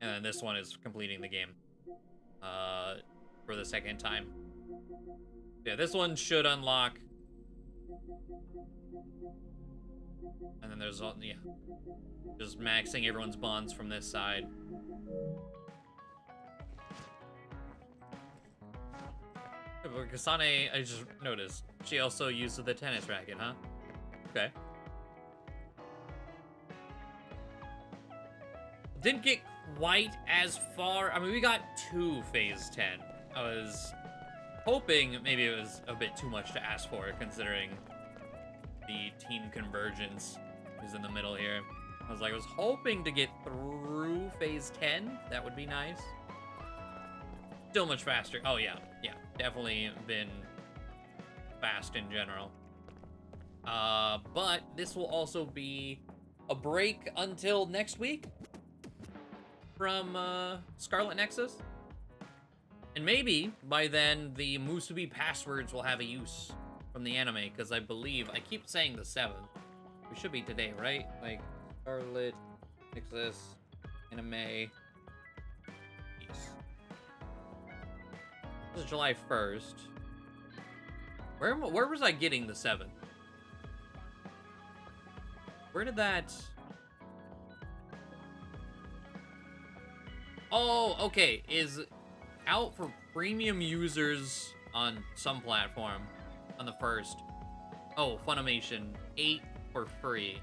And then this one is completing the game. For the second time. Yeah, this one should unlock. And then there's all, yeah. Just maxing everyone's bonds from this side. But Kasane, I just noticed, she also used the tennis racket, huh? Okay. Didn't get quite as far. I mean, we got 2 phase 10. I was hoping maybe it was a bit too much to ask for, considering the team convergence is in the middle here. I was hoping to get through phase 10. That would be nice. Still much faster. Oh yeah, yeah, definitely been fast in general. But this will also be a break until next week from Scarlet Nexus. And maybe by then the Musubi passwords will have a use from the anime, because I believe, I keep saying the 7th. We should be today, right? Like, Scarlet Nexus anime. Yes. This is July 1st. Where was I getting the 7th? Where did that... Oh, okay. Is out for premium users on some platform on the 1st. Oh, Funimation. 8 for free.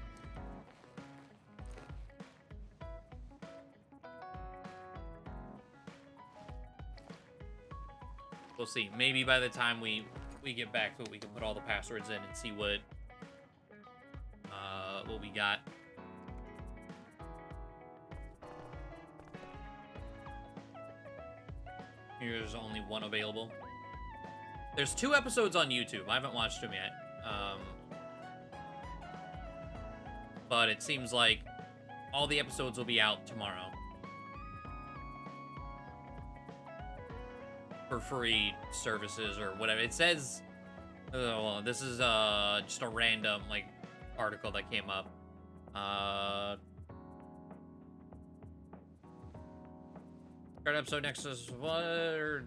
We'll see. Maybe by the time we get back to it, we can put all the passwords in and see what we got. Here's only one available. There's 2 episodes on YouTube. I haven't watched them yet. But it seems like all the episodes will be out tomorrow. For free services or whatever. It says... well, this is just a random, like, article that came up.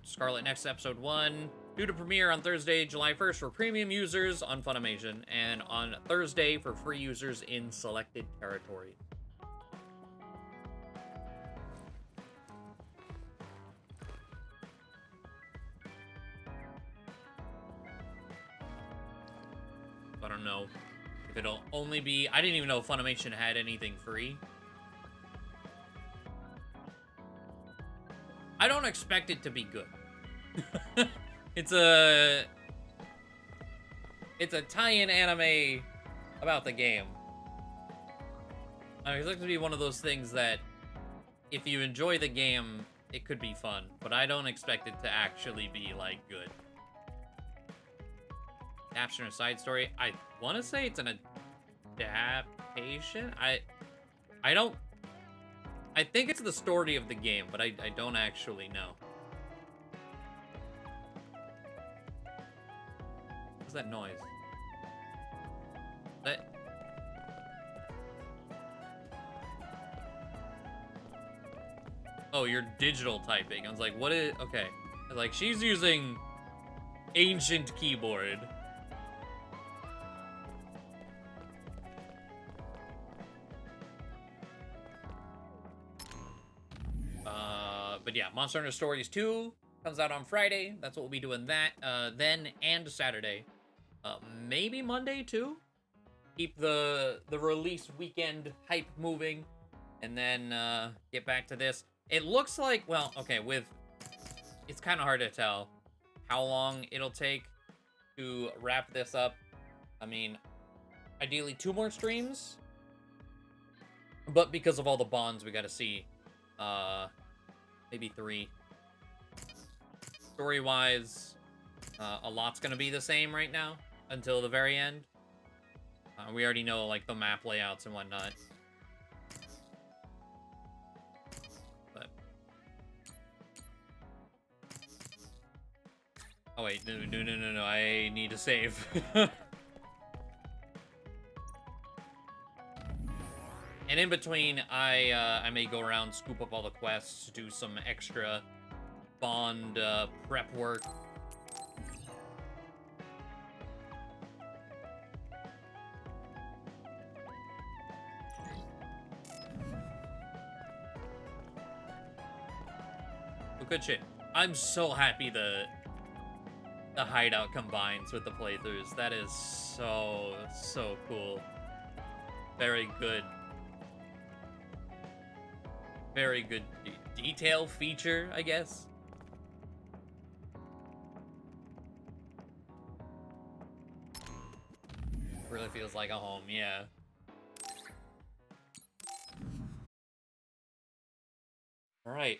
Scarlet Nexus Episode 1, due to premiere on Thursday, July 1st for premium users on Funimation, and on Thursday for free users in selected territories. I don't know if it'll only be... I didn't even know Funimation had anything free. I don't expect it to be good. It's a tie-in anime about the game. I mean, it's going to be one of those things that if you enjoy the game, it could be fun, but I don't expect it to actually be, like, good. Adaptation or side story? I want to say it's an adaptation. I think it's the story of the game, but I don't actually know. What's that noise? Oh, you're digital typing. I was like, what is... Okay. I was like, she's using ancient keyboard. But yeah, Monster Hunter Stories 2 comes out on Friday. That's what we'll be doing then and Saturday. Maybe Monday too. Keep the release weekend hype moving, and then get back to this. It looks like, well, okay, it's kind of hard to tell how long it'll take to wrap this up. I mean, ideally 2 more streams, but because of all the bonds we got to see, maybe 3. Story-wise, a lot's gonna be the same right now until the very end. We already know, like, the map layouts and whatnot. But... Oh, wait, no, I need to save. And in between, I may go around, scoop up all the quests, do some extra bond prep work. Good shit. I'm so happy the hideout combines with the playthroughs. That is so cool. Very good. Very good detail feature, I guess. Really feels like a home, yeah. All right.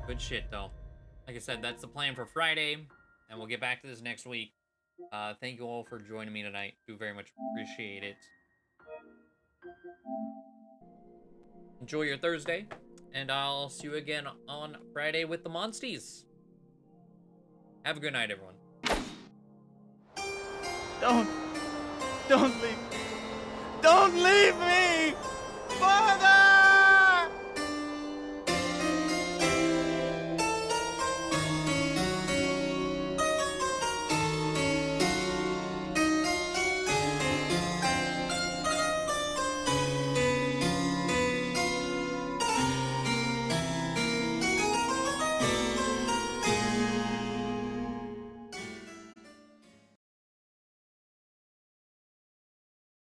Good shit, though. Like I said, that's the plan for Friday, and we'll get back to this next week. Thank you all for joining me tonight. Do very much appreciate it. Enjoy your Thursday, and I'll see you again on Friday with the Monsties. Have a good night, everyone. Don't leave me! Don't leave me! Father!